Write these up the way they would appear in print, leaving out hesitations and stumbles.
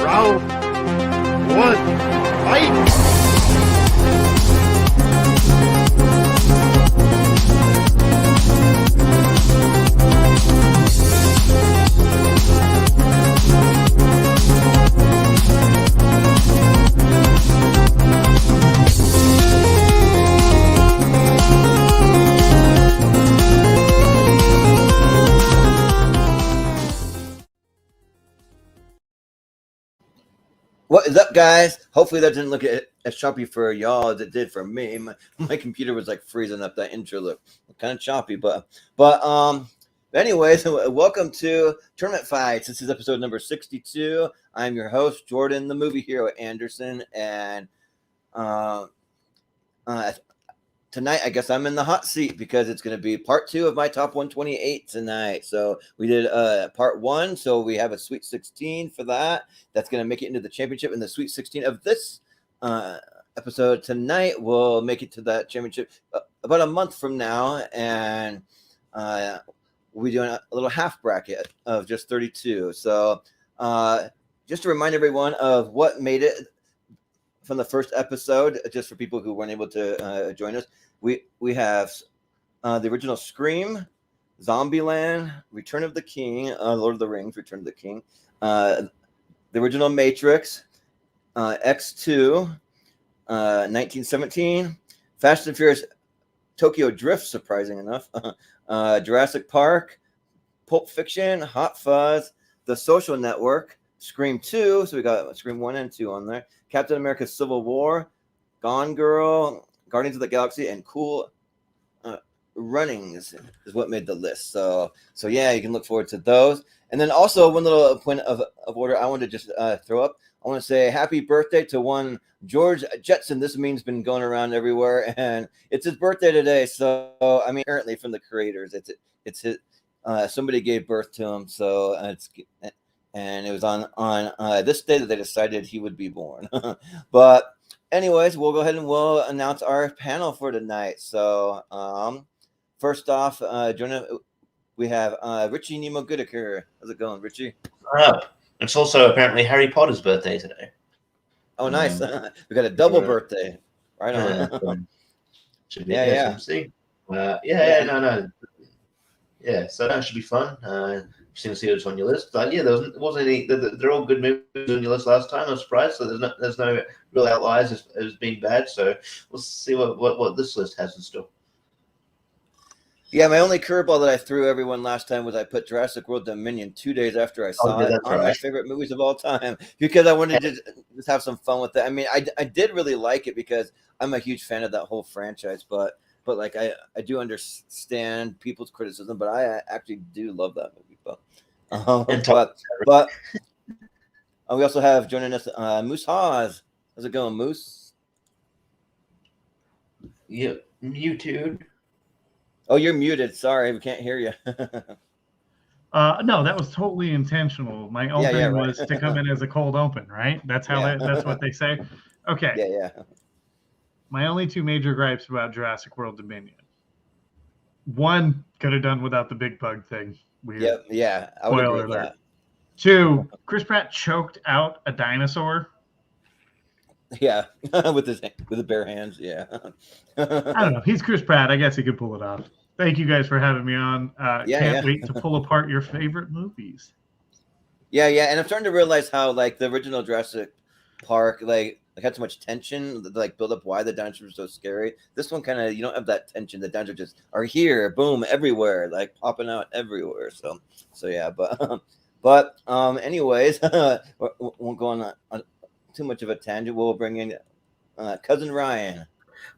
Round one, fight! What is up, guys? Hopefully that didn't look as choppy for y'all as it did for me. My computer was like freezing up. That intro looked kind of choppy, but anyways, welcome to Tournament Fights. This is episode number 62. I'm your host, Jordan, the movie hero Anderson, and tonight I guess I'm in the hot seat because it's going to be part 2 of my top 128 tonight. So we did part 1, so we have a Sweet 16 for that. That's going to make it into the championship, and the Sweet 16 of this episode tonight will make it to that championship about a month from now, and we'll be doing a little half bracket of just 32. So just to remind everyone of what made it from the first episode, just for people who weren't able to join us, we have the original Scream, Zombieland, Return of the King, Lord of the Rings, Return of the King, the original Matrix, X2, 1917, Fast and Furious Tokyo Drift, surprising enough, Jurassic Park, Pulp Fiction, Hot Fuzz, The Social Network, Scream 2, so we got Scream 1 and 2 on there, Captain America Civil War, Gone Girl, Guardians of the Galaxy, and Cool Runnings is what made the list. So yeah, you can look forward to those. And then also one little point of order I wanted to just throw up. I want to say happy birthday to one George Jetson. This meme's been going around everywhere, and it's his birthday today. So I mean, apparently from the creators, it's his. Somebody gave birth to him, so and it was on this day that they decided he would be born. But anyways, we'll go ahead and we'll announce our panel for tonight. So first off, joining, we have Richie Nemo Goodcare. How's it going, Richie? It's also apparently Harry Potter's birthday today. Oh, nice. We got a double birthday. Right on. Should be SMC. No. Yeah, so that should be fun. Interesting to see what's on your list. But yeah, there wasn't any. They're all good movies on your list last time. I was surprised. So there's no real outliers as being bad. So we'll see what this list has in store. Yeah, my only curveball that I threw everyone last time was I put Jurassic World Dominion 2 days after I saw it on my favorite movies of all time because I wanted to just have some fun with it. I mean, I did really like it because I'm a huge fan of that whole franchise, but like I do understand people's criticism, but I actually do love that movie. But we also have joining us Moose Haas. How's it going, Moose? Yeah, muted. Oh, you're muted. Sorry, we can't hear you. No, that was totally intentional. My open was to come in as a cold open, right? That's how that's what they say. Okay. Yeah. My only two major gripes about Jurassic World Dominion. One, could have done without the big bug thing. Weird. Yeah. I would agree with that. 2, Chris Pratt choked out a dinosaur. Yeah, with the bare hands. Yeah. I don't know. He's Chris Pratt. I guess he could pull it off. Thank you guys for having me on. Can't wait to pull apart your favorite movies. Yeah, and I'm starting to realize how like the original Jurassic Park like had so much tension, like build up why the dinosaurs were so scary. This one kind of you don't have that tension. The dinosaurs just are here, boom, everywhere, like popping out everywhere. So yeah, but anyways, we won't go on too much of a tangent. We'll bring in cousin Ryan.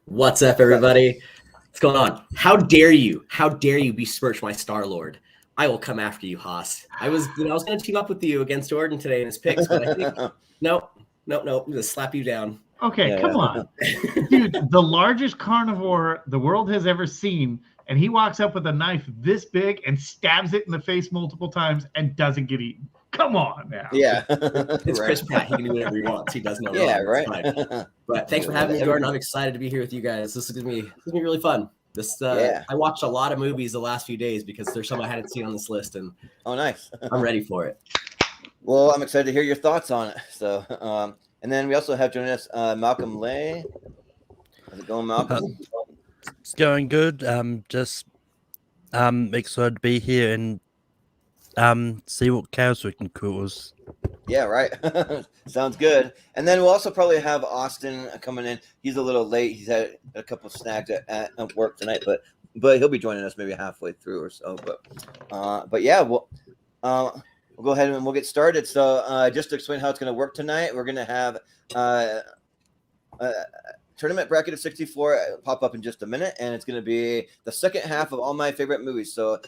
What's up, everybody? What's going on? How dare you besmirch my Star Lord? I will come after you, Haas. I was going to team up with you against Jordan today in his picks, but I think no. I'm going to slap you down. Okay, come on. Dude, the largest carnivore the world has ever seen, and he walks up with a knife this big and stabs it in the face multiple times and doesn't get eaten. Come on now. Yeah. It's Chris Pratt. He can do whatever he wants. He does know. Yeah, right. But thanks for having me, Jordan. I'm excited to be here with you guys. This is going to be really fun. I watched a lot of movies the last few days because there's some I hadn't seen on this list, and nice. I'm ready for it. Well, I'm excited to hear your thoughts on it. So, and then we also have joining us Malcolm Lay. How's it going, Malcolm? It's going good. Just excited to be here and see what chaos we can cause. Yeah, right. Sounds good. And then we'll also probably have Austin coming in. He's a little late. He's had a couple of snags at work tonight, but he'll be joining us maybe halfway through or so. But yeah, we'll go ahead and we'll get started. So just to explain how it's going to work tonight, we're going to have tournament bracket of 64 pop up in just a minute, and it's going to be the second half of all my favorite movies. So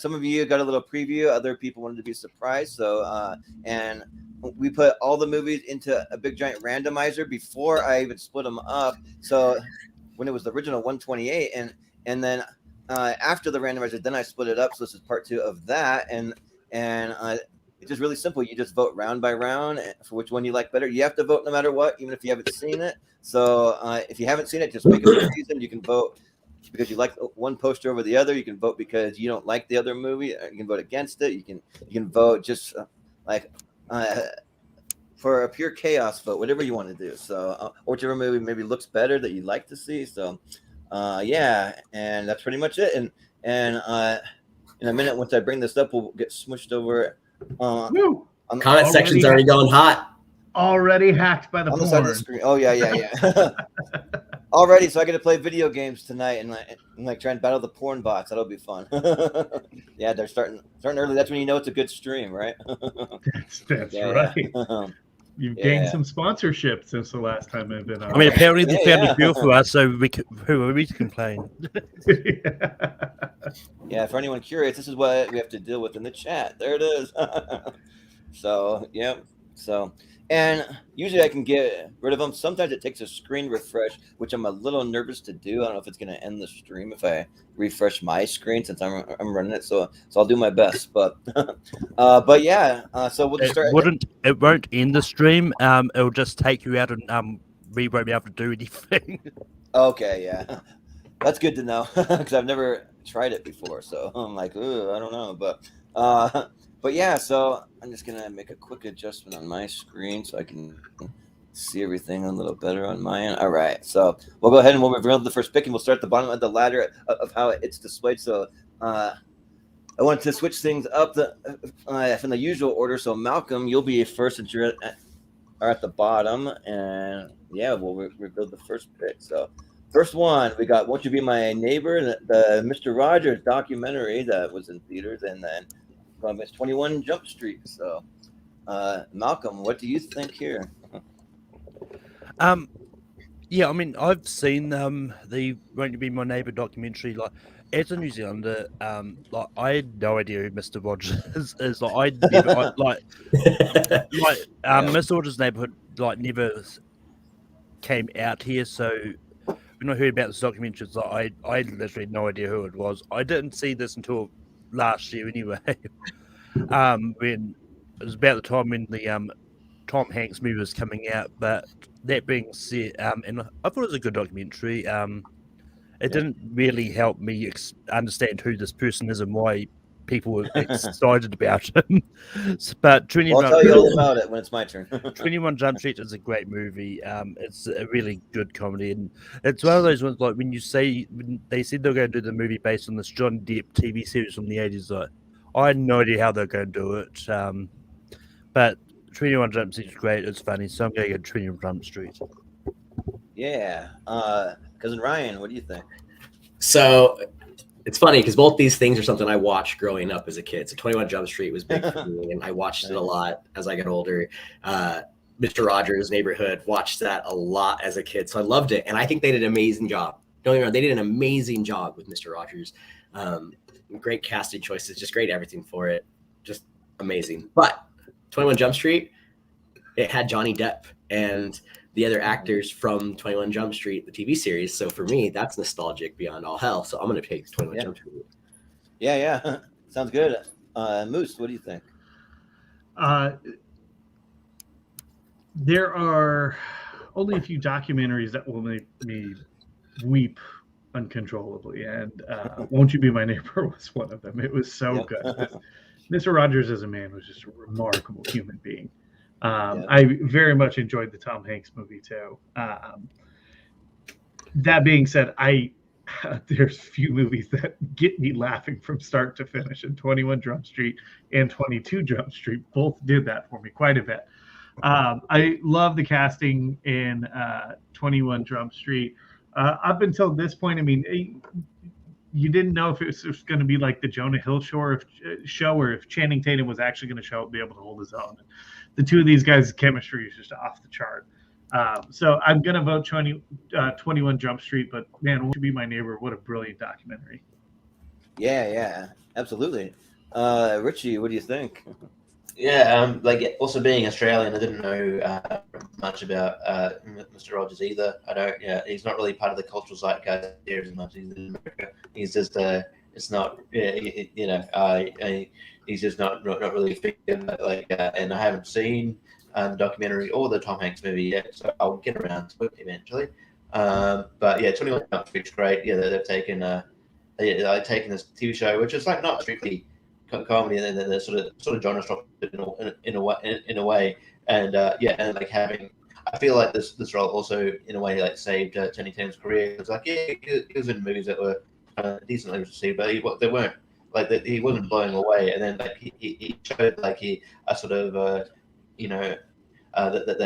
some of you got a little preview, other people wanted to be surprised. So and we put all the movies into a big giant randomizer before I even split them up. So when it was the original 128, and then after the randomizer, then I split it up. So this is part 2 of that, and it's just really simple. You just vote round by round for which one you like better. You have to vote no matter what, even if you haven't seen it. So if you haven't seen it, just make a reason. You can vote because you like one poster over the other. You can vote because you don't like the other movie. You can vote against it. You can vote just for a pure chaos vote, whatever you want to do. So or whichever movie maybe looks better that you'd like to see. So yeah, and that's pretty much it. And in a minute, once I bring this up, we'll get smushed over. Comment section's already going hot. Already hacked by the on the side of the porn. screen. Oh yeah. Already, so I get to play video games tonight and try and battle the porn bots. That'll be fun. Yeah, they're starting early. That's when you know it's a good stream, right? That's Yeah. right. You've gained some sponsorship since the last time I've been on. I mean, apparently they found a deal for us, so who are we to complain? Yeah, for anyone curious, this is what we have to deal with in the chat. There it is. So, yeah. So, and usually I can get rid of them. Sometimes it takes a screen refresh, which I'm a little nervous to do. I don't know if it's going to end the stream if I refresh my screen since I'm running it. So I'll do my best. But yeah. So we'll just start. It won't end the stream. It'll just take you out and we won't be able to do anything. Okay, yeah. That's good to know because I've never tried it before. So I'm like, ooh, I don't know. But yeah, so I'm just going to make a quick adjustment on my screen so I can see everything a little better on my end. All right, so we'll go ahead and we'll reveal the first pick, and we'll start at the bottom of the ladder of how it's displayed. So I want to switch things up from the usual order. So Malcolm, you'll be first since you're at the bottom. And yeah, we'll reveal the first pick. So first one, we got Won't You Be My Neighbor, the Mr. Rogers documentary that was in theaters, and then it's 21 Jump Street. So, Malcolm, what do you think here? Yeah, I mean, I've seen the Won't You Be My Neighbor documentary. Like, as a New Zealander, I had no idea who Mr. Rogers is. Mr. Rogers' Neighborhood never came out here, so when I heard about this documentary, I literally had no idea who it was. I didn't see this until last year anyway. When it was about the time when the Tom Hanks movie was coming out. But that being said, and I thought it was a good documentary. It didn't really help me understand who this person is and why people were excited about him. But 21, I'll tell you all about it when it's my turn. 21 Jump Street is a great movie. It's a really good comedy, and it's one of those ones like when they said they're going to do the movie based on this John Depp TV series from the 80s. Like, I had no idea how they're going to do it. But 21 Jump Street is great. It's funny, so I'm going to go 21 Jump Street. Yeah. Cousin Ryan, what do you think? So it's funny because both these things are something I watched growing up as a kid. So 21 Jump Street was big for me, and I watched it a lot as I got older. Mr. Rogers' Neighborhood, watched that a lot as a kid, so I loved it. And I think they did an amazing job. Don't get me wrong, they did an amazing job with Mr. Rogers. Great casting choices, just great everything for it. Just amazing. But 21 Jump Street, it had Johnny Depp and the other actors from 21 Jump Street, the TV series. So for me, that's nostalgic beyond all hell. So I'm going to take 21 Jump Street. Yeah. Sounds good. Moose, what do you think? There are only a few documentaries that will make me weep uncontrollably, and Won't You Be My Neighbor was one of them. It was so good. Mr. Rogers as a man was just a remarkable human being. I very much enjoyed the Tom Hanks movie too. That being said, there's few movies that get me laughing from start to finish, and 21 Jump Street and 22 Jump Street both did that for me quite a bit. I love the casting in 21 Jump Street. Up until this point, I mean, you didn't know if it was going to be like the Jonah Hill show, or if Channing Tatum was actually going to be able to hold his own. The two of these guys' chemistry is just off the chart. So I'm going to vote 21 Jump Street, but man, Won't You Be My Neighbor? What a brilliant documentary. Yeah, absolutely. Richie, what do you think? Yeah, like also being Australian, I didn't know much about Mr. Rogers either. I don't. Yeah, he's not really part of the cultural zeitgeist here as much. He's in America. He's just it's not. He's just not really a figure. Like, and I haven't seen the documentary or the Tom Hanks movie yet, so I'll get around to it eventually. But yeah, 21 Jump Street's great. Yeah, they've taken taken this TV show, which is like not strictly comedy, and then the sort of genre structure in a way, and and like having, I feel like this role also in a way like saved Channing Tatum's career. It's like he was in movies that were decently received, but they weren't like that. He wasn't blowing away, and then like he showed like that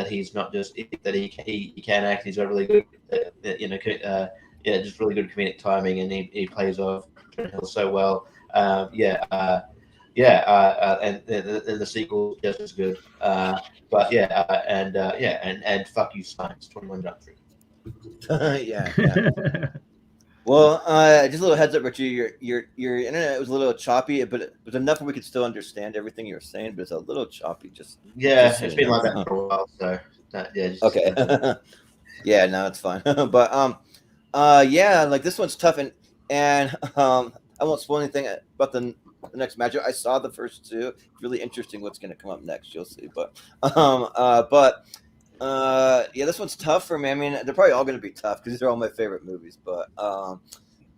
he's not just that he can act. He's got really good just really good comedic timing, and he plays off Jonah Hill so well. And the sequel just as good. And fuck you, science. 21 Jump Street. yeah. Well, just a little heads up, Richie. Your internet was a little choppy, but it was enough where we could still understand everything you were saying. But it's a little choppy. It's been like that for a while. So okay. Yeah, no, it's fine. But like this one's tough, and I won't spoil anything about the next matchup. I saw the first two. It's really interesting what's going to come up next. You'll see. But this one's tough for me. I mean, they're probably all going to be tough because these are all my favorite movies. But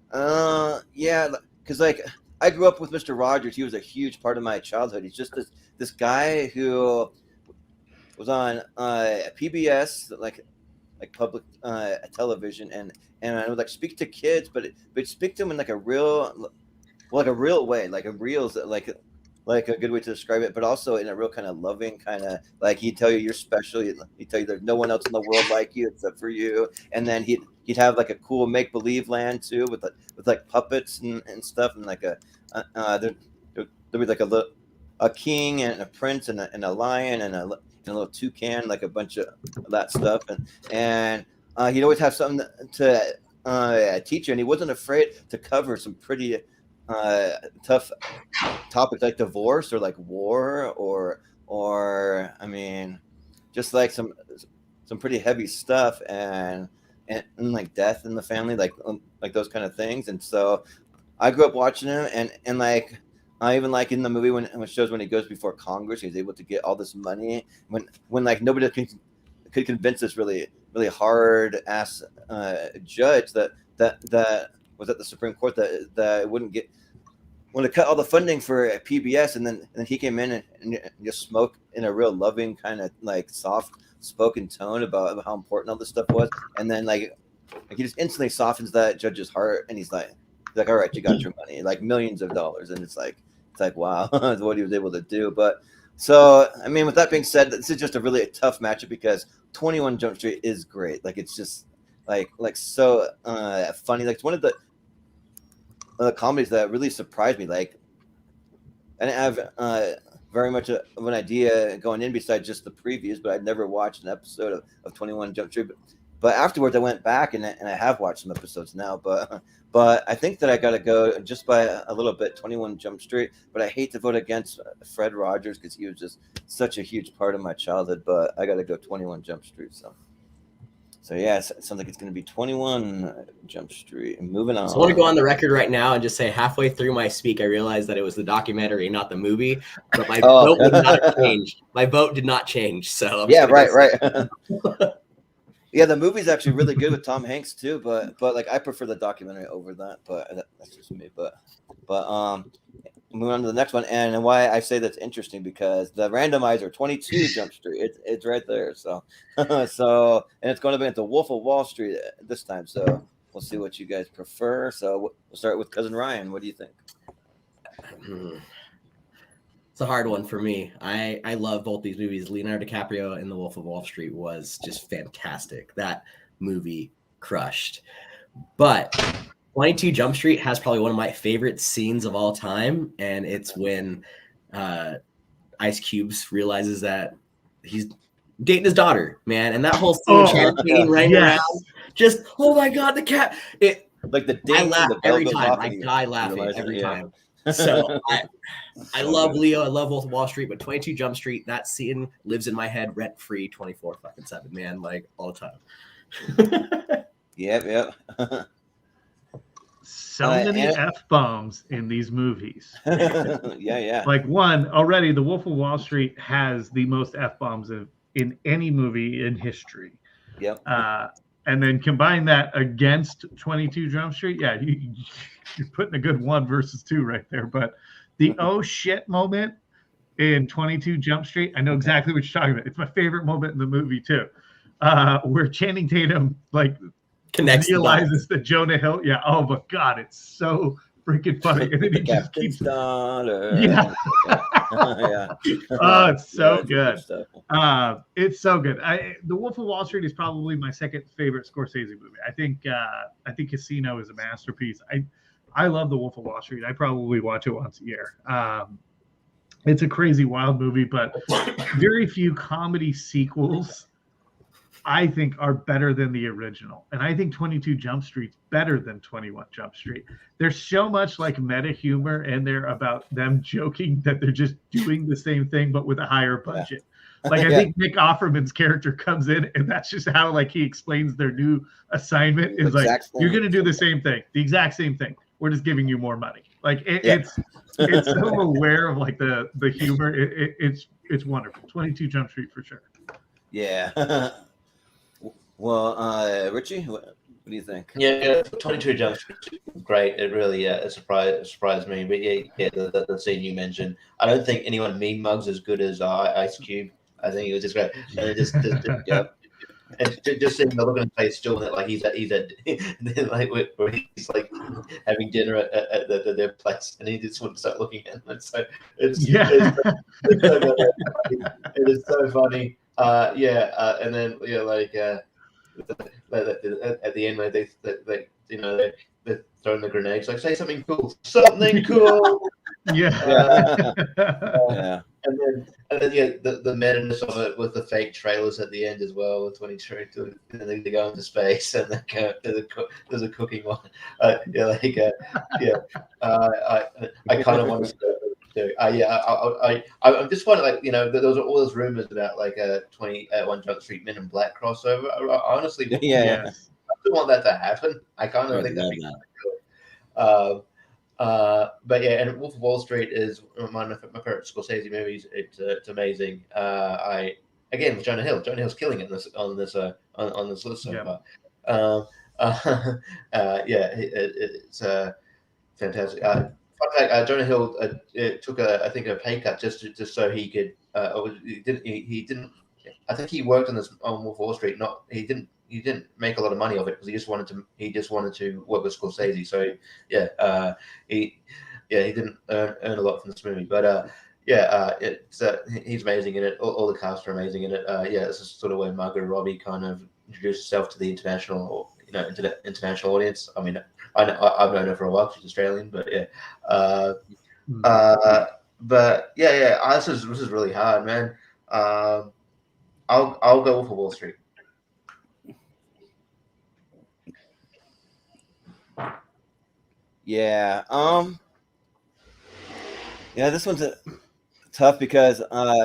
because like I grew up with Mr. Rogers. He was a huge part of my childhood. He's just this guy who was on PBS, like public television, and I would like speak to kids, but speak to them in like a real way, like a real, like a good way to describe it, but also in a real kind of loving kind of, like he'd tell you you're special. He'd tell you there's no one else in the world like you except for you. And then he'd have like a cool make believe land too with like puppets and stuff, and like there'd be like a king and a prince and a lion and a little toucan, like a bunch of that stuff, and he'd always have something to teach you, and he wasn't afraid to cover some pretty tough topics like divorce or like war or I mean just like some pretty heavy stuff and like death in the family, like those kind of things. And so I grew up watching him, and like I even like in the movie when it shows when he goes before Congress, he's able to get all this money when like nobody could convince this really really hard ass judge that was at the Supreme Court that wouldn't to cut all the funding for PBS, and then he came in and just spoke in a real loving kind of like soft spoken tone about how important all this stuff was, and then like he just instantly softens that judge's heart, and he's like all right, you got your money, like millions of dollars, and it's like wow, that's what he was able to do. But so I mean, with that being said, this is just a really tough matchup because 21 Jump Street is great. Like it's just like so funny. Like it's one of the comedies that really surprised me. Like I didn't have very much of an idea going in besides just the previews, but I'd never watched an episode of 21 Jump Street. But afterwards I went back and I have watched some episodes now, but I think that I got to go just by a little bit 21 Jump Street. But I hate to vote against Fred Rogers because he was just such a huge part of my childhood, but I got to go 21 Jump Street. So yeah, it sounds like it's going to be 21 Jump Street. And moving on. So I want to go on the record right now and just say halfway through my speak, I realized that it was the documentary, not the movie. But my vote would not have changed. My vote did not change. So right. Yeah, the movie's actually really good with Tom Hanks too, but like I prefer the documentary over that. But that's just me. But moving on to the next one, and why I say that's interesting because the randomizer 22 Jump Street, it's right there. So so and it's going to be at the Wolf of Wall Street this time. So we'll see what you guys prefer. So we'll start with Cousin Ryan. What do you think? It's a hard one for me. I love both these movies. Leonardo DiCaprio in The Wolf of Wall Street was just fantastic. That movie crushed. But 22 Jump Street has probably one of my favorite scenes of all time, and it's when Ice Cubes realizes that he's dating his daughter, man, and that whole scene, champagne right around, just oh my god, the cat! Like the I laugh the every goes time. off I and you die laughing realize it, every yeah. time. So I love Leo. I love Wolf of Wall Street, but 22 Jump Street, that scene lives in my head rent free 24/7, man, like all the time. Yep. So many F-bombs in these movies. yeah. Like one, already The Wolf of Wall Street has the most F-bombs in any movie in history. Yep. And then combine that against 22 Jump Street. Yeah, you're putting a good 1 versus 2 right there. But the oh shit moment in 22 Jump Street, I know exactly what you're talking about. It's my favorite moment in the movie too, where Channing Tatum like realizes that Jonah Hill. Yeah. Oh my God, it's so freaking funny. And then he just keeps. Yeah. Yeah. Oh, it's so good. It's so good. The Wolf of Wall Street is probably my second favorite Scorsese movie. I think Casino is a masterpiece. I love The Wolf of Wall Street. I probably watch it once a year. It's a crazy, wild movie, but very few comedy sequels I think are better than the original. And I think 22 Jump Street's better than 21 Jump Street. There's so much like meta humor in there about them joking that they're just doing the same thing, but with a higher budget. Yeah. Like I think Nick Offerman's character comes in and that's just how like he explains their new assignment is like, you're going to do the same thing, the exact same thing. We're just giving you more money. Like it's so aware of like the humor. It's wonderful. 22 Jump Street for sure. Yeah. Well, Richie, what do you think? Yeah, 22 Jump Street, great. It really it surprised me. But yeah, the scene you mentioned, I don't think anyone meme mugs as good as Ice Cube. I think it was just great. And it just and just seeing the look on his face, still like he's at like where he's like having dinner at their place, and he just wouldn't start looking at them. So it is so funny. And then at the end where they they're throwing the grenades, like say something cool, Yeah. And then the madness of it with the fake trailers at the end as well with 22, and then they go into space and they go, there's a cooking one. I kind of want to. I just wanted there was all those rumors about like a 21 Jump Street Men in Black crossover. I honestly, I still want that to happen. I kind of think that'd be cool. But yeah, and Wolf of Wall Street is one of my favorite Scorsese movies. It's amazing. Again with Jonah Hill. Jonah Hill's killing it on this list so far. It's fantastic. Fun fact: Jonah Hill took I think a pay cut just so he could. He didn't. I think he worked on Wolf of Wall Street. He didn't make a lot of money of it because he just wanted to work with Scorsese. So he didn't earn a lot from this movie. But he's amazing in it. All the cast are amazing in it. This is sort of where Margot Robbie kind of introduced herself to the international audience. I mean, I've known her for a while. She's Australian, but This is really hard, man. I'll go for Wall Street. Yeah. This one's tough because I'm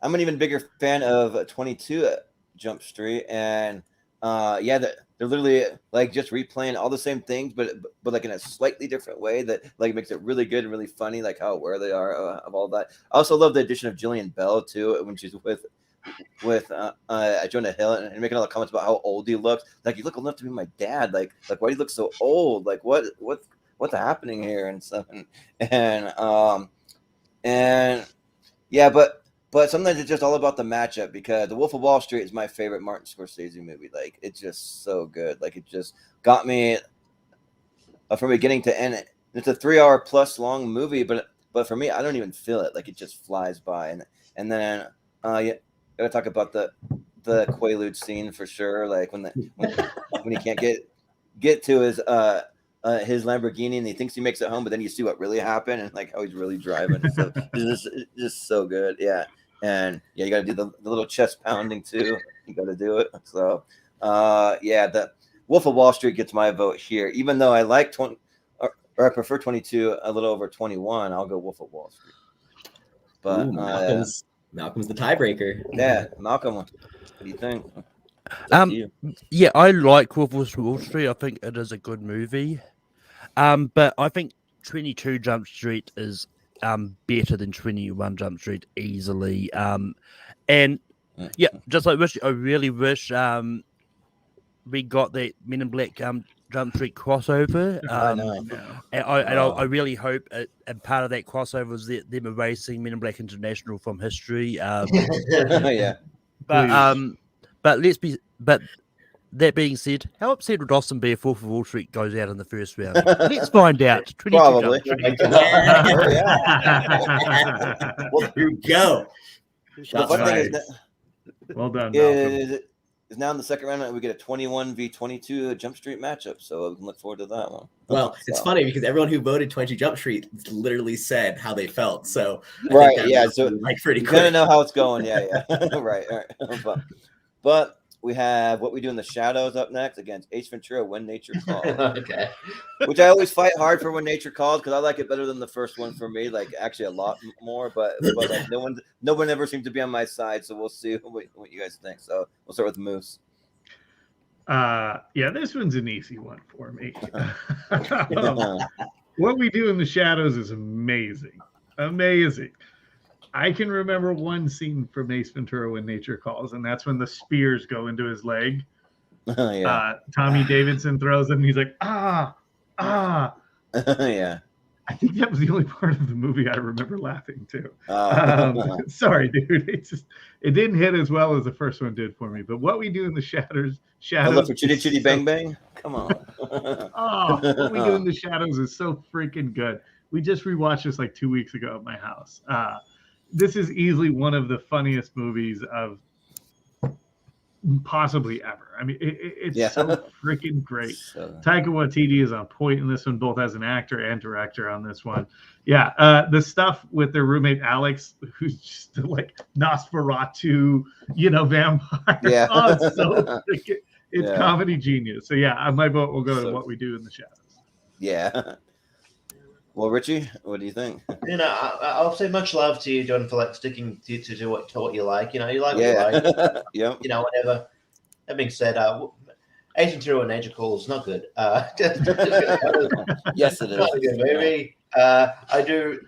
an even bigger fan of 22 Jump Street, and they're literally like just replaying all the same things, but like in a slightly different way that like makes it really good and really funny, like how aware they are of all that. I also love the addition of Jillian Bell too when she's with Jonah Hill and making all the comments about how old he looks. Like, you look old enough to be my dad. Like why do you look so old? Like what's happening here and stuff and yeah, but sometimes it's just all about the matchup, because The Wolf of Wall Street is my favorite Martin Scorsese movie. Like, it's just so good. Like, it just got me from beginning to end. It's a 3-hour plus long movie, but for me, I don't even feel it. Like, it just flies by. And then yeah, gotta talk about the Quaalude scene for sure. Like when he can't get to his Lamborghini and he thinks he makes it home, but then you see what really happened and like how he's really driving. So it's just so good. Yeah. And yeah, you got to do the little chest pounding too. You got to do it. So yeah, the Wolf of Wall Street gets my vote here, even though I like 20 or I prefer 22 a little over 21. I'll go Wolf of Wall Street. But Malcolm's the tiebreaker. Yeah, Malcolm, what do you think? Yeah, I like Wolf of Wall Street. I think it is a good movie. But I think 22 Jump Street is better than 21 Jump Street easily. And yeah, just like Richie, I really wish we got the Men in Black Jump Street crossover. I know. And I really hope and part of that crossover was them erasing Men in Black International from history. Yeah. But that being said, how upset would Austin be if Wolf of Wall Street goes out in the first round? Let's find out. Probably. Well, here we go. The fun thing is that well done, Malcolm. is now in the second round, and we get a 21 v 22 Jump Street matchup. So we can look forward to that one. Well, it's funny because everyone who voted 22 Jump Street literally said how they felt. So right, yeah. So like pretty you quick. kind of know how it's going. Yeah. Right. But we have What We Do in the Shadows up next against Ace Ventura, When Nature Calls. Okay. Which I always fight hard for When Nature Calls because I like it better than the first one for me. Like, actually a lot more, but like, no one ever seemed to be on my side. So we'll see what you guys think. So we'll start with Moose. Yeah, this one's an easy one for me. What We Do in the Shadows is amazing. Amazing. I can remember one scene from Ace Ventura, When Nature Calls, and that's when the spears go into his leg. Tommy Davidson throws them, and he's like, ah. Yeah. I think that was the only part of the movie I remember laughing to. Sorry, dude. It didn't hit as well as the first one did for me. But What We Do in the Shadows. I love for Chitty Chitty Bang Bang. Come on. What We Do in the Shadows is so freaking good. We just rewatched this like 2 weeks ago at my house. This is easily one of the funniest movies of possibly ever. I mean, it's so freaking great. Taika Waititi is on point in this one, both as an actor and director on this one. Yeah, the stuff with their roommate Alex, who's just like Nosferatu, vampire. Yeah. Oh, it's so freaking, it's comedy genius. So yeah, my vote will go to What We Do in the Shadows. Yeah. Well, Richie, what do you think? I'll say much love to you, John, for like sticking to what you like. You like what you like. Yeah. Whatever. That being said, Ace Ventura, When Nature Calls is not good. Yes, it is. Not a good movie. I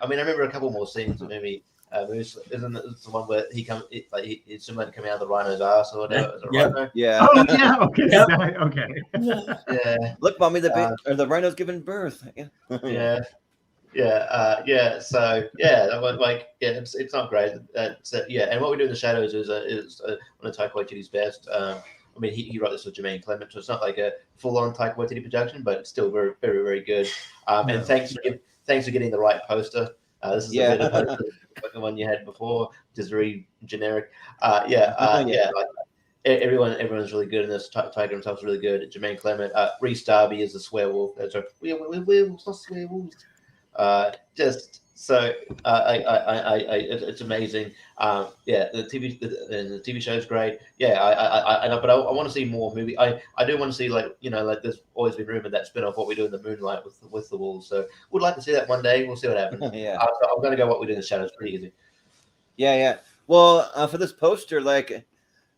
remember a couple more scenes of the movie. Isn't it the one where it's someone coming out of the rhino's ass or whatever? Yeah. Oh yeah. Okay. Yep. Okay. Yeah. Look, mommy, the rhino's giving birth. Yeah. So that one, it's not great. And What We Do in the Shadows is one of Taika Waititi's best. He wrote this with Jermaine Clement, so it's not like a full-on Taika Waititi production, but it's still very, very, very good. And thanks for getting the right poster. This is a better poster than the one you had before, which is very generic. Everyone's really good in this. Taika himself's really good. Jermaine Clement, Reese Darby is the swearwolf. Werewolves, not swearwolves. It's amazing. The TV show is great. But I want to see more movie. I do want to see there's always been rumored that spin-off What We Do in the Moonlight with the Wolves. So would like to see that one day. We'll see what happens. Yeah. So I'm going to go What We Do in the Shadows. Pretty easy. Yeah. Well, for this poster, it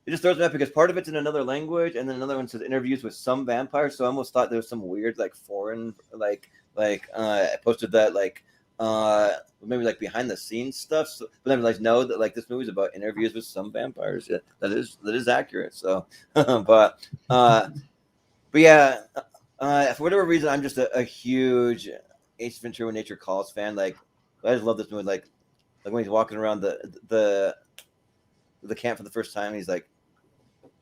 just throws me up because part of it's in another language, and then another one says interviews with some vampires. So I almost thought there was some weird foreign I posted that maybe like behind the scenes stuff. So, but then like know that like this movie's about interviews with some vampires. Yeah, that is accurate. So, but yeah, for whatever reason, I'm just a huge Ace Ventura: When Nature Calls fan. Like, I just love this movie. Like when he's walking around the camp for the first time, he's like,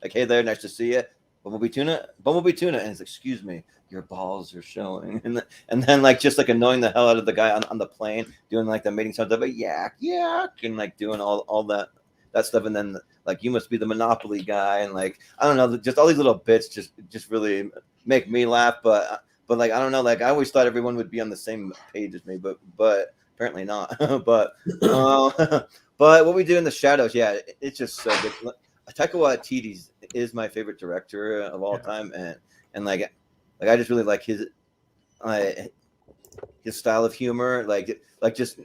hey there, nice to see you. Bumblebee tuna, and he's like, excuse me, your balls are showing, and then like just like annoying the hell out of the guy on the plane, doing like the mating sounds of a yak, and like doing all that stuff, and then like you must be the Monopoly guy, and like I don't know, just all these little bits just really make me laugh, but like I don't know, like I always thought everyone would be on the same page as me, but apparently not, but what we do in the shadows, yeah, it's just so good. Taika Waititi is my favorite director of all time, and like I just really like his style of humor, like just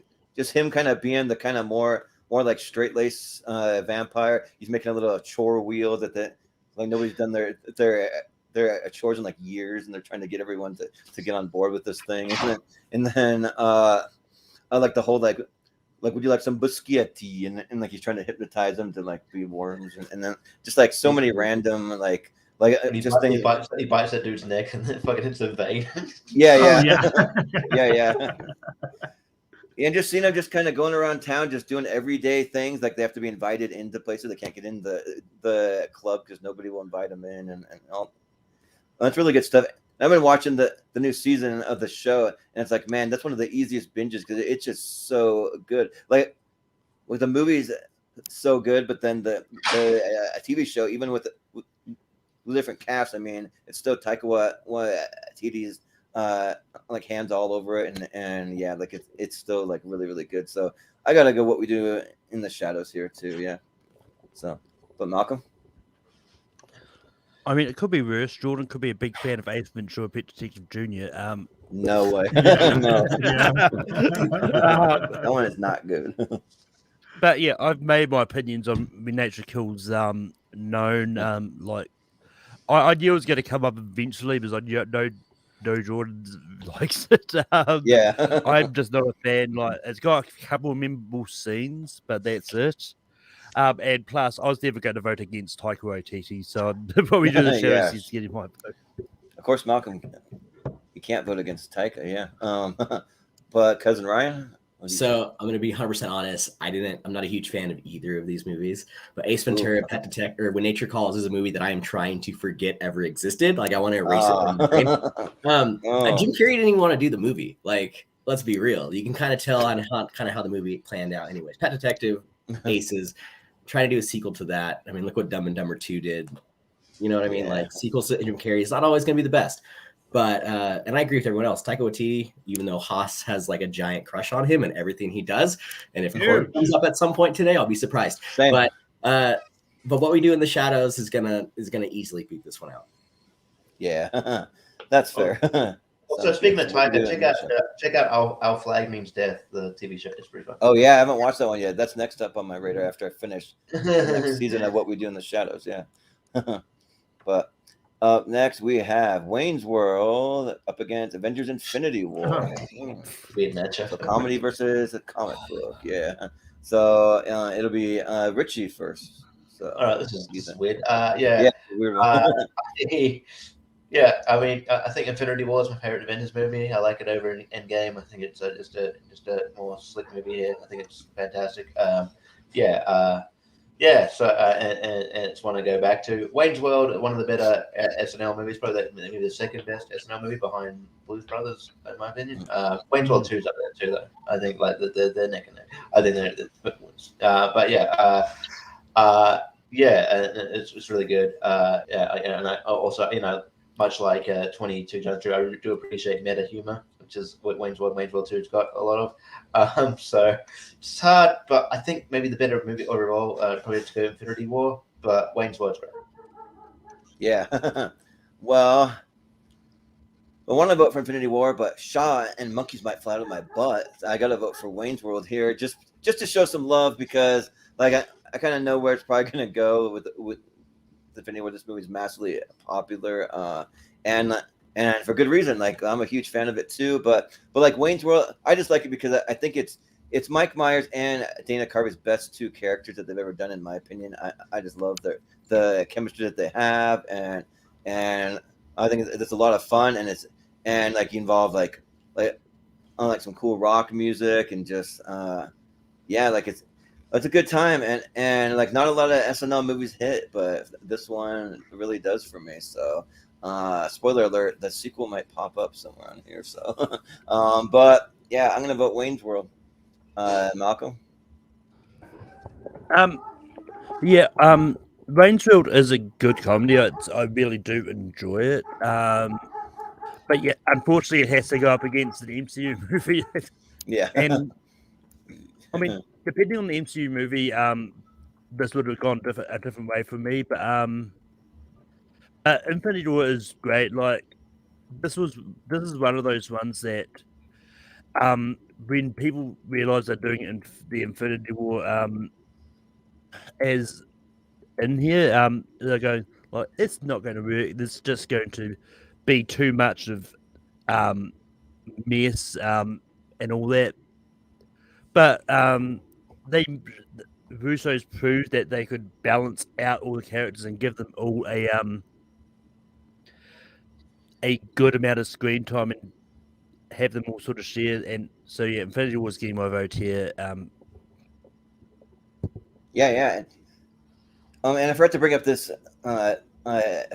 him kind of being the kind of more like straight lace vampire. He's making a little chore wheel that like nobody's done their chores in like years, and they're trying to get everyone to get on board with this thing, and then I like the whole like would you like some biscotti, and like he's trying to hypnotize them to like be worms, and then just like so many random like he just things. He bites that dude's neck and then fucking hits the vein. Yeah. Yeah. And just just kind of going around town, just doing everyday things. Like they have to be invited into places, they can't get in the club because nobody will invite them in, and all. That's really good stuff. I've been watching the new season of the show, and it's like, man, that's one of the easiest binges because it's just so good. Like with the movies, it's so good, but then the TV show, even with different casts, I mean, it's still Taika Waititi's like hands all over it, and yeah, like it's still like really, really good. So I gotta go What We Do in the Shadows here too, yeah. So, but Malcolm. I mean, it could be worse. Jordan could be a big fan of Ace Ventura: Pet Detective Jr. No way. Yeah. No. Yeah. That one is not good. But yeah, I've made my opinions on When Nature Kills known. Like I knew it was going to come up eventually because I know Jordan likes it. Yeah. I'm just not a fan. Like it's got a couple of memorable scenes, but that's it. And plus, I was never going to vote against Taika Waititi, so probably do the shadows. Yeah. He's getting my vote. Of course, Malcolm, you can't vote against Taika, yeah. But cousin Ryan. So I'm gonna be 100% honest. I'm not a huge fan of either of these movies. But Ace Ventura: Pet Detective, or When Nature Calls, is a movie that I am trying to forget ever existed. Like I want to erase it from my brain. Jim Carrey didn't even want to do the movie. Like, let's be real. You can kind of tell on how the movie planned out. Anyways, Pet Detective, Aces. Trying to do a sequel to that. I mean, look what Dumb and Dumber 2 did. You know what I mean? Yeah. Like sequels to Jim Carrey is not always going to be the best. But and I agree with everyone else. Taika Waititi, even though Haas has like a giant crush on him and everything he does, and if it comes up at some point today, I'll be surprised. Same. But What We Do in the Shadows is gonna easily beat this one out. Yeah, that's fair. Also, speaking of Taika, check out Our Flag Means Death, the TV show. It's pretty fun. Oh yeah, I haven't watched that one yet. That's next up on my radar after I finish the next season of What We Do in the Shadows. Yeah. But up next we have Wayne's World up against Avengers: Infinity War. Weird matchup. So comedy versus a comic book. Yeah. So it'll be Richie first. So All right, this is weird. yeah, weird one. Yeah, I mean, I think Infinity War is my favorite Avengers movie. I like it over Endgame. I think it's just a more slick movie here. I think it's fantastic. So and it's one I go back to. Wayne's World, one of the better SNL movies, probably maybe the second best SNL movie behind Blues Brothers, in my opinion. Wayne's World 2 is up there too, though. I think like they're neck and neck. I think they're it's really good. And I also, much like 22 Jump Street, I do appreciate meta humor, which is what Wayne's World 2's got a lot of. So it's hard, but I think maybe the better movie overall probably to go Infinity War, but Wayne's World's great. Yeah. Well, I want to vote for Infinity War, but Shaw and Monkeys might fly out of my butt. I got to vote for Wayne's World here, just to show some love, because like I kind of know where it's probably going to go with Infinity War. This movie's massively popular, and and for good reason. Like I'm a huge fan of it too. But like Wayne's World, I just like it because I think it's Mike Myers and Dana Carvey's best two characters that they've ever done, in my opinion. I just love the chemistry that they have, and I think it's a lot of fun, and like you involve like some cool rock music and just like it's a good time, and like not a lot of SNL movies hit, but this one really does for me. So spoiler alert, the sequel might pop up somewhere on here. So but yeah, I'm gonna vote Wayne's World. Malcolm? Wayne's World is a good comedy. I really do enjoy it. But yeah, unfortunately, it has to go up against an MCU movie. Yeah. And I mean, depending on the MCU movie, this would have gone a different way for me. But Infinity War is great. Like this is one of those ones that when people realize they're doing it in the Infinity War as in here, they're going like it's not going to work. This is just going to be too much of mess and all that. But Russo's proved that they could balance out all the characters and give them all a good amount of screen time and have them all sort of share. And so yeah, Infinity War is getting my vote here. Yeah. And I forgot to bring up this a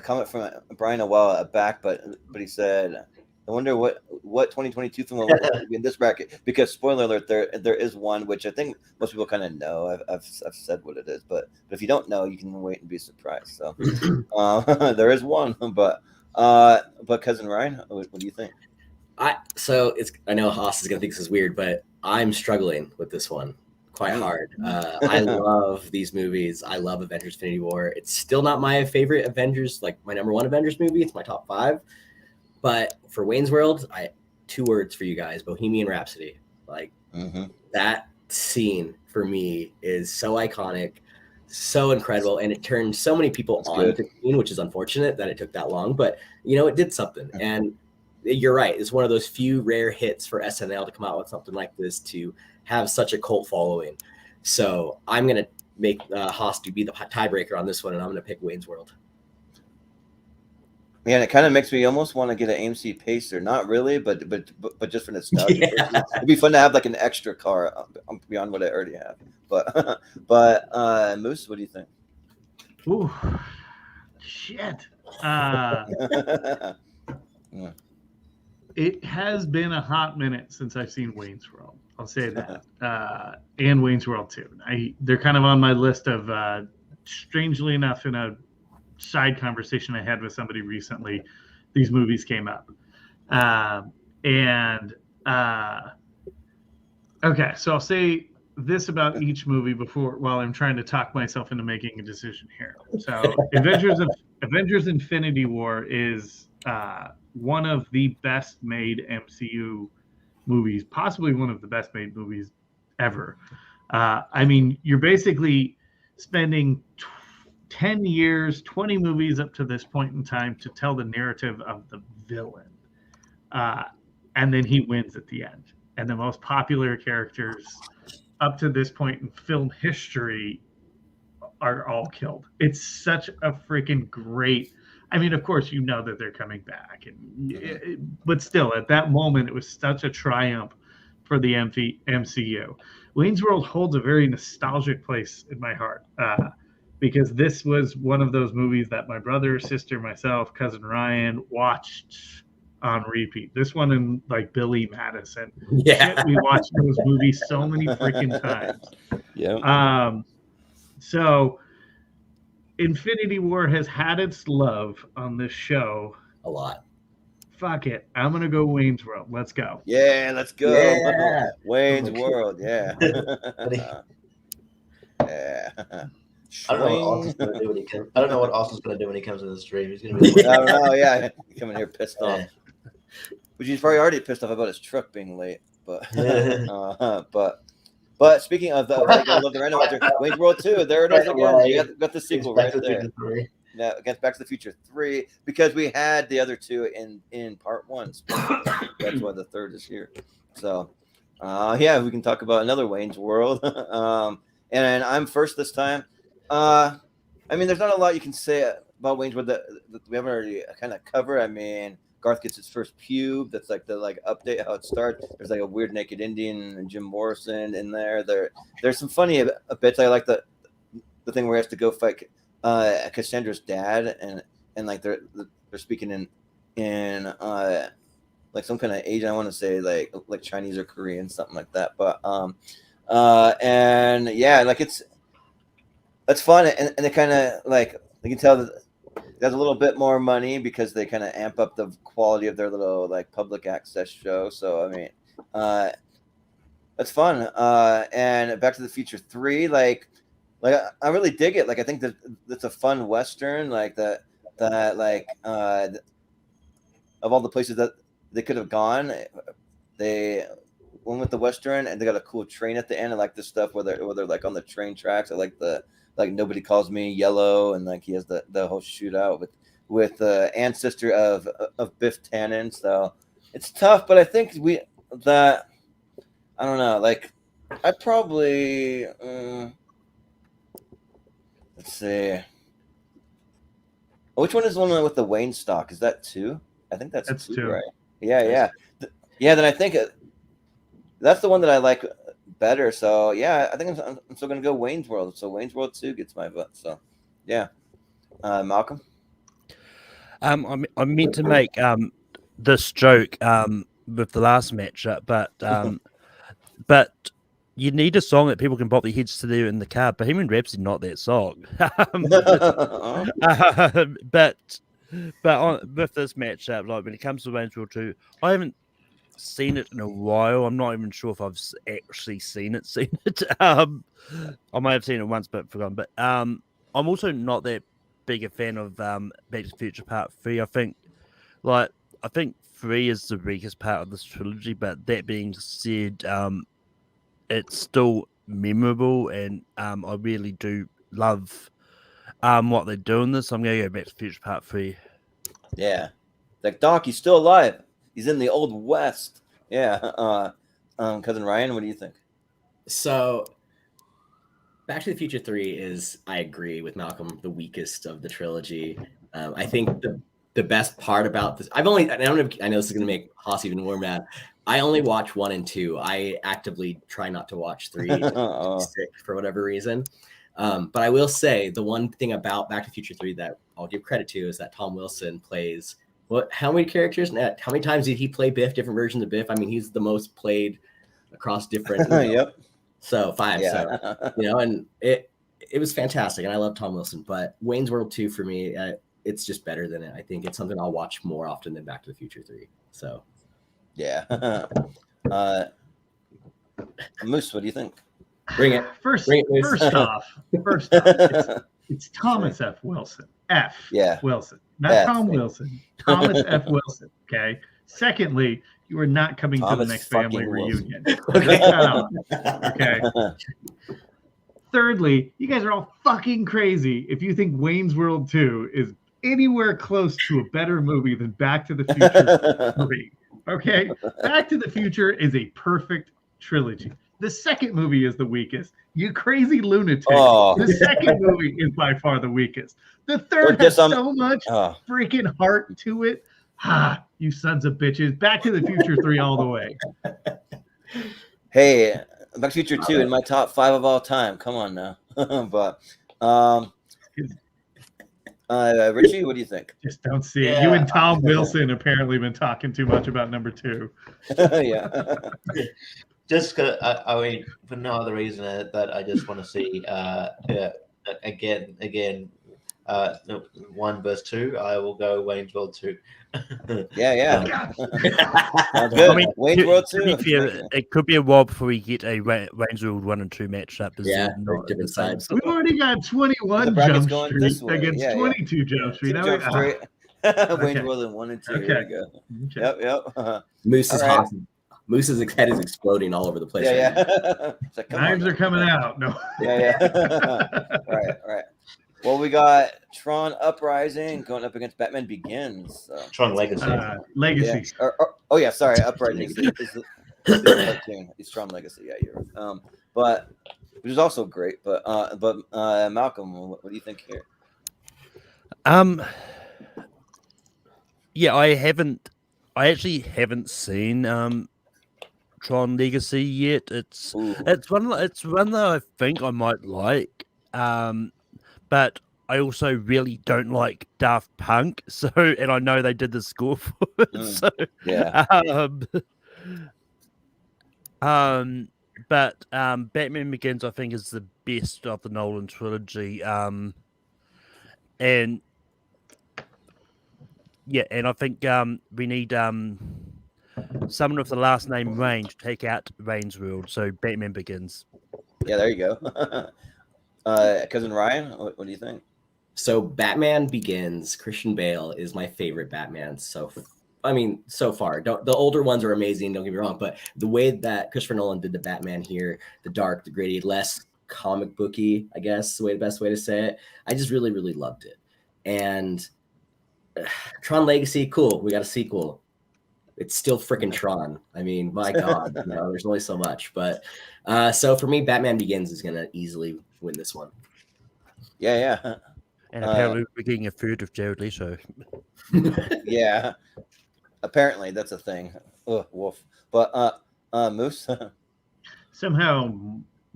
comment from Brian a while back, but he said, I wonder what 2022 film will be in this bracket, because spoiler alert, there is one which I think most people kind of know. I've said what it is, but if you don't know, you can wait and be surprised. So there is one, but cousin Ryan, what do you think? I know Haas is gonna think this is weird, but I'm struggling with this one quite hard. I love these movies. I love Avengers: Infinity War. It's still not my favorite Avengers, like my number one Avengers movie. It's my top 5. But for Wayne's World, 2 words for you guys: Bohemian Rhapsody. Like that scene for me is so iconic, so incredible, and it turned so many people on the scene, which is unfortunate that it took that long. But it did something. And you're right; it's one of those few rare hits for SNL to come out with something like this to have such a cult following. So I'm gonna make Haas to be the tiebreaker on this one, and I'm gonna pick Wayne's World. Man, it kind of makes me almost want to get an AMC Pacer. Not really, but just for nostalgia. Yeah. It'd be fun to have like an extra car beyond what I already have. But Moose, what do you think? Ooh, shit. It has been a hot minute since I've seen Wayne's World. I'll say that. And Wayne's World 2. They're kind of on my list of, strangely enough, in a side conversation I had with somebody recently, these movies came up. Okay, so I'll say this about each movie while I'm trying to talk myself into making a decision here. So Avengers Infinity War is one of the best made MCU movies, possibly one of the best made movies ever. I mean, you're basically spending 10 years, 20 movies up to this point in time to tell the narrative of the villain. And then he wins at the end. And the most popular characters up to this point in film history are all killed. It's such a freaking great... I mean, of course, that they're coming back. But still, at that moment, it was such a triumph for the MCU. Wayne's World holds a very nostalgic place in my heart. Because this was one of those movies that my brother, sister, myself, cousin Ryan watched on repeat. This one and like Billy Madison. Yeah. We watched those movies so many freaking times. Yeah. So Infinity War has had its love on this show. A lot. Fuck it. I'm going to go Wayne's World. Let's go. Yeah, let's go. Yeah. Wayne's World. Yeah. Yeah. I don't know what Austin's gonna do when he comes. I don't know what Austin's gonna do when he comes in the stream. He's gonna be. I don't know. Yeah, coming here pissed off. Which he's probably already pissed off about his truck being late. But but speaking of I love the random Wayne's World 2. There it is again. You got the sequel right there. against Back to the Future 3 because we had the other two in part 1. That's why the third is here. So, we can talk about another Wayne's World. And I'm first this time. I mean, there's not a lot you can say about Wayne's World that we haven't already kind of covered. I mean, Garth gets his first pube. That's like the update how it starts. There's like a weird naked Indian and Jim Morrison in there. There's some funny bits. I like the thing where he has to go fight Cassandra's dad, and like they're speaking in like some kind of Asian. I want to say like Chinese or Korean, something like that. But and yeah, like it's fun, and they kind of like you can tell that there's a little bit more money because they kind of amp up the quality of their little like public access show. So I mean, it's fun. And Back to the Future 3, like I really dig it. Like I think that it's a fun Western. Like that like of all the places that they could have gone, they went with the Western, and they got a cool train at the end. I like this stuff where they're like on the train tracks. I like the Nobody Calls Me Yellow, and like he has the whole shootout with the ancestor of Biff Tannen. So it's tough, but I think I don't know. Like I'd probably let's see. Which one is the one with the Wayne stock? Is that 2? I think that's 2, right? Yeah. Then I think that's the one that I like better. So yeah, I think I'm still gonna go Wayne's World. So Wayne's World 2 gets my vote. So yeah, Malcolm. I meant to make this joke with the last matchup, but you need a song that people can bop their heads to there in the car. Bohemian Rhapsody, not that song. but with this matchup, like when it comes to Wayne's World 2, I haven't seen it in a while. I'm not even sure if I've actually seen it. I might have seen it once but forgotten. But I'm also not that big a fan of Back to the Future Part 3. I think 3 is the weakest part of this trilogy, but that being said, it's still memorable, and I really do love what they're doing this. I'm gonna go Back to the Future Part 3. Yeah, like Doc, he's still alive. He's in the Old West. Yeah. Cousin Ryan, what do you think? So, Back to the Future 3 is, I agree with Malcolm, the weakest of the trilogy. I think the best part about this, I know this is going to make Haas even more mad. I only watch 1 and 2. I actively try not to watch 3 for whatever reason. But I will say the one thing about Back to the Future 3 that I'll give credit to is that Tom Wilson plays how many characters? How many times did he play Biff? Different versions of Biff. I mean, he's the most played across different. Yep. So 5. Yeah. So and it was fantastic, and I love Tom Wilson. But Wayne's World 2 for me, it's just better than it. I think it's something I'll watch more often than Back to the Future 3. So. Yeah. Moose, what do you think? Bring it. First off, it's Thomas F. Wilson. Wilson, not Tom Wilson. Thomas F. Wilson. Okay. Secondly, you are not coming to the next family reunion. Okay. Thirdly, you guys are all fucking crazy if you think Wayne's World 2 is anywhere close to a better movie than Back to the Future 3. Okay? Back to the Future is a perfect trilogy. The second movie is the weakest. You crazy lunatic. Oh. The second movie is by far the weakest. The third has so much freaking heart to it. You sons of bitches. Back to the Future 3 all the way. Hey, Back to the Future 2 in my top 5 of all time. Come on now. But Richie, what do you think? Just don't see it. You and Tom Wilson apparently been talking too much about number 2. Yeah. Just, I mean, for no other reason that I just want to see again, 1 versus 2. I will go Wayne's World 2. Yeah. Good. I mean, Wayne's World 2. It could be a while before we get a Wayne's World 1 and 2 matchup. Very different sides. We've already got 21 Jump Street against 22 Jump Street. Wayne's World in 1 and 2. Okay. Here we go. Yep. Moose's head is exploding all over the place. Yeah. Knives are coming out. No. Yeah. All right. Well, we got Tron Uprising going up against Batman Begins. So. Tron Legacy. Legacy. Yeah. Oh yeah, sorry, Uprising is the cartoon. It's Tron Legacy. Yeah, you're right. But which is also great. But Malcolm, what do you think here? Yeah, I actually haven't seen Tron Legacy yet. It's Ooh. one that I think I might like. But I also really don't like Daft Punk. So, and I know they did the score for it. So, yeah. But Batman Begins, I think, is the best of the Nolan trilogy. And yeah, and I think we need someone with the last name Rain to take out Rain's World. So Batman Begins. Yeah, there you go. Cousin Ryan, what do you think? So Batman Begins, Christian Bale is my favorite Batman. So far. The older ones are amazing, don't get me wrong, but the way that Christopher Nolan did the Batman here, the dark, the gritty, less comic booky, I guess, the best way to say it. I just really, really loved it. And Tron Legacy, cool. We got a sequel. It's still freaking Tron. I mean, my God, there's only so much. But so for me, Batman Begins is gonna easily win this one. Yeah. And apparently we're getting a third of Jared Leto. Yeah. Apparently that's a thing. Ugh, wolf. But Moose. Somehow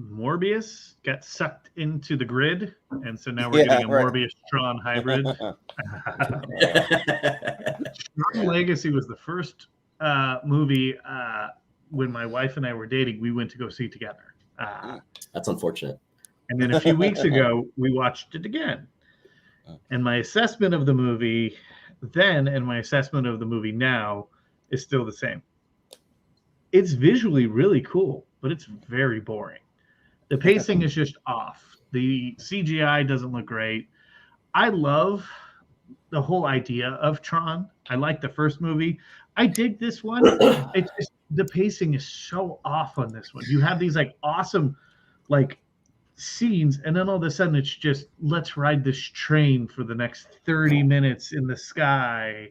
Morbius got sucked into the grid, and so now we're getting a Morbius Tron hybrid. Tron Legacy was the first movie when my wife and I were dating. We went to go see together. That's unfortunate. And then a few weeks ago, we watched it again. And my assessment of the movie then and my assessment of the movie now is still the same. It's visually really cool, but it's very boring. The pacing is just off. The CGI doesn't look great. I love the whole idea of Tron. I like the first movie. I dig this one. It's just the pacing is so off on this one. You have these like awesome like scenes, and then all of a sudden it's just let's ride this train for the next 30 minutes in the sky.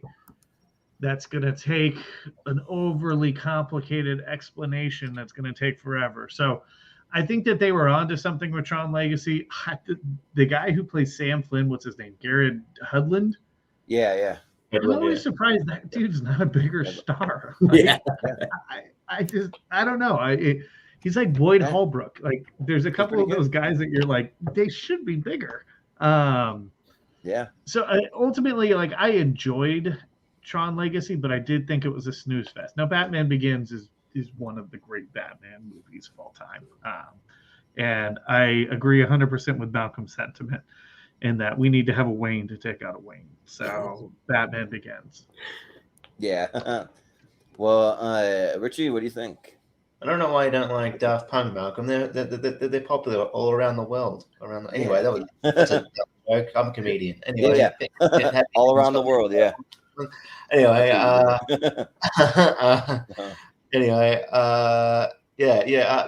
That's going to take an overly complicated explanation that's going to take forever. So I think that they were onto something with Tron Legacy. The guy who plays Sam Flynn, what's his name? Garrett Hudlund? Yeah. I'm always surprised that dude's not a bigger star. Yeah. I don't know. He's like Boyd Holbrook. Like there's a couple of those guys that you're like, they should be bigger. Yeah. So ultimately, like I enjoyed Tron Legacy, but I did think it was a snooze fest. Now, Batman Begins is one of the great Batman movies of all time. And I agree 100% with Malcolm's sentiment in that we need to have a Wayne to take out a Wayne. So Batman Begins. Yeah. Well, Richie, what do you think? I don't know why you don't like Daft Punk, Malcolm. They're popular all around the world. Anyway, that's a joke. I'm a comedian. Anyway, all around the world. Yeah. Anyway,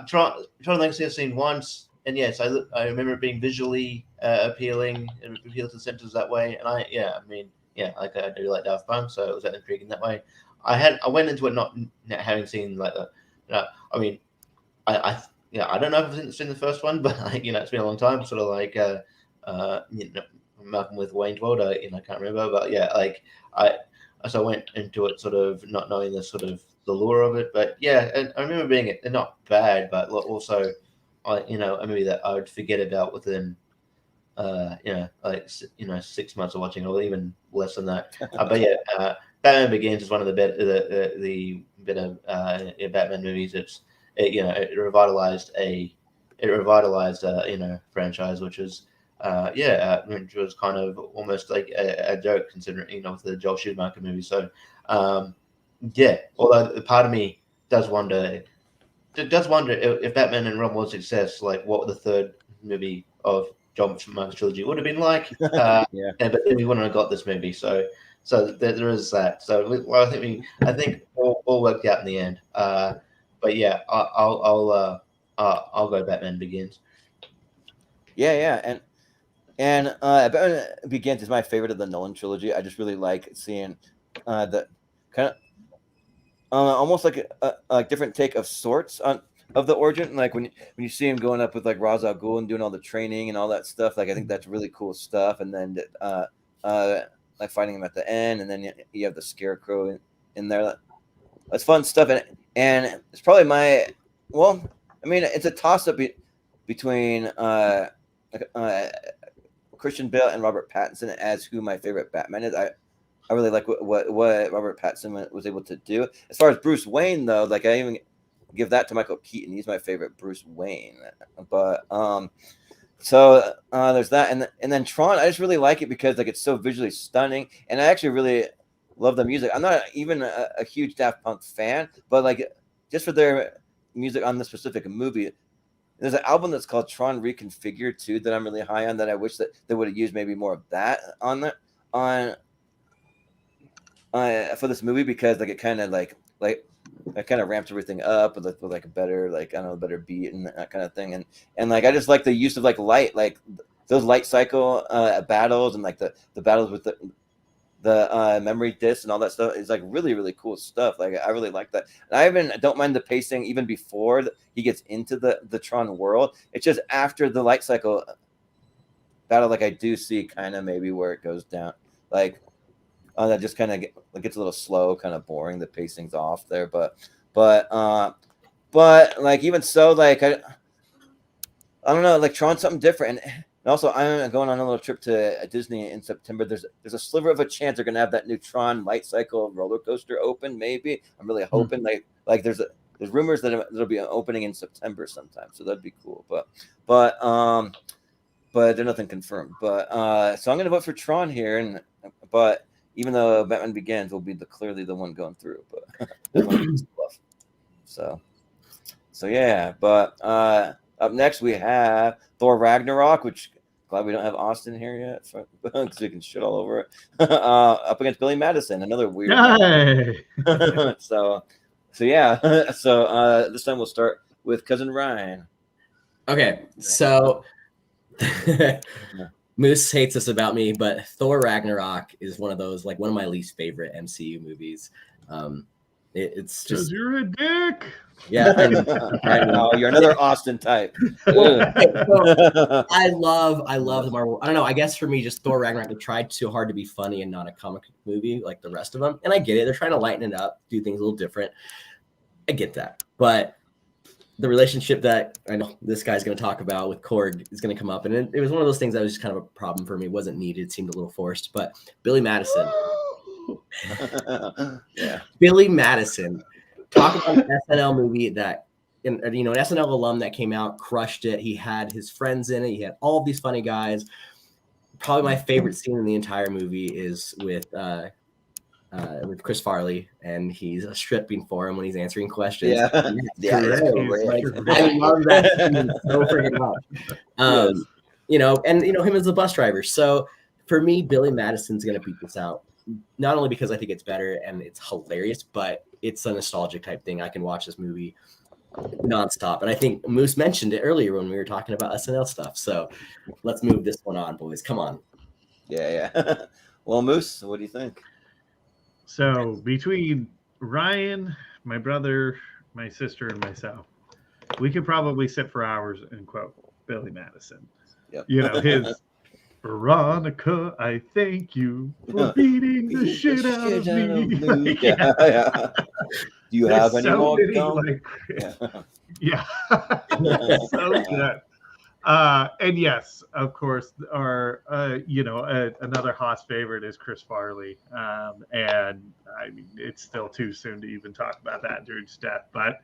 Tron Legacy I've seen once, and yes, I remember it being visually appealing and appealed to the senses that way. And I do like Daft Punk, so it was intriguing that way. I went into it not having seen like the. I don't know if I've seen the first one, but it's been a long time. Sort of like Malcolm with Wayne's World. I can't remember, but so I went into it sort of not knowing the sort of the lure of it. But yeah, and I remember being not bad, but also a movie that I would forget about within 6 months of watching, or even less than that. But yeah, Batman Begins is one of the better Batman movies. It revitalized a franchise, which was which was kind of almost like a joke considering with the Joel Schumacher movie. So although part of me does wonder if Batman and Robin was a success, like what the third movie of Joel Schumacher's trilogy would have been like. But then we wouldn't have got this movie. So there is that. So I think all worked out in the end. But yeah, I'll go Batman Begins. Yeah, and Batman Begins is my favorite of the Nolan trilogy. I just really like seeing the kind of almost like a different take of sorts on of the origin. Like when you see him going up with like Ra's al Ghul and doing all the training and all that stuff. Like I think that's really cool stuff. And then like fighting him at the end, and then you have the Scarecrow in there. That's fun stuff. And it's probably my it's a toss up between Christian Bale and Robert Pattinson as who my favorite Batman is. I really like what Robert Pattinson was able to do. As far as Bruce Wayne, though, like I even give that to Michael Keaton. He's my favorite Bruce Wayne. But so there's that, and then Tron. I just really like it because like it's so visually stunning, and I actually really love the music. I'm not even a huge Daft Punk fan, but like just for their music on this specific movie. There's an album that's called Tron Reconfigured too that I'm really high on. That I wish that they would have used maybe more of that for this movie, because like it kind of like I kind of ramped everything up with like a better better beat and that kind of thing, and like I just like the use of like light, like those light cycle battles, and like the battles with the memory discs and all that stuff is like really, really cool stuff. Like I really like that. And I don't mind the pacing even before he gets into the Tron world. It's just after the light cycle battle, like I do see kind of maybe where it goes down, like that just kind of gets a little slow, kind of boring. The pacing's off there, but like even so, like I don't know, like Tron's something different. And also, I'm going on a little trip to Disney in September. There's a sliver of a chance they're gonna have that new Tron light cycle roller coaster open. Maybe I'm really hoping like there's rumors that it'll be opening in September sometime, so that'd be cool. But there's nothing confirmed. But so I'm gonna vote for Tron here, but even though Batman Begins will be clearly the one going through, but so yeah. But up next we have Thor Ragnarok, which. Glad we don't have Austin here yet, because we can shit all over it. Up against Billy Madison, another weird. so yeah. So this time we'll start with Cousin Ryan. Okay, so Moose hates this about me, but Thor Ragnarok is one of my least favorite MCU movies. It's just you're a dick. Yeah, no, you're another Austin type. I love the Marvel. I don't know. I guess for me, just Thor Ragnarok, they tried too hard to be funny and not a comic movie like the rest of them. And I get it. They're trying to lighten it up, do things a little different. I get that. But the relationship that I know this guy's going to talk about with Korg is going to come up. And it was one of those things that was just kind of a problem for me. It wasn't needed. It seemed a little forced. But Billy Madison. Yeah. Billy Madison. Talk about an SNL movie that, an SNL alum that came out, crushed it. He had his friends in it. He had all of these funny guys. Probably my favorite scene in the entire movie is with Chris Farley, and he's stripping for him when he's answering questions. Yeah, yeah, I love that scene so freaking much. Him as the bus driver. So for me, Billy Madison's going to beat this out. Not only because I think it's better and it's hilarious, but it's a nostalgic type thing. I can watch this movie nonstop. And I think Moose mentioned it earlier when we were talking about SNL stuff. So let's move this one on, boys. Come on. Yeah. Well, Moose, what do you think? So between Ryan, my brother, my sister, and myself, we could probably sit for hours and quote Billy Madison. Yep. His Veronica, I thank you for beating the shit out of me. Yeah. Do you have any more gum? Yeah. So good. And yes, of course, our another Haas favorite is Chris Farley. And I mean, it's still too soon to even talk about that dude's death, but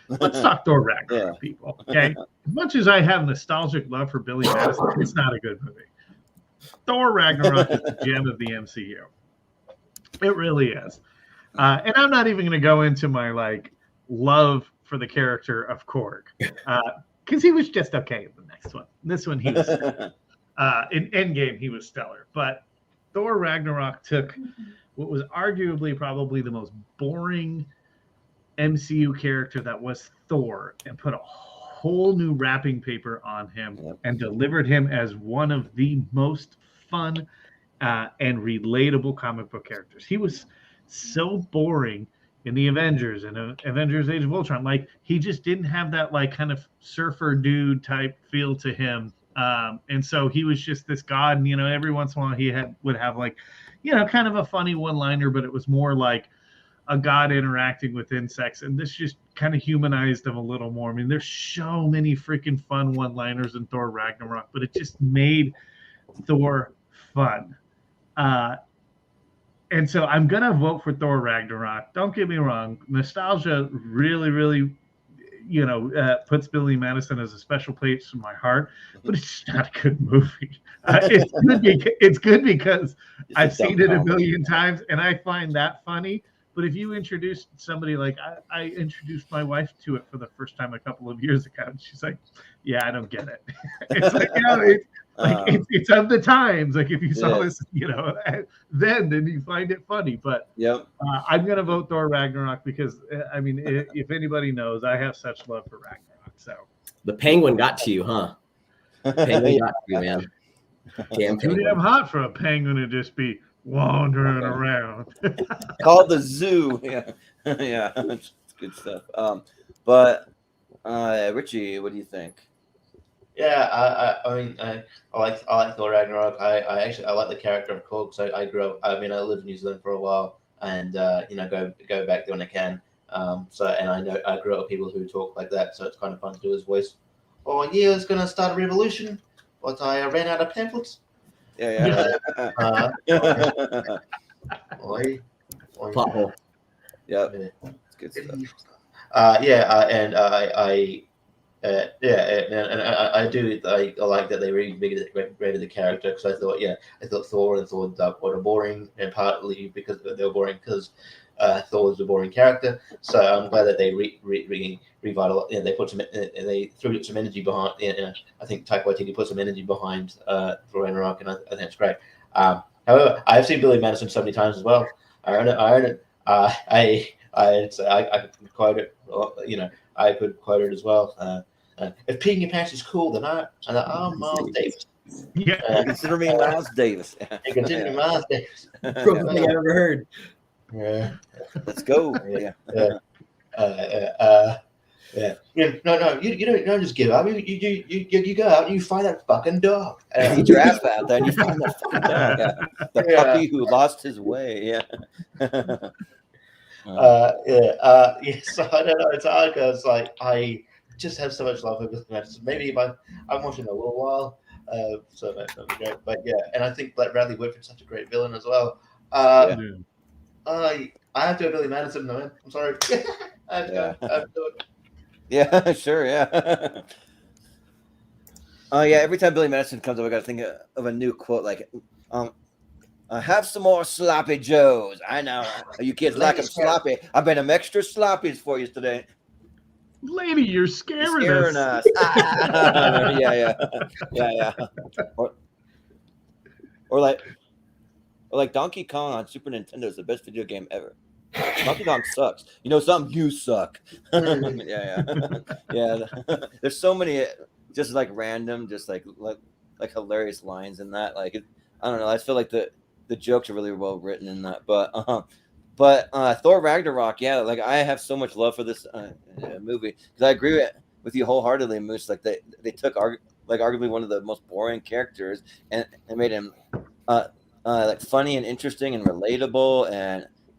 let's talk Thor Ragnarok, people. Okay. As much as I have nostalgic love for Billy Madison, it's not a good movie. Thor Ragnarok is the gem of the MCU. It really is. And I'm not even going to go into my love for the character of Korg, because he was just okay in the next one. This one he was in Endgame he was stellar, but Thor Ragnarok took what was arguably probably the most boring MCU character that was Thor and put a whole new wrapping paper on him and delivered him as one of the most fun and relatable comic book characters. He was so boring in the Avengers and Avengers Age of Ultron. Like, he just didn't have that like kind of surfer dude type feel to him. And so he was just this god, and every once in a while he would have like, kind of a funny one-liner, but it was more like a god interacting with insects, and this just kind of humanized him a little more. I mean, there's so many freaking fun one-liners in Thor Ragnarok, but it just made Thor fun. And so I'm gonna vote for Thor Ragnarok. Don't get me wrong, nostalgia really, really, puts Billy Madison as a special place in my heart, but it's just not a good movie. It's good because I've seen it a million times, and I find that funny. But if you introduce somebody like I introduced my wife to it for the first time a couple of years ago, and she's like, "Yeah, I don't get it." It's like, it's of the times. Like, if you saw this, then you find it funny. But I'm gonna vote Thor Ragnarok because I mean, if anybody knows, I have such love for Ragnarok. So the Penguin got to you, huh? Penguin got to you, man. Damn too damn hot for a penguin to just be wandering around. Called the zoo. Yeah. It's good stuff. But Richie, what do you think? Yeah, I mean, I like Thor Ragnarok. I like the character of Korg. So I grew up. I mean, I lived in New Zealand for a while, and go back there when I can. And I know I grew up with people who talk like that, so it's kind of fun to do his voice. Oh yeah, it's gonna start a revolution, but I ran out of pamphlets. Pothole. Yeah, it's good stuff. I do. I like that they reinvigorated the character, because I thought Thor and Thor were boring, and partly because they were boring because Thor was a boring character. So I'm glad that they revitalized. They put some, they threw some energy behind. I think Taika Waititi put some energy behind Thor Ragnarok, and I think it's great. However, I've seen Billy Madison so many times as well. I own it. I could quote it. I could quote it as well. If peeing your pants is cool, then I'm Miles Davis. Consider me Miles Davis. Consider me Miles Davis. From thing I ever heard. Yeah. Let's go. No, you don't just give up. You go out and you find that fucking dog. You eat your ass out there and you find that fucking dog. The puppy who lost his way. So I don't know. It's hard because I just have so much love for Billy Madison. Maybe if I'm watching a little while, so that'd be great. But yeah, and I think Bradley Whitford's such a great villain as well. I have to have Billy Madison, man. I'm sorry. I have to do it. Yeah, sure, yeah. Every time Billy Madison comes up, I got to think of a new quote like, have some more sloppy joes. I know you kids like them sloppy. I bet them extra sloppies for you today. Lady, you're scaring us. Yeah. Or like Donkey Kong on Super Nintendo is the best video game ever. Donkey Kong sucks. You know something? You suck. Yeah. There's so many just like random, just like hilarious lines in that. Like I don't know. I feel like the jokes are really well written in that. But Thor Ragnarok, like I have so much love for this movie because I agree with you wholeheartedly, Moose. Like they took arguably one of the most boring characters and made him like funny and interesting and relatable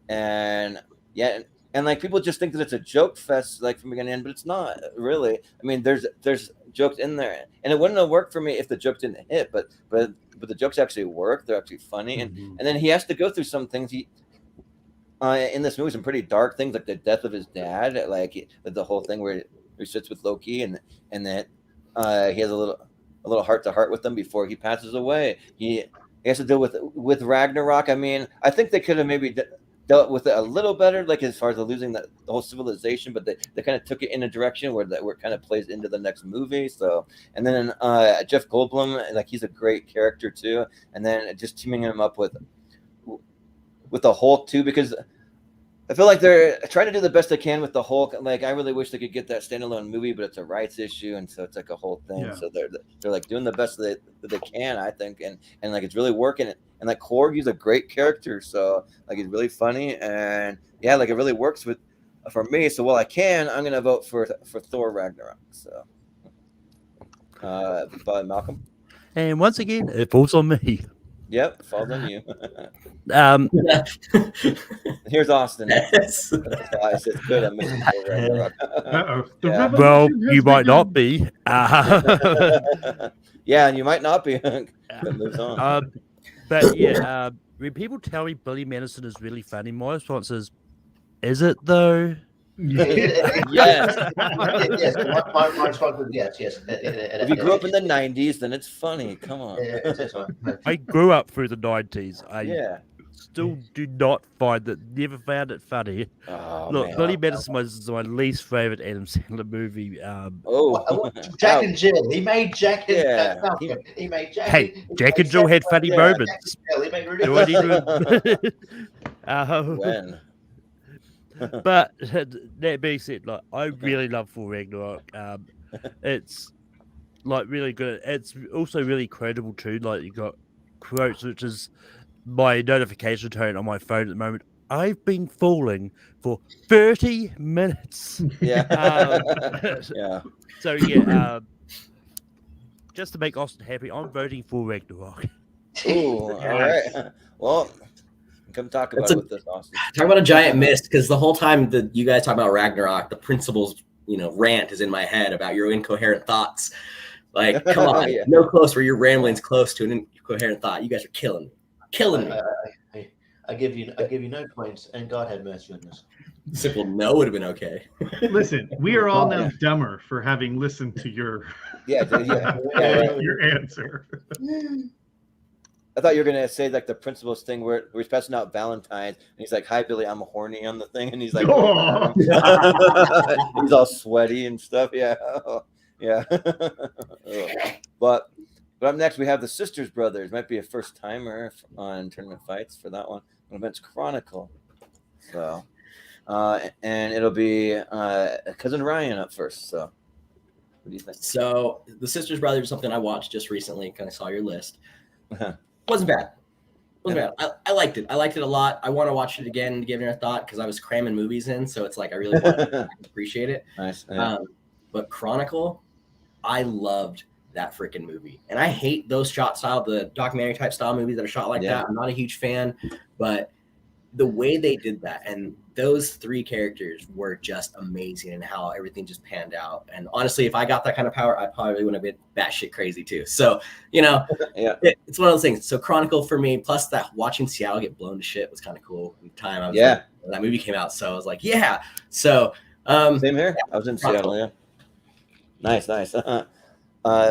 and like people just think that it's a joke fest like from beginning to end, but it's not really. I mean, there's jokes in there, and it wouldn't have worked for me if the joke didn't hit. But the jokes actually work. They're actually funny, and then he has to go through some things. In this movie, some pretty dark things like the death of his dad, like the whole thing where he sits with Loki, and that he has a little heart to heart with him before he passes away. He has to deal with Ragnarok. I mean, I think they could have maybe dealt with it a little better, like as far as losing the whole civilization, but they kind of took it in a direction where it kind of plays into the next movie. So, and then Jeff Goldblum, like he's a great character too, and then just teaming him up with the Hulk too, because I feel like they're trying to do the best they can with the Hulk. Like, I really wish they could get that standalone movie, but it's a rights issue, and so it's like a whole thing. Yeah. So they're like doing the best that they can, I think, and like it's really working. And like Korg, he's a great character, so like he's really funny, and yeah, like it really works for me. So while I can, I'm gonna vote for Thor Ragnarok. So, by Malcolm. And once again, it falls on me. Yep, falls on you. Um, Here's Austin. Yes. I said good. I'm missing Thor Ragnarok. Uh-oh. The Yeah. revolution well, has you might begun. not be. Yeah, and you might not be. But moves on. But yeah, when people tell me Billy Madison is really funny, my response is it though? Yes. Yes, my response was yes. If you grew up in the 90s, then it's funny. Come on. I grew up through the 90s. I Yeah. still do not never found it funny. Oh, Look, man. Billy Madison was my least favorite Adam Sandler movie. Oh. Jack and Jill. He made Jack and Yeah. Malcolm. He made Jack. Hey, Jack and Jill had funny moments. He made really Do I need to- When? But that being said, like I really love Thor Ragnarok. It's like really good. It's also really credible too. Like you got quotes, which is my notification tone on my phone at the moment. I've been falling for 30 minutes. Yeah. Yeah. So yeah, just to make Austin happy, I'm voting for Ragnarok. Ooh, all right. Well, come talk about it with us, Austin. Talk about a giant miss, because the whole time that you guys talk about Ragnarok, the principles, rant is in my head about your incoherent thoughts. Like, come on, Yeah. no close where your rambling's close to an incoherent thought. You guys are killing me. I give you no points, and God have mercy on us. Simple no would have been okay. Listen, we are all now dumber for having listened to your Yeah. your answer. I thought you were gonna say like the principles thing where he's passing out Valentine's and he's like, "Hi, Billy, I'm horny" on the thing, and he's like, Oh. he's all sweaty and stuff. Yeah, yeah. But up next we have the Sisters Brothers. Might be a first timer on Tournament Fights for that one. Events Chronicle. So, and it'll be cousin Ryan up first. So, what do you think? So the Sisters Brothers is something I watched just recently. Kind of saw your list. Wasn't bad. I liked it. I liked it a lot. I want to watch it again to give it a thought because I was cramming movies in, so it's like I really want to appreciate it. Nice. Yeah. But Chronicle, I loved that freaking movie, and I hate those shot style, the documentary type style movies that are shot like that. I'm not a huge fan, but the way they did that and those three characters were just amazing, and how everything just panned out. And honestly, if I got that kind of power, I probably would have been batshit crazy too. So, Yeah. it's one of those things. So Chronicle for me, plus that watching Seattle get blown to shit was kind of cool at the time. I was like, when that movie came out. So I was like, yeah. So Same here. I was in Seattle. Yeah. Nice.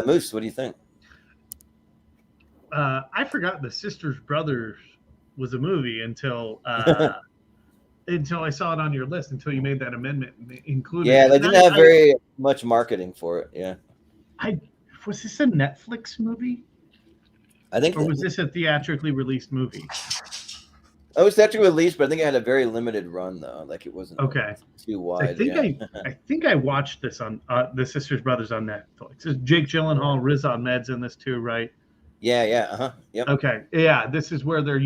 Moose, what do you think? I forgot the Sisters Brothers was a movie until I saw it on your list, until you made that amendment and included. Yeah, they didn't have very much marketing for it. Yeah. Was this a Netflix movie? I think. Or was this a theatrically released movie? It was theatrically released, but I think it had a very limited run though. Like it wasn't too wide. I think I watched this on the Sisters Brothers on Netflix. There's Jake Gyllenhaal, Riz Ahmed's in this too, right? Yeah. Yep. Okay. Yeah, this is where they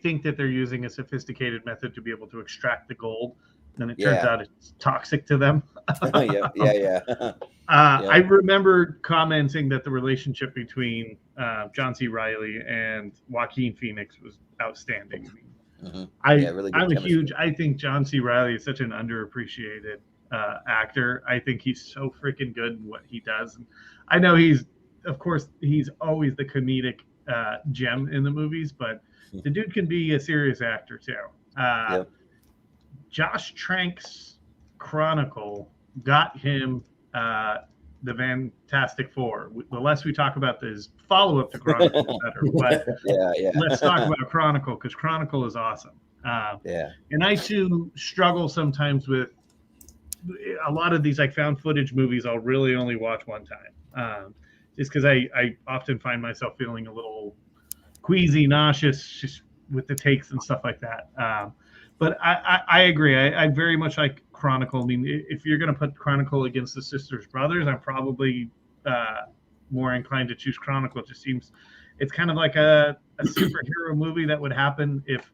think that they're using a sophisticated method to be able to extract the gold. Then it turns out it's toxic to them. Yeah. I remember commenting that the relationship between John C. Reilly and Joaquin Phoenix was outstanding. I think John C. Reilly is such an underappreciated actor. I think he's so freaking good in what he does. And I know he's always the comedic gem in the movies, but the dude can be a serious actor too. Josh Trank's Chronicle got him the Fantastic Four. The less we talk about this follow-up to Chronicle, the better. But let's talk about Chronicle, because Chronicle is awesome. And I too struggle sometimes with a lot of these like found footage movies. I'll really only watch one time. Just because I often find myself feeling a little queasy, nauseous just with the takes and stuff like that. But I agree. I very much like Chronicle. I mean, if you're going to put Chronicle against the Sisters Brothers, I'm probably more inclined to choose Chronicle. It just seems it's kind of like a superhero movie that would happen if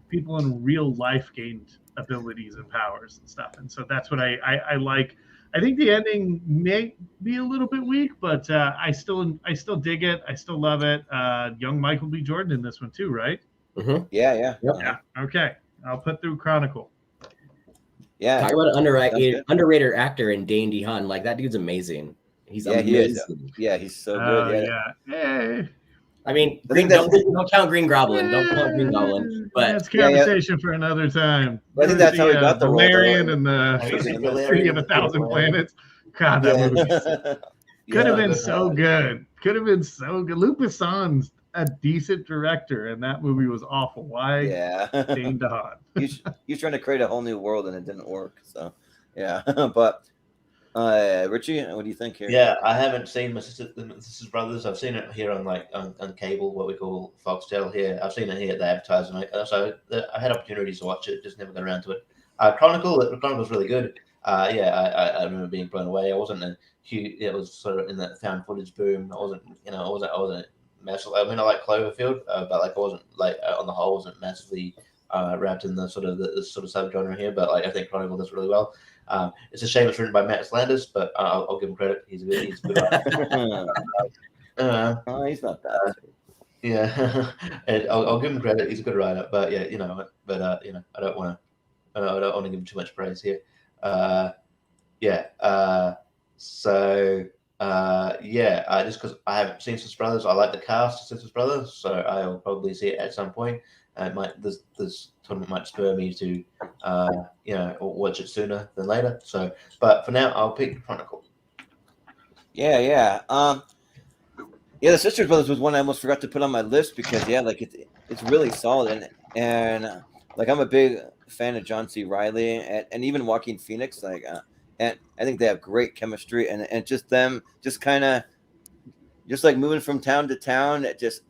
people in real life gained abilities and powers and stuff. And so that's what I like. I think the ending may be a little bit weak, but I still dig it. I still love it. Young Michael B. Jordan in this one too, right? Mm-hmm. Yeah. Yep. Yeah. Okay. I'll put through Chronicle. Yeah. Talk about an underrated actor in Dane DeHaan. Like that dude's amazing. He's amazing. He is. Yeah, he's so good. Yeah. Hey. I mean, I think don't count Green Goblin. Don't count Green Goblin. But that's conversation for another time. I think that's how he got the role. Valerian and the Have you seen City of a Thousand Planets. God, that movie could have been so good. Could have been so good. Luc Besson's a decent director, and that movie was awful. Why? Yeah. Dane DeHaan. He's trying to create a whole new world, and it didn't work. So, yeah. But Richie, what do you think here? Yeah, I haven't seen my Sisters Brothers. I've seen it here on on cable, what we call Foxtel here. I've seen it here at the advertising. So I had opportunities to watch it, just never got around to it. Chronicle's really good. I remember being blown away. I wasn't it was sort of in that found footage boom. I wasn't massive. I mean, I like Cloverfield, but like I wasn't on the whole wasn't massively wrapped in the sort of subgenre here. But like I think Chronicle does really well. It's a shame it's written by Matt Landers, but I'll give him credit. He's a good writer. He's not bad. Yeah, and I'll give him credit. He's a good writer, but yeah, I don't want to give him too much praise here. Just because I haven't seen Sisters Brothers, I like the cast of Sisters Brothers, so I'll probably see it at some point. This tournament might spur me to, watch it sooner than later. So, but for now, I'll pick Chronicle. Yeah. The Sisters Brothers was one I almost forgot to put on my list because it's really solid and like I'm a big fan of John C. Reilly and even Joaquin Phoenix. And I think they have great chemistry and just them just kind of just like moving from town to town, just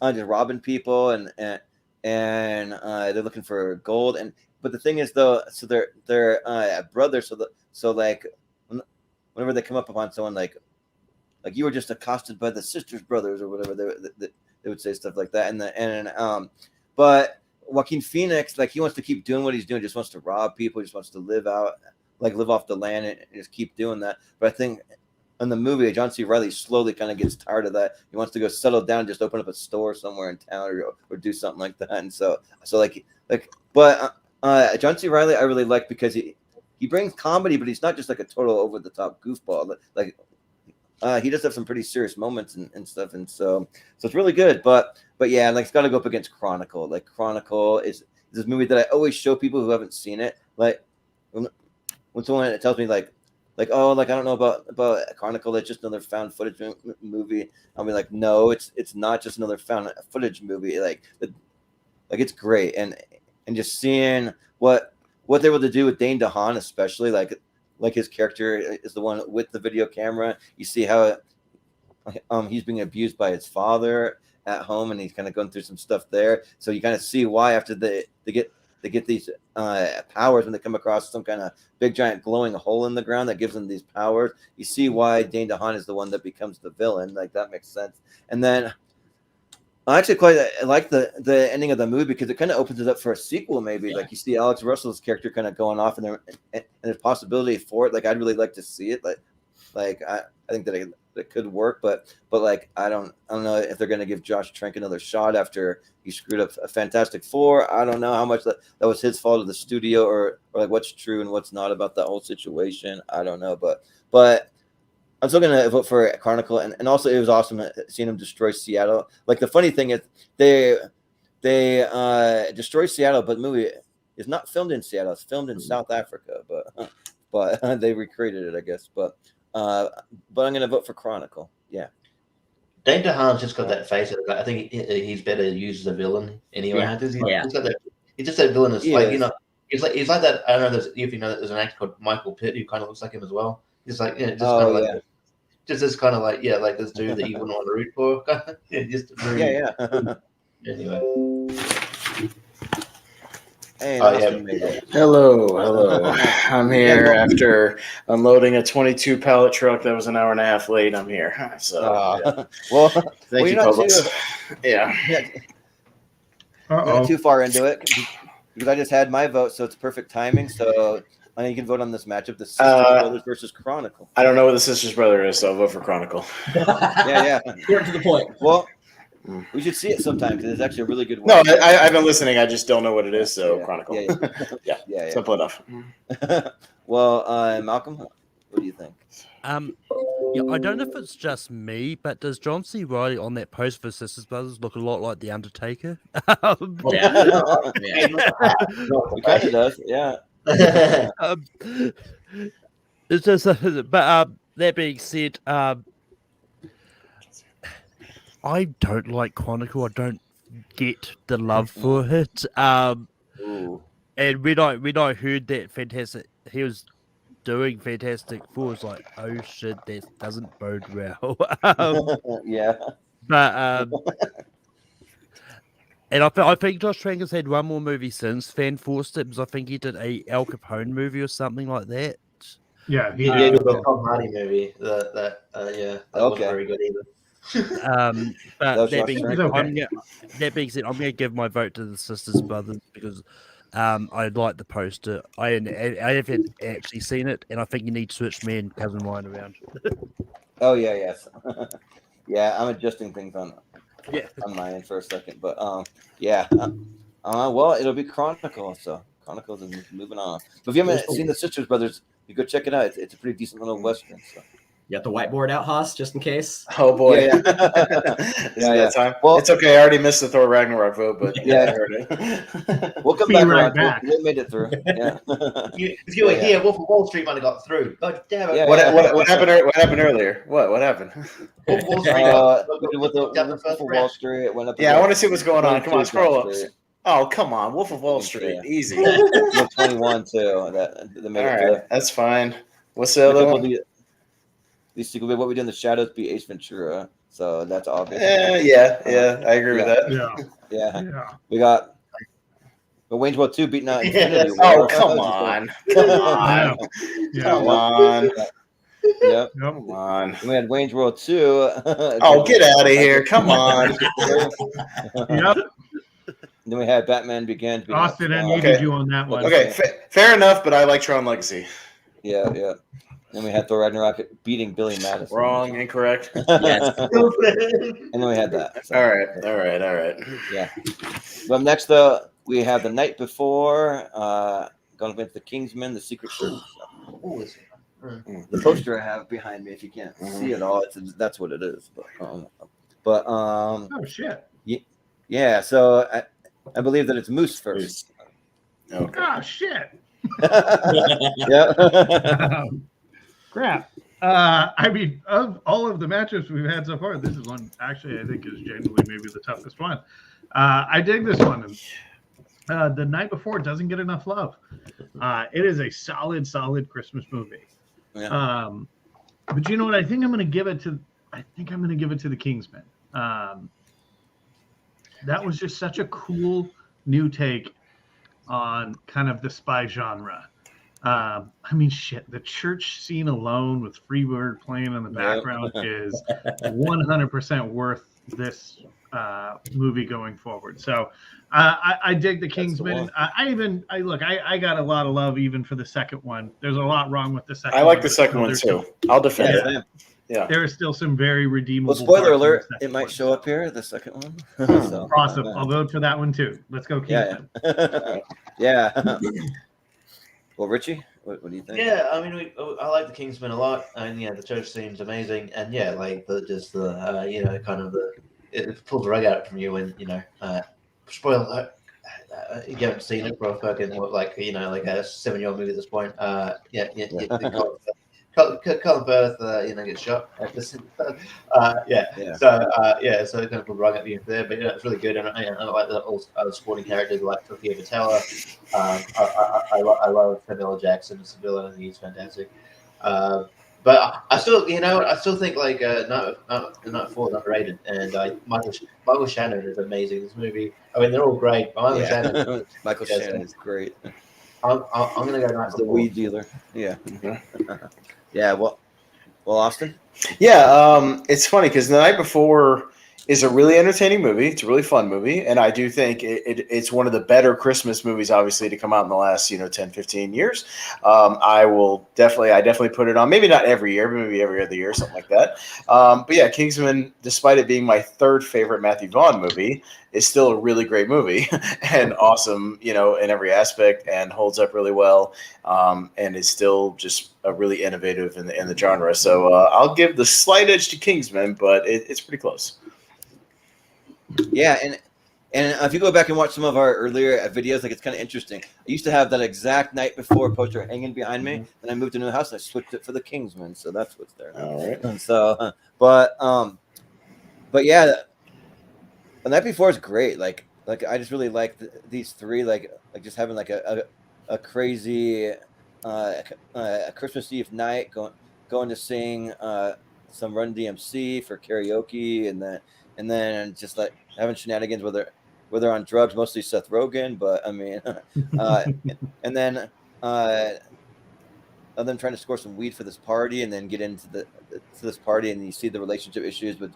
robbing people and they're looking for gold. But the thing is though, so they're brothers. So like whenever they come up upon someone like you were just accosted by the Sisters Brothers or whatever, they would say stuff like that. But Joaquin Phoenix, like he wants to keep doing what he's doing, just wants to rob people, just wants to live off the land and just keep doing that. But I think in the movie, John C. Reilly slowly kind of gets tired of that. He wants to go settle down, just open up a store somewhere in town or do something like that. And but John C. Reilly I really like because he brings comedy, but he's not just like a total over the top goofball. He does have some pretty serious moments and stuff, and so it's really good. But yeah, it's got to go up against Chronicle. Like Chronicle is this movie that I always show people who haven't seen it. Like when someone tells me like I don't know about Chronicle, it's just another found footage movie. I'll be like, no, it's not just another found footage movie. Like it's great, and just seeing what they were able to do with Dane DeHaan, especially like his character is the one with the video camera. You see how he's being abused by his father at home, and he's kind of going through some stuff there. So you kind of see why after they get these powers when they come across some kind of big giant glowing hole in the ground that gives them these powers. You see why Dane DeHaan is the one that becomes the villain. Like that makes sense. And then I actually quite like the ending of the movie because it kind of opens it up for a sequel. Maybe like you see Alex Russell's character kind of going off, and there's possibility for it. Like I'd really like to see it. Like I think that it could work, but like I don't know if they're going to give Josh Trank another shot after he screwed up a Fantastic Four. I don't know how much that was his fault of the studio or like what's true and what's not about that whole situation. I don't know, but I'm still going to vote for Chronicle. And also it was awesome seeing him destroy Seattle. Like the funny thing is they destroy Seattle, but the movie is not filmed in Seattle. It's filmed in South Africa, but they recreated it, I guess. But I'm going to vote for Chronicle. Yeah. Dane DeHaan's just got that face. I think he's better used as a villain anyway. Yeah. He's got that. He's just that villainous, he's like that. I don't know if you know, there's an actor called Michael Pitt who kind of looks like him as well. He's like, just this kind of like this dude that you wouldn't want to root for. Anyway. Hey, Oh, Austin yeah. made it. Hello. I'm here Yeah, well- after unloading a 22 pallet truck that was an hour and a half late. I'm here. So, yeah. Well, Thank you, you're not Publix. too, Yeah. you're not Uh-oh. too far into it because I just had my vote, so it's perfect timing. So I know you can vote on this matchup: the Sisters Brothers versus Chronicle. I don't know what the Sisters Brother is, so I'll vote for Chronicle. Yeah. Short to the point. Well, we should see it sometime because it's actually a really good No, one. I've been listening. I just don't know what it is, so Yeah. Chronicle. Yeah. Simple enough. Well, Malcolm, what do you think? Yeah, I don't know if it's just me, but does John C. Reilly on that post for Sisters Brothers look a lot like the Undertaker? Yeah. It kind of does, yeah. It's just, but that being said, I don't like Chronicle. I don't get the love for it. Ooh. And when I heard that he was doing Fantastic Four, it's like, oh shit, that doesn't bode well. Yeah. But and I think Josh Tranker's had one more movie since Fan Forced it, because I think he did a Al Capone movie or something like that. Yeah, He did the Tom Hardy movie. That wasn't very good either. But That that being, was okay. that being said, I'm going to give my vote to the Sisters Brothers because I like the poster. I haven't actually seen it, and I think you need to switch me and Cousin Ryan around. Oh yeah, yes. Yeah, I'm adjusting things on my end for a second, but yeah. Well, it'll be Chronicle, so Chronicles is moving on. But if you haven't seen the Sisters Brothers, you go check it out. It's a pretty decent little western. So. You got the whiteboard out, Haas, just in case? Oh, boy. Yeah. That time? Well, it's okay. I already missed the Thor Ragnarok vote, but Yeah. I heard it. We'll come Be back right around. back. We made it through. Yeah. If you were here, Wolf of Wall Street might have got through. God damn it! Yeah. What happened? What happened earlier? What happened? Wolf of Wall Street With the got the Wolf first of round. Wall Street, it went up. Yeah, I want to see what's going on. Come on, 22 scroll up. Street. Oh, come on, Wolf of Wall Street, Yeah. easy. Yeah, 21 too. That made All it right, that's fine. What's the other one? These sequel, what we do in the shadows be Ace Ventura, so that's obvious. Yeah, I agree with that. Yeah. We got Wayne's World 2 beating out Infinity War. Oh, come on, come on, come on. Yep. Come on. We had Wayne's World 2. Oh, get out of here. Come on. Yep. Then we had Batman Begins. Austin, I needed you on that one. Okay, fair enough, but I like Tron Legacy. Yeah. Then we had Thor Ragnarok beating Billy Madison. Wrong, incorrect. Yes. And then we had that. So. All right. Yeah. But next, we have The Night Before, going against The Kingsman, The Secret Service. The poster I have behind me, if you can't see it all, that's what it is. But Oh shit. yeah. So I believe that it's Moose first. Okay. Oh shit. Yeah. Crap. I mean, of all of the matchups we've had so far, this is one actually I think is genuinely maybe the toughest one. I dig this one. The Night Before doesn't get enough love. It is a solid Christmas movie. Yeah. But you know what? I think I'm going to give it to. I think I'm going to give it to The Kingsman. That was just such a cool new take on kind of the spy genre. I mean, shit, the church scene alone with Freebird playing in the background is 100% worth this movie going forward. So I dig The Kingsman. I got a lot of love even for the second one. There's a lot wrong with the second one. I like the second one too. I'll defend it. Yeah. There are still some very redeemable. Well, spoiler parts in the alert, second it might one. show up here, the second one. So, Awesome. I'll vote for that one too. Let's go Kingsman. Yeah. Well, Richie, what do you think? Yeah, I mean, I like the Kingsman a lot, and the church seems amazing, and like it pulls the rug out from you when spoiler. You haven't seen it for a fucking like a 7-year-old movie at this point. Colin Firth, gets shot. So it kind of put rug at the end there, but it's really good, and I like the other supporting characters like Sofia Boutella. I love Samuel L. Jackson as a villain, and he's fantastic. But I still, I still think like Night 4 is underrated, and Michael Shannon is amazing. This movie, I mean, they're all great. But Michael Shannon, Michael Shannon is great. I'm gonna go Night He's the Before. weed dealer. Yeah. Yeah. Well, Austin. Yeah, it's funny because The Night Before is a really entertaining movie. It's a really fun movie, and I do think it's one of the better Christmas movies, obviously, to come out in the last 10, 15 years. I definitely put it on. Maybe not every year, but maybe every other year, something like that. But yeah, Kingsman, despite it being my third favorite Matthew Vaughn movie, is still a really great movie and awesome, in every aspect, and holds up really well, and is still just really innovative in the genre. So I'll give the slight edge to Kingsman, but it's pretty close. Yeah, and if you go back and watch some of our earlier videos, like it's kind of interesting. I used to have that exact Night Before poster hanging behind me, and I moved to a new house and I switched it for the Kingsman, so that's what's there. All right. And so, but yeah, The Night Before is great. Like I just really like these three, like just having like a crazy a Christmas Eve night, going to sing some Run DMC for karaoke, and then just like having shenanigans where they're on drugs, mostly Seth Rogen, but I mean, and then them trying to score some weed for this party, and then get into to this party, and you see the relationship issues with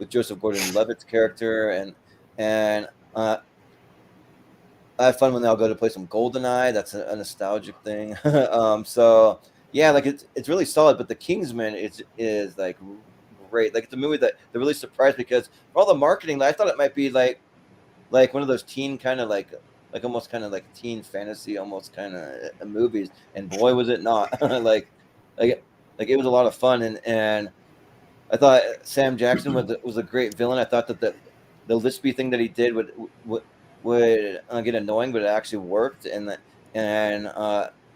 Joseph Gordon-Levitt's character, and I have fun when they all go to play some GoldenEye. That's a nostalgic thing. So yeah, like it's really solid. But the Kingsman is like great. Like it's a movie that really surprised me, because for all the marketing, I thought it might be like one of those teen kind of like almost kind of like teen fantasy almost kind of movies, and boy was it not. like it was a lot of fun, and I thought Sam Jackson was a great villain. I thought that the Lispy thing that he did would get annoying, but it actually worked, and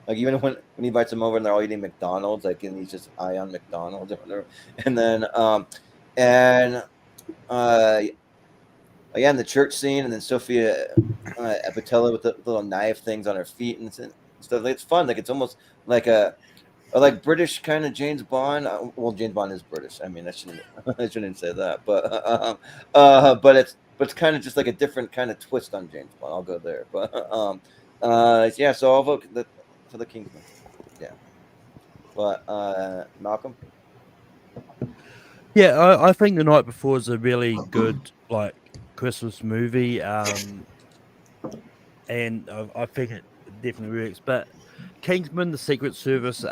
like even when he invites them over and they're all eating McDonald's, like, and he's just high on McDonald's or whatever, and then in the church scene, and then Sophia Epitella with the little knife things on her feet and stuff. Like, it's fun. Like it's almost like a British kind of James Bond. Well, James Bond is British. I mean, I shouldn't say that, but it's kind of just like a different kind of twist on James Bond. I'll go there, but yeah. So I'll vote for the Kingsman. Yeah, but Malcolm. Yeah, I think The Night Before is a really good like Christmas movie, and I think it definitely works. But Kingsman: The Secret Service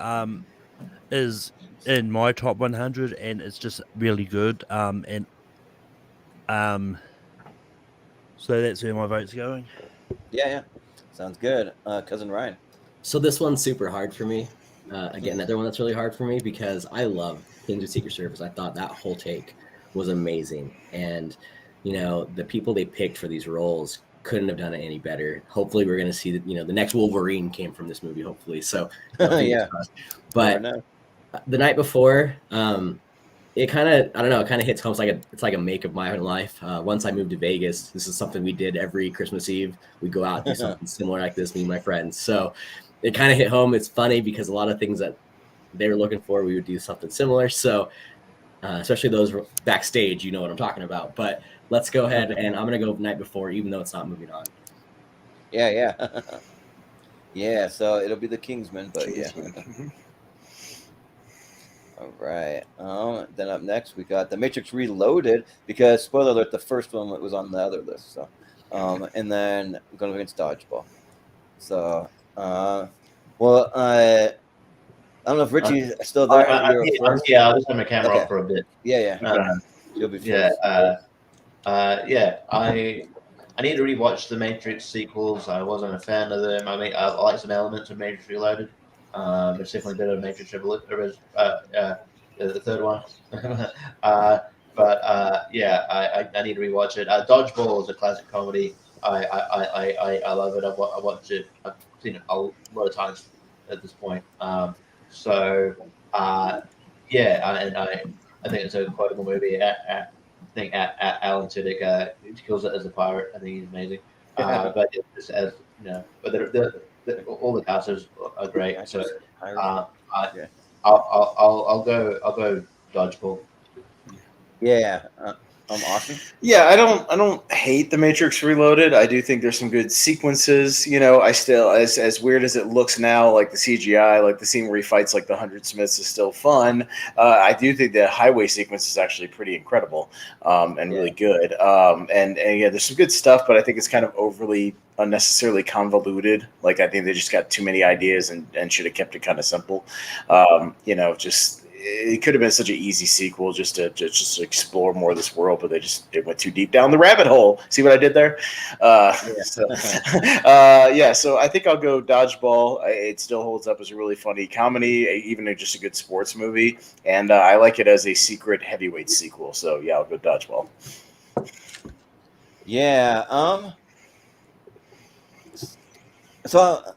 is in my top 100, and it's just really good. So that's where my vote's going. Yeah, sounds good. Cousin Ryan. So this one's super hard for me. Again, another one that's really hard for me because I love Kings of Secret Service. I thought that whole take was amazing, and the people they picked for these roles couldn't have done it any better. Hopefully, we're going to see that the next Wolverine came from this movie. Hopefully, so yeah. But The Night Before, it kind of it kind of hits home. It's like a make of my own life. Once I moved to Vegas, this is something we did every Christmas Eve. We go out and do something similar like this, me and my friends. So it kind of hit home. It's funny because a lot of things that they were looking for, we would do something similar. So especially those backstage, you know what I'm talking about. But let's go ahead, and I'm gonna go Night Before, even though it's not moving on. Yeah. Yeah, so it'll be the Kingsman, but yeah. All right. Then up next we got The Matrix Reloaded, because spoiler alert, the first one was on the other list. So, and then we're going against Dodgeball. So, I don't know if Richie is still there. I'll just have my camera off for a bit. Yeah. You'll be first. I need to rewatch the Matrix sequels. I wasn't a fan of them. I mean, I like some elements of Matrix Reloaded. There's definitely a bit of Matrix Revolution, the third one. I need to rewatch it. Dodgeball is a classic comedy. I love it. I've watched it. I've seen it a lot of times at this point. And I think it's a quotable movie. I think Alan Tudyk kills it as a pirate. I think he's amazing. But just as but all the casters are great. So I'll go dodgeball. Yeah. Austin. Yeah, I don't hate The Matrix Reloaded. I do think there's some good sequences. You know, I still, as weird as it looks now, like the CGI, like the scene where he fights like the 100 Smiths is still fun. I do think the highway sequence is actually pretty incredible and really good. And yeah, there's some good stuff, but I think it's kind of overly unnecessarily convoluted. Like I think they just got too many ideas and should have kept it kind of simple. You know, just. It could have been such an easy sequel just to explore more of this world, but it went too deep down the rabbit hole. See what I did there? So I think I'll go Dodgeball. It still holds up as a really funny comedy, even just a good sports movie, and I like it as a secret heavyweight sequel. So yeah, I'll go Dodgeball. Yeah. So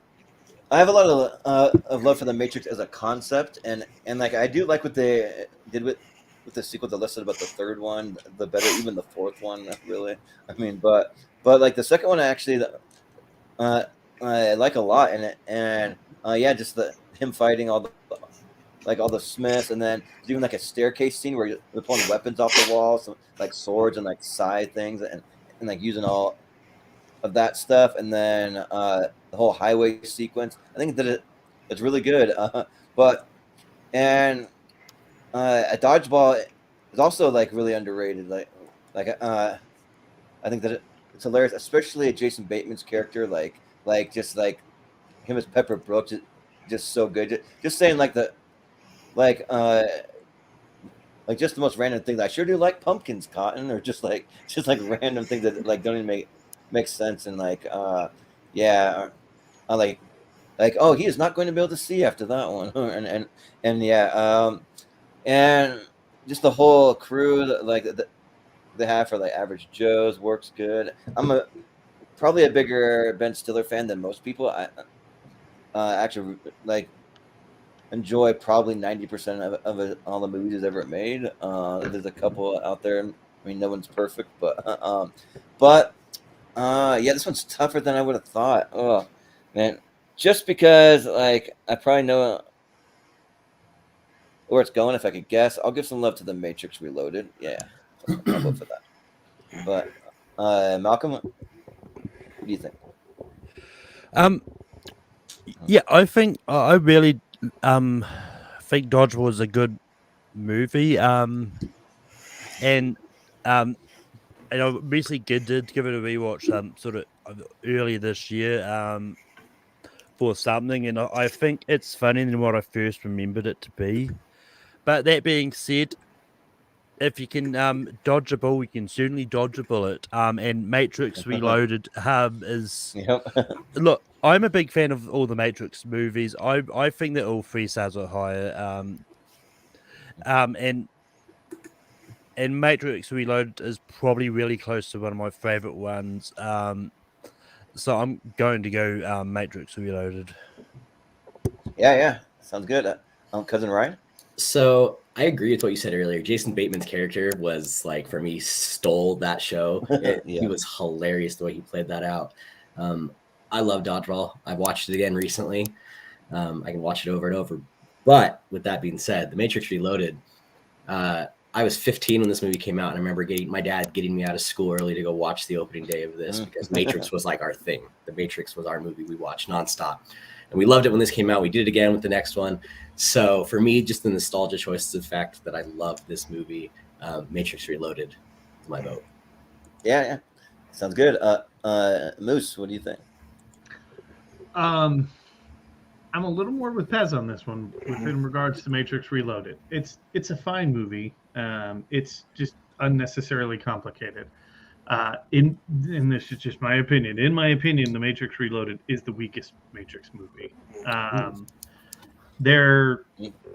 I have a lot of love for the Matrix as a concept, and like I do like what they did with the sequel. They listed about the third one, the better, even the fourth one. Really, I mean, but like the second one, actually, I like a lot, and yeah, just him fighting all the Smiths, and then there's even like a staircase scene where they're pulling weapons off the wall, so like swords and like side things, and like using all of that stuff, and then the whole highway sequence. I think that it's really good. A Dodgeball is also like really underrated. I think that it's hilarious, especially Jason Bateman's character. Like just like him as Pepper Brooks, just so good. Just saying like just the most random thing. I sure do like pumpkins, Cotton, or just like random things that like don't even make sense. And like yeah, I like oh, he is not going to be able to see after that one. and yeah, and just the whole crew like they have for like Average Joe's works good. I'm probably a bigger Ben Stiller fan than most people. I actually like enjoy probably 90% of all the movies he's ever made. There's a couple out there. I mean, no one's perfect, but yeah, this one's tougher than I would have thought. Oh man, just because like I probably know where it's going. If I could guess, I'll give some love to The Matrix Reloaded. Yeah, I'll vote for that. But Malcolm, what do you think? Yeah, I think I really think Dodgeball is a good movie. And I recently did give it a rewatch sort of earlier this year for something, and I think it's funnier than what I first remembered it to be. But that being said, if you can dodge a ball, you can certainly dodge a bullet. And Matrix Reloaded is look. I'm a big fan of all the Matrix movies. I think that all 3 stars are higher. And Matrix Reloaded is probably really close to one of my favorite ones. So I'm going to go Matrix Reloaded. Yeah, sounds good. Cousin Ryan. So I agree with what you said earlier. Jason Bateman's character was like, for me, stole that show. He was hilarious the way he played that out. I love Dodgeball. I watched it again recently. I can watch it over and over. But with that being said, The Matrix Reloaded, I was 15 when this movie came out, and I remember my dad getting me out of school early to go watch the opening day of this because Matrix was like our thing. The Matrix was our movie we watched nonstop. And we loved it when this came out. We did it again with the next one. So for me, just the nostalgia choice is the fact that I love this movie. Matrix Reloaded is my vote. Yeah. Sounds good. Moose, what do you think? I'm a little more with Pez on this one in regards to Matrix Reloaded. It's a fine movie. It's just unnecessarily complicated. And this is just my opinion. In my opinion, The Matrix Reloaded is the weakest Matrix movie. There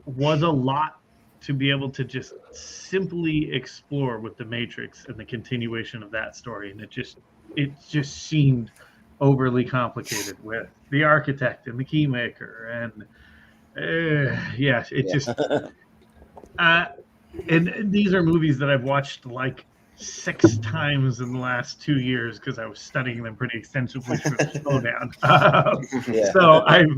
was a lot to be able to just simply explore with The Matrix and the continuation of that story, and it just seemed overly complicated with the architect and the keymaker, and and these are movies that I've watched like 6 times in the last 2 years because I was studying them pretty extensively for the showdown. Yeah. So I've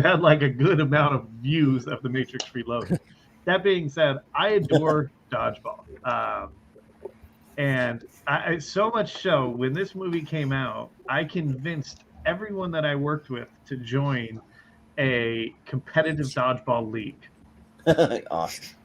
had like a good amount of views of the Matrix Reloaded. That being said, I adore Dodgeball. And I so much so when this movie came out, I convinced everyone that I worked with to join a competitive dodgeball league. Awesome.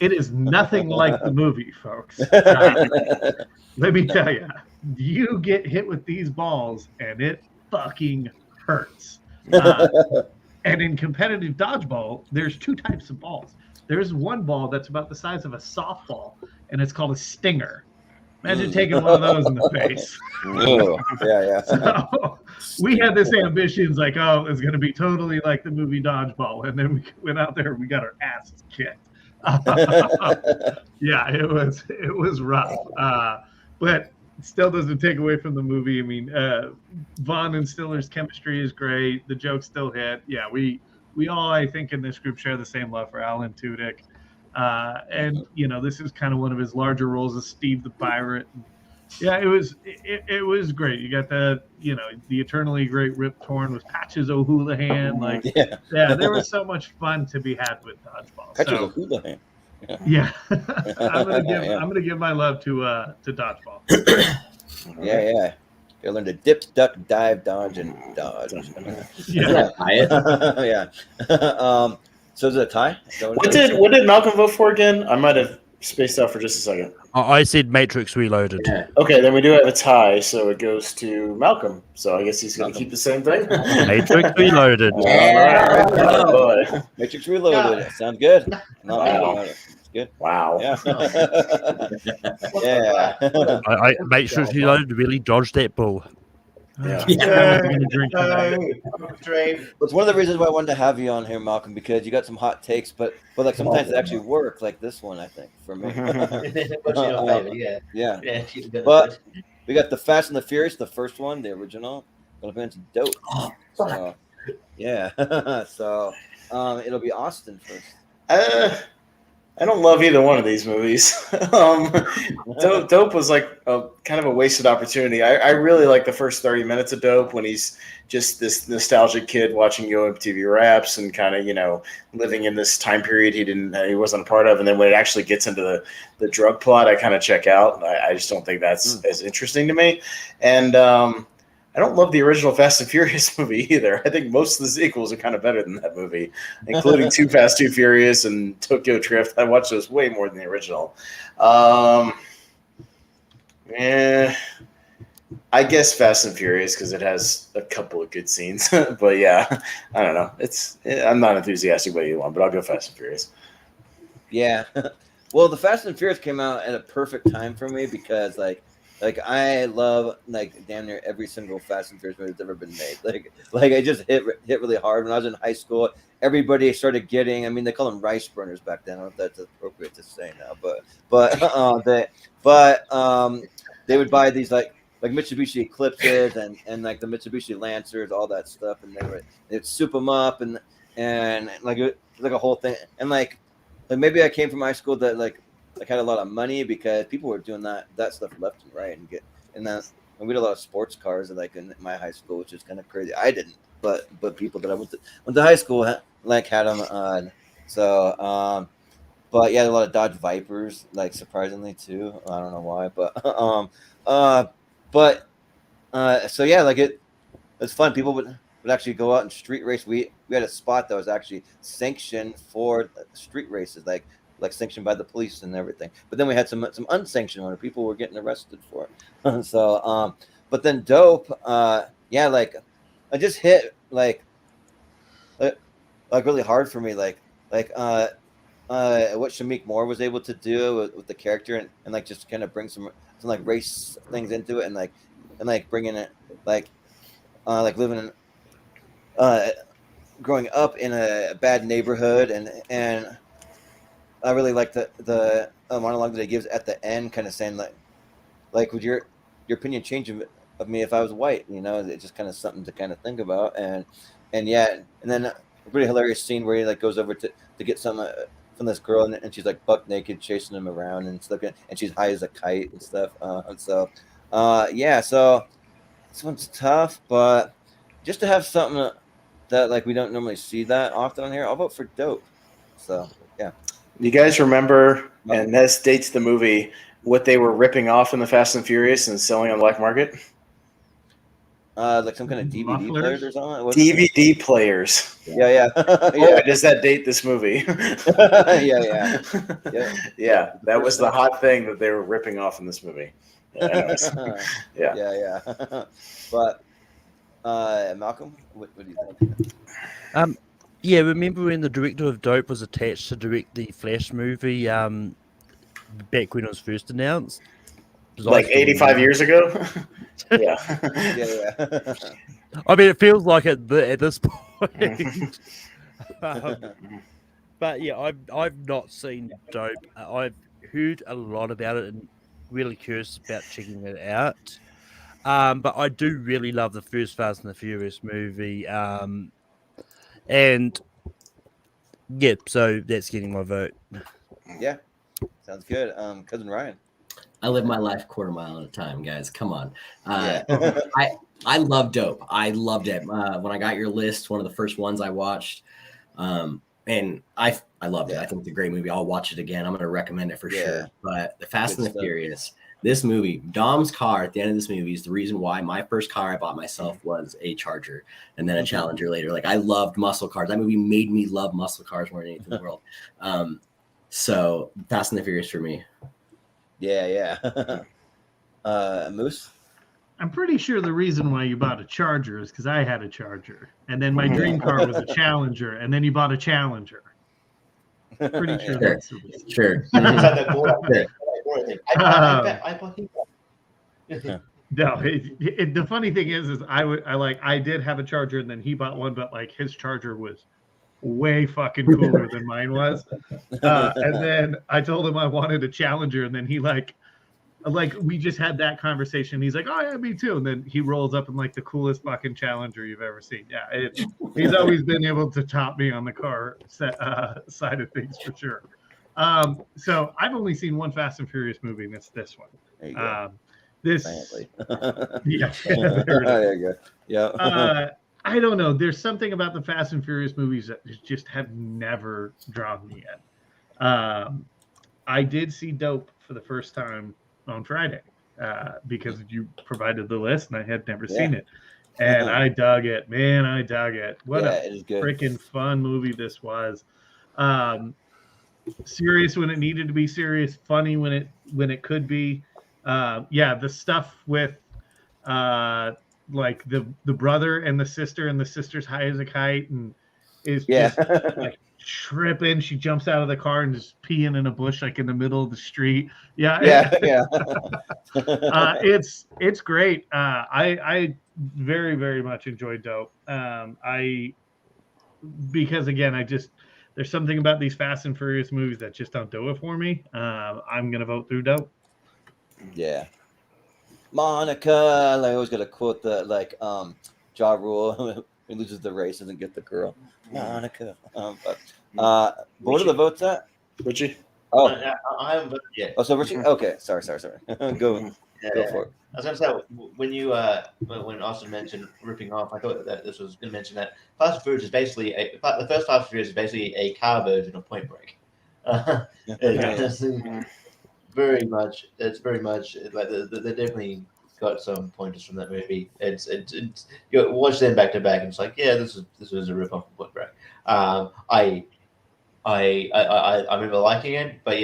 It is nothing like the movie, folks. Let me tell you, you get hit with these balls and it fucking hurts. And in competitive dodgeball, there's 2 types of balls. There's one ball that's about the size of a softball, and it's called a stinger. Imagine taking one of those in the face. Ooh, yeah. So we had this ambitions like, oh, it's going to be totally like the movie Dodgeball. And then we went out there and we got our asses kicked. Yeah, it was rough. But it still doesn't take away from the movie. I mean, Vaughn and Stiller's chemistry is great. The jokes still hit. Yeah, we all, I think, in this group share the same love for Alan Tudyk. And this is kind of one of his larger roles as Steve the Pirate. Yeah, it was great. You got the eternally great Rip Torn with Patches O'Houlihan. Like, yeah, there was so much fun to be had with Dodgeball. Patches O'Houlihan. Yeah, I'm gonna give my love to Dodgeball. Yeah. You learn to dip, duck, dive, dodge, and dodge. Yeah. Yeah. So is it a tie? What did Malcolm vote for again? I might have spaced out for just a second. I said Matrix Reloaded. Yeah. Okay, then we do have a tie, so it goes to Malcolm. So I guess he's going to keep the same thing. Matrix Reloaded. Yeah. Oh, boy. Matrix Reloaded. Sounds good. No, it's good. Wow. Yeah. Yeah. I Matrix Reloaded really dodged that ball. Yeah. It's one of the reasons why I wanted to have you on here, Malcolm, because you got some hot takes, but like sometimes it actually work, like this one, I think, for me. Yeah. But we got the Fast and the Furious, the first one, the original. It's dope. So, yeah. So it'll be Austin first. I don't love either one of these movies. Dope was like kind of a wasted opportunity. I really like the first 30 minutes of Dope when he's just this nostalgic kid watching Yo MTV Raps and kind of, living in this time period he wasn't a part of. And then when it actually gets into the drug plot, I kind of check out. I just don't think that's as interesting to me. And I don't love the original Fast and Furious movie either. I think most of the sequels are kind of better than that movie, including Too Fast, Too Furious and Tokyo Drift. I watched those way more than the original. I guess Fast and Furious because it has a couple of good scenes. But yeah, I don't know. I'm not enthusiastic about either one, but I'll go Fast and Furious. Yeah. Well, the Fast and Furious came out at a perfect time for me because like I love damn near every single Fast and Furious movie that's ever been made. Like I just hit really hard when I was in high school. Everybody started getting. I mean, they call them rice burners back then. I don't know if that's appropriate to say now, but they would buy these like Mitsubishi Eclipses and like the Mitsubishi Lancers, all that stuff, and they'd soup them up and like it was like a whole thing. And like maybe I came from high school that like had a lot of money because people were doing that stuff left and right and we had a lot of sports cars like in my high school, which is kind of crazy. I didn't, but people that I went to high school had them on. So but yeah, a lot of Dodge Vipers, like surprisingly too. I don't know why, but so yeah, like it's fun. People would actually go out and street race. We had a spot that was actually sanctioned for street races, like sanctioned by the police and everything. But then we had some unsanctioned where people were getting arrested for it. So but then Dope, yeah, like I just hit like really hard for me, like what Shameik Moore was able to do with the character and like just kind of bring some like race things into it and like bringing it like living in growing up in a bad neighborhood and I really like the monologue that he gives at the end, kind of saying like would your opinion change of me if I was white? It's just kind of something to kind of think about and yeah, and then a pretty hilarious scene where he like goes over to get some from this girl, and she's like buck naked chasing him around and stuff, and she's high as a kite and stuff. So this one's tough, but just to have something that like we don't normally see that often on here, I'll vote for Dope. So yeah. You guys remember, and this dates the movie, what they were ripping off in the Fast and Furious and selling on the black market? Like some kind of DVD Mufflers? players or something. DVD players. Yeah. Oh, does that date this movie? yeah. Yeah, that was the hot thing that they were ripping off in this movie. Anyways. Yeah. But Malcolm, what do you think? Yeah, remember when the director of Dope was attached to direct the Flash movie back when it was first announced? Like 85 years ago? Yeah. Yeah. I mean, it feels like it at this point. But yeah, I've not seen Dope. I've heard a lot about it and really curious about checking it out. But I do really love the first Fast and the Furious movie. And yeah, so that's getting my vote. Yeah. Sounds good. Cousin Ryan. I live my life quarter mile at a time, guys. Come on. Yeah. I love Dope. I loved it. When I got your list, one of the first ones I watched. And I loved it. I think it's a great movie. I'll watch it again. I'm going to recommend it for sure. But the Fast and the Furious, this movie, Dom's car at the end of this movie is the reason why my first car I bought myself was a Charger and then a Challenger later. Like I loved muscle cars. That movie made me love muscle cars more than anything in the world. So Fast and the Furious for me. Yeah. Moose? I'm pretty sure the reason why you bought a Charger is because I had a Charger, and then my dream car was a Challenger, and then you bought a Challenger. Pretty sure that's the reason. Sure. No, the funny thing is I did have a Charger, and then he bought one, but like his Charger was way fucking cooler than mine was. And then I told him I wanted a Challenger, and then he like we just had that conversation. He's like, "Oh yeah, me too." And then he rolls up in like the coolest fucking Challenger you've ever seen. Yeah, he's always been able to top me on the car side of things for sure. So I've only seen one Fast and Furious movie, and it's this one. There you go. Yeah. There you go. Yeah. I don't know. There's something about the Fast and Furious movies that just have never drawn me in. I did see Dope for the first time on Friday because you provided the list and I had never seen it. And I dug it. Man, I dug it. What a freaking fun movie this was. Serious when it needed to be serious, funny when it could be. The stuff with like the brother and the sister's high as a kite and is just like tripping. She jumps out of the car and just peeing in a bush like in the middle of the street. It's great. I very, very much enjoyed Dope. Because again, there's something about these Fast and Furious movies that just don't do it for me. I'm gonna vote through Dope. Yeah. Monica, I always got to quote the Ja Rule. He loses the race, doesn't get the girl. Monica. What are the votes at? Richie? Oh, I haven't voted yet. Oh, so Richie? Okay, sorry. Go for it. I was going to say when Austin mentioned ripping off, I thought that this was going to mention that Fast and Furious is basically the first Fast and Furious is basically a car version of Point Break. Very much. It's very much like they definitely got some pointers from that movie. It's you watch them back to back, and it's like, yeah, this was a rip off of Point Break. I remember liking it, but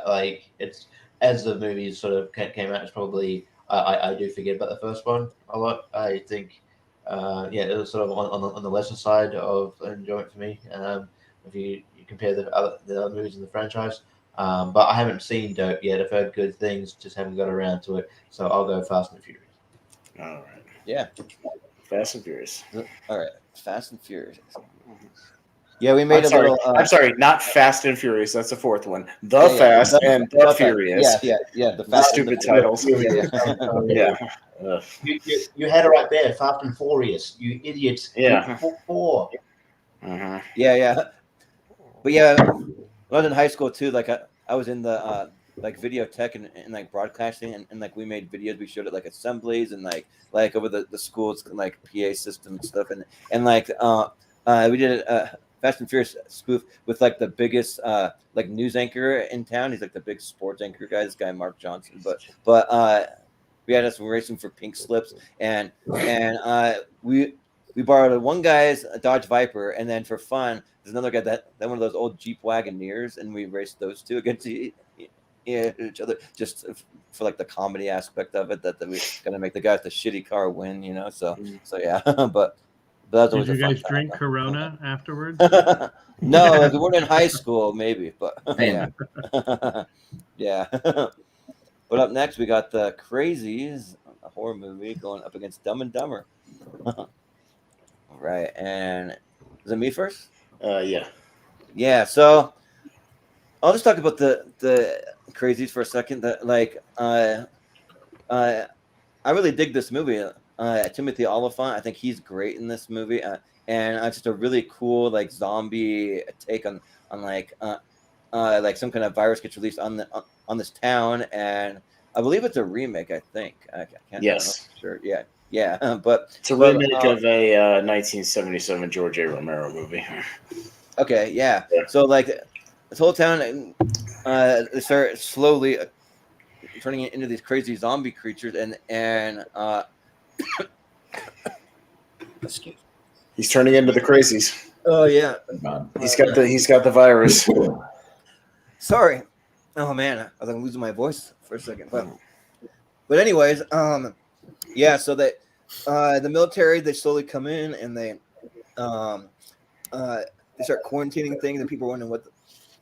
like it's as the movies sort of came out, it's probably I do forget about the first one a lot. I think it was sort of on the lesser side of enjoyment for me. If you compare the other movies in the franchise. But I haven't seen Dope yet. I've heard good things, just haven't got around to it. So I'll go Fast and Furious. All right. Yeah. Fast and Furious. All right. Fast and Furious. Yeah, we made little. I'm sorry, not Fast and Furious. That's the fourth one. Fast and the Furious. Yeah. The Fast. Stupid titles. Yeah. You had it right there. Fast and Furious. You idiots. Yeah. Four. Yeah. But yeah. when I was in high school too, like I was in the like video tech and like broadcasting and like we made videos. We showed it like assemblies and like over the schools like PA system and stuff and like we did a Fast and Furious spoof with like the biggest like news anchor in town. He's like the big sports anchor guy. This guy Mark Johnson, but we had us racing for pink slips and we borrowed one guy's Dodge Viper, and then for fun, there's another guy that one of those old Jeep Wagoneers, and we raced those two against each other just for like the comedy aspect of it. That we gonna make the guy with the shitty car win, you know. So yeah, but that's always Did you a fun guys drink Corona afterwards? No, we weren't in high school, maybe, but yeah, yeah. But up next, we got the Crazies, a horror movie, going up against Dumb and Dumber. Right, and is it me first? Yeah. Yeah, so I'll just talk about the Crazies for a second. That I really dig this movie. Timothy Olyphant, I think he's great in this movie, and it's just a really cool like zombie take on like some kind of virus gets released on this town, and I believe it's a remake. I think I can't. Yes. Sure. Yeah. But It's a remake of a 1977 George A. Romero movie. Okay. Yeah. So like this whole town, they start slowly turning it into these crazy zombie creatures, and excuse. He's turning into the crazies. Oh yeah. He's got the virus. Sorry. Oh man, I was like losing my voice for a second. But anyways, yeah. So that the military, they slowly come in and they start quarantining things, and people are wondering what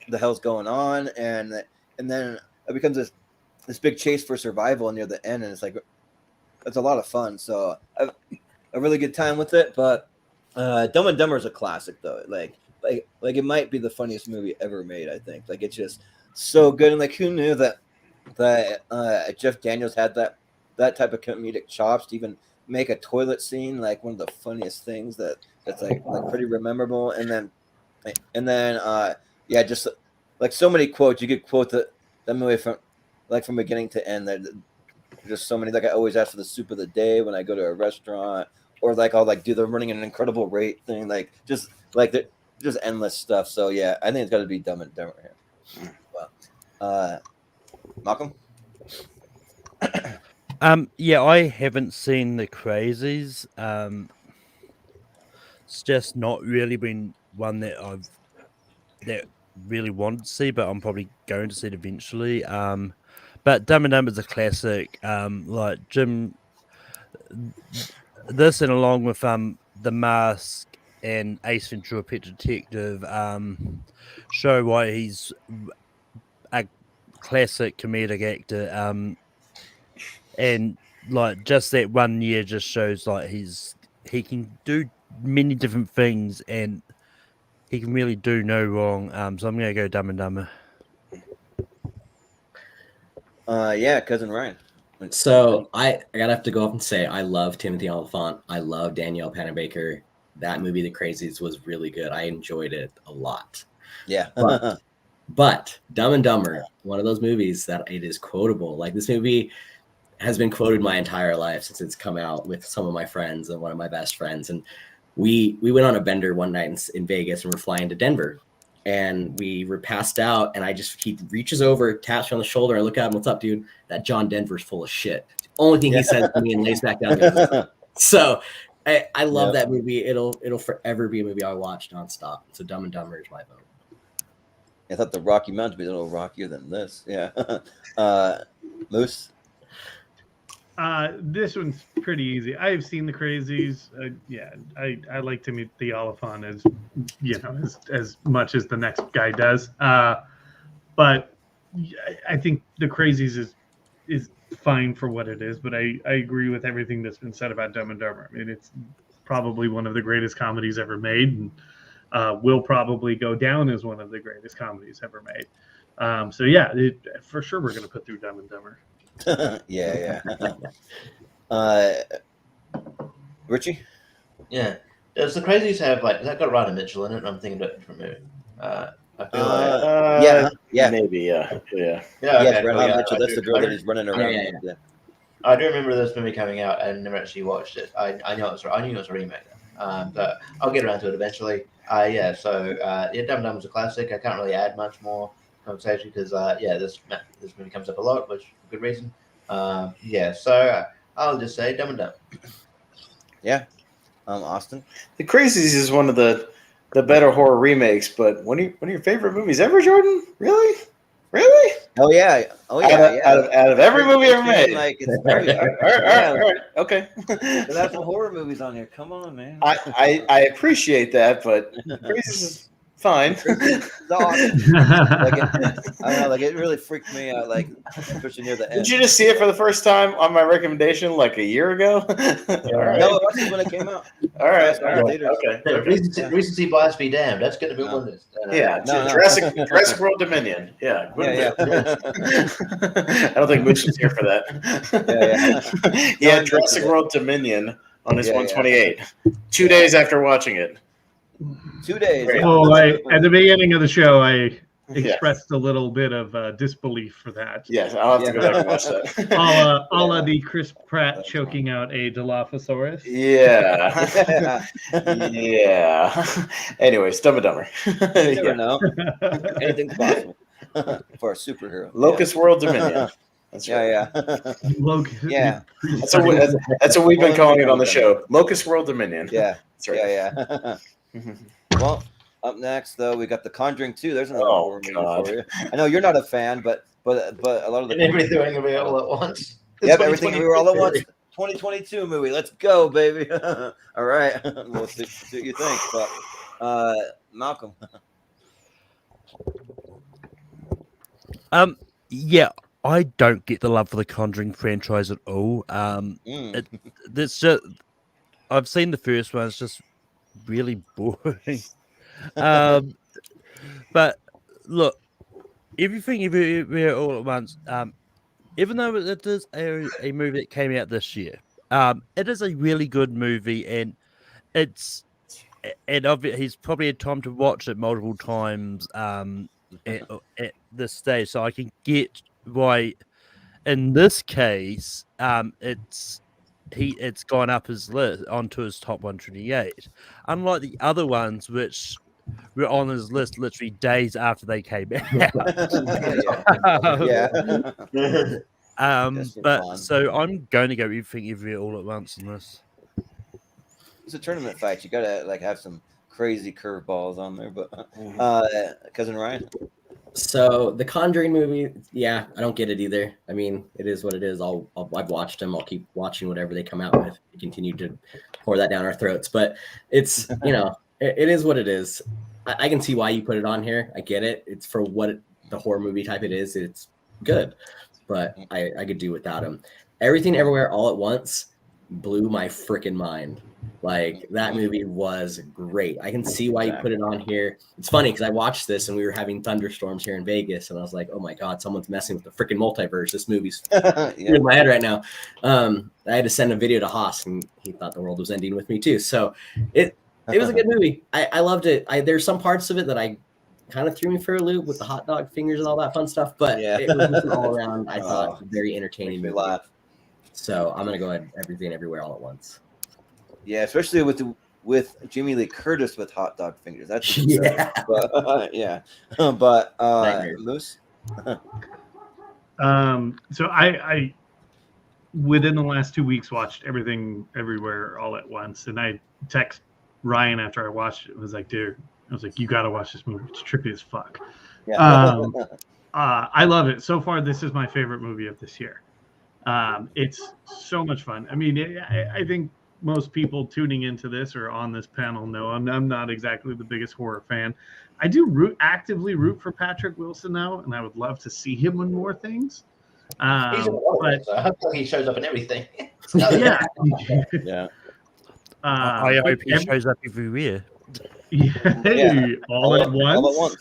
the hell's going on, and then it becomes this big chase for survival near the end, and it's a lot of fun. So I've a really good time with it. But Dumb and Dumber is a classic, though. Like it might be the funniest movie ever made. I think it's just so good, and like who knew that Jeff Daniels had that type of comedic chops to even make a toilet scene like one of the funniest things that's like pretty memorable, and then yeah, just like so many quotes. You could quote that movie from beginning to end. There's just so many. Like I always ask for the soup of the day when I go to a restaurant, or like I'll like do the running at an incredible rate thing. Like just endless stuff. So yeah, I think it's got to be Dumb and Dumber here. Well, Malcolm. Yeah, I haven't seen the Crazies. It's just not really been one that really wanted to see, but I'm probably going to see it eventually. But Dumb and Dumber is a classic. Like Jim, this and along with The Mask and Ace Ventura: Pet Detective show why he's a classic comedic actor. And like just that 1 year just shows like he can do many different things and he can really do no wrong. So I'm gonna go Dumb and Dumber. Yeah, cousin Ryan. So I gotta have to go up and say I love Timothy Olyphant. I love Danielle Panabaker. That movie, The Crazies, was really good. I enjoyed it a lot. Yeah. But Dumb and Dumber, one of those movies that it is quotable. Like this movie has been quoted my entire life since it's come out with some of my friends and one of my best friends. And we went on a bender one night in Vegas and we're flying to Denver. And we were passed out, and he reaches over, taps me on the shoulder. I look at him, "What's up, dude? That John Denver's full of shit." The only thing he says to me and lays back down. So I love that movie. It'll forever be a movie I watch nonstop. So Dumb and Dumber is my vote. I thought the Rocky Mountains would be a little rockier than this. Yeah. Moose. This one's pretty easy. I've seen the Crazies. Yeah, I like Timothy Olyphant as much as the next guy does. But I think the Crazies is fine for what it is. But I agree with everything that's been said about Dumb and Dumber. I mean, it's probably one of the greatest comedies ever made, and will probably go down as one of the greatest comedies ever made. So yeah, for sure we're gonna put through Dumb and Dumber. Yeah. Richie? Yeah. Does the Crazies have, like, has that got Ryder Mitchell in it? I'm thinking about a different movie. I feel like. yeah. Maybe, yeah. Yeah, Yeah, Red cool, Hot yeah, Mitchell. I That's do- the girl I that do- he's running around. Yeah. with. I do remember this movie coming out and never actually watched it. I knew it was a remake, but I'll get around to it eventually. So Dum Dum was a classic. I can't really add much more conversation because this movie comes up a lot, which for good reason. So I'll just say Dumb and Dumb. Yeah. Austin. The Crazies is one of the better horror remakes, but one of your favorite movies ever, Jordan? Really? Oh yeah. Out of every movie ever made. Like it's All right. Okay. But that's the horror movies on here. Come on, man. I appreciate that, but Crazies is fine. I don't know, like it really freaked me out, like especially near the end. Did you just see it for the first time on my recommendation like a year ago? All right. No, I watched it when it came out. All right. Recency, Okay. recency bias be damned. That's going to be on this. Yeah, No. Jurassic World Dominion. Yeah. Yeah. I don't think Moose was here for that. Yeah. Jurassic World Dominion on his Yeah, 128. 2 days after watching it. 2 days. Oh, at the beginning of the show, I expressed a little bit of disbelief for that. Yes, I'll have to go back and watch that. A la the Chris Pratt choking out a Dilophosaurus. Yeah. Yeah. Anyways, Dumb and Dumber. You never know. Anything's possible for a superhero. Locust World Dominion. That's right. Yeah. Locust. Yeah. That's what we've been calling it on the show. Locust World Dominion. Yeah. That's right. Yeah. Well, up next though, we got The Conjuring 2. There's another horror movie for you. I know you're not a fan, but a lot of the And everything all at once. Yep, everything we were all at once. 2022 movie. Let's go, baby. All right. We'll see what you think. But Malcolm. Yeah, I don't get the love for the Conjuring franchise at all. It's just I've seen the first one. It's just really boring. But look, everything everywhere all at once. Even though it is a movie that came out this year, it is a really good movie, and he's probably had time to watch it multiple times at this stage, so I can get why. In this case, it's gone up his list onto his top 128. Unlike the other ones, which were on his list literally days after they came out. But so I'm going to go everything everywhere all at once in this. It's a tournament fight. You gotta have some crazy curveballs on there. But cousin Ryan. So the Conjuring movie, I don't get it either. I mean, it is what it is. I've watched them. I'll keep watching whatever they come out with. We continue to pour that down our throats, but it's it is what it is. I can see why you put it on here. I get it. It's for what the horror movie type it is. It's good, but I could do without him. Everything Everywhere All at Once blew my freaking mind. Like, that movie was great. I can see why you put it on here. It's funny because I watched this and we were having thunderstorms here in Vegas, and I was like, oh my God, someone's messing with the freaking multiverse. This movie's in my head right now. I had to send a video to Haas, and he thought the world was ending with me too. So it was a good movie. I loved it. There's some parts of it that I kind of threw me for a loop with the hot dog fingers and all that fun stuff, but it was just all around, I thought, very entertaining movie. Laugh. So I'm going to go ahead Everything Everywhere All at Once. Yeah, especially with Jamie Lee Curtis with hot dog fingers. That's but Moose. So I within the last 2 weeks watched Everything Everywhere All at Once, and I text Ryan after I watched it. I was like, dude, you got to watch this movie. It's trippy as fuck. Yeah. I love it. So far, this is my favorite movie of this year. It's so much fun. I mean, I think most people tuning into this or on this panel know I'm not exactly the biggest horror fan. I do actively root for Patrick Wilson now, and I would love to see him in more things. He's in a lot of it, so I hope he shows up in everything. Yeah. I hope he shows up everywhere. All at once.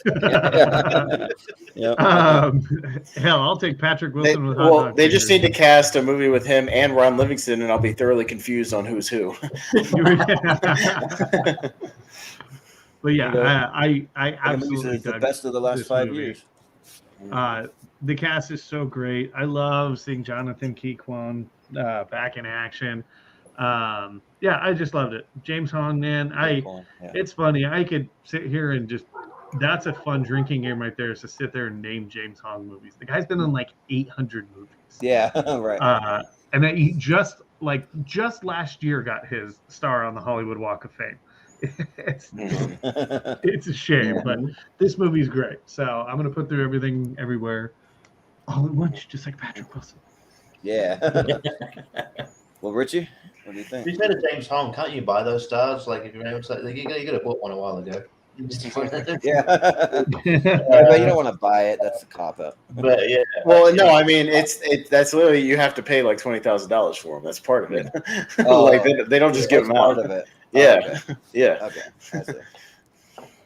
Hell, I'll take Patrick Wilson. They just need to cast a movie with him and Ron Livingston, and I'll be thoroughly confused on who's who. But yeah, You know, I Movies absolutely is the dug best of the last this 5 movie. years. The cast is so great. I love seeing Jonathan Keyquon back in action. Yeah, I just loved it. James Hong, man, Yeah. it's funny. I could sit here and just that's a fun drinking game right there is to sit there and name James Hong movies. The guy's been in like 800 movies. Yeah, right. And then he just last year got his star on the Hollywood Walk of Fame. It's a shame, but this movie's great. So I'm gonna put through everything everywhere all at once, just like Patrick Wilson. Yeah. Well, Richie, what do you think? You said to James Hong, can't you buy those stars? Like if you're able to, like, you could have bought one a while ago. Yeah. But you don't want to buy it. That's a cop out. But yeah. Well, no, I mean that's literally you have to pay like $20,000 for them. That's part of it. Oh, like they don't just give them out. Part of it. Yeah, Oh, okay. yeah. Okay. I see.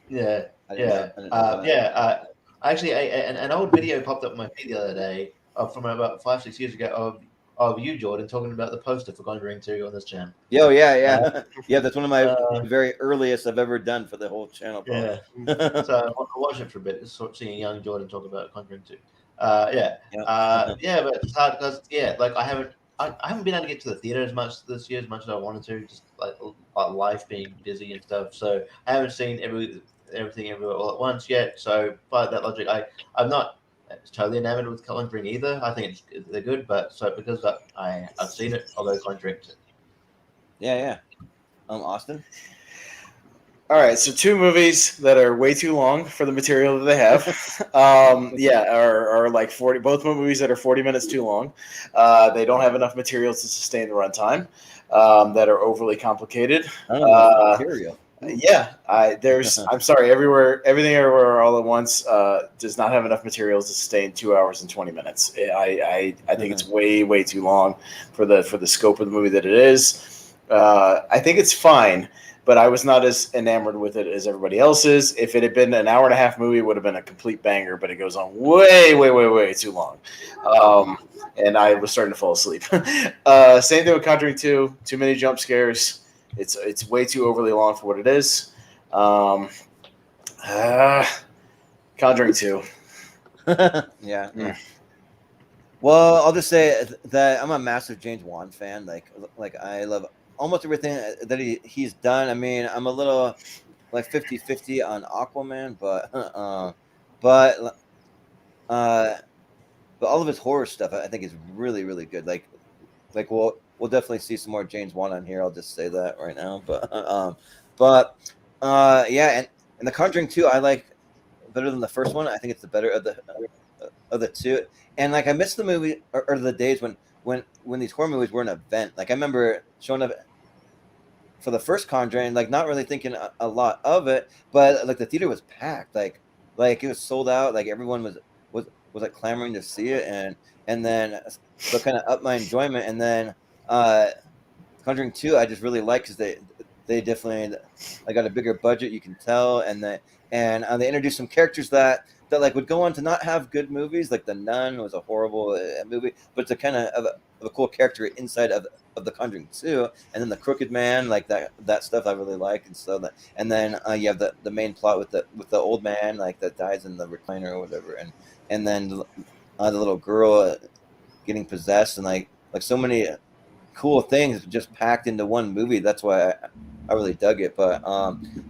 Yeah. I didn't know that. Actually, an old video popped up on my feed the other day from about 5-6 years ago of you, Jordan, talking about the poster for Conjuring 2 on this channel. Yeah, yeah. Yeah, that's one of my very earliest I've ever done for the whole channel. Yeah. So I watched it for a bit, sort of seeing young Jordan talk about Conjuring 2. But it's hard because like I haven't been able to get to the theater as much this year as I wanted to, just like life being busy and stuff. So I haven't seen everything everywhere all at once yet. So by that logic, I'm not totally enamored with Conjuring either. I think they're good, but so because I've seen it, I'll go Conjuring 2. Yeah. Austin. All right, so 2 movies that are way too long for the material that they have. Are like 40. Both movies that are 40 minutes too long. They don't have enough material to sustain the runtime. That are overly complicated. Material. Yeah, I'm sorry. Everything everywhere all at once does not have enough material to sustain 2 hours and 20 minutes. I think it's way too long for the scope of the movie that it is. I think it's fine, but I was not as enamored with it as everybody else is. If it had been an hour and a half movie, it would have been a complete banger. But it goes on way too long, and I was starting to fall asleep. Same thing with Conjuring 2. Too many jump scares. It's way too overly long for what it is. Conjuring 2. Yeah. Well, I'll just say that I'm a massive James Wan fan. Like I love almost everything that he's done. I mean, I'm a little like 50-50 on Aquaman, but all of his horror stuff I think is really good. Like we'll definitely see some more James Wan on here. I'll just say that right now. But and the Conjuring 2 I like better than the first one. I think it's the better of the two. And like I miss the movie or the days when these horror movies were an event. Like I remember showing up for the first Conjuring, like not really thinking a lot of it, but like the theater was packed. Like it was sold out. Like everyone was like clamoring to see it, and then so kind of up my enjoyment. And then Conjuring 2 I just really like because they definitely got a bigger budget, you can tell, and they introduced some characters that like would go on to not have good movies. Like The Nun was a horrible movie, but it's a kind of a cool character inside of the Conjuring 2. And then the Crooked Man, like that stuff I really like. And so and then you have the main plot with the old man like that dies in the recliner or whatever, and then the little girl getting possessed, and like so many cool things just packed into one movie. That's why I really dug it. But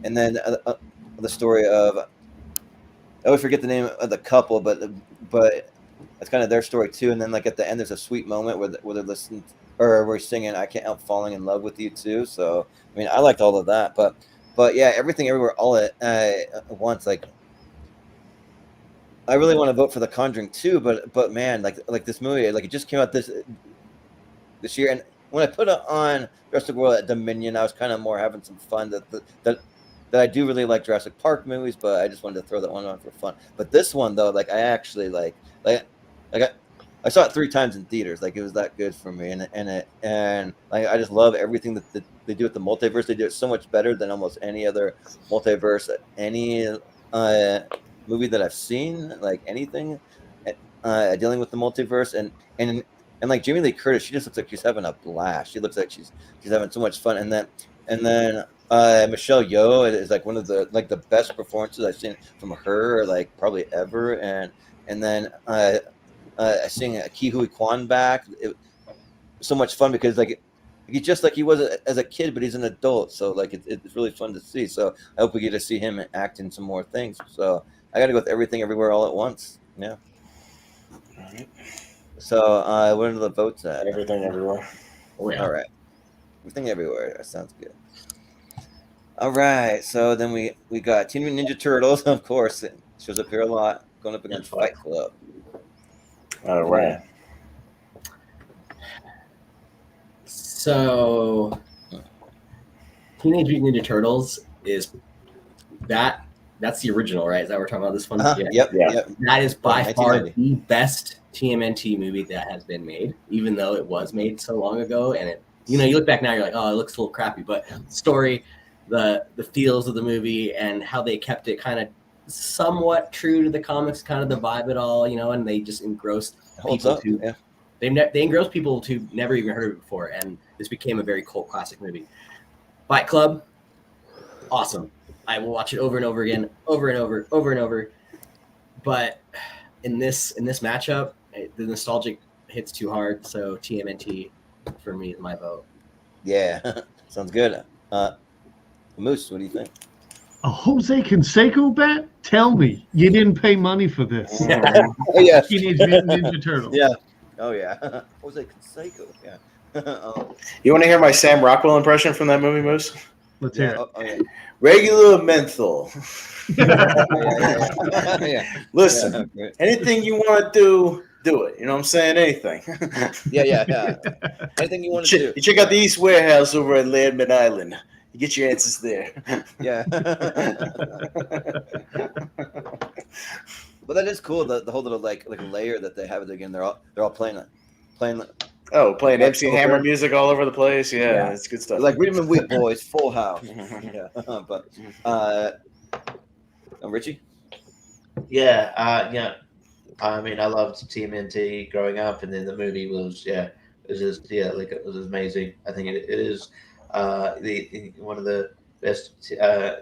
and then the story of, I always forget the name of the couple, but that's kind of their story too. And then like at the end, there's a sweet moment where they're listening or we're singing "I Can't Help Falling in Love with You" too. So I mean, I liked all of that. But yeah, Everything Everywhere All at Once. Like I really want to vote for The Conjuring 2, but man, like this movie, like it just came out this year, and when I put it on Jurassic World at Dominion, I was kind of more having some fun. That I do really like Jurassic Park movies, but I just wanted to throw that one on for fun. But this one though, like I actually like I saw it 3 times in theaters. Like it was that good for me, and like I just love everything that they do with the multiverse. They do it so much better than almost any other multiverse, any movie that I've seen. Like anything dealing with the multiverse, and like Jamie Lee Curtis, she just looks like she's having a blast. She looks like she's having so much fun, and then Michelle Yeoh is like one of the best performances I've seen from her, like probably ever. And then I sing Ki Hui Kwan back. It was so much fun because like he's just like he was as a kid, but he's an adult. So like it's really fun to see. So I hope we get to see him act in some more things. So I got to go with Everything Everywhere All at Once. Yeah. All right. So what are the votes at? Everything Everywhere. Oh, yeah. All right. Everything Everywhere. That sounds good. All right. So then we got Teenage Mutant Ninja Turtles, of course. It shows up here a lot. Going up against Fight Club. All right. So, Teenage Mutant Ninja Turtles is that's the original, right? Is that what we're talking about? This one? Yep. That is by far 1990. the best TMNT movie that has been made, even though it was made so long ago. And it, you look back now, you're like, oh, it looks a little crappy. But the story, the feels of the movie, and how they kept it kind of somewhat true to the comics, kind of the vibe at all, and they just engrossed people they engrossed people who never even heard of it before, and this became a very cult classic movie. Fight Club, awesome. I will watch it over and over again, over and over. But in this matchup, the nostalgic hits too hard, so TMNT for me is my vote. Yeah, sounds good. Moose, what do you think? A Jose Canseco bet? Tell me you didn't pay money for this. Oh yeah, Teenage Mutant Ninja Turtles. yeah. Oh yeah. Jose Canseco. Yeah. You want to hear my Sam Rockwell impression from that movie, Moose? Let's hear it. Oh, yeah. Regular menthol. Yeah. Listen, Yeah. anything you want to do it. You know what I'm saying? Anything. Yeah. Anything you want to do. You check out the East Warehouse over at Landman Island. You get your answers there. Yeah. But that is cool. The whole little like layer that they have again. They're all playing. Oh, playing MC October. Hammer music all over the place. Yeah, it's good stuff. Like Rhythm and Wheat Boys, Full House. Yeah. But Richie. Yeah. I mean, I loved TMNT growing up, and then the movie was it was amazing. I think it is one of the best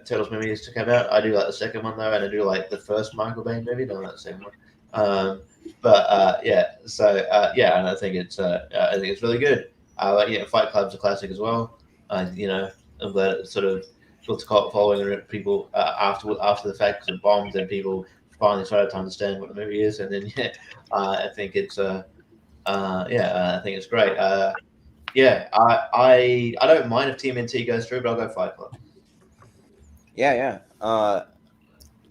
Turtles movies to come out. I do like the second one though, and I do like the first Michael Bay movie. Don't like the second one. And I think it's really good. Fight Club's a classic as well. I'm glad it sort of built a cult following people after the fact, because it bombed and people finally started to understand what the movie is, and then I think it's I think it's great. I don't mind if TMNT goes through, but I'll go Fight Club. Yeah.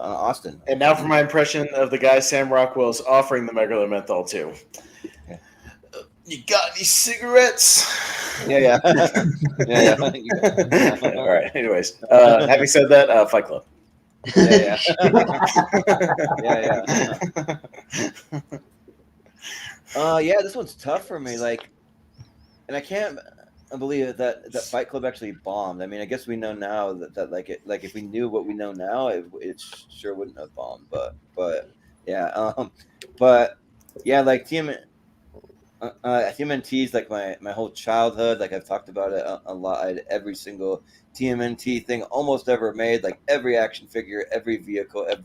Austin. And now for my impression of the guy Sam Rockwell's offering the regular menthol to. Yeah. You got any cigarettes? Yeah. All right. Anyways, having said that, Fight Club. Yeah. This one's tough for me. And I can't believe that Fight Club actually bombed. I mean, I guess we know now that if we knew what we know now, it sure wouldn't have bombed. But TMNT is like my whole childhood. Like I've talked about it a lot. I had every single TMNT thing almost ever made. Like every action figure, every vehicle, I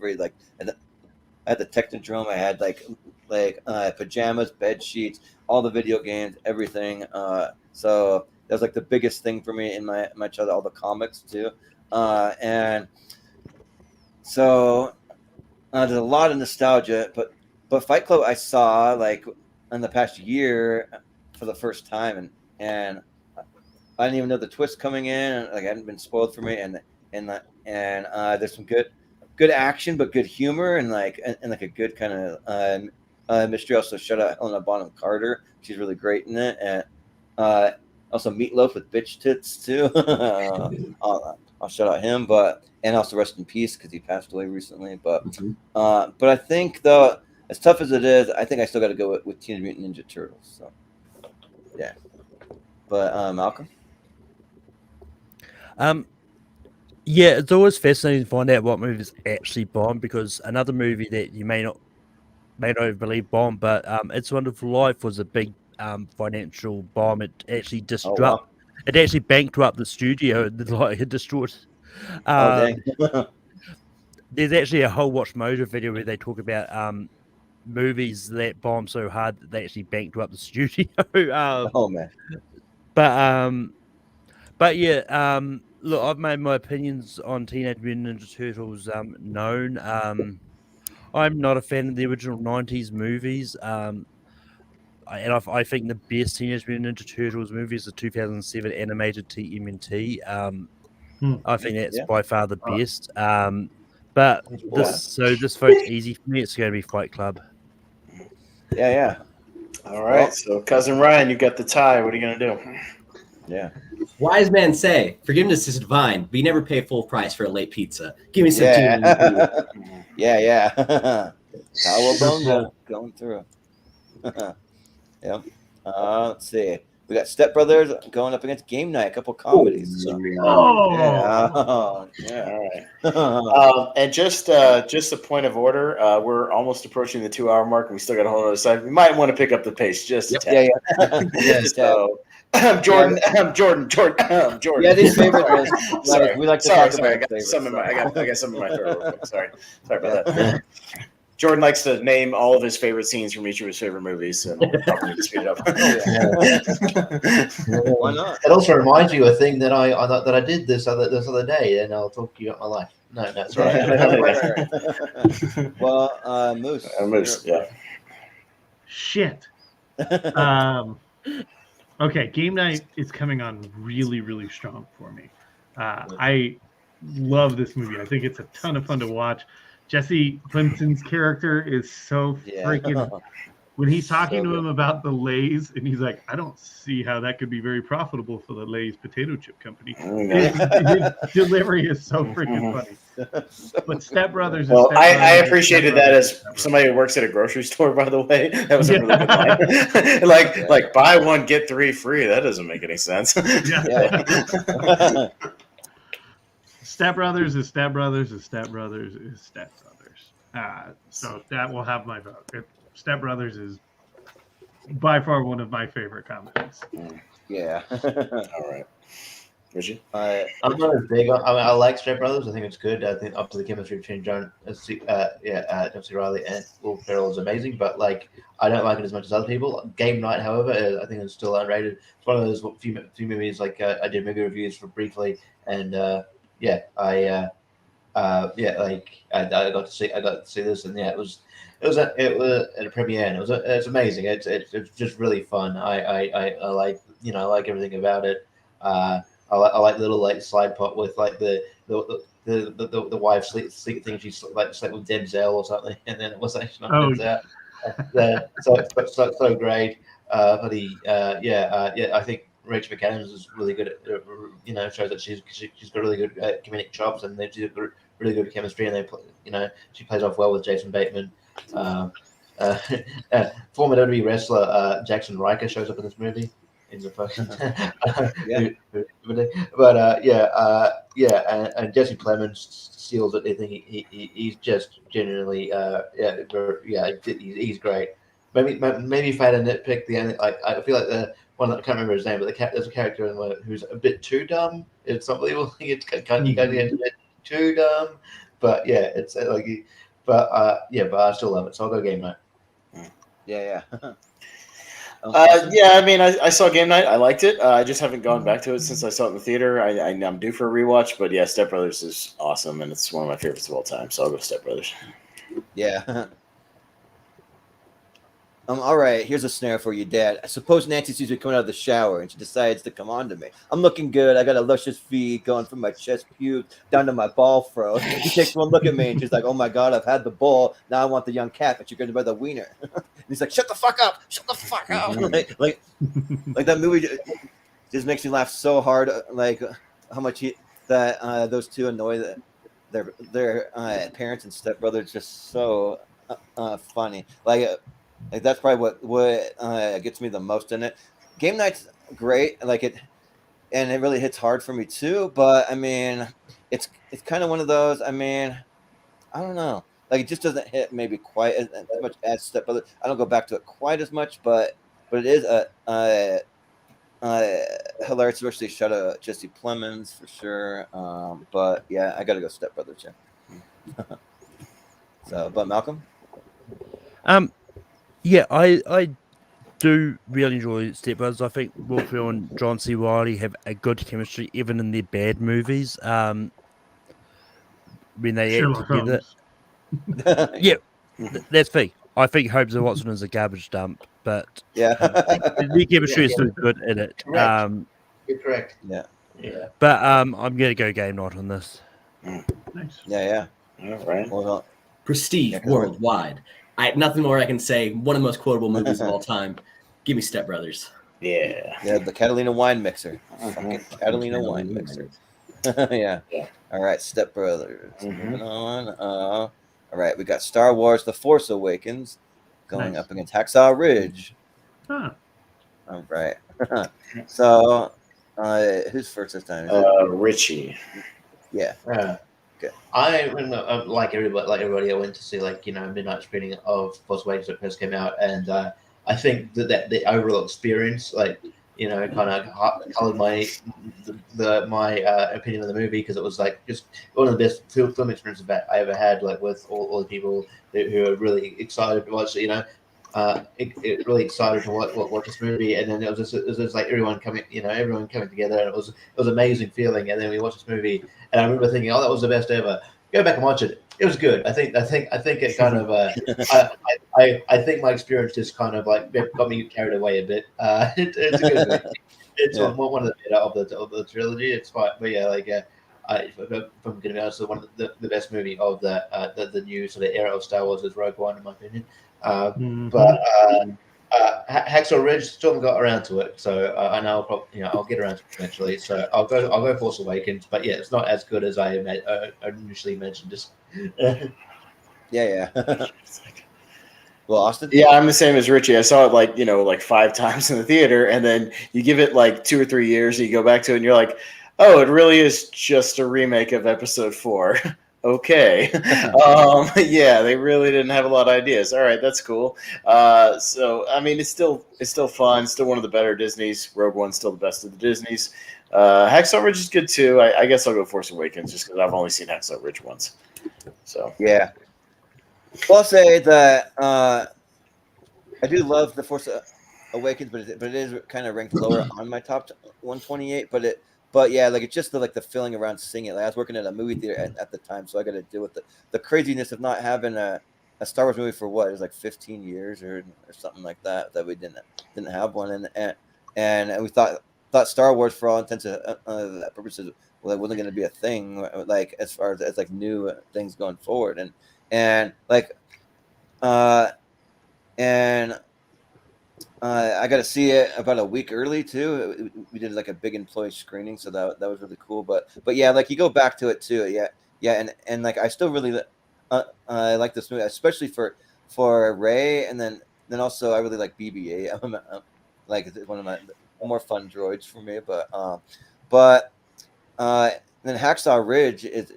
had the Technodrome. I had pajamas, bed sheets, all the video games, everything. So that was like the biggest thing for me in my childhood. All the comics too, and so there's a lot of nostalgia. But Fight Club I saw like in the past year for the first time, and I didn't even know the twist coming in. Like, it hadn't been spoiled for me, and there's some good action, but good humor, and a good kind of mystery. Also, shout out Helena Bonham Carter; she's really great in it, and also Meatloaf with bitch tits too. I'll shout out him, and also rest in peace because he passed away recently. But I think though, as tough as it is, I think I still got to go with Teenage Mutant Ninja Turtles. So yeah, but Malcolm. It's always fascinating to find out what movies actually bombed, because another movie that you may not believe bombed, but It's a Wonderful Life was a big financial bomb. It actually it actually bankrupt the studio and like it destroyed. Oh dang. There's actually a whole Watch Mojo video where they talk about movies that bomb so hard that they actually bankrupt the studio. Oh man. But yeah, look, I've made my opinions on Teenage Mutant Ninja Turtles known. I'm not a fan of the original '90s movies. I think the best Teenage Mutant Ninja Turtles movie is the 2007 animated TMNT. I think that's by far the best. But this vote's easy for me. It's going to be Fight Club. Yeah. All right. So, cousin Ryan, you got the tie. What are you gonna do? Yeah. Wise men say forgiveness is divine, but you never pay full price for a late pizza. Give me some Yeah. Cowabunga going through. Yep. Let's see. We got Step Brothers going up against Game Night, a couple comedies. So. All right. And just a point of order, we're almost approaching the 2 hour mark, and we still got a whole other side. We might want to pick up the pace just a tad. So, Jordan. Yeah, these favorite lists. Sorry, we like to talk about I got favorites. some in my. I got some in my throat. Real quick. Sorry about that. Jordan likes to name all of his favorite scenes from each of his favorite movies, and I'm probably to speed it up. Why not? It also reminds me of a thing that I did this other day, and I'll talk to you about my life. No, it's all right. Well, Moose. Moose, yeah. Shit. Okay, Game Night is coming on really, really strong for me. I love this movie. I think it's a ton of fun to watch. Jesse Plemonson's character is so freaking. When he's talking to him about the Lay's, and he's like, "I don't see how that could be very profitable for the Lay's potato chip company." His delivery is so freaking funny. But Step Brothers. I appreciated that as somebody who works at a grocery store. By the way, that was a really good line. like buy one get 3 free. That doesn't make any sense. Step Brothers is Step Brothers is Step Brothers is Step Brothers. So that will have my vote. Step Brothers is by far one of my favorite comedies. Yeah. All right. Richie? I'm not as big on. I like Step Brothers. I think it's good. I think up to the chemistry between John C. Reilly and Will Ferrell is amazing. But like, I don't like it as much as other people. Game Night, however, I think it's still underrated. It's one of those few movies. Like I did movie reviews for briefly, and I got to see this, and it was at a premiere, and it's amazing. It's just really fun. I like I like everything about it. I like the little like slide pot with like the wife sleep thing. She slept with Denzel or something, and then it was actually not Denzel. So great. I think Rachel McAdams is really good at, shows that she's got really good comedic chops, and she's got really good chemistry, and she plays off well with Jason Bateman. Former WWE wrestler Jackson Riker shows up in this movie. In the fucking, and Jesse Plemons seals it. I think he's just genuinely, he's great. Maybe if I had to nitpick the end, I feel like the one that I can't remember his name, but there's a character in there who's a bit too dumb. It's unbelievable. You can't get too dumb, but yeah, it's like, but I still love it. So I'll go Game Night. Yeah. I mean, I saw Game Night. I liked it. I just haven't gone back to it since I saw it in the theater. I'm due for a rewatch, but yeah, Step Brothers is awesome, and it's one of my favorites of all time. So I'll go Step Brothers. Yeah. All right, here's a snare for you, Dad. I suppose Nancy sees me coming out of the shower, and she decides to come on to me. I'm looking good. I got a luscious feed going from my chest pube down to my ball fro. She takes one look at me, and she's like, "Oh my God, I've had the bull. Now I want the young cat, but you're going to buy the wiener." And he's like, "Shut the fuck up! Shut the fuck up!" like that movie just makes me laugh so hard. Like how much those two annoy their parents and stepbrother. Just so funny. Like that's probably what gets me the most in it. Game Night's great, and it really hits hard for me too. But I mean, it's kind of one of those. I mean, I don't know. Like it just doesn't hit maybe quite as much as Step Brother. I don't go back to it quite as much, but it is hilarious, especially shout out Jesse Plemons for sure. But yeah, I gotta go Step Brothers. Yeah. So, but Malcolm. Yeah, I do really enjoy Step Brothers. I think Will Ferrell and John C. Reilly have a good chemistry, even in their bad movies. When they act Sherlock together, Holmes. yeah, that's me. I think Holmes and Watson is a garbage dump, but Yeah. their chemistry is Yeah. still good in it. Correct. You're correct. Yeah. Yeah. But I'm gonna go game night on this. Nice. Yeah. All right. Well, Prestige Yeah, 'cause worldwide. Nothing more I can say. One of the most quotable movies of all time. Give me Step Brothers. Yeah. yeah, the Catalina wine mixer. Mhm. Fucking Catalina wine mixer. Yeah. Yeah. All right, Step Brothers. Mhm. Moving on. All right, we got Star Wars: The Force Awakens going Nice. up against Hacksaw Ridge. Huh. All right. So, who's first this time? Is it? Richie. Yeah. Okay. I remember, like everybody, I went to see midnight screening of Force Awakens that first came out, and I think that the overall experience, kind of colored my opinion of the movie, because it was like just one of the best film experiences that I ever had, like with all the people who are really excited to watch it. Really excited to watch this movie, and then it was just like everyone coming together, and it was an amazing feeling. And then we watched this movie, and I remember thinking, oh, that was the best ever. Go back and watch it. It was good. I think it kind of I think my experience just kind of like got me carried away a bit. It's a good movie. It's Yeah. one of the better of the trilogy. It's fine, but yeah, if I'm going to be honest, one of the best movie of the new sort of era of Star Wars is Rogue One, in my opinion. Mhm. But Hacksaw Ridge still haven't got around to it, so I know I'll get around to it eventually. So I'll go Force Awakens, but yeah, it's not as good as I initially mentioned. Just Yeah. Well, Austin. Yeah, I'm the same as Richie. I saw it like 5 times in the theater, and then you give it like 2 or 3 years, and you go back to it, and you're like, oh, it really is just a remake of Episode 4. Okay. Yeah, they really didn't have a lot of ideas. All right, that's cool. So I mean, it's still fun. Still one of the better Disneys. Rogue One's still the best of the Disneys. Hacksaw Ridge is good too. I guess I'll go Force Awakens just because I've only seen Hacksaw Ridge once. So Yeah. Well, I'll say that I do love The Force Awakens, but it is kind of ranked lower on my top 128. But yeah, like it's just the feeling around seeing it. Like I was working at a movie theater at the time, so I got to deal with the craziness of not having a Star Wars movie for what it was like 15 years or something like that we didn't have one, and we thought Star Wars for all intents and purposes wasn't going to be a thing, like as far as like new things going forward, and I got to see it about a week early too. We did like a big employee screening, so that was really cool. But yeah, like you go back to it too. Yeah, and like I still really I like this movie, especially for Ray, and then also I really like BB-8. Like it's one of my more fun droids for me. But then Hacksaw Ridge is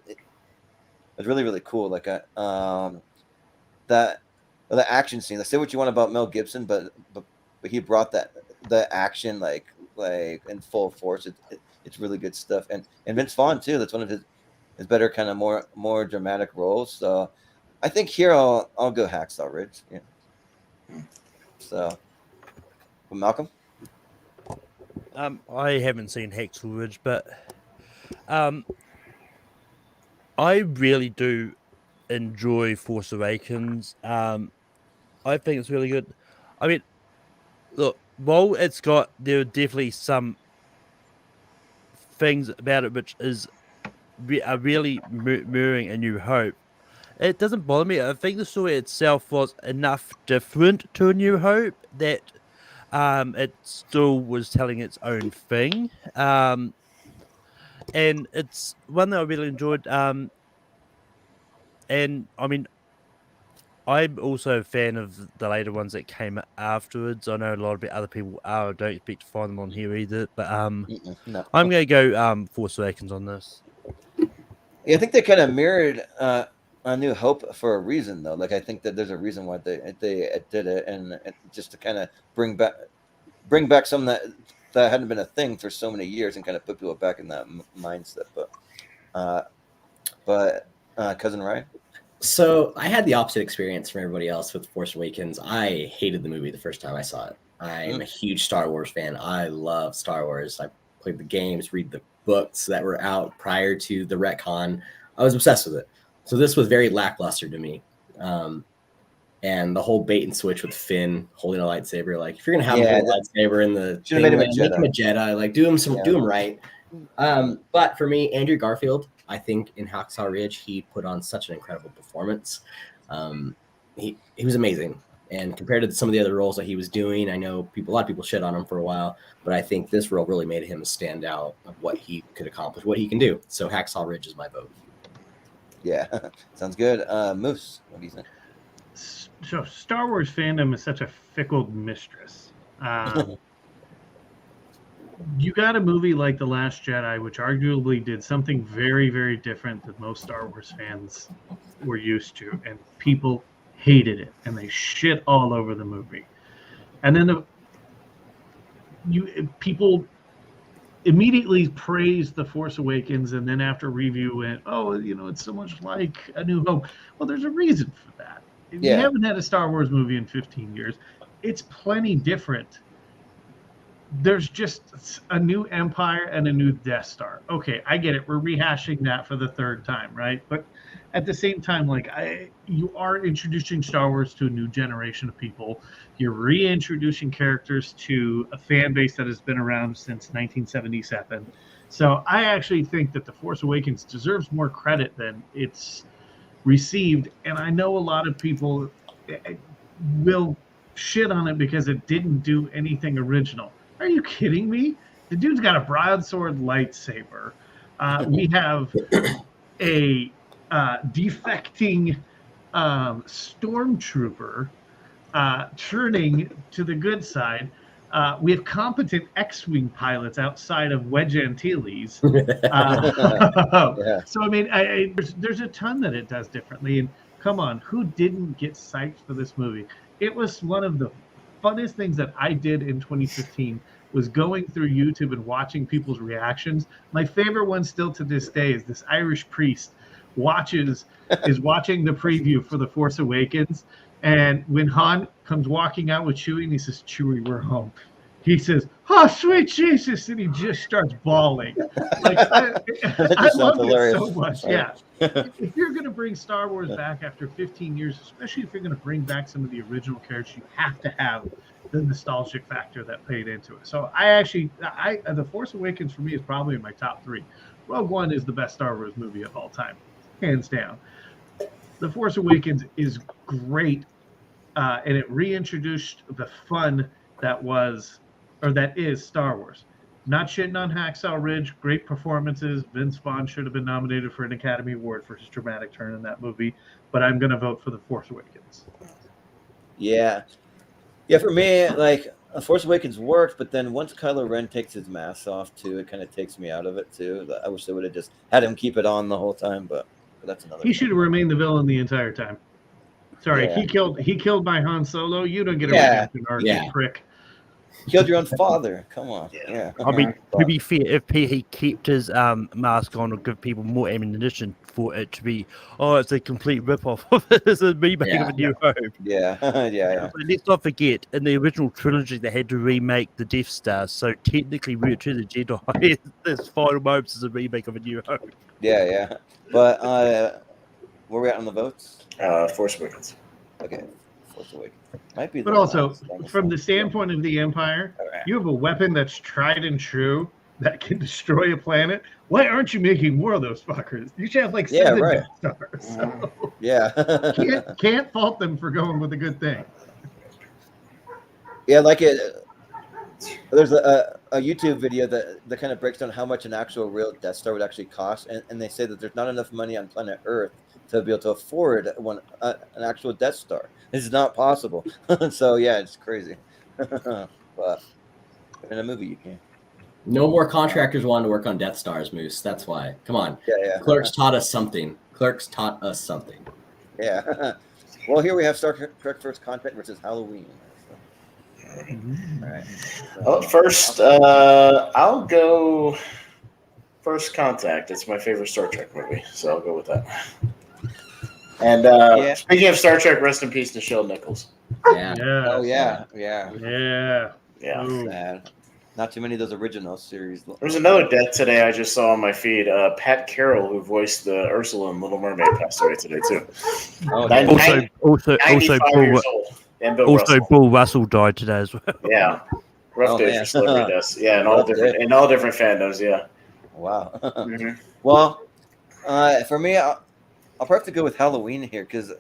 really really cool. Like that the action scene. Like, say what you want about Mel Gibson, but he brought the action like in full force. It's really good stuff, and Vince Vaughn too. That's one of his better kind of more dramatic roles. So I think here I'll go Hacksaw Ridge. Yeah. So, Malcolm. I haven't seen Hacksaw Ridge, but I really do enjoy Force Awakens. I think it's really good. I mean, look, while there are definitely some things about it which are really mirroring A New Hope. It doesn't bother me. I think the story itself was enough different to A New Hope that it still was telling its own thing. And it's one that I really enjoyed. And I mean, I'm also a fan of the later ones that came afterwards. I know a lot of other people are. I don't expect to find them on here either. But No. I'm going to go Force Awakens on this. Yeah, I think they kind of mirrored A New Hope for a reason, though. Like I think that there's a reason why they did it, and just to kind of bring back some of that hadn't been a thing for so many years and kind of put people back in that mindset. But cousin Ryan. So I had the opposite experience from everybody else with Force Awakens. I hated the movie the first time I saw it. I'm a huge Star Wars fan. I love Star Wars. I played the games, read the books that were out prior to the retcon. I was obsessed with it. So this was very lackluster to me. And the whole bait and switch with Finn holding a lightsaber, like if you're gonna have him hold a lightsaber in the should have made him a make him a Jedi, like do him right. But for me, Andrew Garfield, I think in Hacksaw Ridge, he put on such an incredible performance. He was amazing. And compared to some of the other roles that he was doing, I know a lot of people shit on him for a while, but I think this role really made him stand out of what he could accomplish, what he can do. So Hacksaw Ridge is my vote. Yeah, sounds good. Moose, what do you think? So Star Wars fandom is such a fickle mistress. You got a movie like The Last Jedi, which arguably did something very, very different than most Star Wars fans were used to, and people hated it, and they shit all over the movie. And then people immediately praised The Force Awakens, and then after review went, oh, it's so much like A New Hope. Well, there's a reason for that. We haven't had a Star Wars movie in 15 years. It's plenty different. There's just a new Empire and a new Death Star. Okay, I get it. We're rehashing that for the third time, right? But at the same time, you are introducing Star Wars to a new generation of people. You're reintroducing characters to a fan base that has been around since 1977. So I actually think that The Force Awakens deserves more credit than it's received, and I know a lot of people will shit on it because it didn't do anything original. Are you kidding me? The dude's got a broadsword lightsaber. We have a defecting stormtrooper turning to the good side. We have competent X-Wing pilots outside of Wedge Antilles. So, I mean, there's a ton that it does differently. And come on, who didn't get psyched for this movie? It was one of the funnest things that I did in 2015 was going through YouTube and watching people's reactions. My favorite one still to this day is this Irish priest is watching the preview for The Force Awakens. And when Han comes walking out with Chewie, and he says, Chewie, we're home. He says, oh, sweet Jesus, and he just starts bawling. I love it so much. Yeah. If you're going to bring Star Wars back after 15 years, especially if you're going to bring back some of the original characters, you have to have the nostalgic factor that played into it. So The Force Awakens for me is probably in my top 3. Rogue One is the best Star Wars movie of all time, hands down. The Force Awakens is great, and it reintroduced the fun that is Star Wars. Not shitting on Hacksaw Ridge, great performances. Vince Vaughn should have been nominated for an Academy Award for his dramatic turn in that movie, but I'm going to vote for The Force Awakens. Yeah, for me, The Force Awakens worked, but then once Kylo Ren takes his mask off, too, it kind of takes me out of it, too. I wish they would have just had him keep it on the whole time, but that's another He should have remained the villain the entire time. Sorry, he killed my Han Solo. You don't get a redemption arc, you prick. Killed your own father. Come on. Yeah. I mean, to be fair, if he kept his mask on, or give people more ammunition for it to be, it's a complete rip-off. It's a remake of A New Hope. Yeah. But let's not forget, in the original trilogy, they had to remake the Death Star. So technically, Return of the Jedi, this final moments is a remake of A New Hope. Yeah. But where are we at on the votes? Force Awakens. Okay. Force Awakens. Might be. But also, from the standpoint of the Empire, you have a weapon that's tried and true that can destroy a planet. Why aren't you making more of those fuckers? You should have 7 Death Stars. So can't fault them for going with a good thing. Yeah, there's a YouTube video that kind of breaks down how much an actual real Death Star would actually cost, and they say that there's not enough money on planet Earth to be able to afford an actual Death Star. It's not possible. So yeah, it's crazy. But in a movie, you can. No more contractors wanting to work on Death Stars, Moose. That's why. Come on. Yeah. Clerks taught us something. Yeah. Well, here we have Star Trek First Contact versus Halloween. All right. Well, first, I'll go First Contact. It's my favorite Star Trek movie, so I'll go with that. And Yeah. speaking of Star Trek, rest in peace, Nichelle Nichols. Yeah. Oh Yes. yeah. Yeah. Yeah. Ooh. Sad. Not too many of those original series. There's another death today I just saw on my feed. Pat Carroll, who voiced the Ursula in Little Mermaid, passed away today too. Oh, Nine- yeah. Also 95 Paul, years old. And Bill Russell. Paul Russell died today as well. Yeah. Rough Oh, day man. for celebrity deaths. Yeah, in all Rough different day. fandoms. Yeah. Wow. Mhm. Well, for me, I'll probably have to go with Halloween here because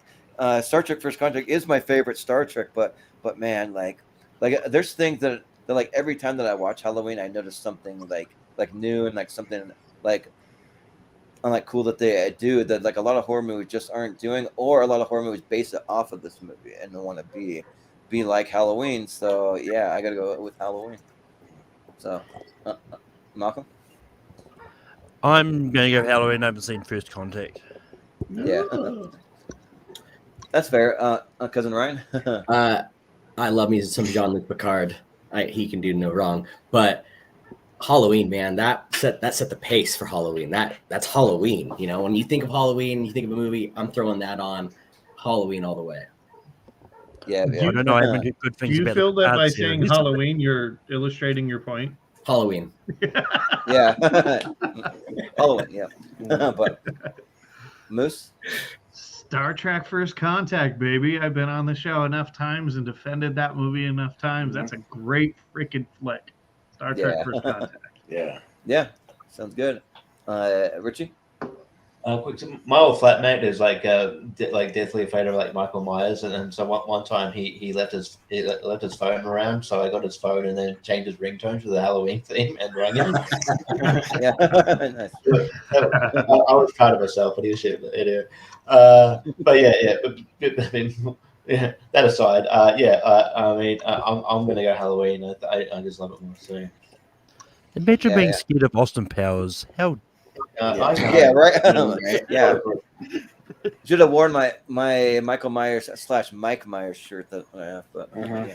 Star Trek First Contact is my favorite Star Trek. But man, like there's things that like every time that I watch Halloween, I notice something like new and like something like cool that they do that like a lot of horror movies just aren't doing, or a lot of horror movies base it off of this movie and they want to be like Halloween. So yeah, I gotta go with Halloween. So, Malcolm. I'm going to go Halloween. I haven't seen First Contact. Yeah, that's fair. Cousin Ryan. I love me some Jean-Luc Picard. He can do no wrong. But Halloween, man, that set the pace for Halloween. That's Halloween. You know, when you think of Halloween, you think of a movie. I'm throwing that on. Halloween all the way. Yeah, I don't know. I haven't heard good Do things you about feel the that by Picard saying series. Halloween, you're illustrating your point? Halloween. yeah. Halloween. Yeah, but Moose. Star Trek First Contact, baby. I've been on the show enough times and defended that movie enough times. That's a great freaking flick. Star Trek Yeah. First Contact. Yeah. Yeah, sounds good. Richie. Quick, so my old flatmate is like deathly afraid of like Michael Myers, and so one time he left his phone around, so I got his phone and then changed his ringtone to the Halloween theme and rang him. Yeah, nice. I was proud of myself, but he was shit idiot. But yeah. I mean, yeah. That aside, I mean, I'm gonna go Halloween. I just love it more. So Imagine being Yeah. scared of Austin Powers. How Yeah, right. Right? Yeah, should have worn my Michael Myers / Mike Myers shirt that I have, but Mhm. yeah.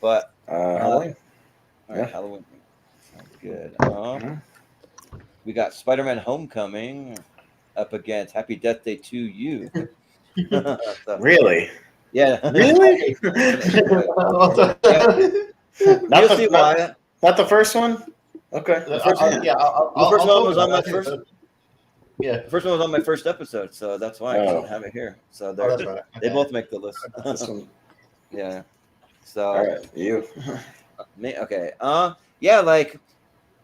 But Halloween. all right, Yeah. Halloween sounds good. Mhm. We got Spider-Man: Homecoming up against Happy Death Day to You. So, Really? yeah, Really? You'll see why. Not the first one? Okay. The first one was on my first. Yeah, The first one was on my first episode, so that's why I Oh. couldn't have it here. So that's right. they both make the list. This one. Yeah. So All right. You. me, okay. Yeah, like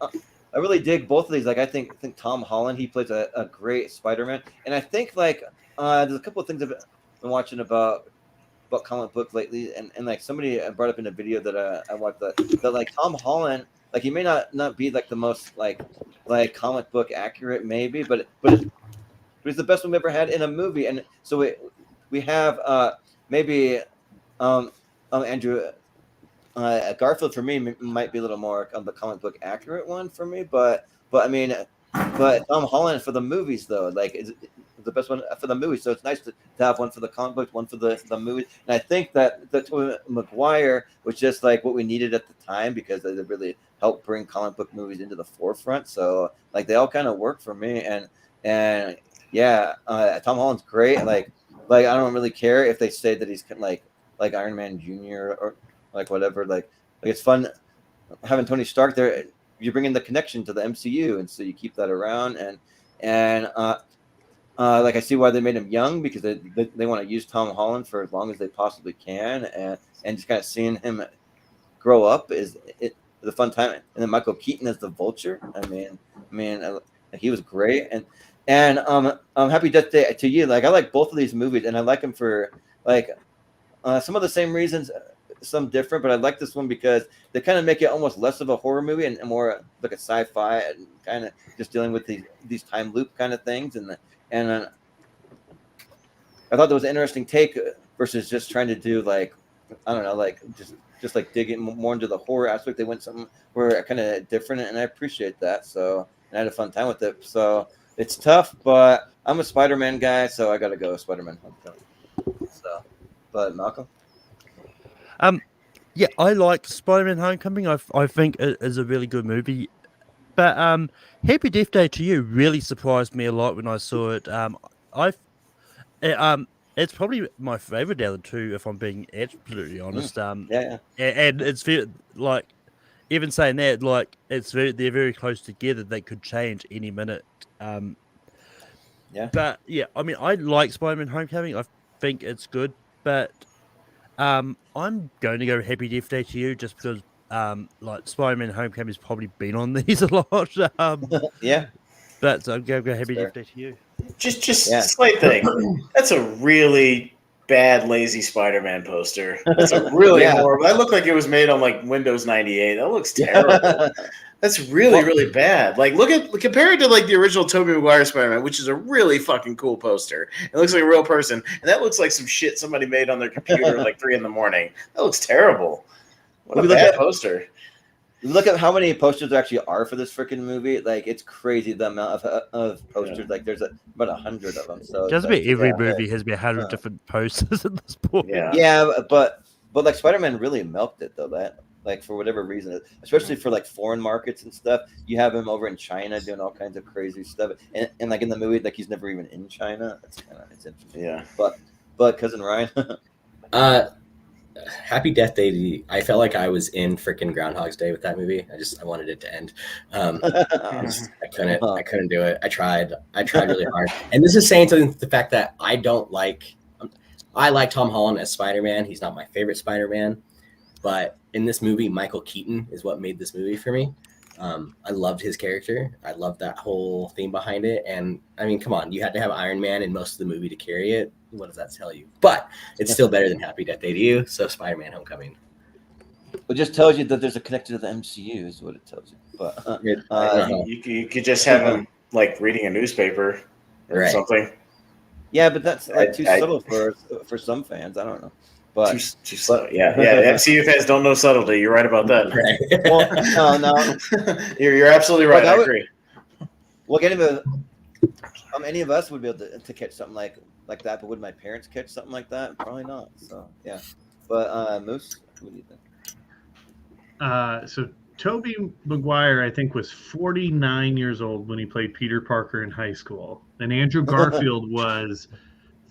I really dig both of these. Like I think Tom Holland, he plays a great Spider-Man, and I think like there's a couple of things I've been watching about comic book lately, and like somebody brought up in a video that I watched that like Tom Holland, like he may not be like the most like comic book accurate maybe, but he's the best one we've ever had in a movie, and so we have maybe Andrew Garfield for me might be a little more of the comic book accurate one for me, but I mean, but Tom Holland for the movies though, like is the best one for the movies. So it's nice to have one for the comic book, one for the movies. And I think that Tobey Maguire was just like what we needed at the time because they really helped bring comic book movies into the forefront. So like they all kind of work for me, and yeah, Tom Holland's great. Like I don't really care if they say that he's like Iron Man Jr. or like whatever. Like it's fun having Tony Stark there. You bring in the connection to the MCU, and so you keep that around. And like I see why they made him young because they want to use Tom Holland for as long as they possibly can, and just kind of seeing him grow up is a fun time. And then Michael Keaton as the Vulture. I mean, he was great. And Happy Death Day to You. Like I like both of these movies, and I like them for like some of the same reasons, some different. But I like this one because they kind of make it almost less of a horror movie and more like a sci-fi, and kind of just dealing with these time loop kind of things. And I thought that was an interesting take versus just trying to do like I don't know, like just like digging more into the horror aspect. They went something where kind of different, and I appreciate that. So and I had a fun time with it. So it's tough, but I'm a Spider-Man guy, so I got to go Spider-Man Homecoming. So, but Malcolm. Yeah, I liked Spider-Man: Homecoming. I think it is a really good movie. But Happy Death Day to You really surprised me a lot when I saw it. I it's probably my favorite out of the two, if I'm being absolutely honest. Yeah. And it's very, like, even saying that, like, they're very close together. They could change any minute. Yeah. But yeah, I mean, I like Spider-Man: Homecoming. I think it's good, but I'm going to go Happy Death Day to You just because like Spider-Man: Homecoming's probably been on these a lot. Yeah. But so I'm going to go Happy Fair. Death Day to You. Just Yeah. slight thing. That's a really bad, lazy Spider-Man poster. That's a really Yeah. horrible. That looked like it was made on like Windows 98. That looks terrible. That's really, really bad. Like, compare it to like the original Tobey Maguire Spider-Man, which is a really fucking cool poster. It looks like a real person, and that looks like some shit somebody made on their computer at like 3 a.m. That looks terrible. What a bad poster. Look at how many posters there actually are for this freaking movie. Like, it's crazy the amount of posters. Yeah. Like, there's about 100 of them. So Just it's about every yeah. movie has been 100 different posters at this point. Yeah. Yeah, but like Spider-Man really milked it though. That, like, for whatever reason, especially for like foreign markets and stuff, you have him over in China doing all kinds of crazy stuff, and like in the movie, like he's never even in China. It's interesting. Yeah. But cousin Ryan. Happy Death Day. I felt like I was in freaking Groundhog's Day with that movie. I wanted it to end. I couldn't do it. I tried really hard. And this is saying something to the fact that I like Tom Holland as Spider-Man. He's not my favorite Spider-Man, but in this movie, Michael Keaton is what made this movie for me. I loved his character. I loved that whole theme behind it. And I mean, come on, you had to have Iron Man in most of the movie to carry it. What does that tell you? But it's still better than Happy Death Day to You. So Spider-Man: Homecoming. It just tells you that there's a connection to the MCU is what it tells you. But you could just have him like reading a newspaper or something. yeah, but that's like too subtle for some fans. I don't know. But too subtle. Yeah. MCU fans don't know subtlety. You're right about that. Right. Well, no, you're absolutely right. I agree. Well, any of us would be able to catch something like that, but would my parents catch something like that? Probably not. So yeah. But Moose, what do you think? So Tobey Maguire, I think, was 49 years old when he played Peter Parker in high school, and Andrew Garfield was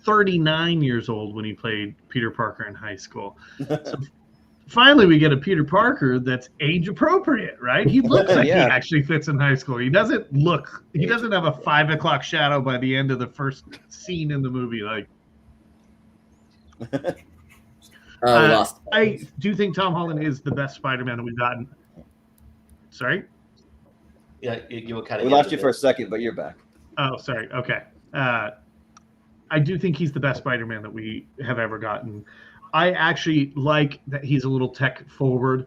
39 years old when he played Peter Parker in high school. So finally, we get a Peter Parker that's age appropriate, right? He looks like he actually fits in high school. He doesn't have a 5 o'clock shadow by the end of the first scene in the movie. Like, I do think Tom Holland is the best Spider-Man that we've gotten. Sorry? Yeah, you were kind of. We lost you for a second, but you're back. Oh, sorry. Okay. I do think he's the best Spider-Man that we have ever gotten. I actually like that he's a little tech forward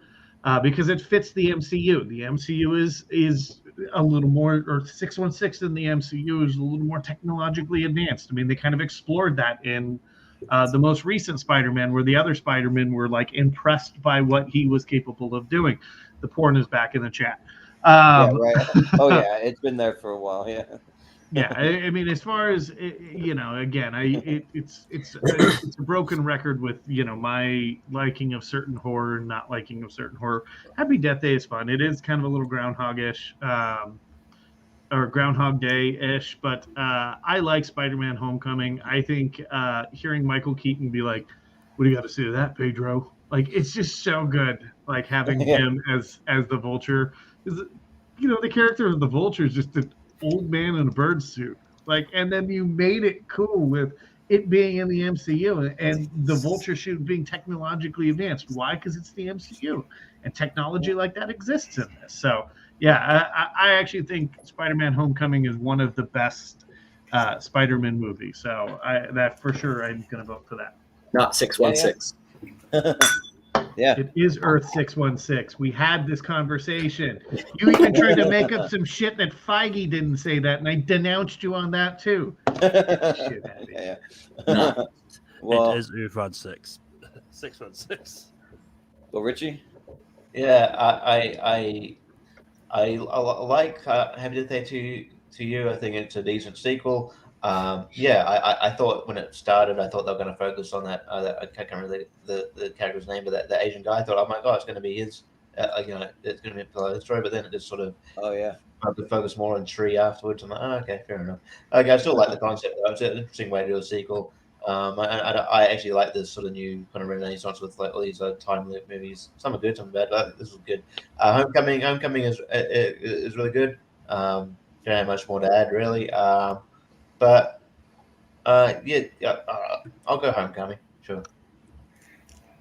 because it fits the MCU. The MCU is a little more, or 616 in the MCU is a little more technologically advanced. I mean, they kind of explored that in the most recent Spider-Man, where the other Spider-Man were like impressed by what he was capable of doing. The porn is back in the chat. Yeah, right. Oh yeah, it's been there for a while. Yeah. Yeah, I mean, as far as again, it's a broken record with my liking of certain horror and not liking of certain horror. Happy Death Day is fun. It is kind of a little Groundhog-ish, or Groundhog Day-ish, but I like Spider-Man: Homecoming. I think hearing Michael Keaton be like, "What do you got to say to that, Pedro?" Like, it's just so good. Like having him as the Vulture, because the character of the Vulture is just an old man in a bird suit, and then you made it cool with it being in the MCU and the Vulture suit being technologically advanced. Why? Because it's the MCU, and technology like that exists in this. So yeah, I actually think Spider-Man: Homecoming is one of the best Spider-Man movies. So that for sure, I'm gonna vote for that. Not 616. Yeah. It is Earth 616. We had this conversation. You even tried to make up some shit that Feige didn't say that, and I denounced you on that too. Shit, Yeah. Well, it is Earth 616. Well, Richie. Yeah, I like Happy Death Day to You. I think it's a decent sequel. I thought when it started, I thought they were going to focus on that. I can't remember the character's name, but that Asian guy. I thought, oh my god, it's going to be his. It's going to be a story. But then it just sort of focus more on Tree afterwards. I'm like, oh, okay, fair enough. Okay, I still like the concept. Though. It's an interesting way to do a sequel. I actually like this sort of new kind of renaissance with like all these time loop movies. Some are good, some are bad. This was good. Homecoming is really good. Don't have much more to add really. But I'll go Homecoming. Sure.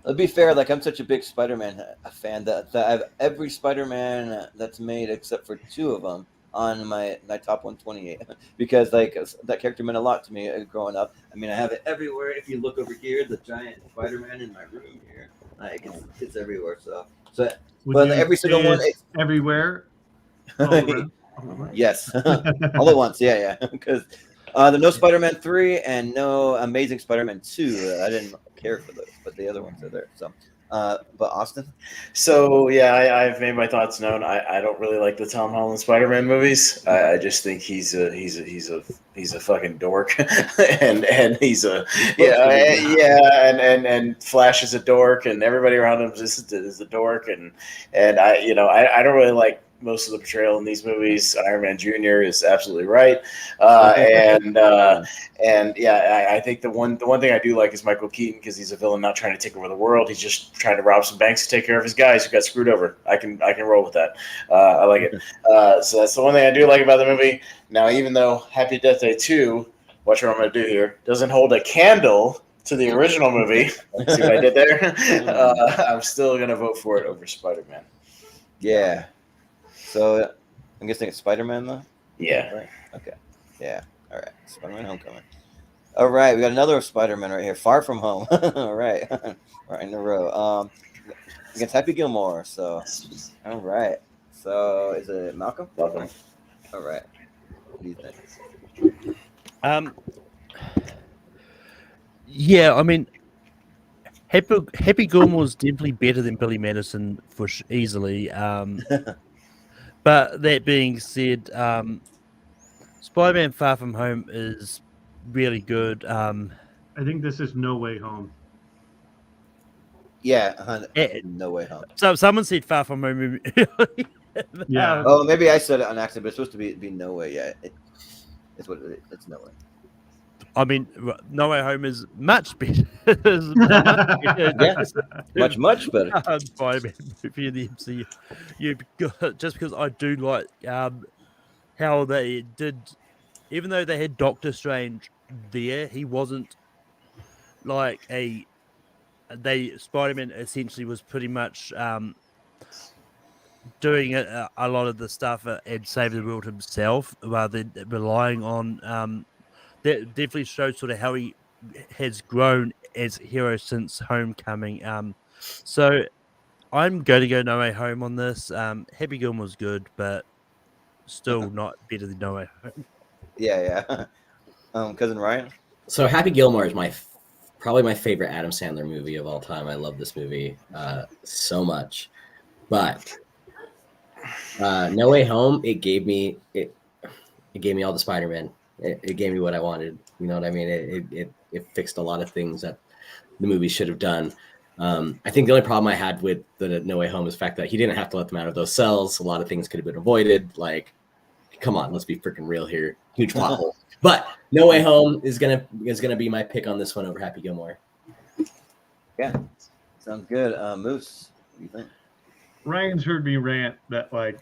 To be fair, like I'm such a big Spider-Man fan that I have every Spider-Man that's made except for 2 of them on my top 128 because like that character meant a lot to me growing up. I mean, I have it everywhere. If you look over here, the giant Spider-Man in my room here, like it's everywhere. But every single one, everywhere. Yes, all at once. Yeah, because the no Spider-Man 3 and no Amazing Spider-Man 2. I didn't care for those, but the other ones are there. So, but Austin. So yeah, I've made my thoughts known. I don't really like the Tom Holland Spider-Man movies. I just think he's a fucking dork, and he's a and Flash is a dork, and everybody around him is a dork, and I don't really like most of the portrayal in these movies. Iron Man Jr. is absolutely right, and I think the one thing I do like is Michael Keaton because he's a villain not trying to take over the world. He's just trying to rob some banks to take care of his guys who got screwed over. I can roll with that. I like it. So that's the one thing I do like about the movie. Now, even though Happy Death Day 2, watch what I'm going to do here, doesn't hold a candle to the original movie. See what I did there? I'm still going to vote for it over Spider-Man. Yeah. So I'm guessing it's Spider-Man though? Yeah. Right. Okay. Yeah. All right. Spider-Man Homecoming. All right. We got another Spider-Man right here. Far From Home. All right. Right in a row. Against Happy Gilmore. So, all right. So is it Malcolm? Malcolm. All right. What do you think? Yeah, I mean, Happy Gilmore is definitely better than Billy Madison for easily. But that being said, Spider-Man Far From Home is really good. I think this is No Way Home. Yeah, No Way Home. So someone said Far From Home. Yeah. Oh, maybe I said it on accident, but it's supposed to be No Way. Yeah, it's what it is. It's No Way. I mean, No Way Home is much better. Much better. Spider-Man movie in the MCU. Just because I do like how they did, even though they had Doctor Strange there, he wasn't like Spider-Man essentially was pretty much doing a lot of the stuff and save the world himself rather than relying on that definitely shows sort of how he has grown as a hero since Homecoming. So I'm going to go No Way Home on this. Happy Gilmore's good, but still not better than No Way Home. Yeah. Cousin Ryan? So Happy Gilmore is probably my favorite Adam Sandler movie of all time. I love this movie so much. But No Way Home, it gave me all the Spider-Man. It gave me what I wanted. You know what I mean? It fixed a lot of things that the movie should have done. I think the only problem I had with the No Way Home is the fact that he didn't have to let them out of those cells. A lot of things could have been avoided. Like, come on, let's be freaking real here. Huge plot hole. But No Way Home is gonna be my pick on this one over Happy Gilmore. Yeah, sounds good. Moose, what do you think? Ryan's heard me rant that like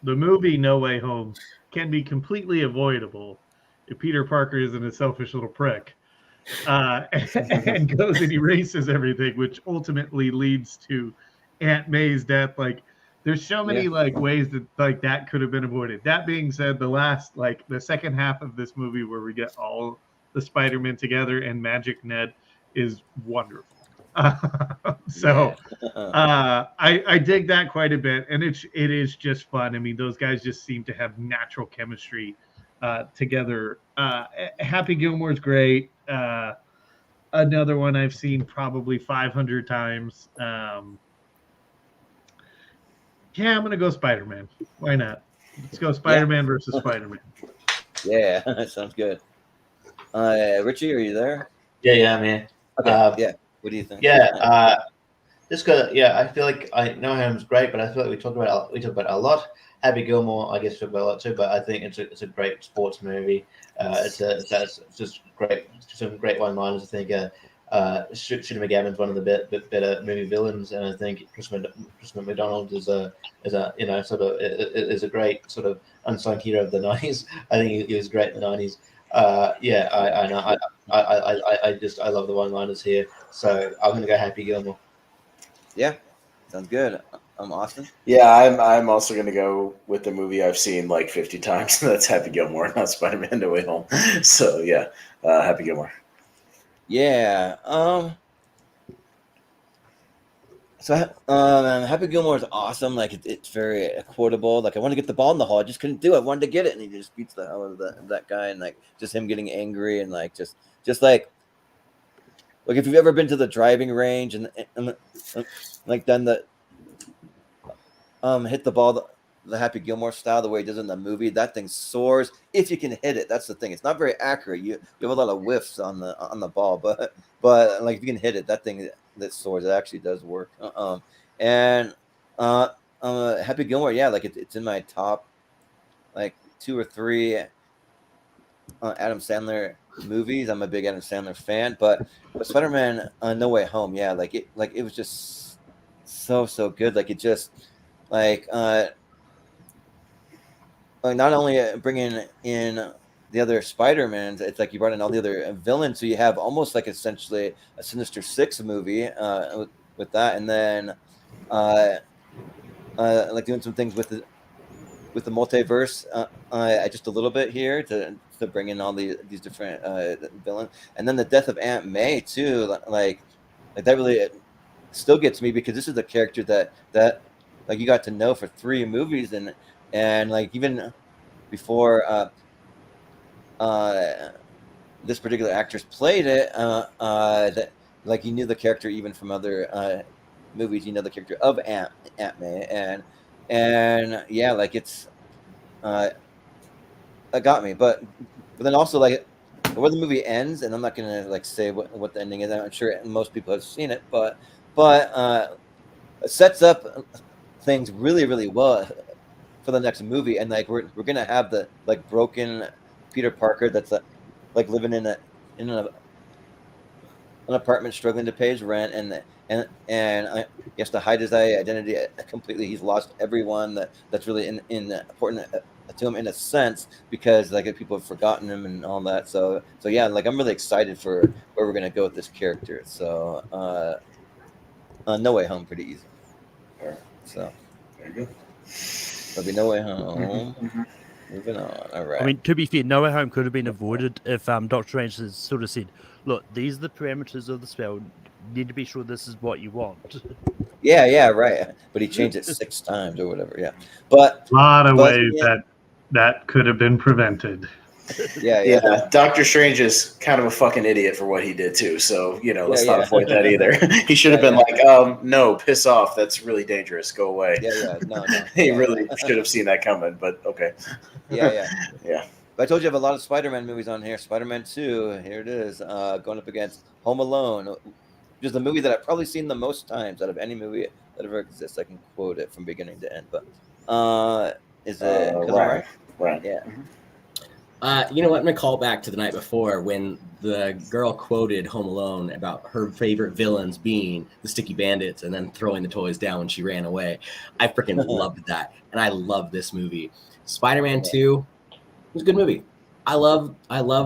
the movie No Way Home can be completely avoidable if Peter Parker isn't a selfish little prick and goes and erases everything, which ultimately leads to Aunt May's death. Like, there's so many like ways that like that could have been avoided. That being said, the second half of this movie where we get all the Spider-Man together and Magic Ned is wonderful. I dig that quite a bit, and it is just fun. I mean, those guys just seem to have natural chemistry together. Happy Gilmore's great. Another one I've seen probably 500 times. Yeah, I'm gonna go Spider-Man. Why not? Let's go Spider-Man versus Spider-Man. Yeah, that sounds good. Richie, are you there? Yeah, I'm here. Okay. Yeah. What do you think? Just got I feel like I know Home's great, but I feel like we talk about it a lot. Happy Gilmore, I guess, we talk about a lot too, but I think it's a great sports movie. It's just great, some great one-liners. I think Shooter McGavin's one of the better movie villains, and I think Chris McDonald is a is a great sort of unsung hero of the '90s. I think he was great in the '90s. I know. I love the one-liners here, so I'm gonna go Happy Gilmore. Yeah, sounds good. I'm Austin. Yeah, I'm also gonna go with the movie I've seen like 50 times. That's Happy Gilmore, not Spider-Man: No Way Home. So yeah, Happy Gilmore. Yeah. So Happy Gilmore is awesome. Like it's very quotable. Like I want to get the ball in the hole. I just couldn't do it. I wanted to get it, and he just beats the hell out of that guy, and like just him getting angry and like just like if you've ever been to the driving range and like done the hit the ball the Happy Gilmore style, the way he does it in the movie, that thing soars if you can hit it. That's the thing. It's not very accurate. You have a lot of whiffs on the ball, but like if you can hit it, that thing that soars, it actually does work. And Happy Gilmore, yeah, like it's in my top like 2 or 3 Adam Sandler movies. I'm a big Adam Sandler fan, but Spider-Man No Way Home, yeah, like it was just so good. Like it just like not only bringing in the other Spider-Mans, it's like you brought in all the other villains, so you have almost like essentially a Sinister Six movie with that, and then like doing some things with the multiverse, just a little bit here to bring in all these different villains, and then the death of Aunt May too, like that really still gets me, because this is a character that like you got to know for 3 movies, and like even before this particular actress played it, that like you knew the character even from other movies. You know the character of Aunt May, and yeah, like it's it got me, but then also like where the movie ends, and I'm not gonna like say what the ending is. I'm sure most people have seen it, but it sets up things really well for the next movie, and like we're gonna have the like broken Peter Parker that's like living in an apartment, struggling to pay his rent, and I guess to hide his identity completely, he's lost everyone that's really important to him in a sense, because like people have forgotten him and all that. So yeah, like I'm really excited for where we're gonna go with this character. So No Way Home, pretty easy. So There you go. there'll be No Way Home. Moving on. All right. I mean, to be fair, No Way Home could have been avoided if Doctor Strange has sort of said, "Look, these are the parameters of the spell. You need to be sure this is what you want." Yeah, right. But he changed it 6 times or whatever. Yeah, but A lot of ways yeah. that could have been prevented. Yeah. Doctor Strange is kind of a fucking idiot for what he did too. So let's Yeah, not avoid that either. He should have been like, no, piss off. That's really dangerous. Go away. Yeah. No. He really should have seen that coming. But okay. Yeah. Yeah. But I told you I have a lot of Spider-Man movies on here. Spider-Man 2, here it is, going up against Home Alone, which is the movie that I've probably seen the most times out of any movie that ever exists. I can quote it from beginning to end. But is it right? Yeah. You know what? I'm gonna call back to the night before when the girl quoted Home Alone about her favorite villains being the Sticky Bandits and then throwing the toys down when she ran away. I freaking loved that, and I love this movie. Spider-Man 2 was a good movie. I love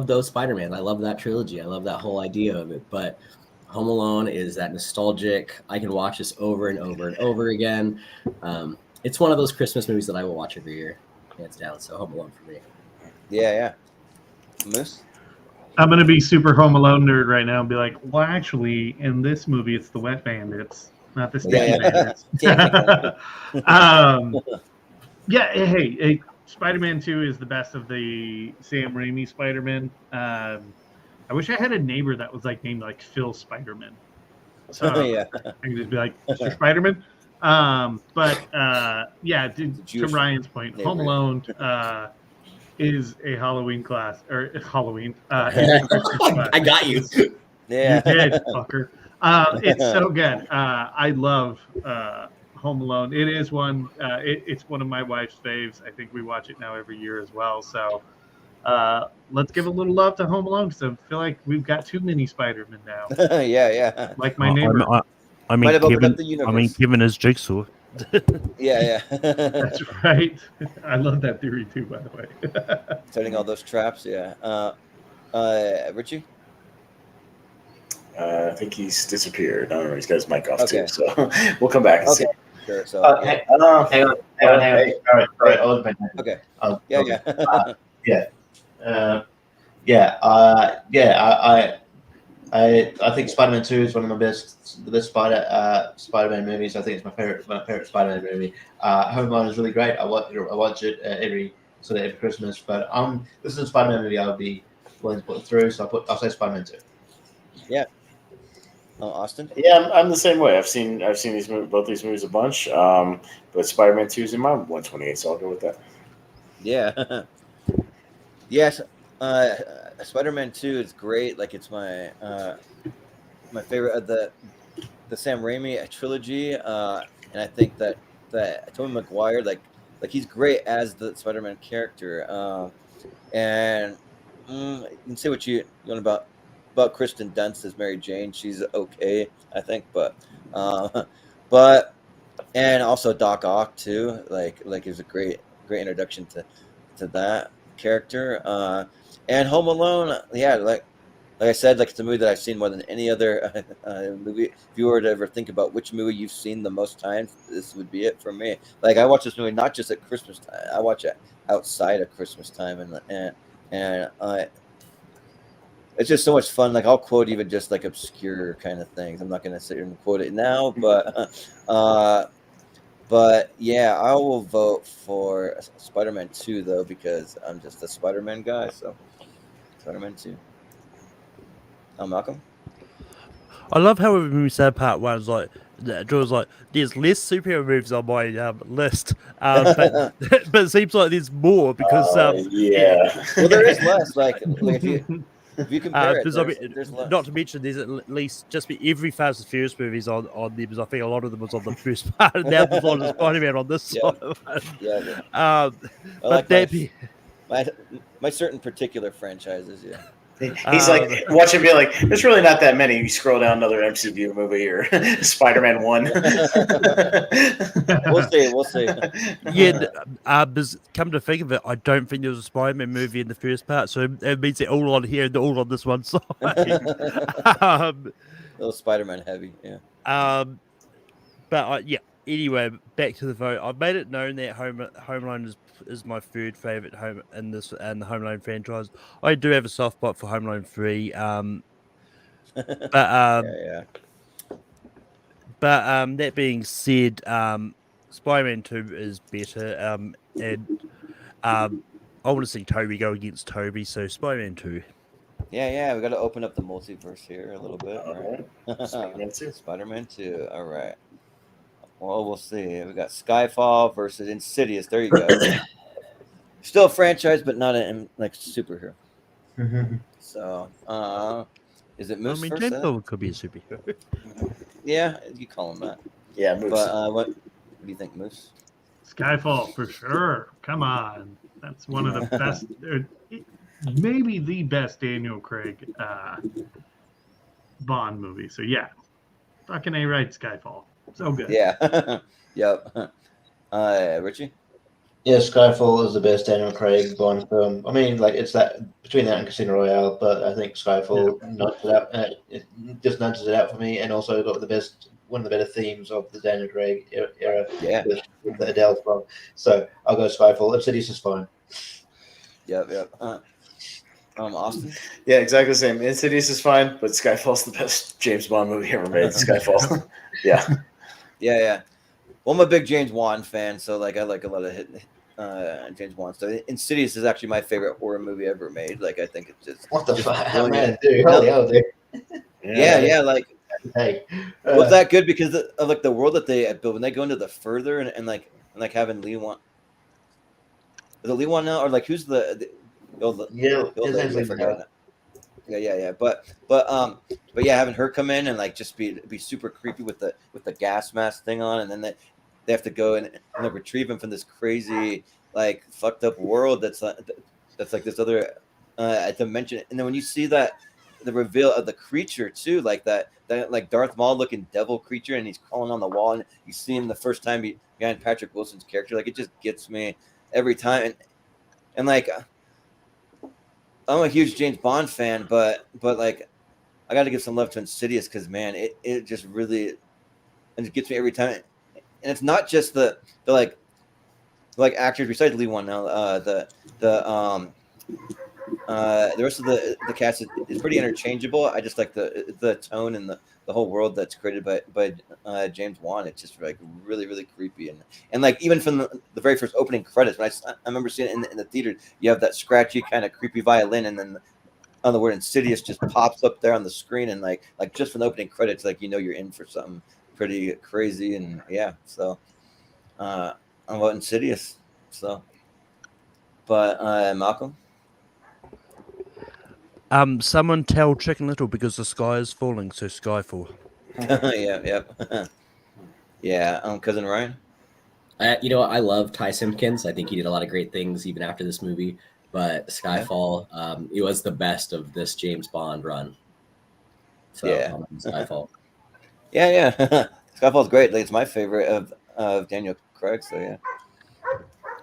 those Spider-Man. I love that trilogy. I love that whole idea of it. But Home Alone is that nostalgic. I can watch this over and over and over again. It's one of those Christmas movies that I will watch every year, hands down. So Home Alone for me. Yeah. Moose? I'm going to be super Home Alone nerd right now and be like, well, actually, in this movie, it's the Wet Bandits, not the Sticky Bandits. Hey, Spider-Man 2 is the best of the Sam Raimi Spider-Man. I wish I had a neighbor that was like named like Phil Spider-Man. So I can just be like, Mr. Spider-Man. To Ryan's point, Home Alone is a Halloween class or Halloween. It's a Christmas class. I got you. Yeah. You did, fucker. It's so good. I love Home Alone. It is one. It's one of my wife's faves. I think we watch it now every year as well. So let's give a little love to Home Alone because I feel like we've got too many Spider-Man now. Yeah. Like my neighbor. I mean, Might have opened Kevin. up the I universe. mean, Kevin is Jigsaw. Yeah. That's right. I love that theory too, by the way. Setting all those traps. Yeah. Richie. I think he's disappeared. I don't know. He's got his mic off Okay. too. So we'll come back and Okay. see. Sure. So. Hang Yeah. on. Hang on. Hey. All right. I was back. Okay. Okay. Yeah. I think Spider-Man 2 is one of the best Spider-Man movies. I think it's my favorite Spider-Man movie. Home Alone is really great. I watch it every Christmas. But this is a Spider-Man movie I would be willing to put through. So I'll say Spider-Man 2. Yeah. Austin. Yeah, I'm the same way. I've seen both these movies a bunch. But Spider-Man 2 is in my 128, so I'll go with that. Yeah. Yes. Spider-Man 2 is great. Like it's my favorite of the Sam Raimi trilogy. And I think that Tobey Maguire, like he's great as the Spider-Man character. And you can say what you want about Kristen Dunst as Mary Jane. She's okay, I think, but and also Doc Ock too. Like is a great introduction to that character. And Home Alone, yeah, like I said, like it's a movie that I've seen more than any other movie. If you were to ever think about which movie you've seen the most times, this would be it for me. Like I watch this movie not just at Christmas time; I watch it outside of Christmas time, and it's just so much fun. Like I'll quote even just like obscure kind of things. I'm not going to sit here and quote it now, but yeah, I will vote for Spider-Man 2 though because I'm just a Spider-Man guy. So Spider-Man 2. Malcolm. I love how when we said part one, it's like Joe was like, "There's less superhero movies on my list," but it seems like there's more because yeah. Well, there is less. Like if you compare it, there's less. Not to mention there's at least just every Fast and Furious movies on there because I think a lot of them was on the first part, and now there's a lot of Spider-Man on this side. Yeah. But like that my certain particular franchises. Yeah. He's like, watch him be like, there's really not that many. You scroll down another MCU movie or Spider-Man 1. We'll see. Yeah, but come to think of it, I don't think there was a Spider-Man movie in the first part, so it means they're all on here and they're all on this one side. A little Spider-Man heavy, yeah. But yeah. Anyway, back to the vote. I've made it known that Home Alone is my third favorite home in this and the Home Alone franchise. I do have a soft spot for Home Alone 3. But that being said, Spider-Man 2 is better. And I want to see Toby go against Toby, so Spider-Man 2. Yeah, we got to open up the multiverse here a little bit. Right? Spider-Man 2. Spider-Man 2. All right. Well, we'll see. We got Skyfall versus Insidious. There you go. Still a franchise, but not a like superhero. So, is it Moose? I mean, first, James could be a superhero. Yeah, you call him that. Yeah, Moose. But what do you think, Moose? Skyfall for sure. Come on, that's one of the best, maybe the best Daniel Craig Bond movie. So yeah, fucking A right, Skyfall. So good. Yeah. Yep. Richie? Yeah, Skyfall is the best Daniel Craig Bond film. I mean, like it's that between that and Casino Royale, but I think Skyfall nudges it out. It just nudges it out for me, and also got one of the better themes of the Daniel Craig era. Yeah. With the Adele song. So I'll go Skyfall. Insidious is fine. Yep. Austin? Yeah, exactly the same. Insidious is fine, but Skyfall's the best James Bond movie ever made. Skyfall. Yeah. Yeah. Well, I'm a big James Wan fan, so like I like a lot of James Wan stuff. Insidious is actually my favorite horror movie ever made. Like I think it's just What the just fuck, brilliant. man, dude? Holy hell, dude. Yeah. Like Hey, was that good because of like the world that they built when they go into the further and like having Lee want. it Lee Wan now, or like who's the old Yeah, the old his name's lady? I Lee forgot. Wan. Yeah. But yeah, having her come in and like just be super creepy with the gas mask thing on, and then they have to go and like retrieve him from this crazy like fucked up world that's like this other dimension. And then when you see that the reveal of the creature too, like that like Darth Maul looking devil creature, and he's crawling on the wall, and you see him the first time behind Patrick Wilson's character, like it just gets me every time. And like I'm a huge James Bond fan, but like I got to give some love to Insidious because man, it just really it gets me every time. And it's not just the like actors besides Lee Wan now. The rest of the cast is pretty interchangeable. I just like the tone and the whole world that's created by James Wan. It's just like really really creepy and like even from the very first opening credits, when I remember seeing it in the theater, you have that scratchy kind of creepy violin, and then on the word Insidious just pops up there on the screen, and like just from the opening credits, like you're in for something pretty crazy. And yeah, so I'm about Insidious. So, but Malcolm. Someone tell Chicken Little because the sky is falling, so Skyfall. Yeah. Cousin Ryan. I love Ty Simpkins. I think he did a lot of great things even after this movie. But Skyfall, it was the best of this James Bond run. So Yeah. Skyfall. Yeah. Skyfall's great. Like, it's my favorite of Daniel Craig. So yeah.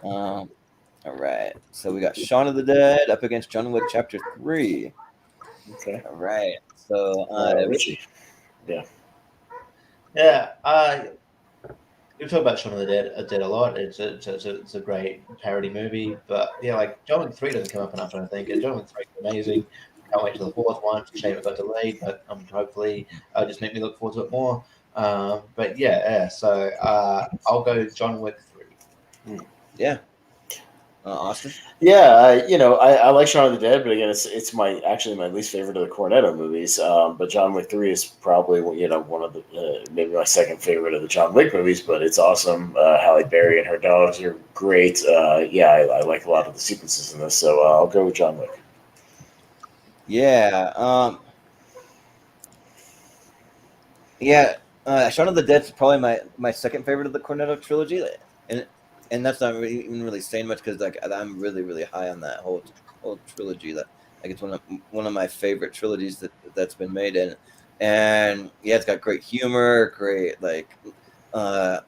All right. So we got Shaun of the Dead up against John Wick Chapter 3. Okay. All right. So Richie. Yeah. We talk about Shaun of the Dead a lot. It's a great parody movie, but yeah, like John Wick 3 doesn't come up enough, I don't think. And John Wick 3 is amazing. Can't wait to the fourth one. It's a shame it got delayed, but hopefully just make me look forward to it more. But yeah. So I'll go John Wick 3. Yeah. Austin. Yeah, I like Shaun of the Dead, but again, it's my least favorite of the Cornetto movies. But John Wick 3 is probably one of the maybe my second favorite of the John Wick movies. But it's awesome. Halle Berry and her dogs are great. I like a lot of the sequences in this, so I'll go with John Wick. Yeah. Shaun of the Dead is probably my second favorite of the Cornetto trilogy, and that's not even really saying much because like I'm really really high on that whole trilogy. That like it's one of my favorite trilogies that's been made, and yeah, it's got great humor, great like the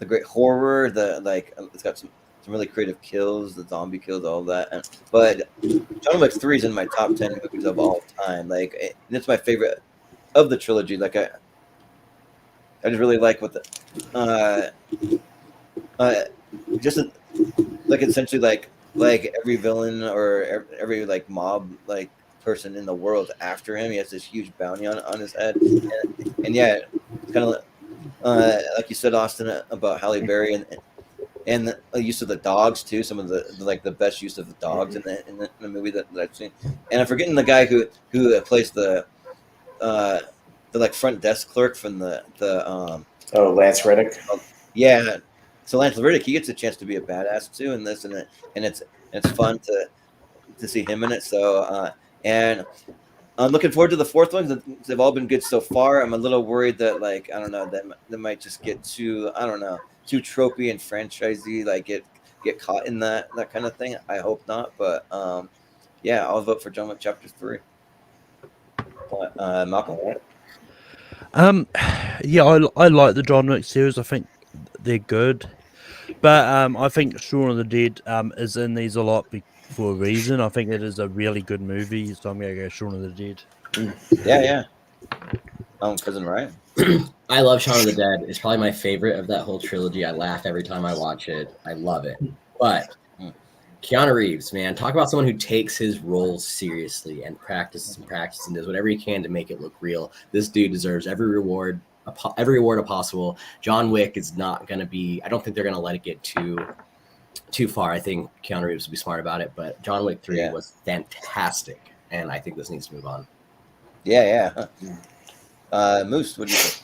great horror, it's got some really creative kills, the zombie kills, all that. But John Wick 3 is in my top 10 movies of all time. Like, and it's my favorite of the trilogy. Like I just really like what just like essentially like every villain or every like mob like person in the world after him. He has this huge bounty on his head, and yeah, it's kind of like you said, Austin, about Halle Berry and the use of the dogs too. Some of the best use of the dogs in the movie that I've seen. And I'm forgetting the guy who plays the like front desk clerk from Lance Reddick. Yeah. So Lance Reddick, he gets a chance to be a badass too in this, and it's fun to see him in it. So and I'm looking forward to the fourth one. They've all been good so far. I'm a little worried that like I don't know that might just get too tropey and franchisey, like get caught in that kind of thing. I hope not, but yeah, I'll vote for John Wick Chapter 3. Malcolm. Yeah, I like the John Wick series. I think they're good, but I think Shaun of the Dead is in these a lot for a reason. I think it is a really good movie, so I'm gonna go Shaun of the Dead. Yeah. Cousin Ryan. I love Shaun of the Dead. It's probably my favorite of that whole trilogy. I laugh every time I watch it. I love it. But Keanu Reeves, man, talk about someone who takes his roles seriously and practices and does whatever he can to make it look real. This dude deserves every reward possible. John Wick is not going to be, I don't think they're going to let it get too far. I think Keanu Reeves will be smart about it, but John Wick 3 was fantastic, and I think this needs to move on. Yeah. Moose, what do you think?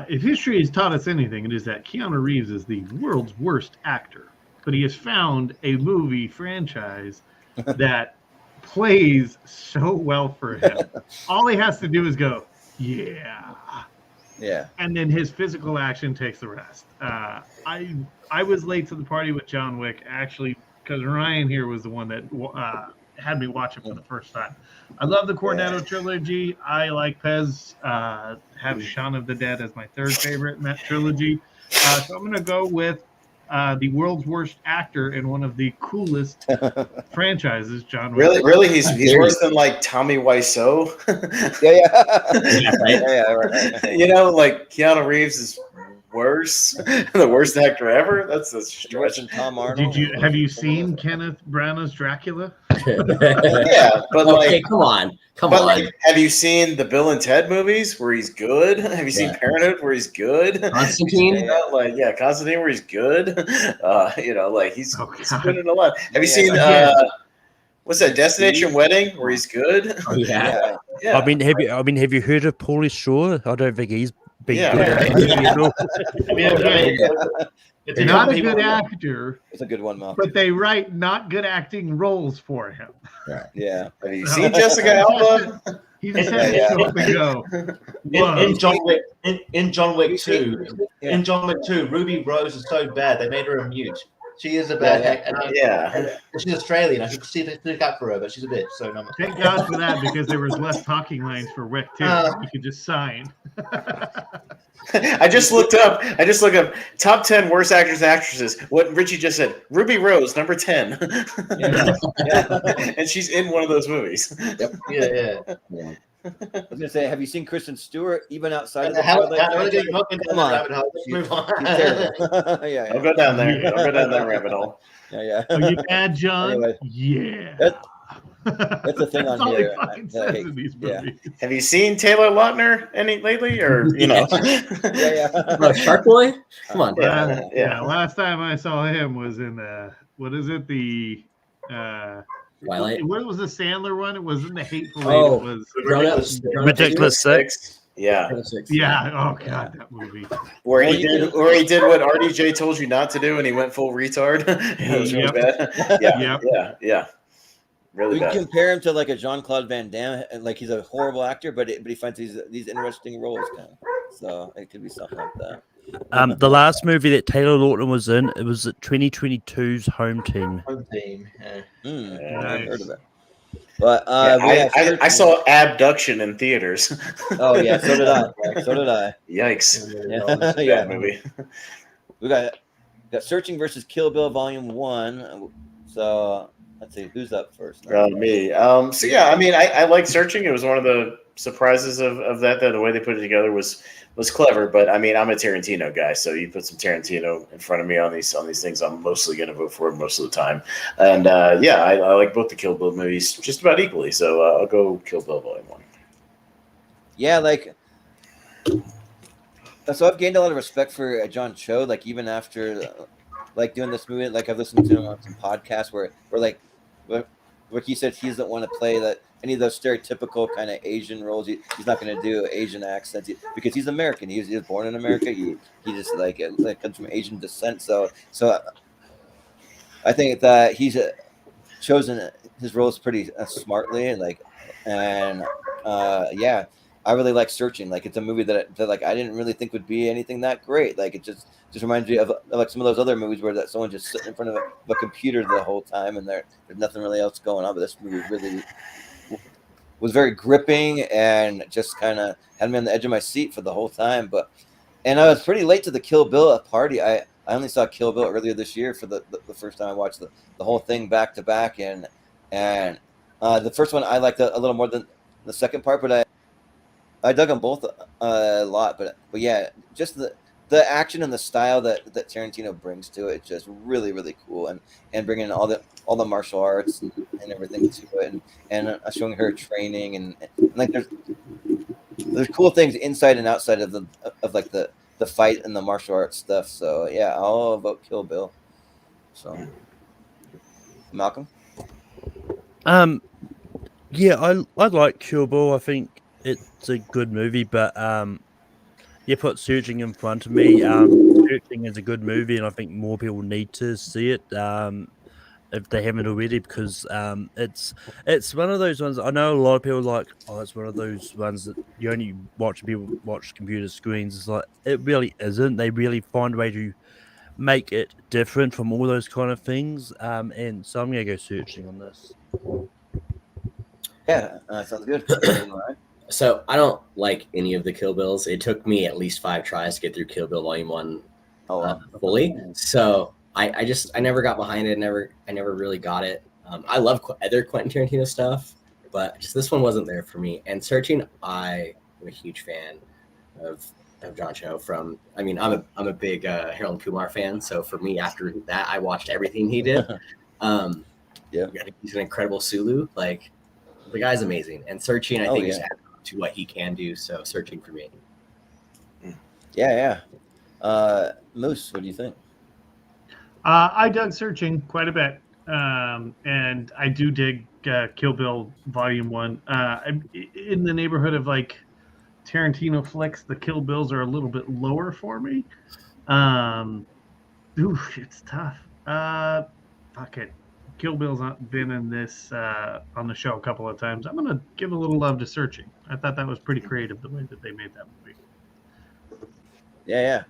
If history has taught us anything, it is that Keanu Reeves is the world's worst actor. but he has found a movie franchise that plays so well for him. All he has to do is go, yeah. Yeah. And then his physical action takes the rest. I was late to the party with John Wick, actually, because Ryan here was the one that had me watch it for the first time. I love the Cornetto trilogy. I like Pez. Have Shaun of the Dead as my third favorite in that trilogy. So I'm going to go with the world's worst actor in one of the coolest franchises, John Wick. Really, he's worse than like Tommy Wiseau. Yeah. Right. You know, like Keanu Reeves is worse, the worst actor ever. That's a stretch. Tom Arnold. Have you seen Kenneth Branagh's Dracula? Yeah, but Okay, come on. Like, have you seen the Bill and Ted movies where he's good? Have you seen Parenthood where he's good? Constantine? Constantine where he's good. He's good in a lot. Have you seen what's that, Destination Wedding where he's good? Oh, yeah. I mean, have you heard of Paulie Shore? I don't think he's been good. It's not a good actor. It's a good one, Mal. But they write not good acting roles for him. Right. Yeah. Have you seen Jessica Alba? He just had to show up and go. In John Wick, in John Wick 2, in John Wick 2, Ruby Rose is so bad they made her a mute. She is a bad actor. And she's Australian. I could stick up for her, but she's a bitch. So no. Thank God for that, because there was less talking lines for Wick too. You could just sign. I just looked up top 10 worst actors and actresses. What Richie just said. Ruby Rose, number 10. And she's in one of those movies. Yep. Yeah. I was gonna say, have you seen Kristen Stewart even outside of the Come on. Let's move on. I'll go down there. I'll go down that rabbit hole. Yeah. Are you bad, John? Anyway. Yeah. That's the thing on all here. he fucking says in these movies. Have you seen Taylor Lautner any lately, or Shark Boy? Come on. Yeah. Last time I saw him was in what is it? The Twilight. What was the Sandler one? It was in the Hateful Eight. Oh, It was Ridiculous Six. Yeah. Oh god, that movie. Where he did what RDJ told you not to do, and he went full retard. It was really bad. Yeah. Really we bad. compare him to like a Jean-Claude Van Damme, and like he's a horrible actor, but he finds these interesting roles, kind of. So it could be something like that. The last movie that Taylor Lautner was in, it was 2022's Home Team. Home Team. I've heard of it. But I saw Abduction in theaters. Oh yeah, so did I. Yikes! Yeah. Movie. We got Searching versus Kill Bill Volume 1. So let's see who's up first. Me. So yeah, I mean, I like Searching. It was one of the surprises of that. The way they put it together was clever. But I mean, I'm a Tarantino guy, so you put some Tarantino in front of me on these things, I'm mostly going to vote for it most of the time. And I like both the Kill Bill movies just about equally. So I'll go Kill Bill Volume 1. Yeah, so I've gained a lot of respect for John Cho. Like even after doing this movie, like I've listened to him on some podcasts where like he said he doesn't want to play any of those stereotypical kind of Asian roles. He's not going to do Asian accents because he's American. He was born in America. He just comes from Asian descent. So I think that he's chosen his roles pretty smartly. I really like Searching. Like it's a movie that I didn't really think would be anything that great. Like it just reminds me of like some of those other movies where someone just sitting in front of a computer the whole time and there's nothing really else going on. But this movie really was very gripping and just kind of had me on the edge of my seat for the whole time. And I was pretty late to the Kill Bill party. I only saw Kill Bill earlier this year for the first time. I watched the whole thing back to back, and the first one I liked a little more than the second part, but I dug them both a lot. But yeah, just the action and the style that Tarantino brings to it, just really, really cool. And bringing all the martial arts and everything to it, and showing her training and like there's cool things inside and outside of the fight and the martial arts stuff. So yeah, I'll vote Kill Bill. So Malcolm. Yeah, I like Kill Bill. I think it's a good movie, but put Searching in front of me. Searching is a good movie, and I think more people need to see it if they haven't already, because it's one of those ones. I know a lot of people are like, oh, it's one of those ones that you only watch people watch computer screens. It's like it really isn't. They really find a way to make it different from all those kind of things. And so I'm gonna go Searching on this. Yeah, sounds good. All right. So I don't like any of the Kill Bills. It took me at least 5 tries to get through Kill Bill Volume 1 fully. So I never got behind it. I never really got it. I love other Quentin Tarantino stuff, but just this one wasn't there for me. And Searching, I am a huge fan of John Cho. I'm a big Harold and Kumar fan. So for me, after that, I watched everything he did. Yeah, I think he's an incredible Sulu. Like the guy's amazing. And Searching, I think, is added to what he can do. So Searching for me. Yeah. Moose, what do you think? I dug Searching quite a bit, and I do dig Kill Bill Volume 1. I'm in the neighborhood of like Tarantino flicks. The Kill Bills are a little bit lower for me. It's tough. Fuck it. Kill Bill's been in this on the show a couple of times. I'm gonna give a little love to Searching. I thought that was pretty creative the way that they made that movie. Yeah.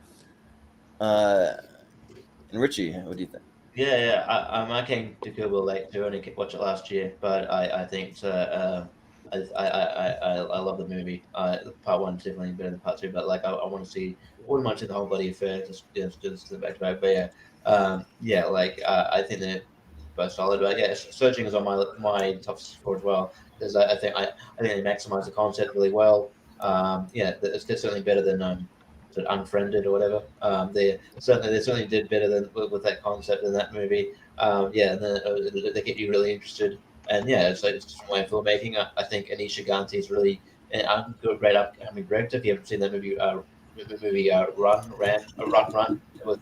And Richie, what do you think? Yeah. I came to Kill Bill late to only watch it last year, but I think I love the movie. Part 1 is definitely better than Part 2, but like I want to see. I wouldn't mind seeing the whole bloody affair just back to back. But I think they're both solid. But yeah, Searching is on my top score as well, because I think they maximize the concept really well. It's certainly better than Unfriended or whatever. They certainly did better than with that concept in that movie. And then they get you really interested. And it's just my filmmaking. I think Anisha Ganti is really a great upcoming director. If you haven't seen that movie, Run with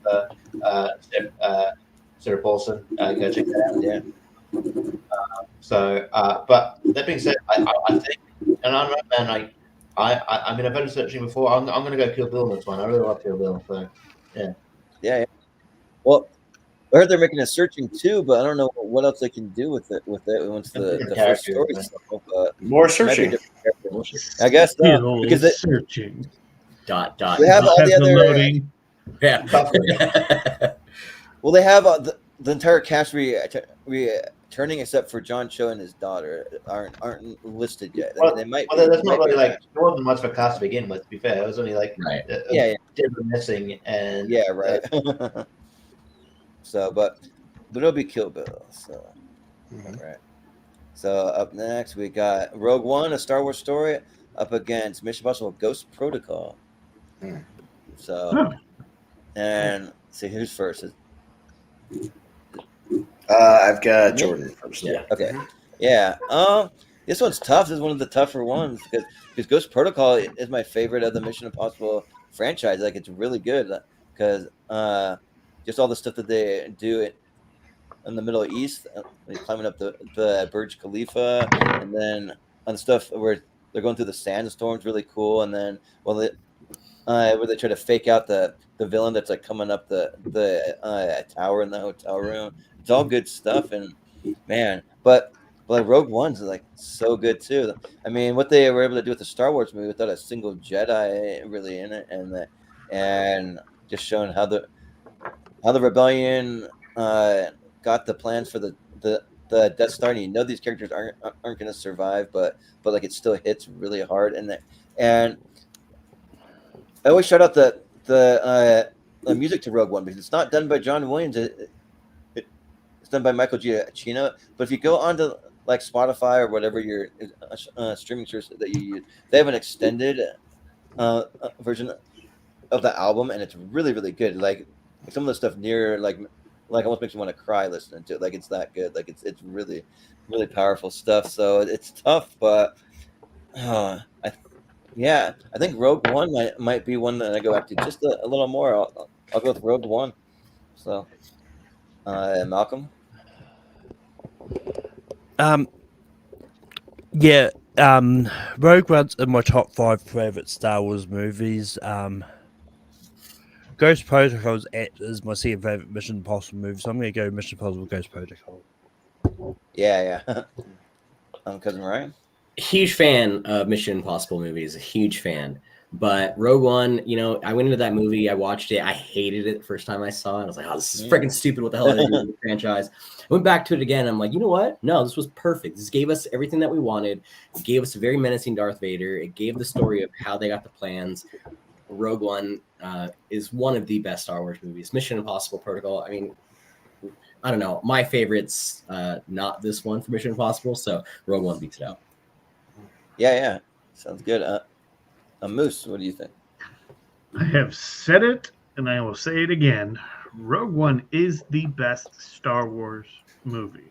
Sarah Paulson, go check that out. But that being said, I think, and I'm not man, I've been Searching before. I'm going to go Kill Bill on this one. I really love Kill Bill. So Yeah. Well, I heard they're making a Searching too, but I don't know what else they can do with it once the first story. More Searching. I guess so, because Searching. Dot. They have all the other loading. Yeah. Well, they have the entire cast returning except for John Cho and his daughter aren't listed yet. They might. That's not really like there wasn't much of a cast to begin with. To be fair, it was only like missing and right. So, but it'll be Kill Bill. So, right. So up next we got Rogue One, a Star Wars story, up against Mission Impossible: Ghost Protocol. So, and see who's first. I've got Jordan first. Yeah. Okay. Yeah. This one's tough. This is one of the tougher ones because Ghost Protocol is my favorite of the Mission Impossible franchise. Like, it's really good because just all the stuff that they do in the Middle East, climbing up the Burj Khalifa, and then on stuff where they're going through the sandstorm's really cool. And then where they try to fake out the villain that's like coming up the tower in the hotel room. It's all good stuff, and man, but Rogue One's like so good too. I mean, what they were able to do with the Star Wars movie without a single Jedi really in it, and just showing how the rebellion got the plans for the Death Star. And you know these characters aren't going to survive, but like it still hits really hard, and I always shout out the music to Rogue One because it's not done by John Williams. It's done by Michael Giacchino. But if you go onto like Spotify or whatever your streaming service that you use, they have an extended version of the album, and it's really, really good. Like some of the stuff near like almost makes you want to cry listening to it. Like, it's that good. Like it's really, really powerful stuff. So it's tough, but I think Rogue One might be one that I go back to just a little more. I'll go with Rogue One. So, Malcolm. Yeah, Rogue One's in my top 5 favorite Star Wars movies. Ghost Protocol is my second favorite Mission Impossible movie, so I'm going to go Mission Impossible Ghost Protocol. Yeah. Cousin Ryan. Huge fan of Mission Impossible movies. A huge fan. But Rogue One, I went into that movie. I watched it. I hated it the first time I saw it. I was like, "Oh, this is freaking stupid. What the hell are they doing with the franchise?" I went back to it again. I'm like, you know what? No, this was perfect. This gave us everything that we wanted. It gave us a very menacing Darth Vader. It gave the story of how they got the plans. Rogue One is one of the best Star Wars movies. Mission Impossible Protocol. I mean, I don't know. My favorite's not this one for Mission Impossible, so Rogue One beats it out. Yeah. Sounds good. Moose, what do you think? I have said it, and I will say it again. Rogue One is the best Star Wars movie.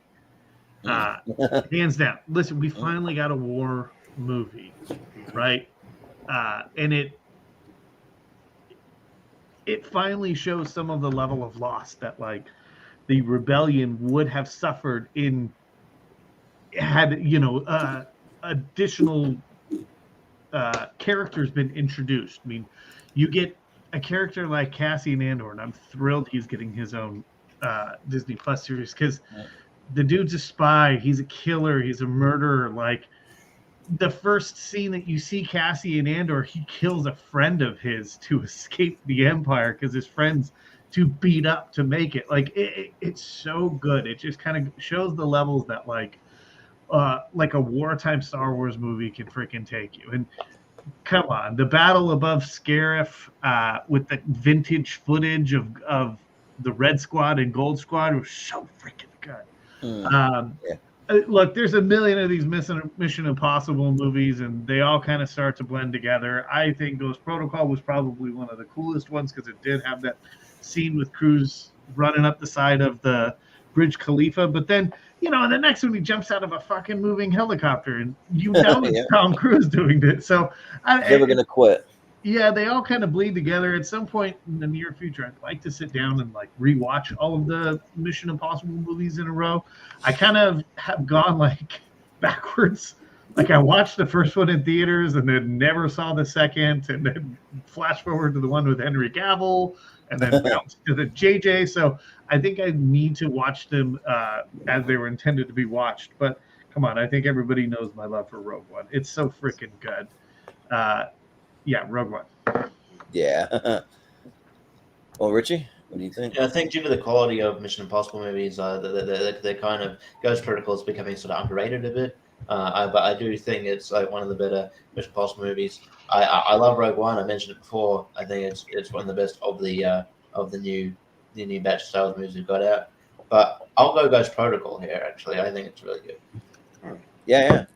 Hands down. Listen, we finally got a war movie, right? And it finally shows some of the level of loss that, like, the rebellion would have suffered had additional characters been introduced. I mean, you get a character like Cassian Andor, and I'm thrilled he's getting his own Disney Plus series, because the dude's a spy, he's a killer, he's a murderer. Like, the first scene that you see Cassian Andor, he kills a friend of his to escape the Empire because his friend's too beat up to make it. Like, it's so good. It just kind of shows the levels that like a wartime Star Wars movie can freaking take you. And come on, the battle above Scarif with the vintage footage of the Red Squad and Gold Squad was so freaking good. Look, there's a million of these Mission Impossible movies, and they all kind of start to blend together. I think Ghost Protocol was probably one of the coolest ones because it did have that scene with Cruise running up the side of the Burj Khalifa. But then, in the next one, he jumps out of a fucking moving helicopter, and it's Tom Cruise doing it. So they were going to quit. Yeah, they all kind of bleed together. At some point in the near future, I'd like to sit down and like rewatch all of the Mission Impossible movies in a row. I kind of have gone like backwards. Like, I watched the first one in theaters and then never saw the second, and then flash forward to the one with Henry Cavill, and then bounce to the JJ. So I think I need to watch them as they were intended to be watched. But come on, I think everybody knows my love for Rogue One. It's so freaking good. Yeah, Rogue One. Yeah. Well, Richie, what do you think? Yeah, I think due to the quality of Mission Impossible movies, they're kind of Ghost Protocol is becoming sort of underrated a bit. But I do think it's like one of the better Mission Impossible movies. I love Rogue One. I mentioned it before. I think it's one of the best of the new batch of Star Wars movies we've got out. But I'll go Ghost Protocol here. Actually, I think it's really good. Yeah.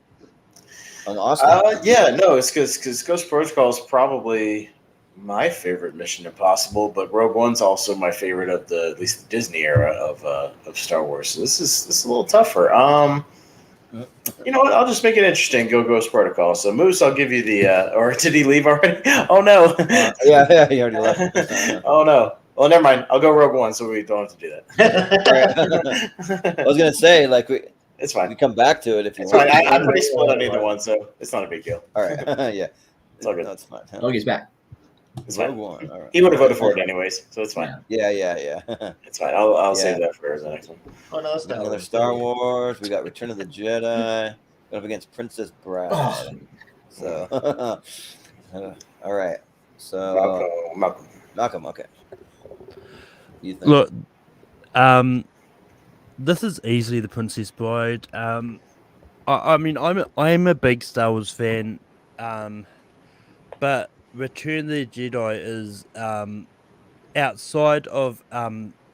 Awesome. It's because Ghost Protocol is probably my favorite Mission Impossible, but Rogue One's also my favorite of at least the Disney era of Star Wars. So this is a little tougher. You know what? I'll just make it interesting. Go Ghost Protocol. So Moose, I'll give you the. Or did he leave already? Oh no. Yeah, he already left. Oh no. Well, never mind. I'll go Rogue One, so we don't have to do that. I was gonna say, like, it's fine. We come back to it if you It's want. fine. I'm pretty split on either one, so it's not a big deal. All right. Yeah. It's all good. That's fine. Oh, he's back. It's fine. All right. He would have voted for it anyways, so it's fine. Yeah. It's fine. I'll save that for the next one. Oh no, it's Another Star Wars. We got Return of the Jedi. Going up against Princess Bride. So, all right. So Malcolm. Okay. You think? Look, this is easily the Princess Bride. I mean, I'm a big Star Wars fan, but Return of the Jedi is outside of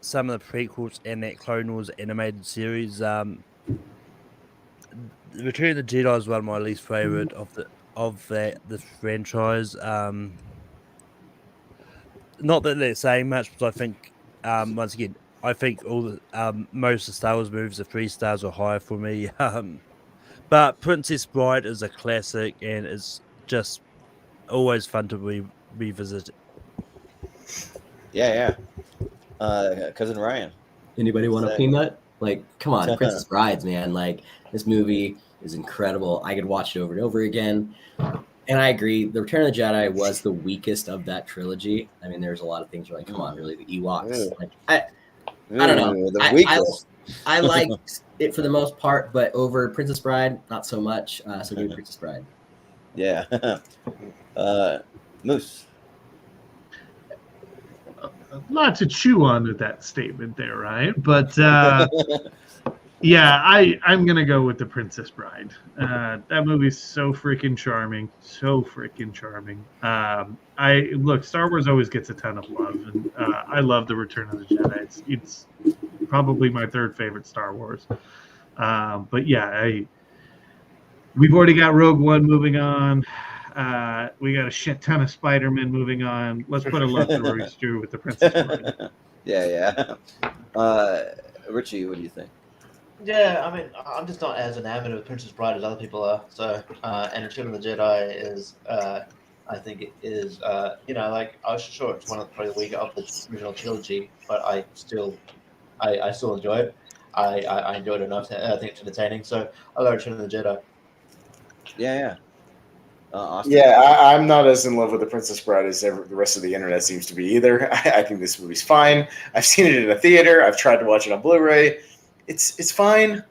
some of the prequels and that Clone Wars animated series. Return of the Jedi is one of my least favorite of the franchise. Not that they're saying much, but I think once again, I think all the most of Star Wars movies are 3 stars or higher for me. But Princess Bride is a classic, and it's just always fun to revisit. Yeah. Cousin Ryan. Anybody want a peanut? Like, come on, Princess Brides, man. Like, this movie, is incredible. I could watch it over and over again. And I agree. The Return of the Jedi was the weakest of that trilogy. I mean, there's a lot of things where like, come on, really, the Ewoks. Like, I don't know. The weakest. I liked it for the most part, but over Princess Bride, not so much. So give me Princess Bride. Yeah. Moose. A lot to chew on with that statement there, right? But yeah, I'm gonna go with The Princess Bride. That movie's so freaking charming, so freaking charming. Star Wars always gets a ton of love, and I love The Return of the Jedi. It's probably my third favorite Star Wars. But yeah, we've already got Rogue One moving on. We got a shit ton of Spider-Man moving on. Let's put a love story stew with The Princess Bride. Yeah. Richie, what do you think? Yeah, I mean, I'm just not as enamored with Princess Bride as other people are. So, and Return of the Jedi is, I think it is, like, I was sure it's one of probably the weaker of the original trilogy, but I still enjoy it. I enjoyed it enough. I think it's entertaining. So I'll go Return of the Jedi. Yeah. Austin? Yeah, I'm not as in love with The Princess Bride as the rest of the internet seems to be either. I think this movie's fine. I've seen it in a theater. I've tried to watch it on Blu-ray. It's fine.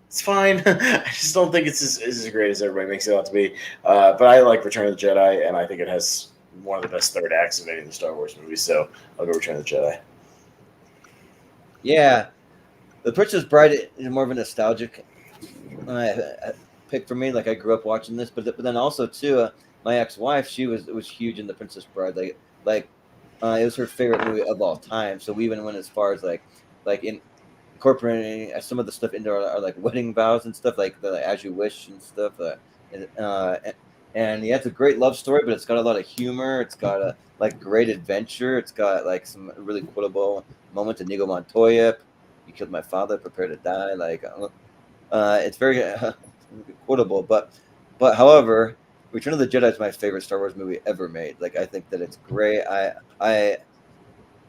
It's fine. I just don't think it's as great as everybody makes it out to be. But I like Return of the Jedi, and I think it has one of the best third acts of any of the Star Wars movies. So I'll go Return of the Jedi. Yeah. The Princess Bride is more of a nostalgic pick for me. Like, I grew up watching this, but then also too, my ex-wife, she was huge in The Princess Bride. Like it was her favorite movie of all time. So we even went as far as like in incorporating some of the stuff into our like wedding vows and stuff, like the As You Wish and stuff. And yeah, it's a great love story, but it's got a lot of humor. It's got a great adventure. It's got like some really quotable moments. Inigo Montoya, "You killed my father, prepare to die." Like, it's very quotable. But however, Return of the Jedi is my favorite Star Wars movie ever made. Like, I think that it's great. I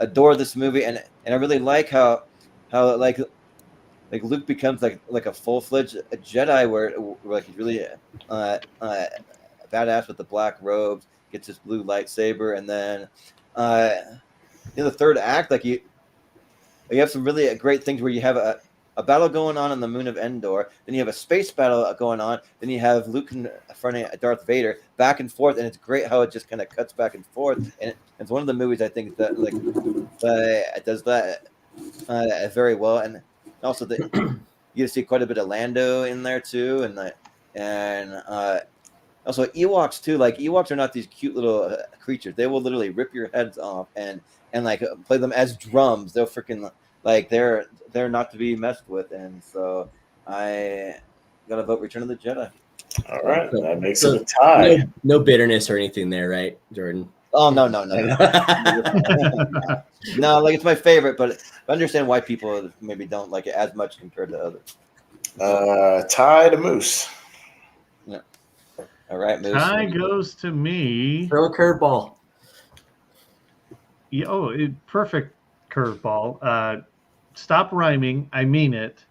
adore this movie, and I really like how like Luke becomes like a full-fledged Jedi, where like he's really badass with the black robes, gets his blue lightsaber, and then in the third act, like you have some really great things where you have a battle going on the moon of Endor, then you have a space battle going on, then you have Luke confronting Darth Vader, back and forth, and it's great how it just kind of cuts back and forth, and it's one of the movies I think that does that very well, and also you see quite a bit of Lando in there too, and also Ewoks too. Like, Ewoks are not these cute little creatures; they will literally rip your heads off and like play them as drums. They'll freaking they're not to be messed with, and so I gotta vote Return of the Jedi. All right, that makes it a tie. No bitterness or anything there, right, Jordan? Oh no. No, like, it's my favorite, but I understand why people maybe don't like it as much compared to others. Tie to Moose. Yeah. All right, Moose. Tie goes to me. Throw a curveball. Yeah, perfect curveball. Stop rhyming. I mean it.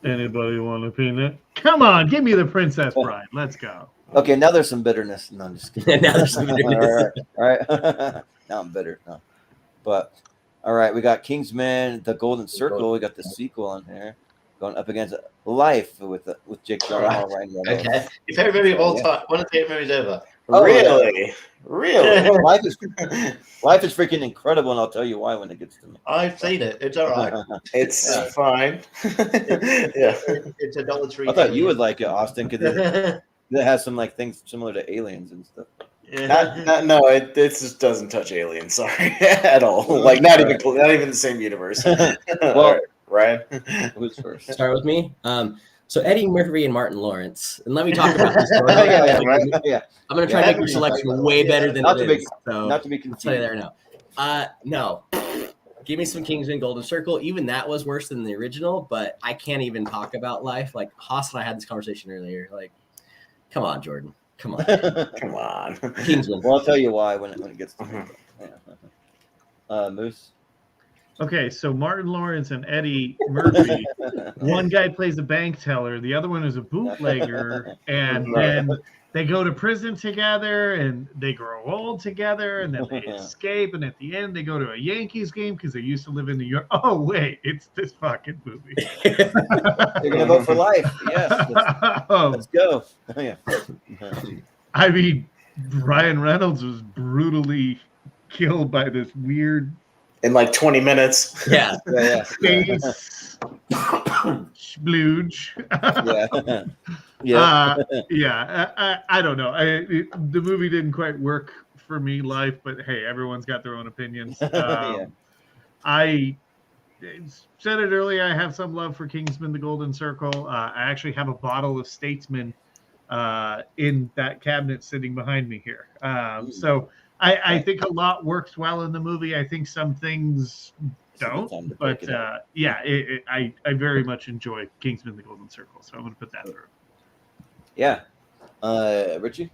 Anybody want a peanut? Come on, give me The Princess Bride. Let's go. Okay, now there's some bitterness. No, I'm just kidding. Now there's some bitterness. All right. Now I'm bitter. No. But all right, we got Kingsman, The Golden Circle. We got the sequel on here, going up against Life with Jake Gyllenhaal. Right. Okay. Your favorite movie of all time. One of the favorite movies ever. Oh, Really? Life is freaking incredible, and I'll tell you why when it gets to me. I've seen it. It's all right. It's fine. Yeah. It's a Dollar Tree. I thought you would like it, Austin, because it has some like things similar to Aliens and stuff. No, it just doesn't touch Aliens. Sorry, at all. Like, not even the same universe. Well, Ryan, who's first? Start with me. So Eddie Murphy and Martin Lawrence, and let me talk about this. Yeah. I'm going to try to make your selection way better than Not it to is. So Not to be I'll tell you confused. there now. No. Give me some Kingsman Golden Circle. Even that was worse than the original, but I can't even talk about Life. Like, Haas and I had this conversation earlier. Like, come on, Jordan. Come on. come on. Kingsman. Well, I'll tell you why when it gets to me. Yeah. Moose. Okay, so Martin Lawrence and Eddie Murphy. One guy plays a bank teller, the other one is a bootlegger, and then they go to prison together, and they grow old together, and then they escape, and at the end they go to a Yankees game because they used to live in New York. Oh wait, it's this fucking movie. You're gonna vote for life. Yes. Let's go. Oh, yeah. I mean, Ryan Reynolds was brutally killed by this weird In like 20 minutes. Yeah. space splooge. I don't know. The movie didn't quite work for me, life, but hey, everyone's got their own opinions. I said it earlier. I have some love for Kingsman: The Golden Circle. I actually have a bottle of Statesman in that cabinet sitting behind me here. So I think a lot works well in the movie. I think some things don't, but I very much enjoy Kingsman: The Golden Circle. So I'm going to put that through. Yeah. Richie?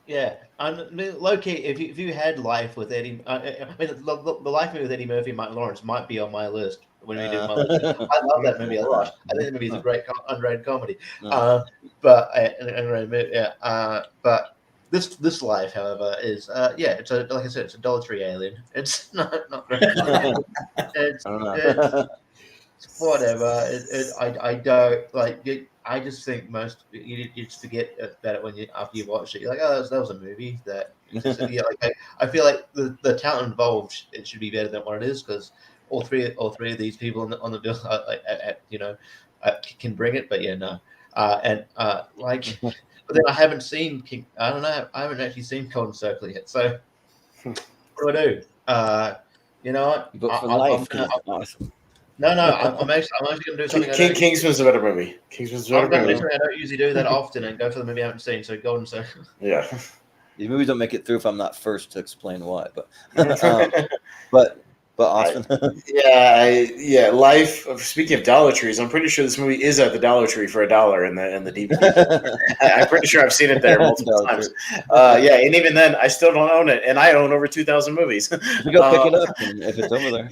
Yeah, I mean, low-key, if you had Life with Eddie, I mean, the Life movie with Eddie Murphy and Martin Lawrence might be on my list when we do my list. I love that movie a lot. I think the movie is a great underrated comedy. But this Life, however, is it's a, like I said, it's a Dollar Tree alien. It's not great. It's whatever. I don't like. I just think most you just forget about it when after you watch it. You're like, oh, that was a movie that. I feel like the talent involved it should be better than what it is because all three of these people on the bill can bring it. But yeah, no, but then I haven't seen I don't know. I haven't actually seen Golden Circle yet. So what do I do? You know what? You vote for life. Awesome. No, I'm actually going to do something. Kingsman's a better movie. Kingsman's a better movie. I don't usually do that often and go for the movie I haven't seen. So Golden Circle. Yeah. These movies don't make it through if I'm not first to explain why. But Austin. Life. Speaking of Dollar Trees, I'm pretty sure this movie is at the Dollar Tree for $1 in the DVD. I'm pretty sure I've seen it there multiple times. And even then, I still don't own it, and I own over 2,000 movies. You go pick it up if it's over there.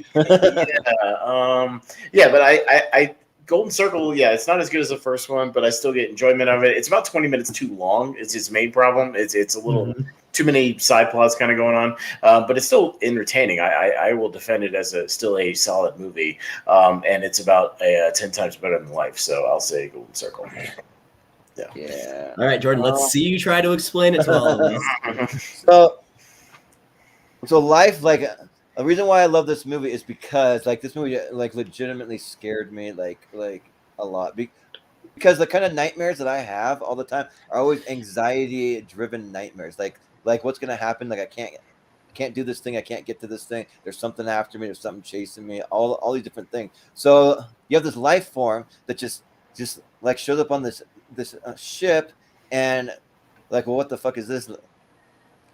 But I Golden Circle, it's not as good as the first one, but I still get enjoyment of it. It's about 20 minutes too long. It's its main problem. It's a little too many side plots kind of going on, but it's still entertaining. I will defend it as still a solid movie, and it's about 10 times better than Life. So I'll say Golden Circle. Yeah. All right, Jordan. Let's see you try to explain it to all of us. So Life, like. The reason why I love this movie is because this movie legitimately scared me like a lot because the kind of nightmares that I have all the time are always anxiety driven nightmares like what's gonna happen, I can't do this thing, I can't get to this thing, there's something after me, there's something chasing me, all these different things. So you have this life form that just shows up on this ship and well, what the fuck is this?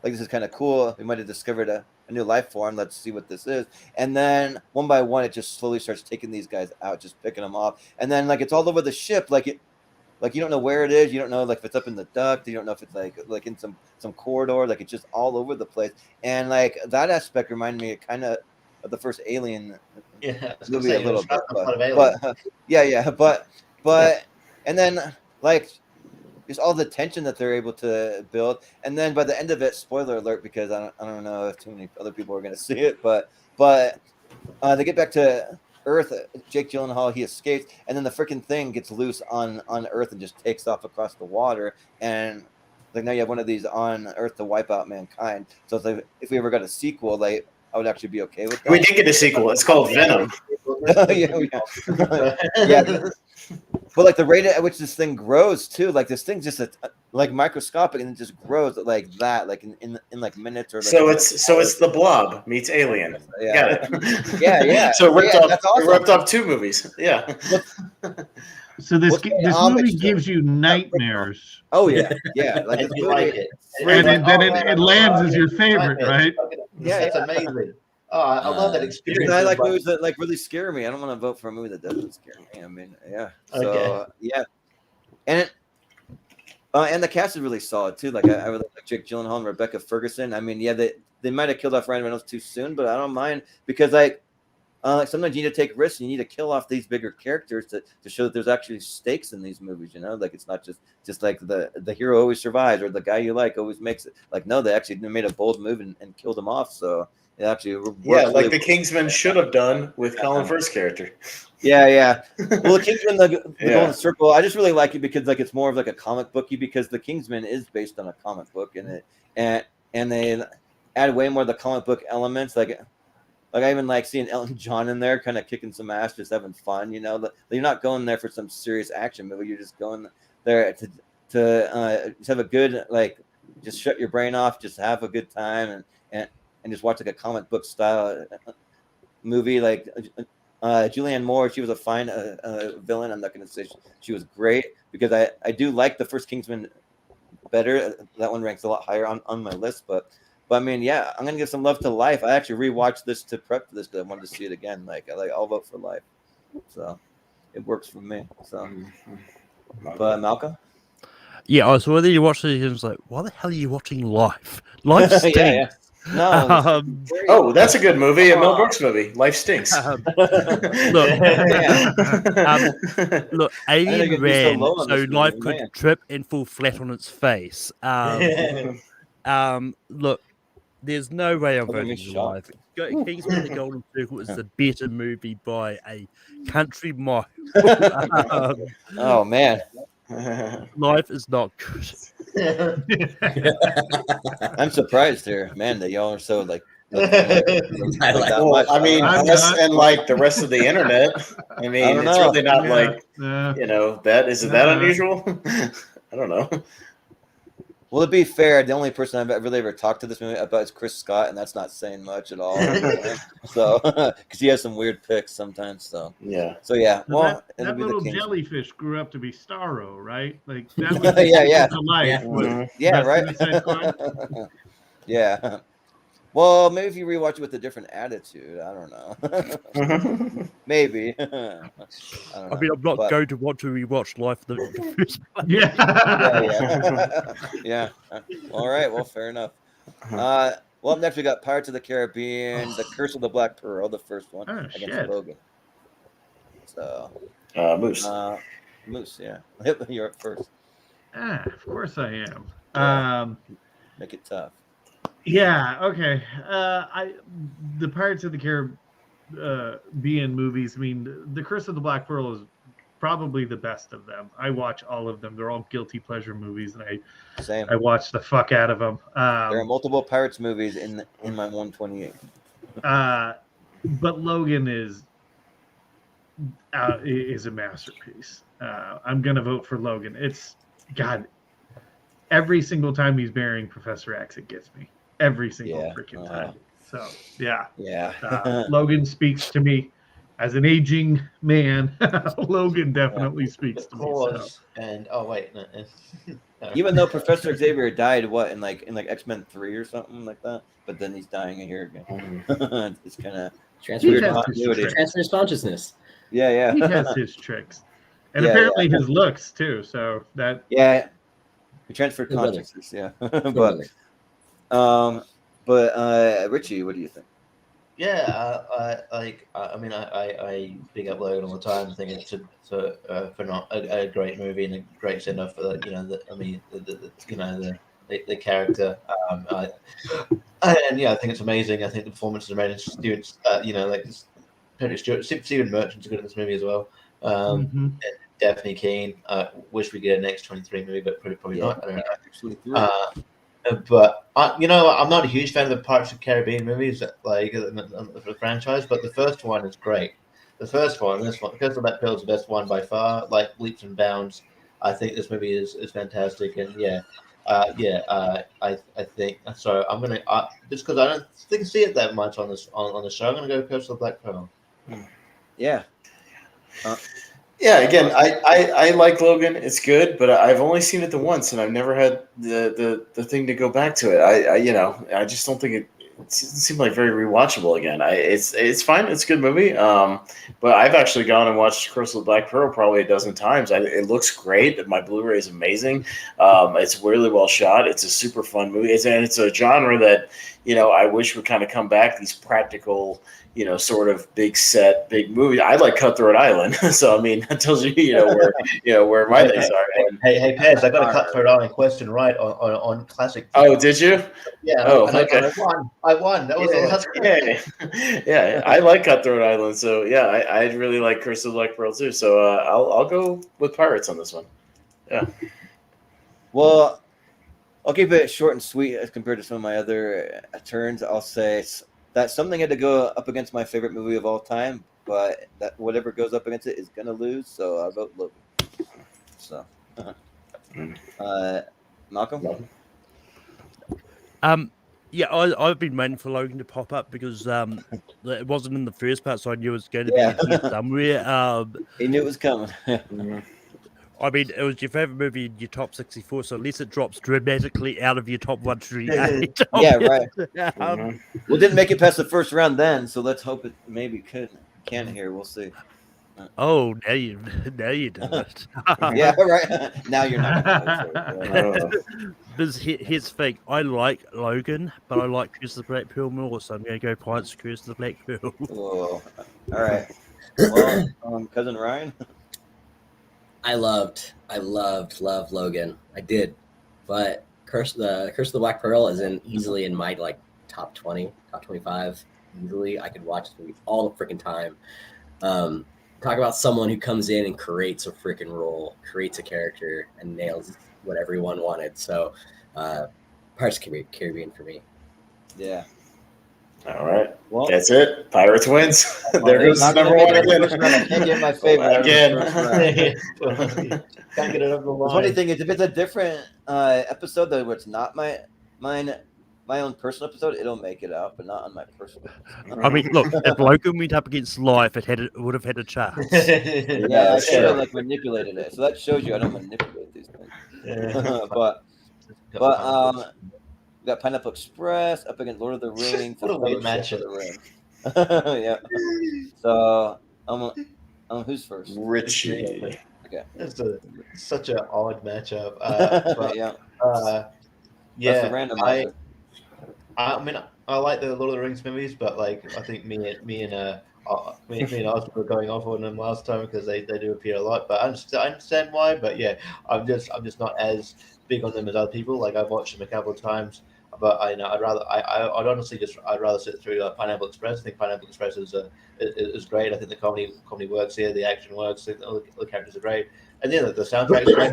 This is kind of cool. We might have discovered a new life form. Let's see what this is. And then one by one, it just slowly starts taking these guys out, just picking them off. And then it's all over the ship. You don't know where it is. You don't know if it's up in the duct. You don't know if it's like in some corridor. It's just all over the place. And that aspect reminded me kind of the first Alien movie a little bit. But and then just all the tension that they're able to build, and then by the end of it, spoiler alert, because I don't know if too many other people are going to see it, but they get back to Earth. Jake Gyllenhaal, he escapes, and then the freaking thing gets loose on Earth and just takes off across the water, and now you have one of these on Earth to wipe out mankind. So it's if we ever got a sequel, I would actually be okay with that. We did get a sequel. It's called Venom. But the rate at which this thing grows too, this thing's just microscopic and it just grows like that, in minutes or. So it's the Blob meets Alien. Yeah. Got it. Yeah. So ripped off two movies. Yeah. So this movie gives you nightmares. Oh yeah. This movie, like it. And then it lands as your favorite, right? Yeah, it's amazing. Oh, I love that experience. I like movies that really scare me. I don't want to vote for a movie that doesn't scare me. I mean, yeah. So and and the cast is really solid too. I really like Jake Gyllenhaal and Rebecca Ferguson. I mean, they might have killed off Ryan Reynolds too soon, but I don't mind because like sometimes you need to take risks. You need to kill off these bigger characters to show that there's actually stakes in these movies. Like it's not just like the hero always survives or the guy you like always makes it. Like no, they actually made a bold move and killed him off. So it actually works. Yeah, like really the Kingsman should have done with Colin Firth's character. Yeah. Well, the Kingsman, the Yeah. Golden Circle, I just really like it because like it's more of like a comic booky because the Kingsman is based on a comic book and they add way more of the comic book elements. Like I even like seeing Elton John in there, kind of kicking some ass, just having fun. You're not going there for some serious action movie. You're just going there to just have a good just shut your brain off, just have a good time and just watch like a comic book style movie. Like Julianne Moore, she was a fine villain. I'm not going to say she was great because I do like the first Kingsman better. That one ranks a lot higher on my list, but I mean, yeah, I'm gonna give some love to Life. I actually rewatched this to prep for this because I wanted to see it again. I'll vote for Life, so it works for me. So, but Malcolm, Yeah, so whether you watch it, it's like, why the hell are you watching Life? Life stinks. yeah. No, Oh, that's a good movie, a Mel Brooks movie. Life Stinks. Look, Alien could be so ran low on so this movie, Life could man. trip and fall flat on its face. Look, there's no way I'm Look at me voting for Life. shocked. Kingsman: The Golden Circle is the better movie by a country mile. Oh man, Life is not good. I'm surprised here, man, that y'all are so like Well, I mean, I'm us not. and like the rest of the internet. I mean, don't it's know. really not like Yeah. that. Is it that Uh-huh. unusual? I don't know. Well, to be fair, the only person I've really ever talked to this movie about is Chris Scott, and that's not saying much at all. So, because he has some weird picks sometimes. So Yeah. yeah. So Well, that it'll be little the Kingsman. jellyfish grew up to be Starro, right? Like that was Yeah. to life. Yeah. Was Mhm. Yeah, Best right. Suicide Squad. Yeah. Well, maybe if you rewatch it with a different attitude, I don't know. Maybe. I don't know. I mean, I'm not But- going to want to rewatch Life in the first place. Yeah. Yeah. All right. Well, fair enough. Well, up next we got Pirates of the Caribbean, The Curse of the Black Pearl, the first one Oh, against shit. Logan. So, Moose. Moose, yeah, you're up first. Of course I am. Yeah. Make it tough. Yeah. Okay. The Pirates of the Caribbean movies. I mean, The Curse of the Black Pearl is probably the best of them. I watch all of them. They're all guilty pleasure movies, and Same. I watch the fuck out of them. There are multiple Pirates movies in my 128. But Logan is a masterpiece. I'm gonna vote for Logan. It's God. Every single time he's burying Professor X, it gets me. Every single freaking time. So yeah. Logan speaks to me as an aging man. Logan definitely speaks to me. So. And oh wait, no. Even though Professor Xavier died, in X-Men 3 or something like that, but then he's dying here again. It's kind of Transfer his consciousness. Yeah. He has his tricks, and Yeah, apparently his looks too. So that he transferred Good brother. consciousness. Yeah, Good but Richie, what do you think? Yeah, I big up Logan all the time. I think it's a great movie and a great send off for the character. And yeah, I think it's amazing. I think the performances are made. Students, Patrick Stewart, Stephen Merchant's good in this movie as well. And Daphne Keane. Wish we get an X-23 movie, but probably not. I don't know. But I'm not a huge fan of the Pirates of the Caribbean movies, like the franchise. But the first one is great. The first one, this one, Curse of the Black Pearl is the best one by far, like leaps and bounds. I think this movie is fantastic, and I think so. I'm gonna just because I don't see it that much on the show. I'm gonna go Curse of the Black Pearl. Yeah. Yeah, again, I like Logan. It's good, but I've only seen it the once, and I've never had the thing to go back to it. I just don't think It seemed like very rewatchable again. It's fine. It's a good movie. But I've actually gone and watched Curse of the Black Pearl probably a dozen times. It looks great. My Blu-ray is amazing. It's really well shot. It's a super fun movie. It's a genre that, I wish would kind of come back. These practical, sort of big set, big movie. I like Cutthroat Island. So, I mean, that tells you, where my things are. And, Hey, Pez, I got a Cutthroat Island question right on classic. oh, did you? Yeah. Oh, and okay. I won. That was the last question. Yeah. I like Cutthroat Island. So, yeah, I really like Curse of the Black Pearl, too. So, I'll go with Pirates on this one. Yeah. Well, I'll keep it short and sweet as compared to some of my other turns. I'll say that something had to go up against my favorite movie of all time, but that whatever goes up against it is gonna lose. So I'll vote Logan. So, Malcolm. Yeah, I've been waiting for Logan to pop up because it wasn't in the first part, so I knew it was going to be in here somewhere. He knew it was coming. I mean, it was your favorite movie in your top 64, so at least it drops dramatically out of your top 138. Yeah, right. Well, it didn't make it past the first round then, so let's hope it maybe can here. We'll see. Oh, now you did it. Yeah, right. Now you're not. Here's the thing. I like Logan, but I like Curse of the Black Pearl more, so I'm going to go Pirates Curse of the Black Pearl. Whoa. All right. Well, cousin Ryan. I loved Logan. I did, but Curse of the Black Pearl is easily in my top 20, top 25. Easily, I could watch this movie all the freaking time. Talk about someone who comes in and creates a freaking role, creates a character, and nails what everyone wanted. So, Pirates of the Caribbean for me. Yeah. All right. Well, that's it. Pirates wins. There goes number one again. I can't get my favorite again. Can't get it over the The line. funny thing is, if it's a different episode though, where it's not my own personal episode, it'll make it out, but not on my personal episode. I mean, look, if Logan went up against Life, it would have had a chance. Yeah, I should have manipulated it. So that shows you I don't manipulate these things. Yeah. but we got Pineapple Express up against Lord of the Rings. What a weird Fellowship matchup. of the Ring. Yeah. So who's first? Richie. Okay. It's such an odd matchup. But, Yeah. yeah, That's the random answer. I mean, I like the Lord of the Rings movies, but I think me and Oz were going off on them last time because they do appear a lot. But I understand why. But yeah, I'm just not as big on them as other people. I've watched them a couple of times, but I'd rather sit through Pineapple Express. I think Pineapple Express is great. I think the comedy works here, the action works, all the characters are great, and the soundtrack is great.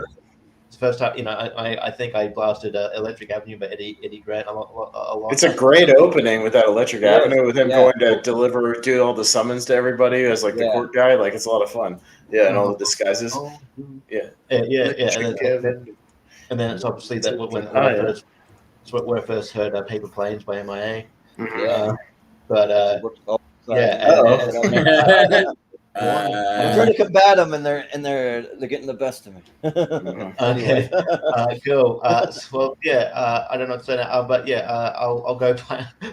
It's the first time, I think I blasted Electric Avenue by Eddie Grant a lot. It's a great opening with that Electric Avenue, with him going to do all the summons to everybody as the court guy. It's a lot of fun. Yeah, and all the disguises. Yeah. And then it's obviously that when I first heard Paper Planes by MIA. Yeah. I'm trying to combat them, and they're getting the best of me. Okay, cool. Well, yeah, I don't know what to say now, but yeah, I'll go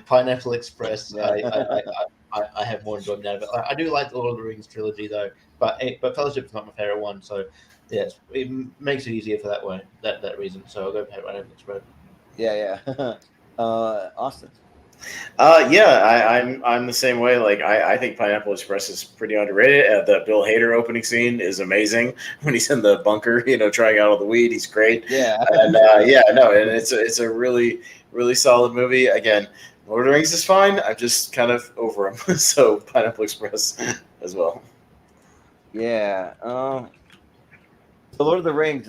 Pineapple Express. I have more enjoyment out of it. I do like the Lord of the Rings trilogy though, but Fellowship is not my favorite one. So yes, it makes it easier for that reason. So I'll go Pineapple Express. Yeah. Austin. I'm the same way. I think Pineapple Express is pretty underrated. The Bill Hader opening scene is amazing when he's in the bunker, trying out all the weed. He's great. Yeah. And and it's a really, really solid movie. Again, Lord of the Rings is fine. I'm just kind of over him. So Pineapple Express as well. Yeah. The Lord of the Rings,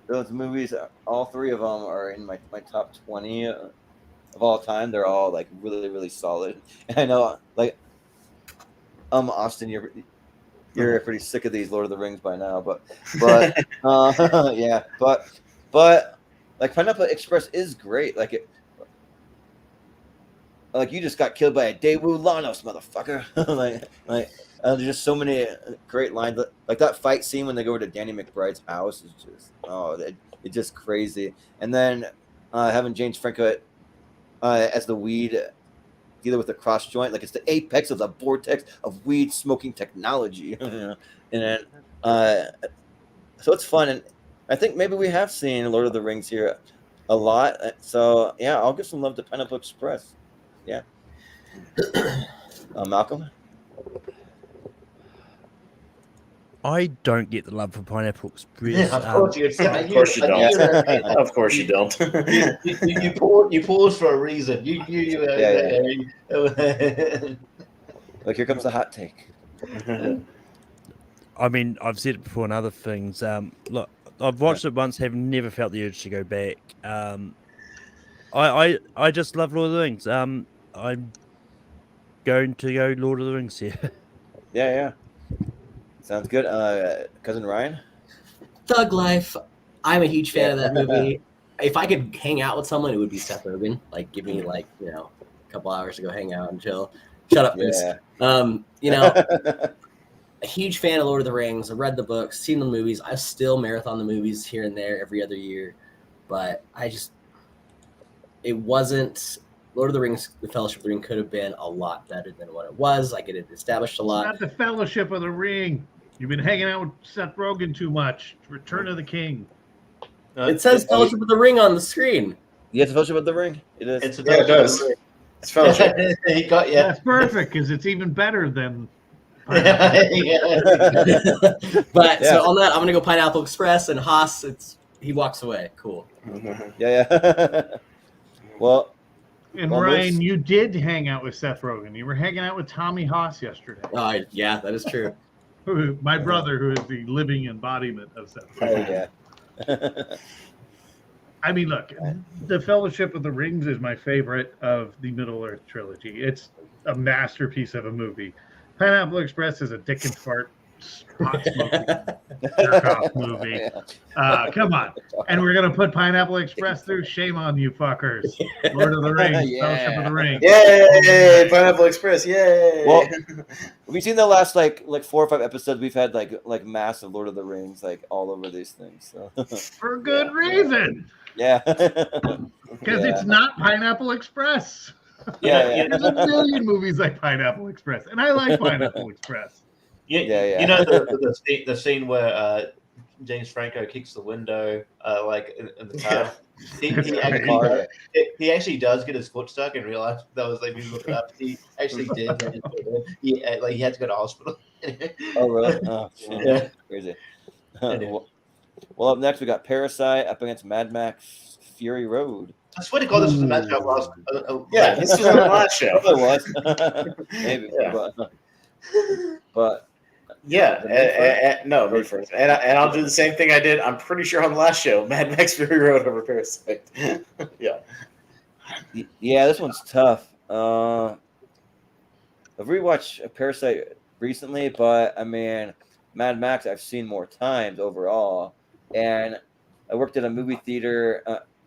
those movies, all three of them are in my top 20 of all time. They're all really, really solid. And I know Austin, you're pretty sick of these Lord of the Rings by now, but yeah, but Pineapple Express is great. You just got killed by a Daewoo Lanos, motherfucker. There's just so many great lines. That fight scene when they go to Danny McBride's house is just it's just crazy. And then having James Franco as the weed dealing with a cross joint. Like it's the apex of the vortex of weed smoking technology. And then, so it's fun. And I think maybe we have seen Lord of the Rings here a lot. So yeah, I'll give some love to Pineapple Express. Yeah. Malcolm? I don't get the love for Pineapple Express. Yeah, of course you Of course you don't. Of course you don't. You pause for a reason. Look, here comes the hot take. I mean, I've said it before in other things. Look, I've watched it once, have never felt the urge to go back. I just love Lord of the Rings. I'm going to go Lord of the Rings here. Yeah. Sounds good. Cousin Ryan? Thug Life. I'm a huge fan of that movie. If I could hang out with someone, it would be Seth Rogen. Like, give me a couple hours to go hang out and chill. Shut up, Moose. A huge fan of Lord of the Rings. I've read the books, seen the movies. I still marathon the movies here and there every other year, but it wasn't. Lord of the Rings, The Fellowship of the Ring could have been a lot better than what it was. Like, it had established a lot. Not the Fellowship of the Ring. You've been hanging out with Seth Rogen too much. Return of the King. It says Fellowship of the Ring on the screen. Yeah, it's Fellowship of the Ring. It is. Yeah, it does. It's Fellowship. He got you. That's perfect because it's even better than. But so on that, I'm gonna go Pineapple Express, and Haas. He walks away. Cool. Yeah. Well. And Ryan, you did hang out with Seth Rogen. You were hanging out with Tommy Haas yesterday. Yeah, that is true. My brother, who is the living embodiment of Seth Rogen. Yeah. I mean, look, The Fellowship of the Rings is my favorite of the Middle Earth trilogy. It's a masterpiece of a movie. Pineapple Express is a dick and fart pot smoking jerk-off movie. Come on. And we're going to put Pineapple Express through? Shame on you fuckers. Lord of the Rings, Fellowship of the Ring. Yay! Pineapple Express, yay! Well, we've seen the last like 4 or 5 episodes. We've had like massive Lord of the Rings like all over these things. So. For good reason. Yeah. Because it's not Pineapple Express. Yeah. There's a million movies like Pineapple Express, and I like Pineapple Express. Yeah. You know the scene where James Franco kicks the window like in the car. He actually does get his foot stuck and realize that was like, if you look it up, he actually did. He had to go to hospital. Oh really? Oh shit. Yeah. Crazy. Well, up next we got Parasite up against Mad Max Fury Road. I swear to God, this was a match out last. Yeah, this was on the last show. It was. Maybe. Yeah. But yeah, no, me first. And I'll do the same thing I did, I'm pretty sure, on the last show. Mad Max Fury Road over Parasite. Yeah. Yeah, this one's tough. I've rewatched Parasite recently, but I mean, Mad Max I've seen more times overall. And I worked at a movie theater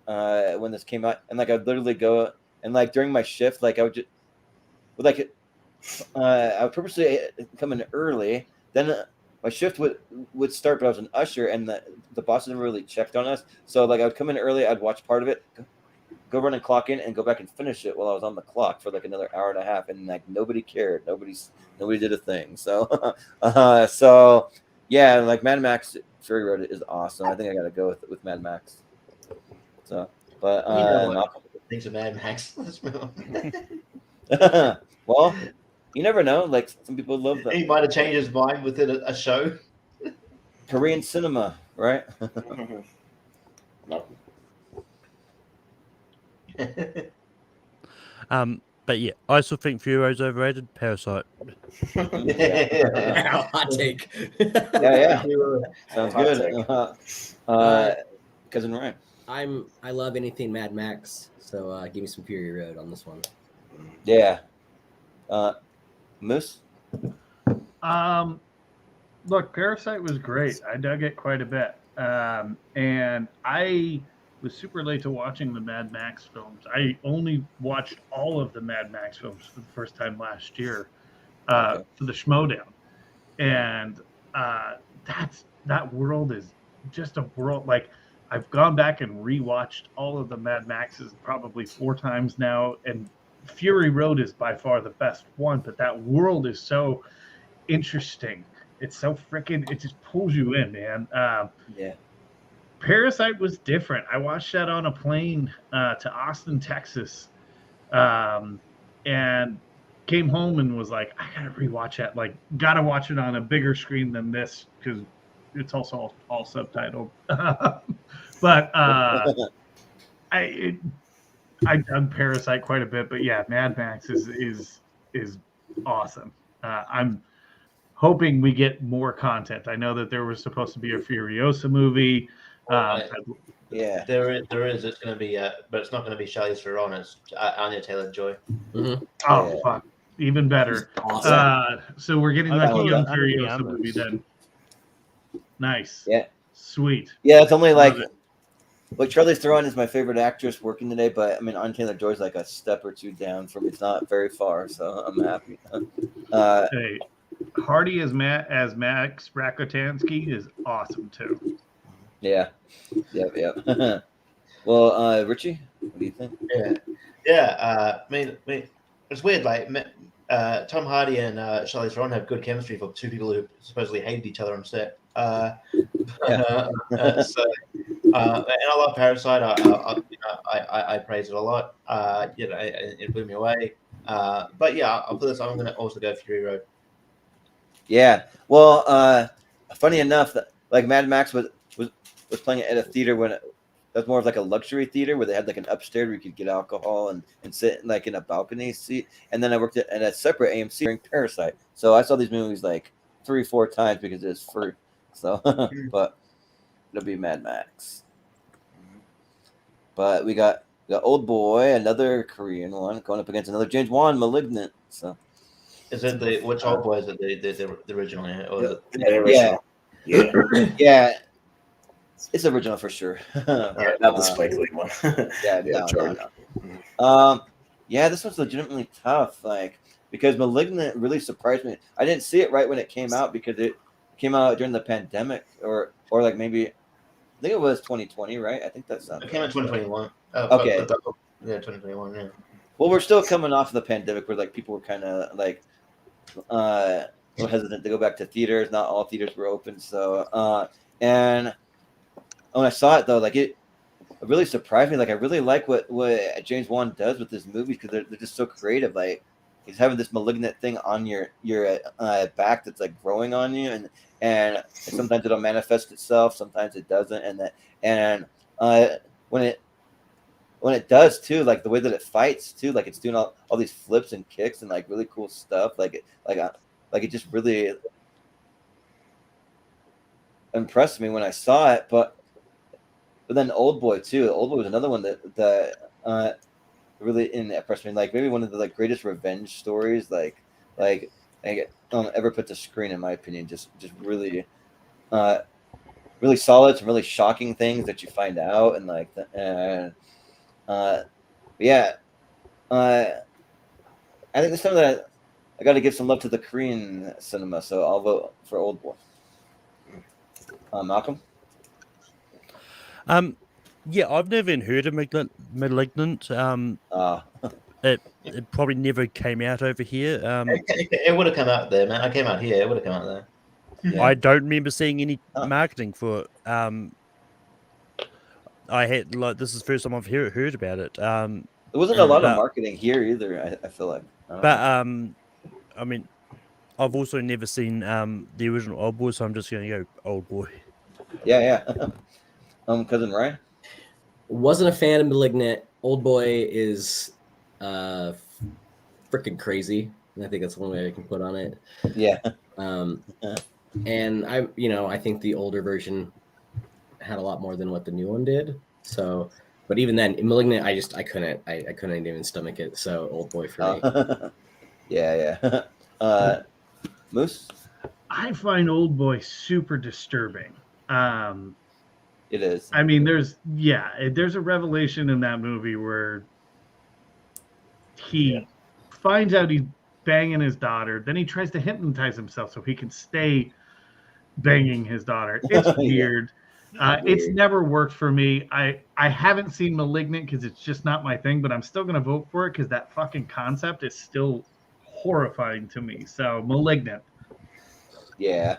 when this came out, and like I'd literally go and like during my shift, like I would just I would purposely come in early. Then my shift would start, but I was an usher, and the boss never really checked on us. So like I would come in early, I'd watch part of it, go run and clock in, and go back and finish it while I was on the clock for like another hour and a half, and like nobody cared, nobody did a thing. So so yeah, like Mad Max Fury Road is awesome. I think I got to go with Mad Max. So, but things of Mad Max. well, you never know. Like some people love that. He might have changed his mind within a show. Korean cinema, right? No. But yeah, I still think Fury Road's overrated. Parasite. Hot take. Yeah. Sounds good. Cousin Ryan. I love anything Mad Max, so give me some Fury Road on this one. Yeah. Moose? Look, Parasite was great. I dug it quite a bit. And I was super late to watching the Mad Max films. I only watched all of the Mad Max films for the first time last year for the Schmodown. And that world is just a world. Like, I've gone back and rewatched all of the Mad Maxes probably 4 times now, and Fury Road is by far the best one, but that world is so interesting. It's so freaking, it just pulls you in, man. Yeah. Parasite was different. I watched that on a plane to Austin, Texas, and came home and was like, I gotta rewatch that. Like, gotta watch it on a bigger screen than this because it's also all subtitled. But I've done Parasite quite a bit, but yeah, Mad Max is awesome. I'm hoping we get more content. I know that there was supposed to be a Furiosa movie. Yeah. There is. It's going to be, but it's not going to be Charlize Theron. It's Anya Taylor-Joy. Oh, Yeah. fuck. Even better. Awesome. So we're getting I like a love young that. Furiosa movie then. Nice. Yeah. Sweet. Yeah, it's only like, Love it. like Charlize Theron is my favorite actress working today, but I mean, Anya Taylor-Joy's like a step or two down from me. It's not very far, so I'm happy. Hey, Hardy as Max Rakotansky is awesome too. Yeah. Yep. Well, Richie, what do you think? Yeah. I mean, it's weird. Like Tom Hardy and Charlize Theron have good chemistry for two people who supposedly hated each other on set. And I love Parasite. I praise it a lot. It blew me away. But yeah, for this, I'm going to also go Fury Road. Yeah. Well, funny enough, that like Mad Max was playing at a theater when that was more of like a luxury theater where they had like an upstairs where you could get alcohol and sit like in a balcony seat. And then I worked at a separate AMC during Parasite, so I saw these movies like 3-4 times because it's free. So, but it'll be Mad Max. But we got Old Boy, another Korean one, going up against another James Wan, Malignant. So, Is it which Old Boy is it? The original? Or yeah, it's original for sure. Yeah, not the Spike Lee one. No. Yeah, this one's legitimately tough. Like because Malignant really surprised me. I didn't see it right when it came out because it came out during the pandemic, or like maybe I think it was 2020, right? I think that sounds. It came out 2021. Okay. Yeah, 2021. Yeah. Well, we're still coming off of the pandemic where like people were kind of like a little hesitant to go back to theaters. Not all theaters were open. So and when I saw it though, like it really surprised me. Like I really like what James Wan does with his movies because they're just so creative. Like he's having this malignant thing on your back that's like growing on you, and sometimes it'll manifest itself, sometimes it doesn't, and when it does too, like the way that it fights too, like it's doing all these flips and kicks and like really cool stuff. Like it just really impressed me when I saw it. But then Old Boy too. Old Boy was another one that really impressed me. Like maybe one of the like greatest revenge stories like ever put to screen in my opinion. Just really really solid, some really shocking things that you find out, and like I think there's something that I got to give some love to the Korean cinema, so I'll vote for Old Boy. Malcolm. Yeah, I've never even heard of Malignant. It probably never came out over here. It would have come out there, man. I came out here. It would have come out there. Yeah. I don't remember seeing any marketing for it. I had like this is the first time I've heard about it. There wasn't a lot of marketing here either. I feel like. I mean, I've also never seen the original Old Boy, so I'm just going to go Old Boy. Yeah. Cousin Ryan. Wasn't a fan of Malignant. Old Boy is freaking crazy, and I think that's one way I can put on it. Yeah. And I think the older version had a lot more than what the new one did. So, but even then, in Malignant, I couldn't even stomach it. So, Old Boy for me. Yeah. Moose. I find Old Boy super disturbing. It is. I mean, there's a revelation in that movie where he finds out he's banging his daughter. Then he tries to hypnotize himself so he can stay banging his daughter. It's weird. It's never worked for me. I haven't seen Malignant because it's just not my thing, but I'm still going to vote for it because that fucking concept is still horrifying to me. So Malignant. Yeah.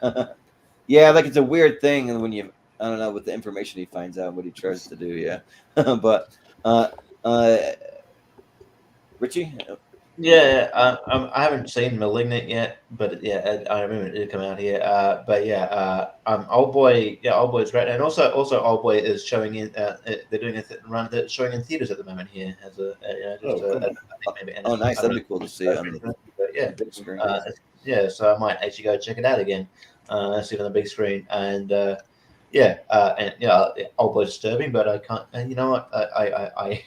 Yeah, like it's a weird thing, and when you, I don't know, with the information he finds out, what he tries to do, yeah. But Richie, I haven't seen *Malignant* yet, but yeah, I remember it did come out here. But yeah, *Old Boy*, Old Boy is great, and also *Old Boy* is showing in. They're doing a run that's showing in theaters at the moment here as a oh, nice, that'd be cool to see on but yeah, the big screen. Yeah, so I might actually go check it out again. See it on the big screen, and Old Boy's disturbing, but I can't. And you know what? I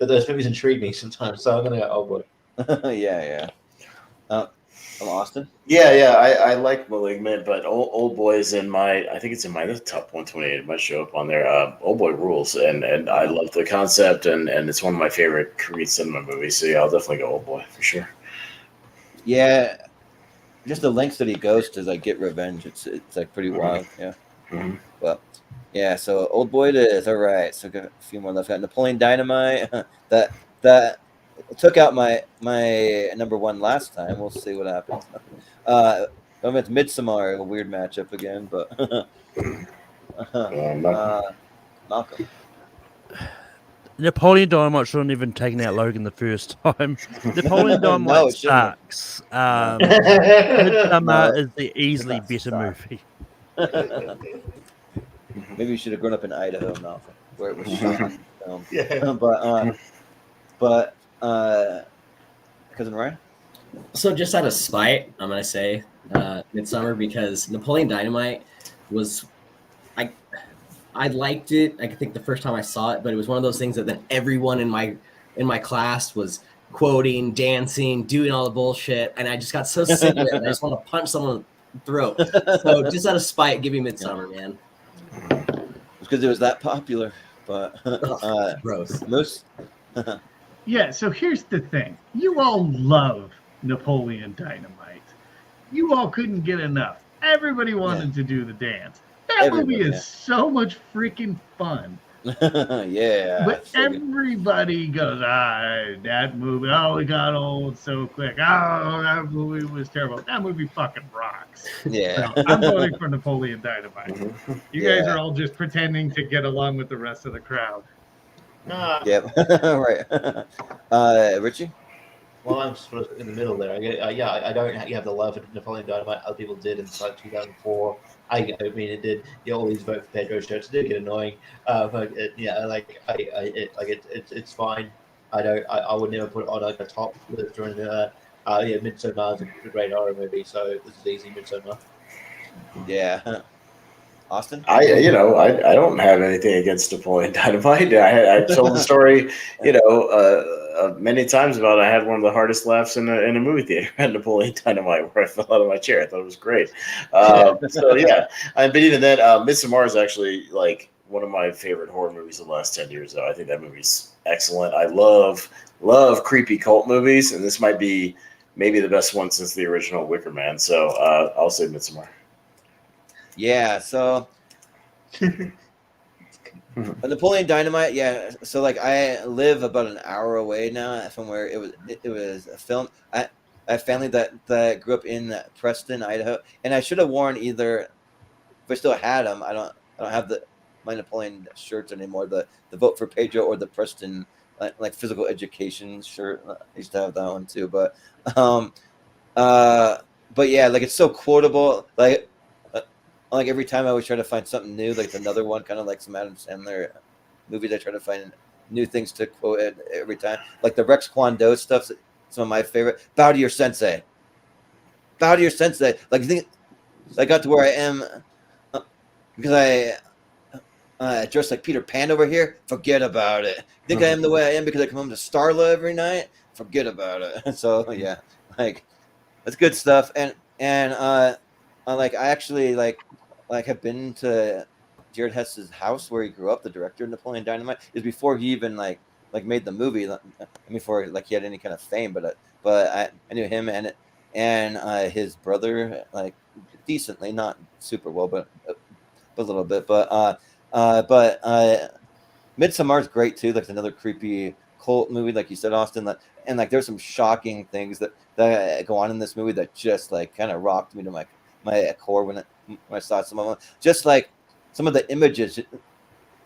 those movies intrigue me sometimes, so I'm gonna go Old Boy. Yeah. From Austin. Yeah. I like *Malignant*, but Old Boy is in my. I think it's in my top 128. It might show up on there. Old Boy rules, and I love the concept, and it's one of my favorite Korean cinema movies. So yeah, I'll definitely go Old Boy for sure. Yeah, just the lengths that he goes to like get revenge. It's like pretty wild. Yeah. Mhm. But yeah, so Old Boy it is. All right, so got a few more left. Got Napoleon Dynamite. that took out my number one last time. We'll see what happens. I'm at Midsommar, a weird matchup again, but Malcolm. Napoleon Dynamite shouldn't even taken out Logan the first time. Napoleon Dynamite No, it shouldn't have. sucks. Midsommar is the easily not better suck. movie. Maybe you should have grown up in Idaho, Malcolm, where it was shot. Yeah. But cousin Ryan. So just out of spite, I'm gonna say Midsummer because Napoleon Dynamite was, I liked it. I think the first time I saw it, but it was one of those things that then everyone in my class was quoting, dancing, doing all the bullshit, and I just got so sick of it. I just want to punch someone in the throat. So just out of spite, give me Midsummer, man. It's because it was that popular, but Gross. Moose. Yeah, so here's the thing. You all love Napoleon Dynamite. You all couldn't get enough. Everybody wanted to do the dance. That movie is so much freaking fun. Yeah. But everybody goes, that movie, it got old so quick. Oh, that movie was terrible. That movie fucking rocks. Yeah. So I'm voting for Napoleon Dynamite. You guys are all just pretending to get along with the rest of the crowd. Yep. Right. Richie? Well, I'm sort of in the middle there. I don't have the love for Napoleon Dynamite. Other people did in like 2004. I mean, it did. All these vote for Pedro shirts did get annoying. But it's fine. I would never put it on like a top list or anything. Midsommar is a great horror movie, so this is easy. Midsommar. Yeah. Austin? I don't have anything against Napoleon Dynamite. I told the story, many times about I had one of the hardest laughs in a movie theater at Napoleon Dynamite where I fell out of my chair. I thought it was great. So yeah, but even then, Midsommar is actually like one of my favorite horror movies of the last 10 years. Though I think that movie's excellent. I love creepy cult movies, and this might be maybe the best one since the original Wicker Man. So I'll say Midsommar. Yeah, so Napoleon Dynamite, yeah. So like I live about an hour away now from where it was a film. I have family that grew up in Preston, Idaho, and I should have worn either. If I still had them, I don't have my Napoleon shirts anymore. The Vote for Pedro or the Preston like physical education shirt. I used to have that one too, but yeah, like it's so quotable, like every time I always try to find something new, like another one, kind of like some Adam Sandler movies. I try to find new things to quote every time. Like the Rex Kwon Do stuff, some of my favorite. Bow to your sensei. Bow to your sensei. Like you think I got to where I am because I dress like Peter Pan over here? Forget about it. Think I am the way I am because I come home to Starla every night? Forget about it. So yeah, like that's good stuff. And I actually have been to Jared Hess's house where he grew up. The director of Napoleon Dynamite is before he even like made the movie. Before he had any kind of fame, but I knew him and his brother like decently, not super well, but a little bit. But But Midsommar's great too. Like it's another creepy cult movie, like you said, Austin. And like there's some shocking things that go on in this movie that just like kind of rocked me to my core when I saw some of them. Just like some of the images,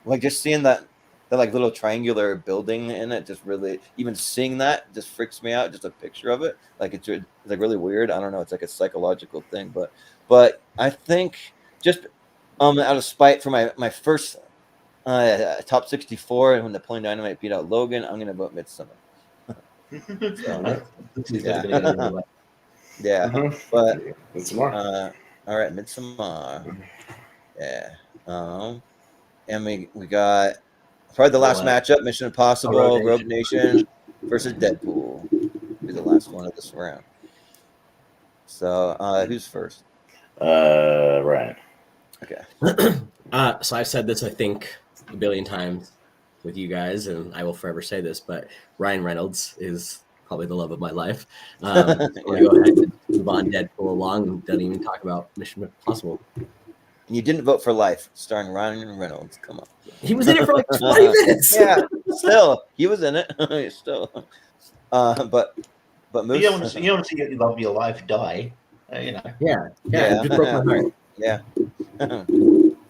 like just seeing that like little triangular building in it, just really, even seeing that just freaks me out. Just a picture of it, like it's like really weird. I don't know. It's like a psychological thing, but I think just out of spite for my first top 64, and when Napoleon Dynamite beat out Logan, I'm gonna vote Midsummer. Yeah. Yeah, but Midsommar. all right, Midsommar. Yeah. And we got probably the last matchup: Mission Impossible, Rogue Nation versus Deadpool. Be the last one of this round. So, who's first? Ryan. Okay. So I've said this, I think, a billion times with you guys, and I will forever say this, but Ryan Reynolds is probably the love of my life. I'm going to go ahead and move on Deadpool along and don't even talk about Mission Impossible. And you didn't vote for Life, starring Ryan Reynolds. Come on. He was in it for like 20 minutes. Yeah, still. He was in it. Still. But Moose, you don't want to see your love of your life die. You know. Yeah. It just broke my heart. Yeah.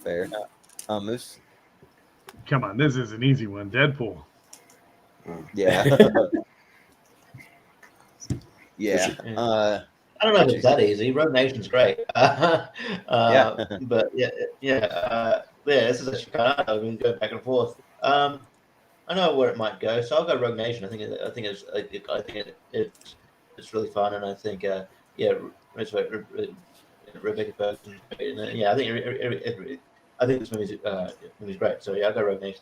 Fair. Moose. Come on, this is an easy one. Deadpool. Yeah. Yeah. I don't know if it's that easy. Rogue Nation's great. But this is actually kind of hard. We can go back and forth. I know where it might go, so I'll go Rogue Nation. I think it's really fun, and I think Rebecca Ferguson. Yeah, I think this movie's great. So yeah, I'll go Rogue Nation.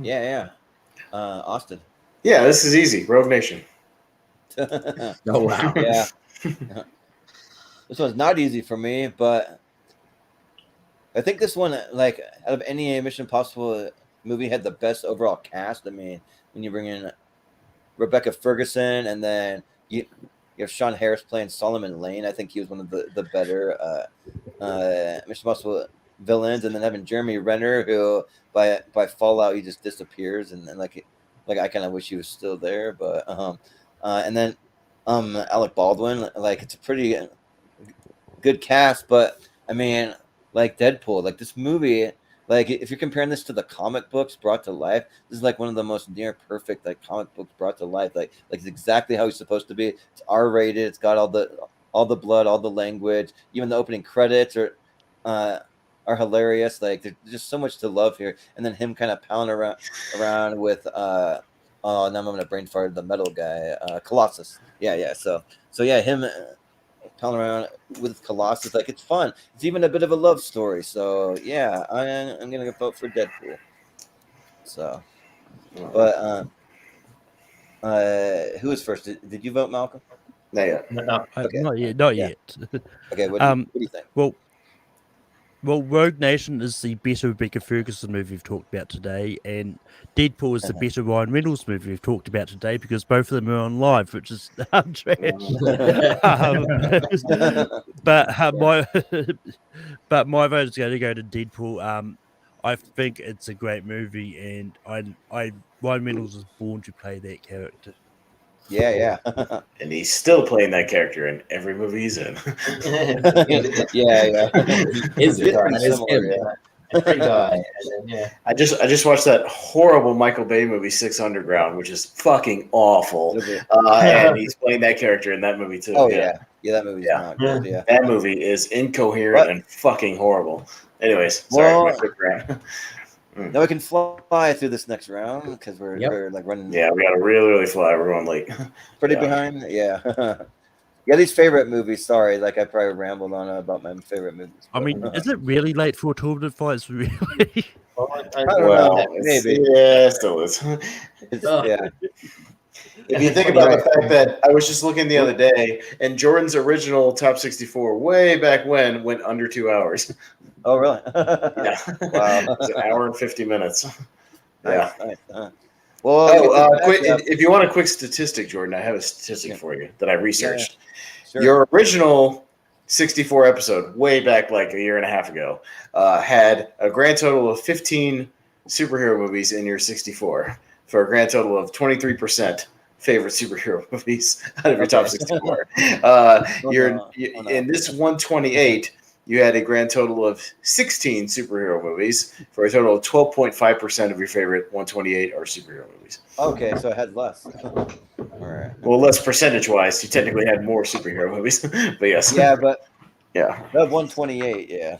Yeah. Austin. Yeah, this is easy. Rogue Nation. Oh wow. Yeah. This one's not easy for me, but I think this one, like out of any Mission Impossible movie, had the best overall cast. I mean, when you bring in Rebecca Ferguson, and then you have Sean Harris playing Solomon Lane. I think he was one of the better Mission Impossible villains, and then having Jeremy Renner, who by Fallout he just disappears, and like I kind of wish he was still there, but and then Alec Baldwin, like it's a pretty good cast, but I mean, like Deadpool, like this movie, like if you're comparing this to the comic books brought to life, this is like one of the most near perfect like comic books brought to life. Like it's exactly how he's supposed to be. It's R-rated. It's got all the blood, all the language. Even the opening credits are hilarious. Like there's just so much to love here. And then him kind of pounding around with now I'm gonna brain fart the metal guy, Colossus. Yeah. So yeah, him pounding around with Colossus, like it's fun. It's even a bit of a love story. So yeah, I'm gonna vote for Deadpool. So, but who was first? Did you vote, Malcolm? Not yet. No. Okay. Not yet. Okay. What do you think? Well, Rogue Nation is the better Rebecca Ferguson movie we've talked about today, and Deadpool is the better Ryan Reynolds movie we've talked about today, because both of them are on live, which is trash. But my vote is going to go to Deadpool. I think it's a great movie, and Ryan Reynolds was born to play that character. Yeah. And he's still playing that character in every movie he's in. Yeah. Is it? Pretty That is similar, him. yeah. Free guy. And then, yeah. I just watched that horrible Michael Bay movie, Six Underground, which is fucking awful. And he's playing that character in that movie too. Oh yeah, that movie's not good. Yeah. That movie is incoherent and fucking horrible. Anyways, sorry for my quick rant. Now we can fly through this next round because we're like running. Yeah, we got to really fly. We're going late. Pretty behind. Yeah. Yeah, these favorite movies. Sorry, like I probably rambled on about my favorite movies. I mean, is it really late for tournament fights? Really? I don't know. Maybe. Yeah, it still is. Yeah. If you think about the fact that I was just looking the other day, and Jordan's original top 64 way back when went under 2 hours. Oh, really? Yeah. Wow. It's an hour and 50 minutes. Nice. Well, if you want a quick statistic, Jordan, I have a statistic for you that I researched. Yeah. Sure. Your original 64 episode, way back like a year and a half ago, had a grand total of 15 superhero movies in your 64 for a grand total of 23% favorite superhero movies out of your top 64. In this 128, you had a grand total of 16 superhero movies for a total of 12.5% of your favorite 128 are superhero movies. Okay, so it had less. All right. Well, less percentage-wise. You technically had more superhero movies, but yes. Yeah, but Yeah. that 128, yeah.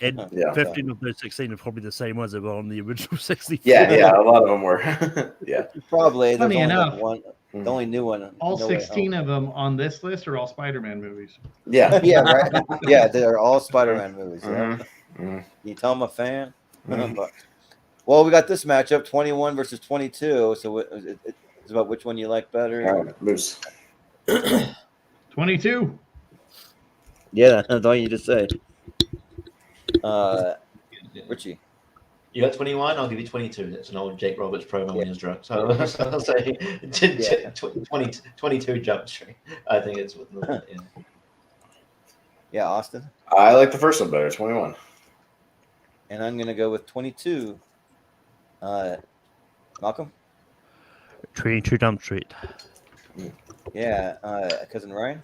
And Yeah. 15 of those 16 are probably the same ones that were on the original 64. Yeah, a lot of them were. Yeah. Probably. Funny There's only enough, like one. The only new one. all No Way 16 Home. of them on this list are all Spider-Man movies. Yeah. Yeah, right. Yeah, they're all Spider-Man movies. Yeah. Mhm. You tell I'm a fan. Mhm. But, well, we got this matchup: 21 versus 22. So it's about which one you like better. All right, Moose. 22. Yeah, that's all you just say. Richie. You got 21. I'll give you 22. That's an old Jake Roberts promo when he was drunk. So I'll say Yeah. 22 Jump Street. I think it's yeah. Yeah, Austin. I like the first one better, 21. And I'm gonna go with 22. Malcolm. 22 Jump Street. Yeah, cousin Ryan.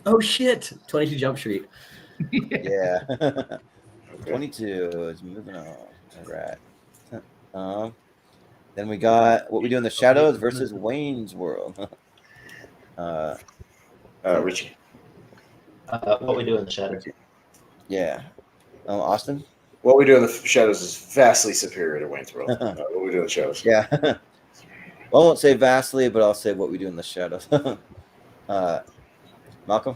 Oh shit! 22 Jump Street. Yeah. 22 is moving on. All right. Then we got What We Do in the Shadows versus Wayne's World. Richie. What we do in the shadows. Yeah. Austin. What We Do in the Shadows is vastly superior to Wayne's World. What We Do in the Shadows. Yeah. Well, I won't say vastly, but I'll say What We Do in the Shadows. Malcolm.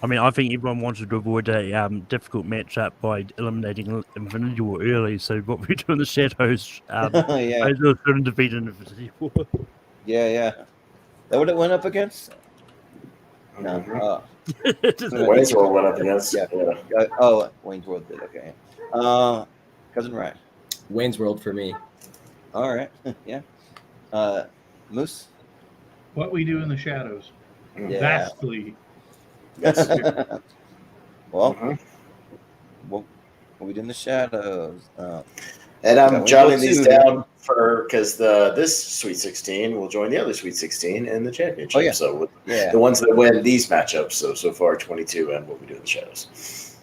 I mean, I think everyone wanted to avoid a difficult matchup by eliminating Infinity War early. So what we do in the shadows, Yeah. I couldn't defeat Infinity War. Yeah. That what it went up against? No. Mhm. Wayne's World went up against. Yeah. Wayne's World did. Okay. Cousin Ryan. Wayne's World for me. All right. Yeah. Moose. What We Do in the Shadows. Yeah. Vastly. Well, Mhm. what we do in the shadows? And Yeah, I'm Wayne's jotting World these 2. down because this Sweet 16 will join the other Sweet 16 in the championship. Oh, yeah. So with Yeah. the ones that win these matchups, so far 22 and What We Do in the Shadows.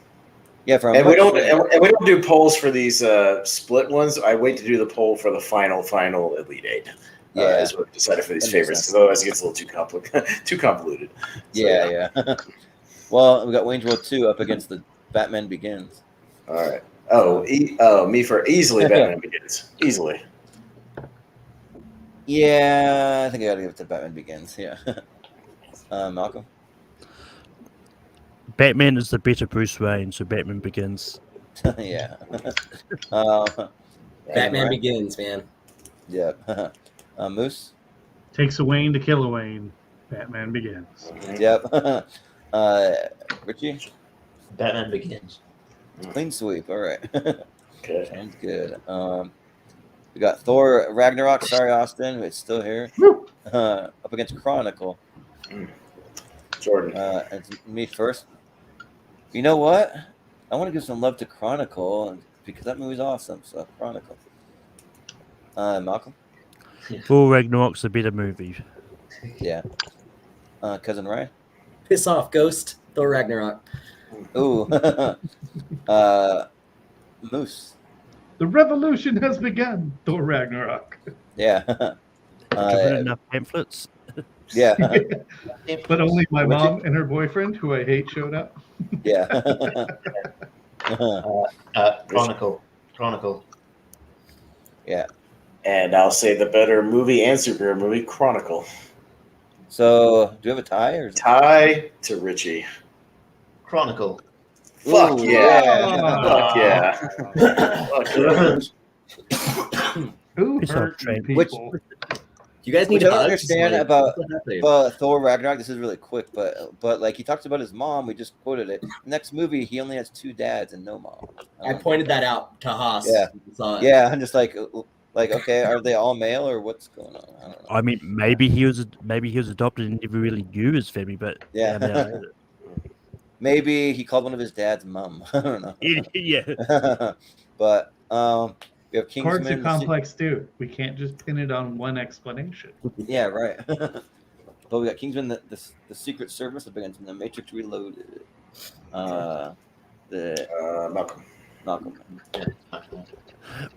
Yeah. From And we don't do polls for these split ones. I wait to do the poll for the final Elite Eight. Yeah. Is what we decided for these That makes favorites, sense. because otherwise it gets a little too convoluted. So, Yeah. Well, we got Wayne's World 2 up against the Batman Begins. All right. Me for easily Batman Begins. Easily. Yeah, I think I gotta give it to Batman Begins. Yeah. Malcolm. Batman is the better Bruce Wayne, so Batman Begins. Yeah. Batman Ryan? Begins, man. Yeah. Moose. Takes a Wayne to kill a Wayne. Batman Begins. Yep. Richie. Batman Begins. Clean sweep. All right. Okay. Sounds good. We got Thor Ragnarok. Sorry, Austin, it's still here. Up against Chronicle. Jordan. It's me first. You know what? I want to give some love to Chronicle because that movie's awesome. So Chronicle. Malcolm. Thor Ragnarok's a better movie. Yeah. Cousin Ryan. Piss off, Ghost. Thor Ragnarok. Ooh. Moose. The revolution has begun. Thor Ragnarok. Yeah. Given enough pamphlets. Yeah. But only my Richie? mom and her boyfriend, who I hate, showed up. Yeah. Chronicle. Yeah. And I'll say the better movie and superhero movie, Chronicle. So, do you have a tie or? Tie to Richie. Chronicle. Fuck Ooh, yeah. Fuck yeah. Fuck yeah. Who Piss hurt off, you Train. people? You guys need Which I don't hugs? understand Like, about what's happening? Thor Ragnarok. This is really quick, but like he talks about his mom. We just quoted it. Next movie, he only has 2 dads and no mom. I pointed that out to Haas. Yeah. You saw it. Yeah, I'm just like okay, are they all male or what's going on? I don't know. I mean, maybe he was adopted and never really knew his family, but Yeah. Maybe he called one of his dad's mom. I don't know. Yeah. But we have Courts Kingsman. are complex too. We can't just pin it on one explanation. Yeah, right. But we got Kingsman, the Secret Service up against the Matrix Reloaded. Malcolm. Malcolm.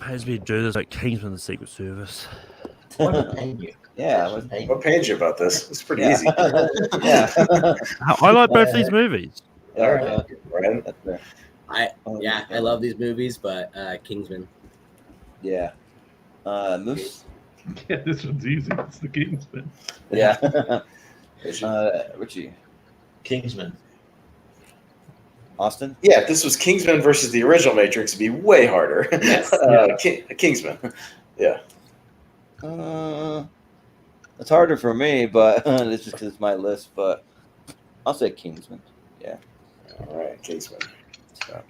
Pays me to do this like Kingsman, the Secret Service. What pain you? Yeah, What pain What pains you about this? It's pretty yeah. easy. Yeah. I like both these movies. All right, Ryan. That's fair. I love these movies, but Kingsman. Yeah. Moose. Yeah, this one's easy. It's the Kingsman. Yeah. Richie. Kingsman. Austin. Yeah, if this was Kingsman versus the original Matrix, it'd be way harder. Yes. Kingsman. Yeah. It's harder for me, but it's just because it's my list. But I'll say Kingsman. Yeah. All right, Kingsman. So,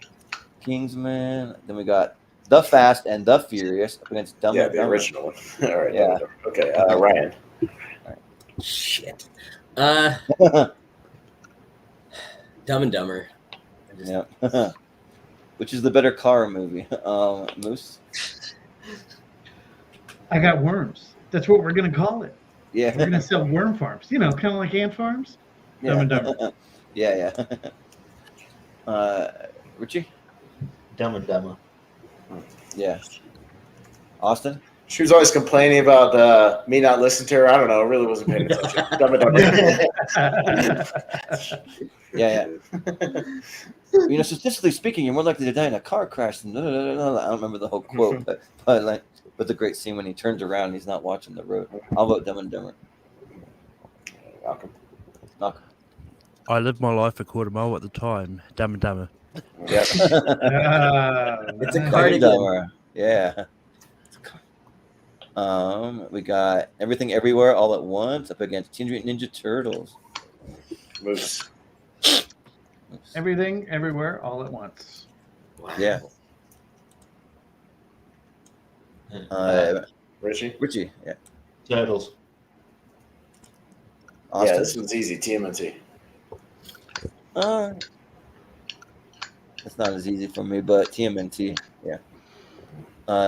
Kingsman. Then we got The Fast and the Furious up against Dumb Yeah, and the Dumber. original one. All right. Yeah. Okay, Ryan. Shit. Dumb and Dumber. Yeah. Which is the better car movie? Moose. I got worms. That's what we're gonna call it. Yeah. We're gonna sell worm farms. You know, kind of like ant farms. Dumb and Dumber. Yeah. Richie. Dumb and Dumber. Yeah. Austin. She was always complaining about me not listening to her. I don't know. I really wasn't paying attention. Dumb and Dumber. Yeah. You know, statistically speaking, you're more likely to die in a car crash than. I don't remember the whole quote, but the great scene when he turns around and he's not watching the road. I'll vote Dumb and Dumber. Malcolm. I lived my life a quarter mile at the time. Dumb and Dumber. Yeah. It's a Dumb cardigan. and Dumber. Yeah. We got Everything Everywhere All at Once up against Teenage Mutant Ninja Turtles. Moose. Everything, everywhere, all at once. Wow. Yeah. Richie. Richie. Yeah. Turtles. Austin. Yeah, this one's easy. TMNT. It's not as easy for me, but TMNT. Yeah.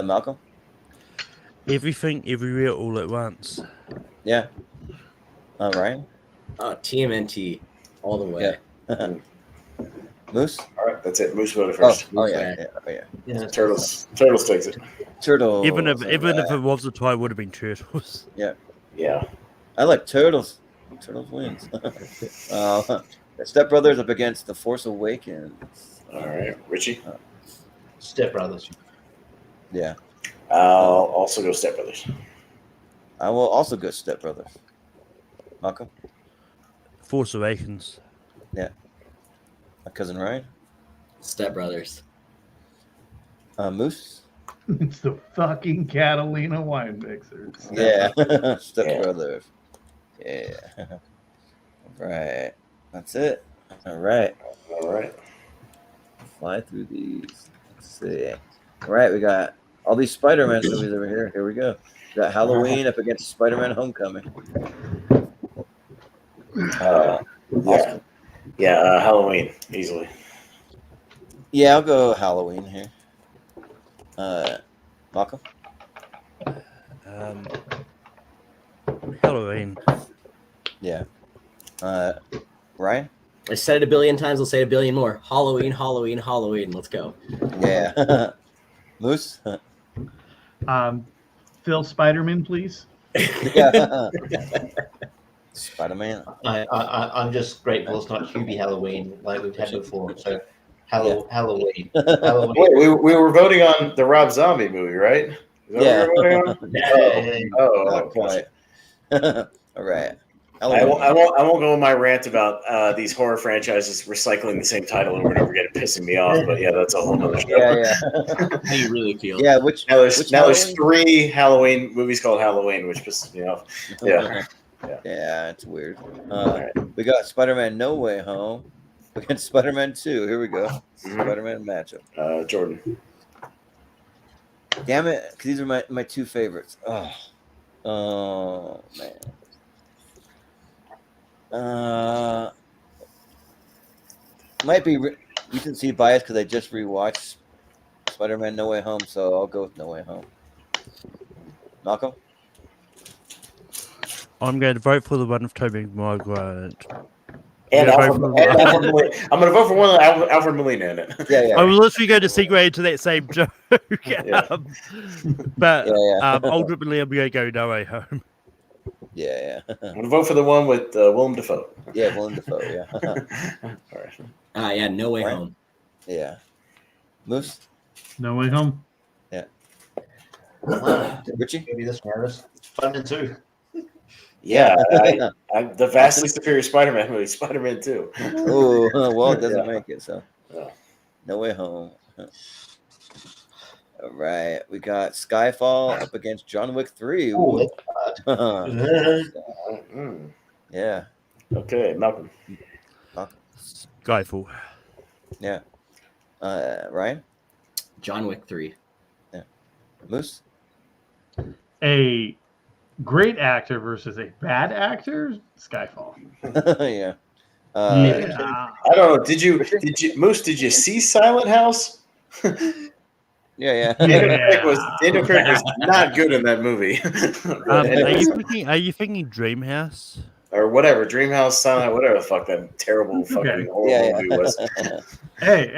Malcolm. Everything, everywhere, all at once. Yeah. Ryan. Oh, TMNT all the way. Yeah. Moose. All right, that's it. Moose voted Oh, first. yeah. Yeah. Turtles takes it. Turtles. Even if it was a tie, it would have been Turtles. Yeah. I like Turtles. Turtles wins. Step Brothers up against The Force Awakens. All right, Richie. Step Brothers. Yeah. I'll also go Step Brothers. I will also go Step Brothers. Malcolm. Force Awakens. My cousin Ryan. Step Brothers. Moose. It's the fucking Catalina wine mixer. Yeah. Step Yeah. Brothers. Yeah. All right. That's it. All right. All right. Fly through these. Let's see. All right. We got all these Spider-Man movies over here. Here we go. We got Halloween up against Spider-Man Homecoming. Halloween easily. Yeah, I'll go Halloween here. Malcolm. Halloween. Yeah. Ryan. I said it a billion times. I'll say it a billion more. Halloween, Halloween, Halloween. Let's go. Yeah. Moose. Phil Spider-Man, please. Yeah. Spider-Man. I'm just grateful it's not Hubie Halloween like we've had before. So Halloween. Halloween. Wait, we were voting on the Rob Zombie movie, right? Is that Yeah. what we were voting on? Yeah. Not quite. All right. I won't go on my rant about these horror franchises recycling the same title over and over again, pissing me off. But yeah, that's a whole nother show. Yeah. How you really feel? Yeah. Now there's Halloween? 3 Halloween movies called Halloween, which pisses me off. Yeah. Yeah, it's weird. Right. We got Spider-Man No Way Home against Spider-Man 2. Here we go. Spider-Man matchup. Jordan. Damn it, because these are my two favorites. Oh man. might be recency bias because I just rewatched Spider-Man No Way Home, so I'll go with No Way Home. Malcolm? I'm going to vote for the one of Tobey Maguire. And Yeah, Alfred, both- and Alfred Molina. I'm going to vote for one with Alfred Molina in it. Yeah. I was literally going to segue into that same joke. But Yeah. ultimately, I'm going to go No Way Home. Yeah. I'm going to vote for the one with Willem Dafoe. Yeah, Willem Dafoe, yeah. All right. Yeah, No Way Right. Home. Yeah. Moose? No Way Home. Richie? Maybe this one. It's Spider-Man 2. Yeah, the vastly superior Spider-Man movie, Spider-Man 2. Oh, well, it doesn't make it, so. Yeah. No Way Home. All right. We got Skyfall up against John Wick 3. Ooh, Yeah. Okay, Malcolm. Skyfall. Yeah. Ryan? John Wick 3. Moose? A great actor versus a bad actor. Skyfall. Yeah. Yeah. I don't know. Did you Moose? Did you see Silent House? Yeah. Daniel Craig was not good in that movie. Are you thinking Dreamhouse? Or whatever, Dreamhouse, Silent, whatever the fuck that terrible fucking Okay. horror movie was. Hey,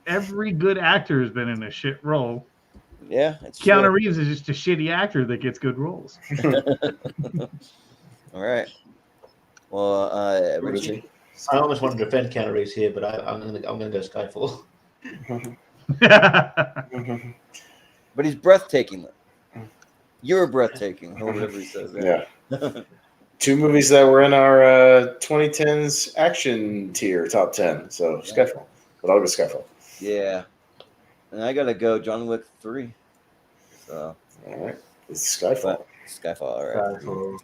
every good actor has been in a shit role. Yeah. It's Keanu true. Reeves is just a shitty actor that gets good roles. All right. Well, Richie? I almost wanted to defend Keanu Reeves here, but I'm gonna go Skyfall. But he's breathtaking. You're breathtaking, or whatever he says. Yeah. Two movies that were in our 2010s action tier top 10. So Skyfall. But I'll go Skyfall. Yeah. And I gotta go John Wick 3. So All right. It's Skyfall. Skyfall, all right.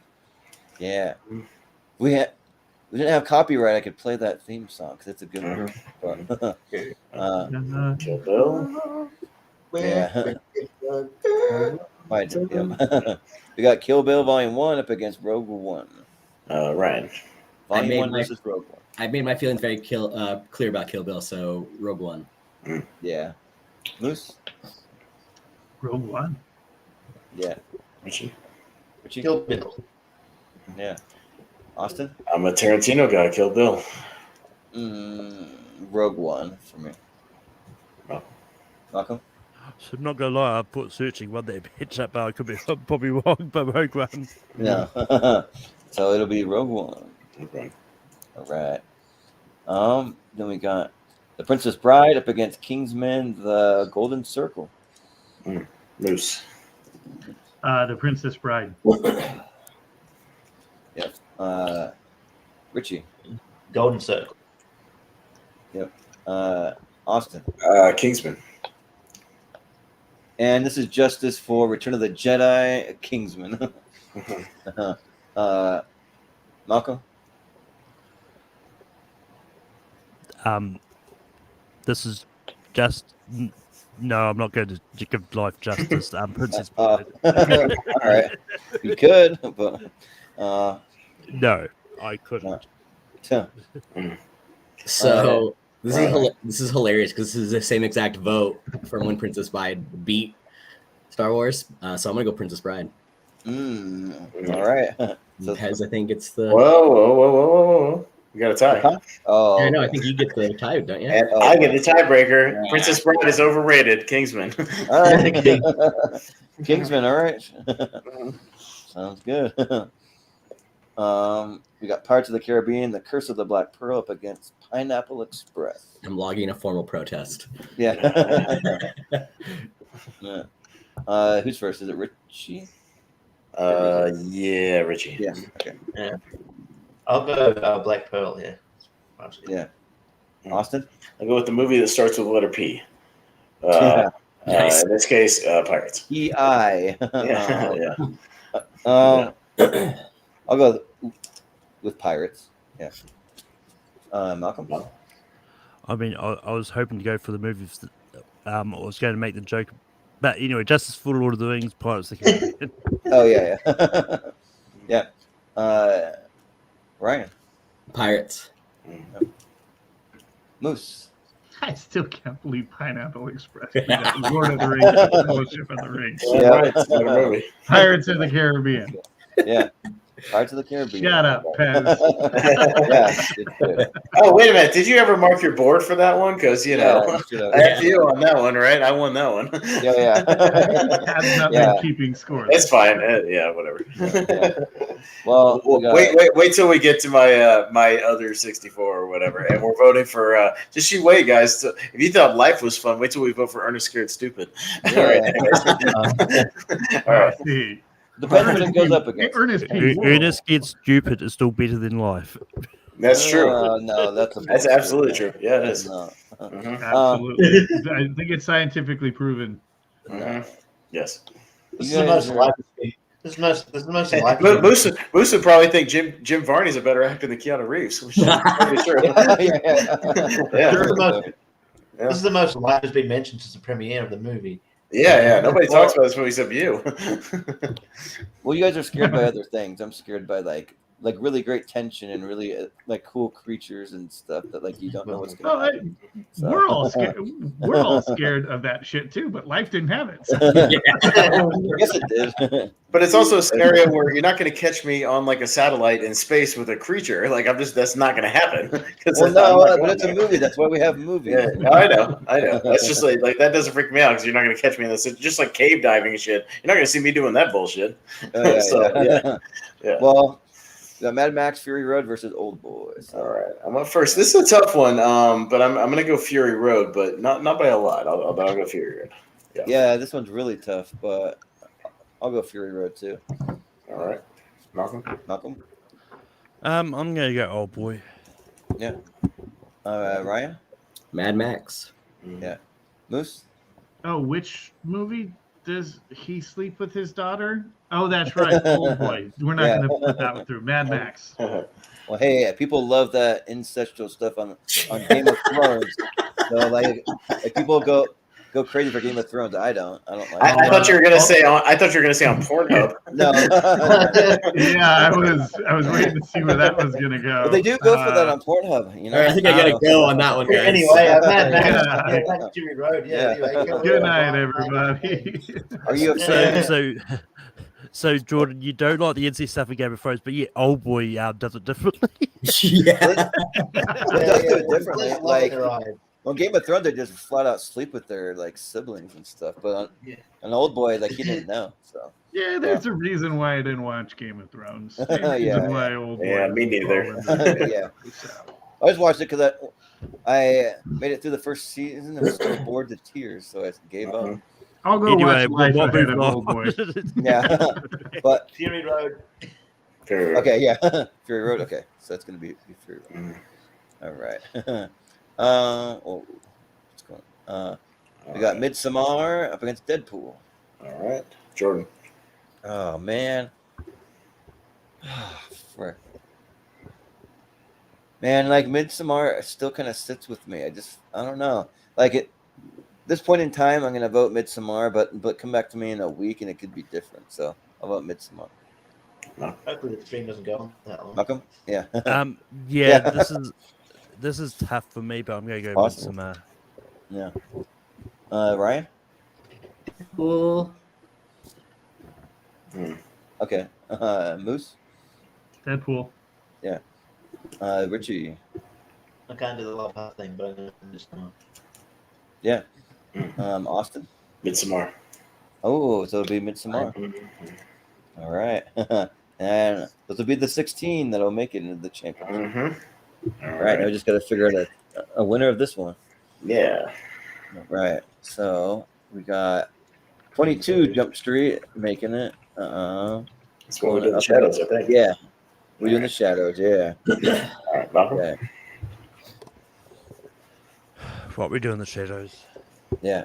Yeah. We didn't have copyright. I could play that theme song because it's a good one. But, Kill Bill. yeah. We got Kill Bill Volume 1 up against Rogue One. Ryan. Volume 1 versus Rogue One. I made my feelings very clear about Kill Bill, so Rogue One. Yeah. Moose? Rogue One. Yeah. Richie. Kill Bill. Yeah. Austin? I'm a Tarantino guy. Kill Bill. Rogue One for me. Malcolm? So I'm not gonna lie, I put searching one day bitch up, but I could be probably wrong, but Rogue One. No. So it'll be Rogue One. Okay. All right. Then we got The Princess Bride up against Kingsman: The Golden Circle. Moose. The Princess Bride. Yep. Richie. Golden Circle. Yep. Austin. Kingsman. And this is justice for Return of the Jedi, Kingsman. Malcolm. This is just no. I'm not going to give life justice. Princess Bride. All right. You could, but No, I couldn't. So this is hilarious because this is the same exact vote from when Princess Bride beat Star Wars. So I'm gonna go Princess Bride. All right. So, Pez, I think it's the. Whoa. We got a tie. oh, I know. I think you get the tie, don't you? And I get the tiebreaker. Princess Bride is overrated. Kingsman. all right. Kingsman. All right. Sounds good. We got Pirates of the Caribbean: The Curse of the Black Pearl up against Pineapple Express. I'm logging a formal protest. Yeah. Yeah. Who's first? Is it Richie? Yeah, Richie. Yeah. Okay. Yeah. I'll go Black Pearl here. Yeah. Austin? I'll go with the movie that starts with the letter P. Nice. In this case, Pirates. EI. Yeah. I'll go with Pirates. Yeah. Malcolm? I mean, I was hoping to go for the movies that I was going to make the joke, but anyway, Justice for Lord of the Rings, Pirates of the Caribbean. Oh, yeah. Yeah. Ryan? Pirates. Moose. I still can't believe Pineapple Express. beat out Lord of the Rings, and Fellowship of the Ring, Yeah, right. It's not a movie. Pirates of the Caribbean. Yeah. Pirates of the Caribbean. Shut up, Pez. Yeah. It's good. Oh, wait a minute. Did you ever mark your board for that one? Because, you know, Yeah, you should have. I have you on that one, right? I won that one. Yeah. Has not Yeah. been keeping score. It's fine. Yeah, whatever. Yeah. Well, we got, Wait till we get to my my other 64 or whatever, and we're voting for. Just you wait, guys. If you thought life was fun, wait till we vote for Ernest Scared Stupid. Yeah. All right. Anyways. All right. See. depends when it goes up against. Ernest P. Ernest Gets Stupid is still better than life. That's true. No, that's That's absolutely true. Yeah, it is. No. Mhm. Absolutely. I think it's scientifically proven. Mhm. Yes. This is You the guys most are- life. This is the most life. Moose would probably think Jim Varney's a better actor than Keanu Reeves. Which is probably true. Yeah. This is the most life has been mentioned since the premiere of the movie. Yeah. Nobody talks about this movie except you. Well, you guys are scared by other things. I'm scared by like really great tension and really like cool creatures and stuff that like you don't know what's Well, going to happen. So- we're all scared. We're all scared of that shit too, but life didn't have it. So. I guess it did. But it's also a scenario where you're not going to catch me on like a satellite in space with a creature. Like that's not going to happen. Well, no, but it's a movie. That's why we have movies. Yeah, no, I know. That's just like that doesn't freak me out because you're not going to catch me in this. It's just like cave diving and shit. You're not going to see me doing that bullshit. Oh, So, yeah. Well, we got Mad Max Fury Road versus Old Boys. All right, I'm up first. This is a tough one, but I'm going to go Fury Road, but not by a lot. I'll go Fury Road. Yeah, this one's really tough, but I'll go Fury Road too. All right, Malcolm. I'm gonna go Old Boy. Yeah. Ryan. Mad Max. Yeah. Moose. Oh, which movie does he sleep with his daughter? Oh, that's right. Old Boy. We're not Yeah. going to put that one through. Mad Max. Well, hey, people love that incestual stuff on Game of Thrones. So like people go crazy for Game of Thrones. I don't like it. I thought you were gonna say on. I thought you were gonna say on Pornhub. No. Yeah, I was waiting to see where that was going to go. But they do go for that on Pornhub. You know. All right, I think I gotta go on that one, guys. Anyway, Mad Max. Yeah. Back to Fury Road. Yeah. Anyway, Good night, everybody. Are you upset? So Jordan, you don't like the NC stuff in Game of Thrones, but yeah, Old Boy does it differently. Yeah. It does do it differently. Let's Like let it ride. on Game of Thrones, they just flat out sleep with their like siblings and stuff. But on an Old Boy, like he didn't know. So Yeah, there's a reason why I didn't watch Game of Thrones. There's a Yeah, reason why Old Boy Yeah, me was neither. involved. yeah, I just watched it because I made it through the first season and was still bored to tears, so I gave up. I'll go Anyway, watch Life we'll Ahead move of Old Boy. on. Yeah, but Fury Road. okay, yeah, Fury Road. Okay, so that's gonna be Fury Road. All right. What's going on? We got Midsommar up against Deadpool. All right, Jordan. Oh man. Frick. Man, like Midsommar still kind of sits with me. I don't know. Like at this point in time, I'm gonna vote Midsommar, but come back to me in a week and it could be different. So I'll vote Midsommar. Hopefully the stream doesn't go on that long. Malcolm? Yeah. Yeah, Yeah. this is tough for me, but I'm gonna go Awesome. Midsommar. Yeah. Ryan? Cool. Okay. Moose? Deadpool. Richie? I can't do the love heart thing, but I'm just not. Yeah. Austin? Midsommar. Oh, so it'll be Midsommar. All right. And this will be the 16 that'll make it into the championship. All right. Now we just got to figure out a winner of this one. Yeah. All right. So we got 22 Jump Street making it. That's what we do in the shadows, I think. Yeah. We're doing the shadows. Yeah. All right, Malcolm. Okay. What we do in the shadows. Yeah.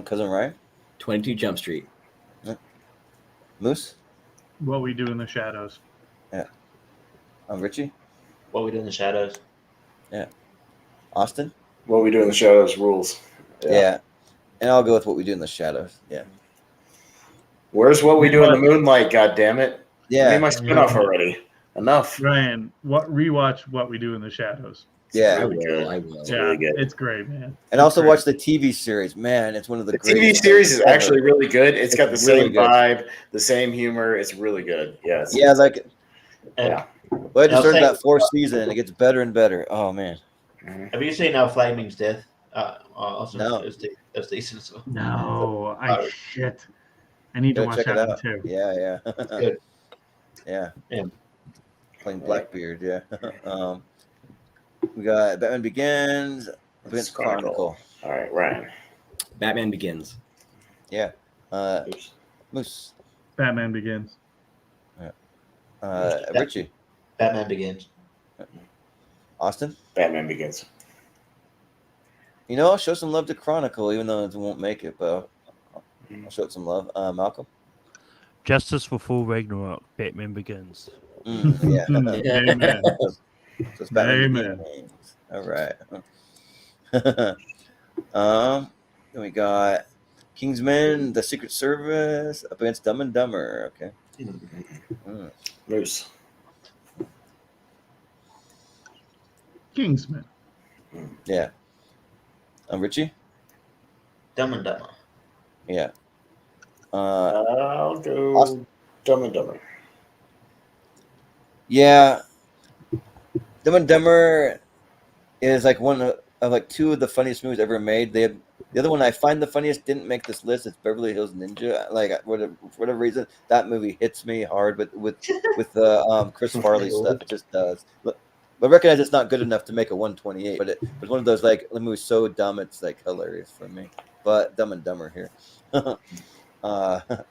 Cousin Ryan? 22 Jump Street. Moose? What We Do in the Shadows. Richie? What we do in the shadows. Austin? What we do in the shadows rules. Yeah. And I'll go with What We Do in the Shadows. Yeah. Where's what we do in the moonlight? God damn it! Yeah. Made my spinoff already. Enough. Ryan, rewatch What We Do in the Shadows. Yeah. I will. I will. Yeah. really good. It's great, man. And also watch the TV series. Man, it's one of the The greatest TV series things is ever. actually really good. It's got the It's really same good. vibe, the same humor. It's really good. Yeah. Yeah, like Yeah. well, I just I'll started say- that fourth season, and it gets better and better. Oh man. Have you seen Our Flaming's Death? Also, No. it's decent as well. No, Oh. shit. I need to Go watch check it that one out. too. Yeah. Good. Yeah. Yeah. Playing Blackbeard. Yeah. We got Batman Begins against Chronicle. All right, Ryan. Batman Begins. Yeah. Oops. Moose. Batman Begins. Richie. Batman Begins. Austin. Batman Begins. You know, I'll show some love to Chronicle, even though it won't make it, but I'll show it some love. Malcolm. Justice for Full Ragnarok. Batman Begins. Yeah. Amen. So it's Batman Amen. Begins. All right. Then we got Kingsman, The Secret Service up against Dumb and Dumber. Okay. Moose. Kingsman. Yeah. Richie. Dumb and Dumber. Yeah. I'll go Austin. Dumb and Dumber. Yeah. Dumb and Dumber is like one of like two of the funniest movies ever made. They had the other one I find the funniest didn't make this list. It's Beverly Hills Ninja. Like for whatever reason, that movie hits me hard. But with the Chris Farley stuff, it just does. But I recognize it's not good enough to make a 128. But it's one of those like the movie's so dumb it's like hilarious for me. But Dumb and Dumber here. But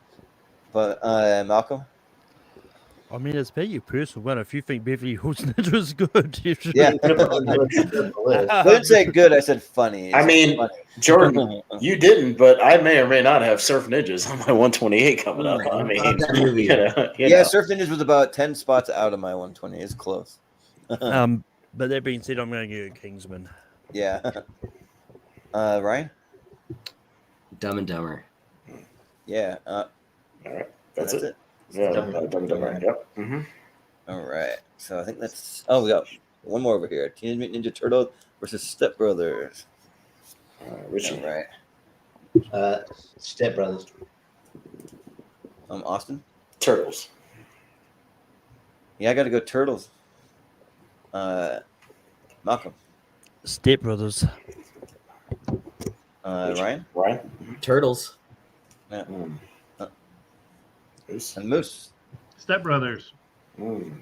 Malcolm. I mean, it's very personal one. If you think Beverly Hills Ninja is good, you should. Yeah. I didn't say good. I said funny. I mean, funny. Jordan, you didn't, but I may or may not have Surf Ninjas on my 128 coming up. I mean, you know. Yeah, Surf Ninjas was about 10 spots out of my 120. It's close. But that being said, I'm going to go Kingsman. Yeah. Ryan? Dumb and Dumber. Yeah. All right, that's it. Yeah, Dumb Dumb and Dumber. Yep. Mm-hmm. All right. So I think that's. Oh, we got one more over here. Teenage Mutant Ninja Turtles versus Step Brothers. Richie. All right. Step Brothers. Austin? Turtles. Yeah, I got to go Turtles. Malcolm? Step Brothers. Ryan? Ryan. Turtles. Yeah. Moose. And Moose. Step Brothers.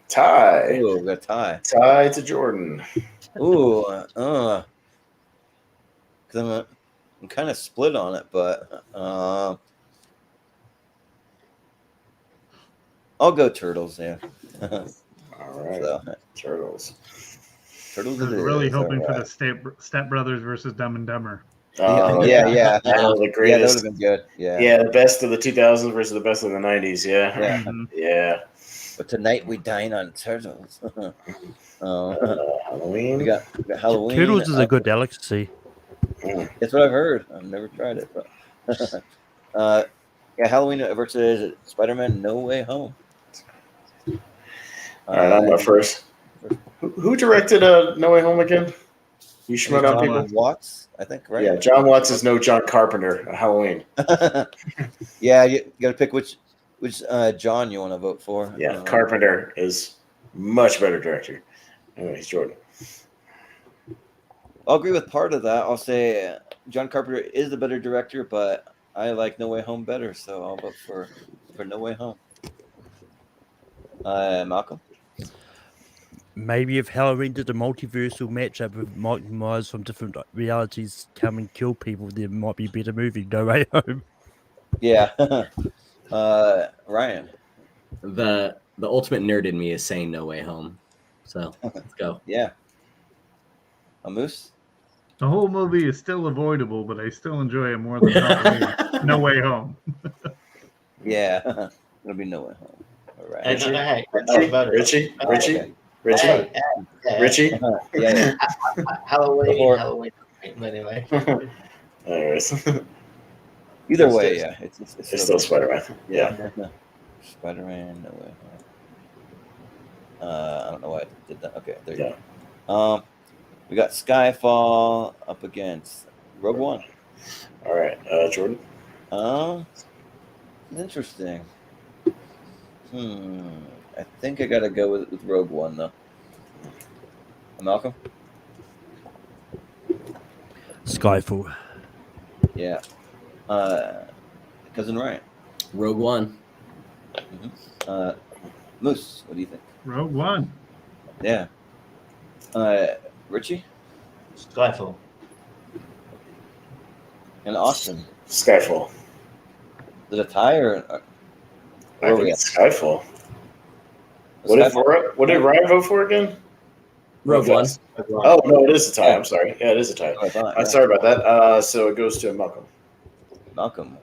Tie. Ooh, we got a tie. Tie to Jordan. Ooh. Because I'm kind of split on it, but I'll go Turtles. Yeah. All right. So, Turtles. Turtles. I was it really is, hoping all for right. the Step Brothers versus Dumb and Dumber. Oh, yeah. That was the Yeah, that greatest. would have been good. Yeah. Yeah, the best of the 2000s versus the best of the 90s. Yeah. Yeah. Mhm. Yeah. But tonight we dine on turtles. Halloween. we got Halloween. Turtles is a good delicacy. That's what I've heard. I've never tried it, but yeah, Halloween versus Spider-Man: No Way Home. All right, I'm up first. Who directed No Way Home again? You schmut on people? John Watts, I think, right? Yeah, John Watts is no John Carpenter. Halloween. Yeah, you got to pick which John you want to vote for. Yeah, Carpenter is much better director. Anyways, Jordan. I'll agree with part of that. I'll say John Carpenter is the better director, but I like No Way Home better, so I'll vote for No Way Home. Malcolm? Maybe if Halloween did a multiversal matchup with Mike Myers from different realities come and kill people, there might be a better movie. No Way Home. Yeah. Ryan? The ultimate nerd in me is saying No Way Home. So let's go. Yeah. A Moose? The whole movie is still avoidable, but I still enjoy it more than Halloween. No Way Home. Yeah. It'll be No Way Home. All right. Hey, Richie? Okay. Richie? Yeah. Halloween. Anyway. Anyways. Either way, yeah. It's still Spider-Man. Yeah. Spider-Man, No Way Home. I don't know why I did that. Okay, there you Yeah. go. We got Skyfall up against Rogue One. All right, Jordan. Interesting. I think I gotta go with Rogue One though. Malcolm. Skyfall. Yeah. Cousin Ryan. Rogue One. Moose. What do you think? Rogue One. Yeah. Richie Skyfall. and Austin. Skyfall. Is it a tie or I where are think we it's Skyfall. Skyfall? What did Ryan vote for again? Rogue One. Oh no, it is a tie. I'm sorry. Yeah, it is a tie. Oh, I thought, I'm sorry about that. So it goes to Malcolm. Malcolm.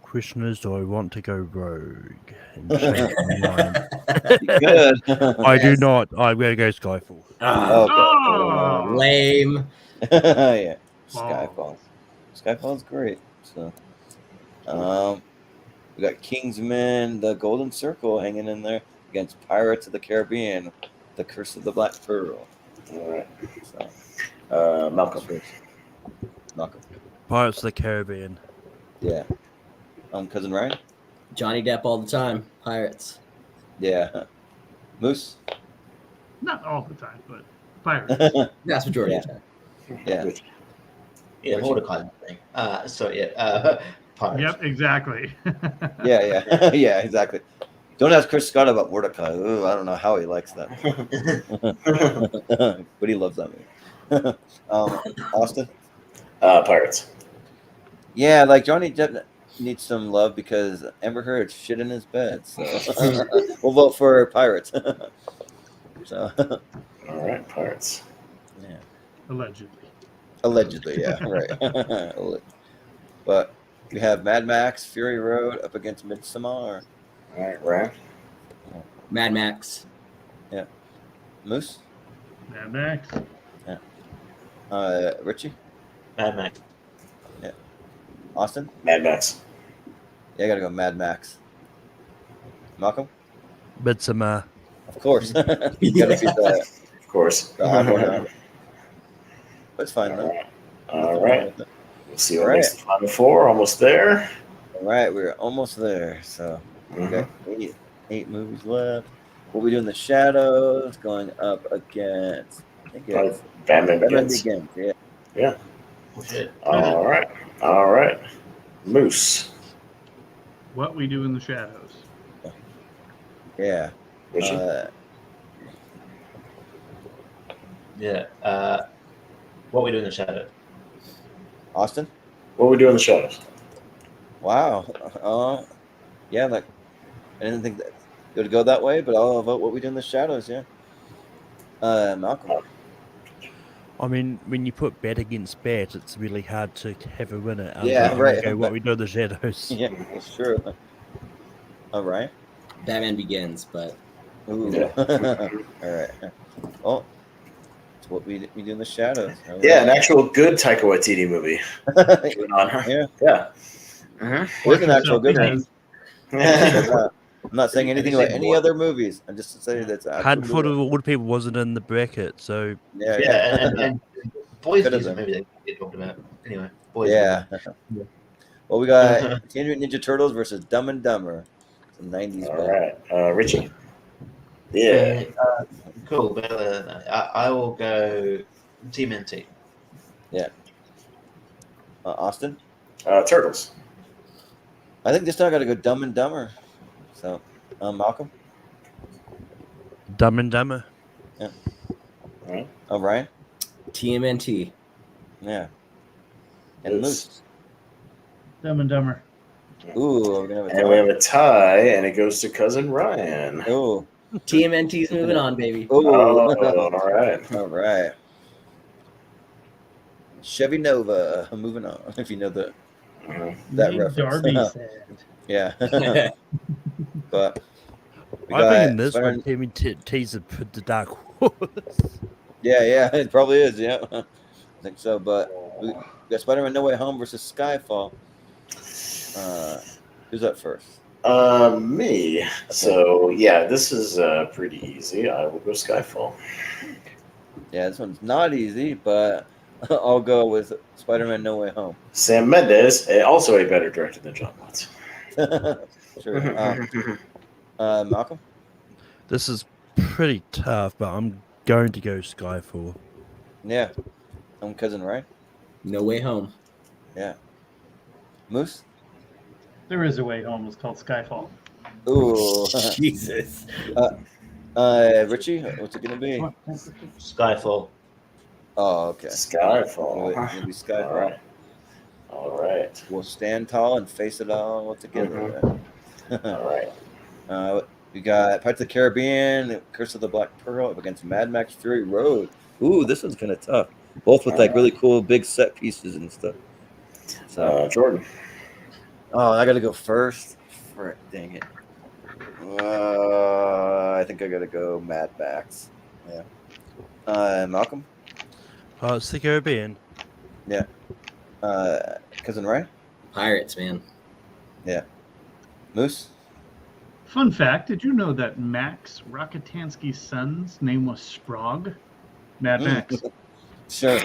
Question is, do I want to go rogue? And change my mind? Good. I do not. I'm going to go Skyfall. Ah, Okay. Oh! lame. Yeah. Wow. Skyfall's great. So, we got Kingsman, the Golden Circle hanging in there against Pirates of the Caribbean, the Curse of the Black Pearl. All right. So, Malcolm. Malcolm. Pirates of the Caribbean. Yeah. Cousin Ryan. Johnny Depp all the time. Pirates. Yeah. Moose. Not all the time, but Pirates. Vast majority Yeah. of the time. Yeah. Yeah, Richie. Mordecai thing. Pirates. Yep, exactly. Yeah. Yeah. Exactly. Don't ask Chris Scott about Mordecai. Ooh, I don't know how he likes that, but he loves that movie. Austin. Pirates. Yeah, like Johnny Depp needs some love because Amber Heard shit in his bed. So we'll vote for Pirates. So All right, Pirates. yeah, Allegedly. yeah, right. But we have Mad Max Fury Road up against Midsommar. All right, Ryan. Mad Max. Moose. Mad Max. Richie. Mad Max. Austin. Mad Max. Yeah, I gotta go Mad Max. Malcolm. Midsommar. Of course. Gotta beat the Of course. odd one out. But it's fine though. All right. We'll see what All makes the final four. Almost there. All right, we're almost there. So we got eight movies left. What we do in the shadows going up against I think it's Batman Batman Begins. Begins. Yeah. Oh, shit. All right. All right. Moose. What We Do in the Shadows. Yeah. Richie. What we do in the shadow. Austin. What we do in the shadows? Wow. Yeah, like I didn't think that it would go that way, but I'll vote What We Do in the Shadows. Yeah. Malcolm. I mean, when you put bat against bat, it's really hard to have a winner. Yeah, right. Go, what we do in the shadows. Yeah, it's true. All right. Batman Begins, but Ooh. Yeah. All right. Oh, it's What We Do in the Shadows. All right. Yeah, an actual good Taika Waititi movie. Going on. Yeah. Yeah. It is an actual good one. Mhm. I'm not saying anything about any other movies. I'm just saying that's an actual Handful good of one. Old People wasn't in the bracket, so Yeah. And Boys Could've is a been. movie that we talked about. Anyway, Boys. Yeah. Well, we got Teenage Mutant Ninja Turtles versus Dumb and Dumber. It's a 90s All band. right. Richie. Yeah. Cool. But, I will go TMNT. Austin? Turtles. I think this time I got to go Dumb and Dumber. So, Malcolm? Dumb and Dumber. Oh, Ryan? TMNT. Yeah. And Moose. Dumb and Dumber. Ooh, we're going to have And we have a tie, and it goes to Cousin Ryan. Ooh. TMNT's moving on, baby. Ooh. Oh, all right. All right. Chevy Nova. Moving on. If you know that Made reference. Darby sad. Yeah. But we I got think in this Spider- one, TMNT's the dark horse. Yeah, it probably is. Yeah, I think so. But we got Spider-Man: No Way Home versus Skyfall. Who's up first? Me. So yeah, this is pretty easy. I will go Skyfall. Yeah, this one's not easy, but I'll go with Spider-Man: No Way Home. Sam Mendes, also a better director than John Watts. Sure. Malcolm. This is pretty tough, but I'm going to go Skyfall. Yeah. Cousin Ryan. No Way Home. Yeah. Moose. There is a way home. It's called Skyfall. Ooh. Jesus. Richie, what's it gonna be? Skyfall. Oh, okay. Skyfall. It'll be Skyfall. All right. All right. We'll stand tall and face it all together. All right. We got Pirates of the Caribbean, Curse of the Black Pearl up against Mad Max Fury Road. Ooh, this one's kind of tough. Both with like really cool big set pieces and stuff. So Jordan. Oh, I gotta go first. Frick, dang it. I think I gotta go Mad Max. Yeah. Malcolm. It's the Caribbean. Yeah. Cousin Ray. Pirates, man. Yeah. Moose. Fun fact: did you know that Max Rockatansky's son's name was Sprague? Mad Max. Sure.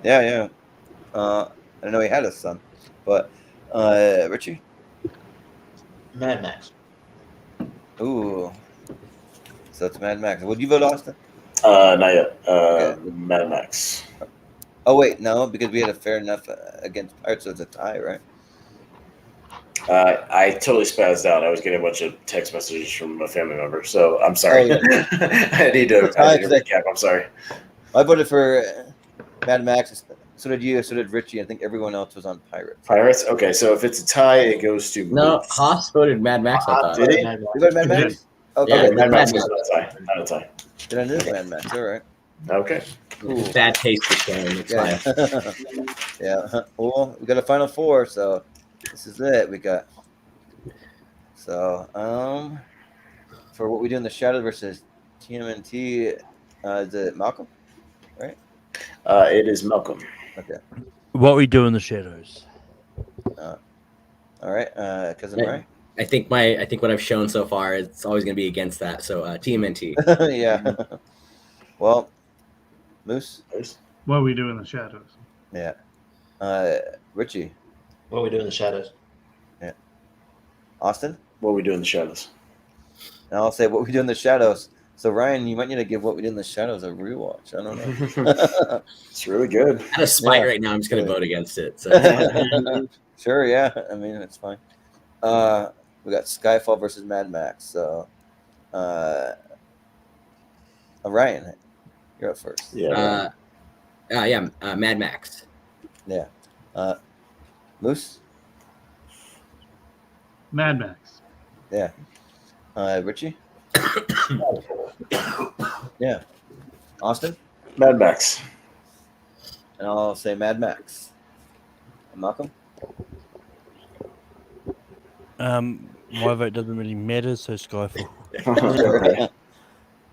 yeah. I know he had a son, but Richie. Mad Max. Ooh. So it's Mad Max. Would you vote Austin? Not yet. Okay. Mad Max. Oh wait, no, because we had a fair enough against Pirates, so it's a tie, right? I totally spazzed out. I was getting a bunch of text messages from a family member, so I'm sorry. Oh, yeah. I need to recap. I'm sorry. I voted for Mad Max. So did you. So did Richie. I think everyone else was on Pirates. Pirates. Okay, so if it's a tie, it goes to No, Moose. Haas voted Mad Max. I thought. Did he? Mad Max. You voted Mad Max? Okay. Yeah, Okay, Mad Max Mad is not a tie. Not a tie. Then I knew Mad Max. All right. Okay. Cool. Bad taste for Karen. It's Yeah. fine. Yeah. Well, we got a final four, so this is it. We got. So, for what we do in the Shadow versus TMNT, is it Malcolm? Right? It is Malcolm. Okay. What we do in the shadows. All right. Cousin Yeah. Ray. I think what I've shown so far, it's always going to be against that. So TMNT. Yeah. Well, Moose. What we do in the shadows. Yeah. Richie. What we do in the shadows. Austin. What we do in the shadows. And I'll say what we do in the shadows. So Ryan, you might need to give what we do in the shadows a rewatch. I don't know. It's really good. Out of spite Yeah. right now, I'm just going to vote against it. So it's fine. Sure. Yeah. I mean, it's fine. We got Skyfall versus Mad Max. So, Ryan, you're up first. Yeah. Mad Max. Yeah. Moose. Mad Max. Yeah. Richie. Yeah. Austin. Mad Max. And I'll say Mad Max. Malcolm. My vote doesn't really matter, so Skyfall.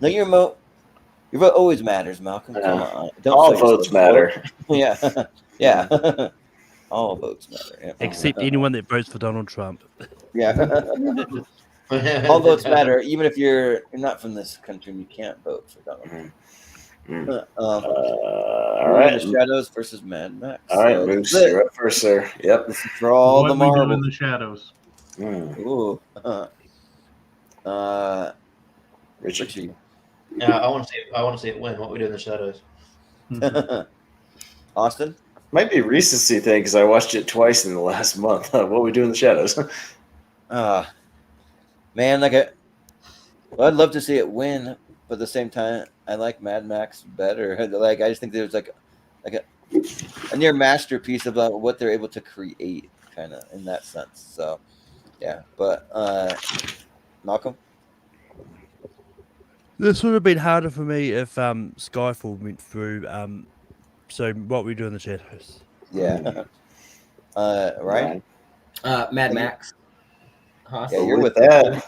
No, your vote always matters, Malcolm. Come on. Don't All sell votes yourself matter. short. Yeah. Yeah. All votes matter. Yeah. Except anyone that votes for Donald Trump. Yeah. All votes matter, even if you're not from this country and you can't vote for Donald Trump. All right. The Shadows versus Mad Max. All right, So Moose, that's it. you're up first, sir. Yep. This is for all What the we do in marbles. the shadows. Ooh. Richie. Yeah, I want to see it win. What we do in the shadows. Austin. Might be a recency thing because I watched it twice in the last month. What we do in the shadows. Man, I'd love to see it win, but at the same time, I like Mad Max better. I just think there's like a near masterpiece about what they're able to create, kind of in that sense. So, yeah. But Malcolm. This would have been harder for me if Skyfall went through. So what we do in the shadows. Yeah. Ryan. Mad Max. Haas. Yeah, you're with that.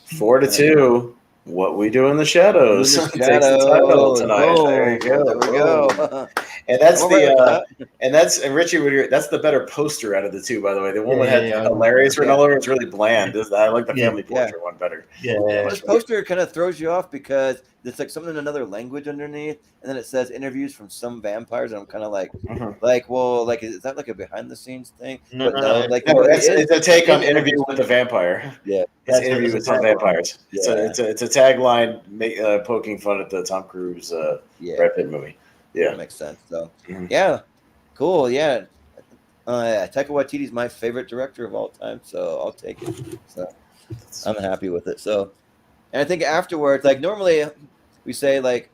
4-2. What We Do in the Shadows. In the Takes the title Shadows. tonight. There you go. There we go. And that's I'm all right with the that. and Richie would that's the better poster out of the two, by the way. The one that Yeah, had yeah, hilarious written yeah. all over it's really bland. I like the Yeah, family portrait one better. yeah. Well, this poster kind of throws you off because it's like something in another language underneath, and then it says interviews from some vampires, and I'm kind of like, is that like a behind the scenes thing? No, But no, like No, it it's a take on is Interview with the Vampire. Yeah, It's That's Interview what with it's some a tagline. vampires. It's a tagline poking fun at the Tom Cruise yeah, Brad Pitt movie. Yeah. that makes sense. So Mhm. yeah, cool. Yeah, Taika Waititi's my favorite director of all time, so I'll take it. So I'm happy with it. So, and I think afterwards, like normally we say like,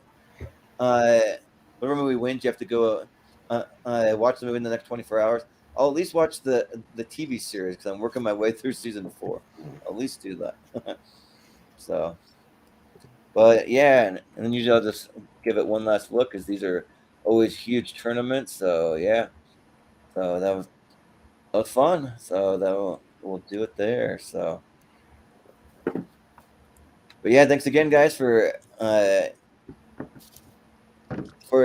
whatever movie wins, you have to go watch the movie in the next 24 hours. I'll at least watch the TV series because I'm working my way through season 4. I'll at least do that. So, but yeah, and then usually I'll just give it one last look because these are always huge tournaments. So yeah, so that was fun. So we'll do it there. So, but yeah, thanks again, guys, for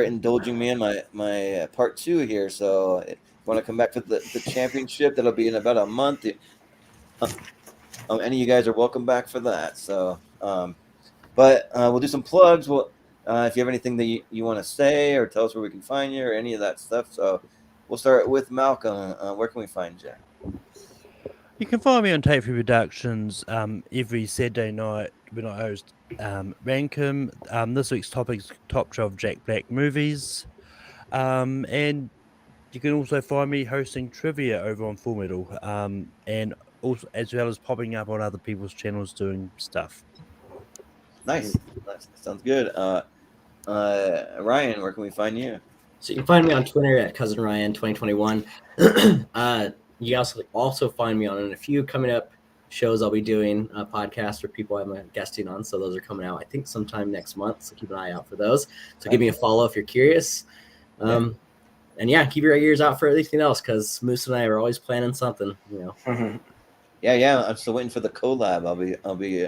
indulging me in my part 2 here. So if you want to come back for the championship, that'll be in about a month. Any of you guys are welcome back for that. So, but we'll do some plugs. If you have anything that you want to say or tell us where we can find you or any of that stuff. So we'll start with Malcolm. Where can we find you? You can find me on Tape Free Productions every Saturday night when I host Rankum. This week's topic is Top 12 Jack Black movies. And you can also find me hosting trivia over on Full Metal, and also as well as popping up on other people's channels doing stuff. Nice. Sounds good. Ryan, where can we find you? So you can find me on Twitter at Cousin Ryan 2021. You also find me on a few coming up shows I'll be doing, podcasts or people I'm guesting on. So those are coming out, I think, sometime next month. So keep an eye out for those. So give me a follow if you're curious. And yeah, keep your ears out for anything else because Moose and I are always planning something. Yeah. I'm still waiting for the collab. I'll be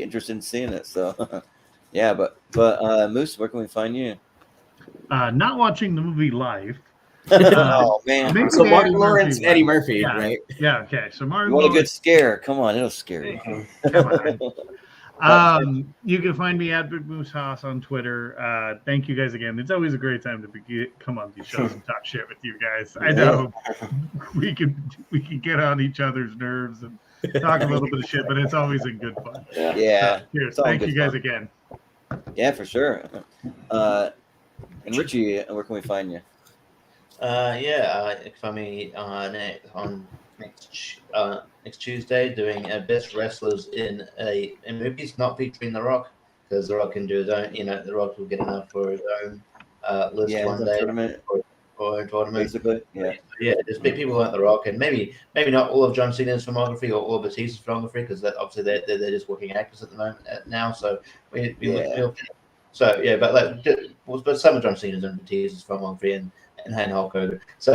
interested in seeing it. So yeah, but Moose, where can we find you? Not watching the movie live. Oh man! Maybe So the Martin Eddie Lawrence, Murphy Eddie one. Murphy, Yeah. right? Yeah. Okay. So Martin You want a good Lawrence. scare? Come on, it'll scare you. Come on. You can find me at Big Moose Haas on Twitter. Thank you guys again. It's always a great time to come on these shows and talk shit with you guys. I know we can get on each other's nerves and talk a little bit of shit, but it's always in good fun. Yeah. Cheers. It's all Thank good you guys fun. again. Yeah, for sure. And Richie, where can we find you? You can find me on next Tuesday doing best wrestlers in movies, not featuring The Rock, because The Rock can do his own. The Rock will get enough for his own list one day Tournament, or tournament. basically. Yeah. Just big people like The Rock, and maybe not all of John Cena's filmography or all of Batista's filmography, because obviously they're just working actors at the moment now. So but some of John Cena's and Batista's filmography and Hulk Hogan. So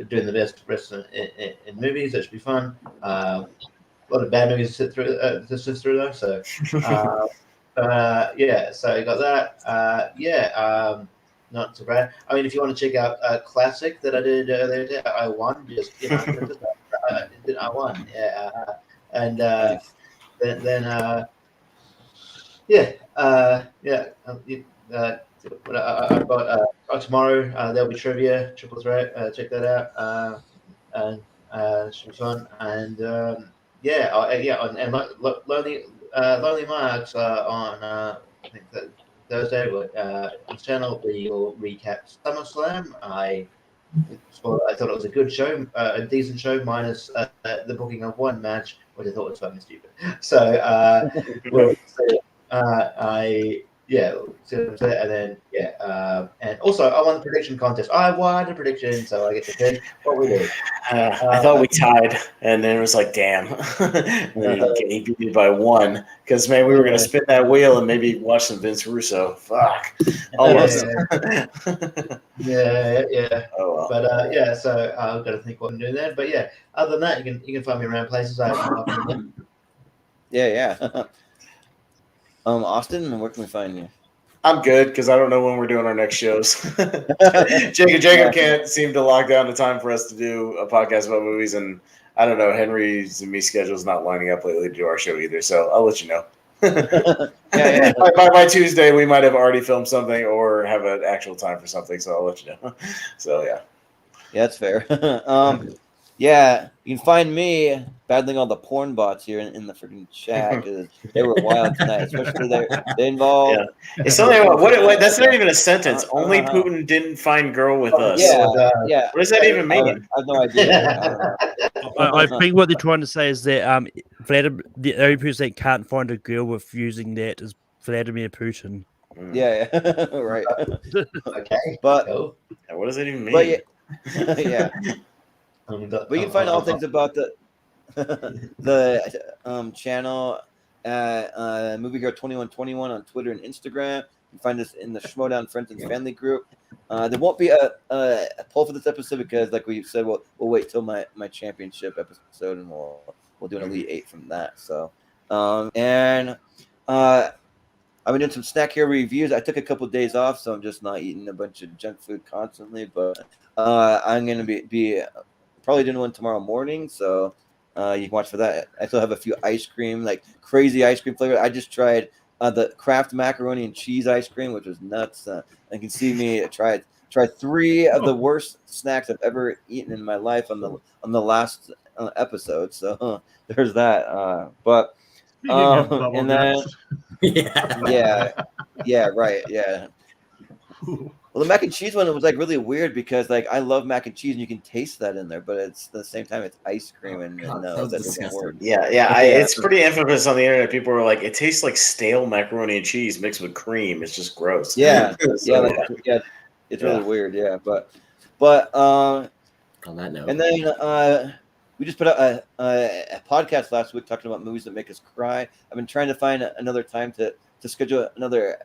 doing the best wrestling in movies. That should be fun. A lot of bad movies to sit through though. So so you got that. Not so bad. I mean, if you want to check out a classic that I did earlier today, I won. I won. Yeah. And I've got tomorrow. There'll be trivia, triple threat. Check that out. And should be fun. And Lonely Marks on I think that Thursday. On the channel we will recap SummerSlam. I thought it was a good show, a decent show, minus the booking of one match, which I thought was fucking stupid. So we'll see. And then and also I won the prediction contest. I won the prediction, so I get to pick what we do. I thought we tied, and then it was like, damn. He beat me by 1 because man, we were gonna spin that wheel and maybe watch some Vince Russo. Fuck, almost. Yeah. Oh well. But so I've got to think what I'm doing there. But yeah, other than that, you can find me around places. Yeah. Austin, where can we find you? I'm good because I don't know when we're doing our next shows. Jacob can't seem to lock down the time for us to do a podcast about movies, and I don't know, Henry's and me schedule's not lining up lately to do our show either. So I'll let you know. Yeah. By Tuesday, we might have already filmed something or have an actual time for something. So I'll let you know. So yeah, that's fair. Yeah, you can find me battling all the porn bots here in the freaking chat because they were wild tonight, especially they involved. Yeah. It's something about what that's not even a sentence. Only Putin didn't find girl with us. Yeah. What does that even mean? I have no idea. I think what they're trying to say is that Vladimir, the only person that can't find a girl with using that is Vladimir Putin. Yeah, right. Okay, but cool. What does that even mean? But yeah. But you can find all things about the channel at Movie Hero 2121 on Twitter and Instagram. You can find us in the Schmodown Friends and Family group. There won't be a poll for this episode because, like we said, we'll wait till my championship episode and we'll do an Elite 8 from that. So, I've been doing some Snack Hero reviews. I took a couple of days off, so I'm just not eating a bunch of junk food constantly. But I'm going to be probably doing one tomorrow morning, so you can watch for that. I still have a few ice cream, like crazy ice cream flavor. I just tried the Kraft macaroni and cheese ice cream, which was nuts. You can see me try 3 of the worst snacks I've ever eaten in my life on the last epised. So there's that. But and then yeah, right, yeah. Well, the mac and cheese one was like really weird because like I love mac and cheese and you can taste that in there, but it's at the same time it's ice cream and no, that doesn't work. It's pretty infamous on the internet. People were like, it tastes like stale macaroni and cheese mixed with cream. It's just gross. Yeah, it's really weird. Yeah, but on that note, and then we just put out a podcast last week talking about movies that make us cry. I've been trying to find another time to schedule another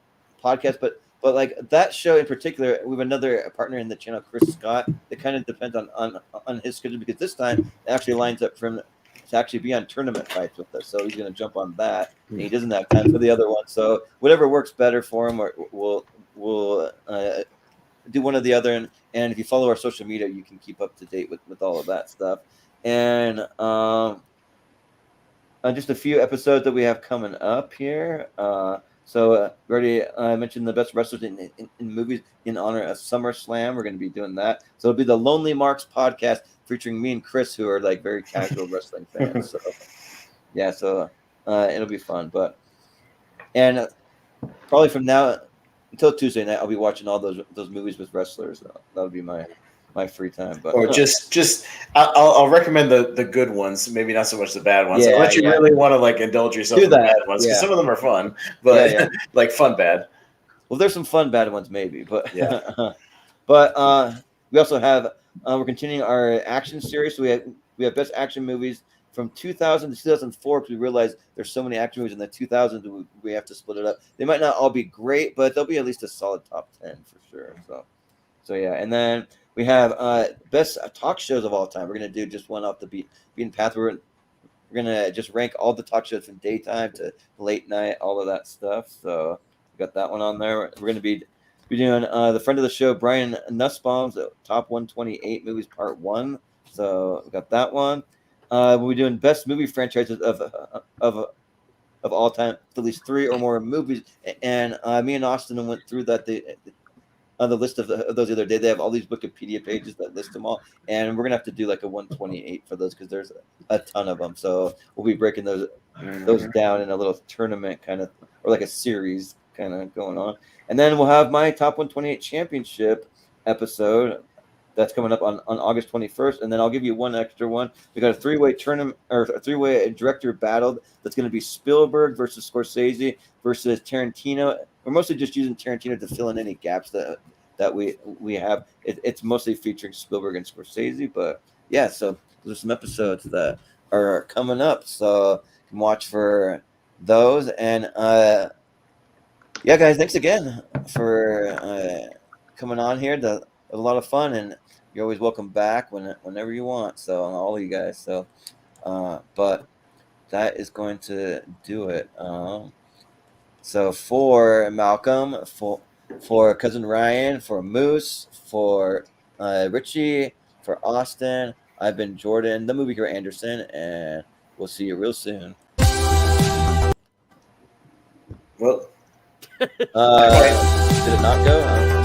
podcast, but like that show in particular, we have another partner in the channel, Chris Scott. It kind of depends on his schedule because this time it actually lines up for him to actually be on tournament fights with us. So he's going to jump on that. And he doesn't have time for the other one. So whatever works better for him, we'll do one or the other. And if you follow our social media, you can keep up to date with all of that stuff. And just a few episodes that we have coming up here. So we already mentioned the best wrestlers in movies in honor of SummerSlam. We're going to be doing that. So it'll be the Lonely Marks podcast featuring me and Chris, who are like very casual wrestling fans. So yeah, so it'll be fun. And probably from now until Tuesday night, I'll be watching all those movies with wrestlers. That'll be my free time. But or just I'll recommend the good ones, maybe not so much the bad ones. Yeah, Unless you really want to like indulge yourself in the bad ones, because some of them are fun, but like fun bad. Well, there's some fun bad ones maybe, but but we also have we're continuing our action series. So we have best action movies from 2000 to 2004 because we realized there's so many action movies in the 2000s we have to split it up. They might not all be great, but they'll be at least a solid top 10 for sure. So yeah, and then we have best talk shows of all time. We're gonna do just one off the beaten path. We're gonna just rank all the talk shows from daytime to late night, all of that stuff. So we got that one on there. We're gonna be doing the friend of the show, Brian Nussbaum's top 128 movies part 1. So we got that one. We're doing best movie franchises of all time, at least 3 or more movies. And me and Austin went through that. On the list of those the other day, they have all these Wikipedia pages that list them all, and we're gonna have to do like a 128 for those because there's a ton of them. So we'll be breaking those down in a little tournament kind of, or like a series kind of going on. And then we'll have my top 128 championship episode that's coming up on August 21st, and then I'll give you one extra one. We got a 3-way tournament or a 3-way director battle that's going to be Spielberg versus Scorsese versus Tarantino. We're mostly just using Tarantino to fill in any gaps that we have. It's mostly featuring Spielberg and Scorsese, but yeah. So there's some episodes that are coming up, so you can watch for those. And yeah, guys, thanks again for coming on here. It was a lot of fun, and you're always welcome back whenever you want. So all of you guys. So, but that is going to do it. So for Malcolm, for cousin Ryan, for Moose, for Richie, for Austin, I've been Jordan, the movie hero Anderson, and we'll see you real soon. Well, Did it not go?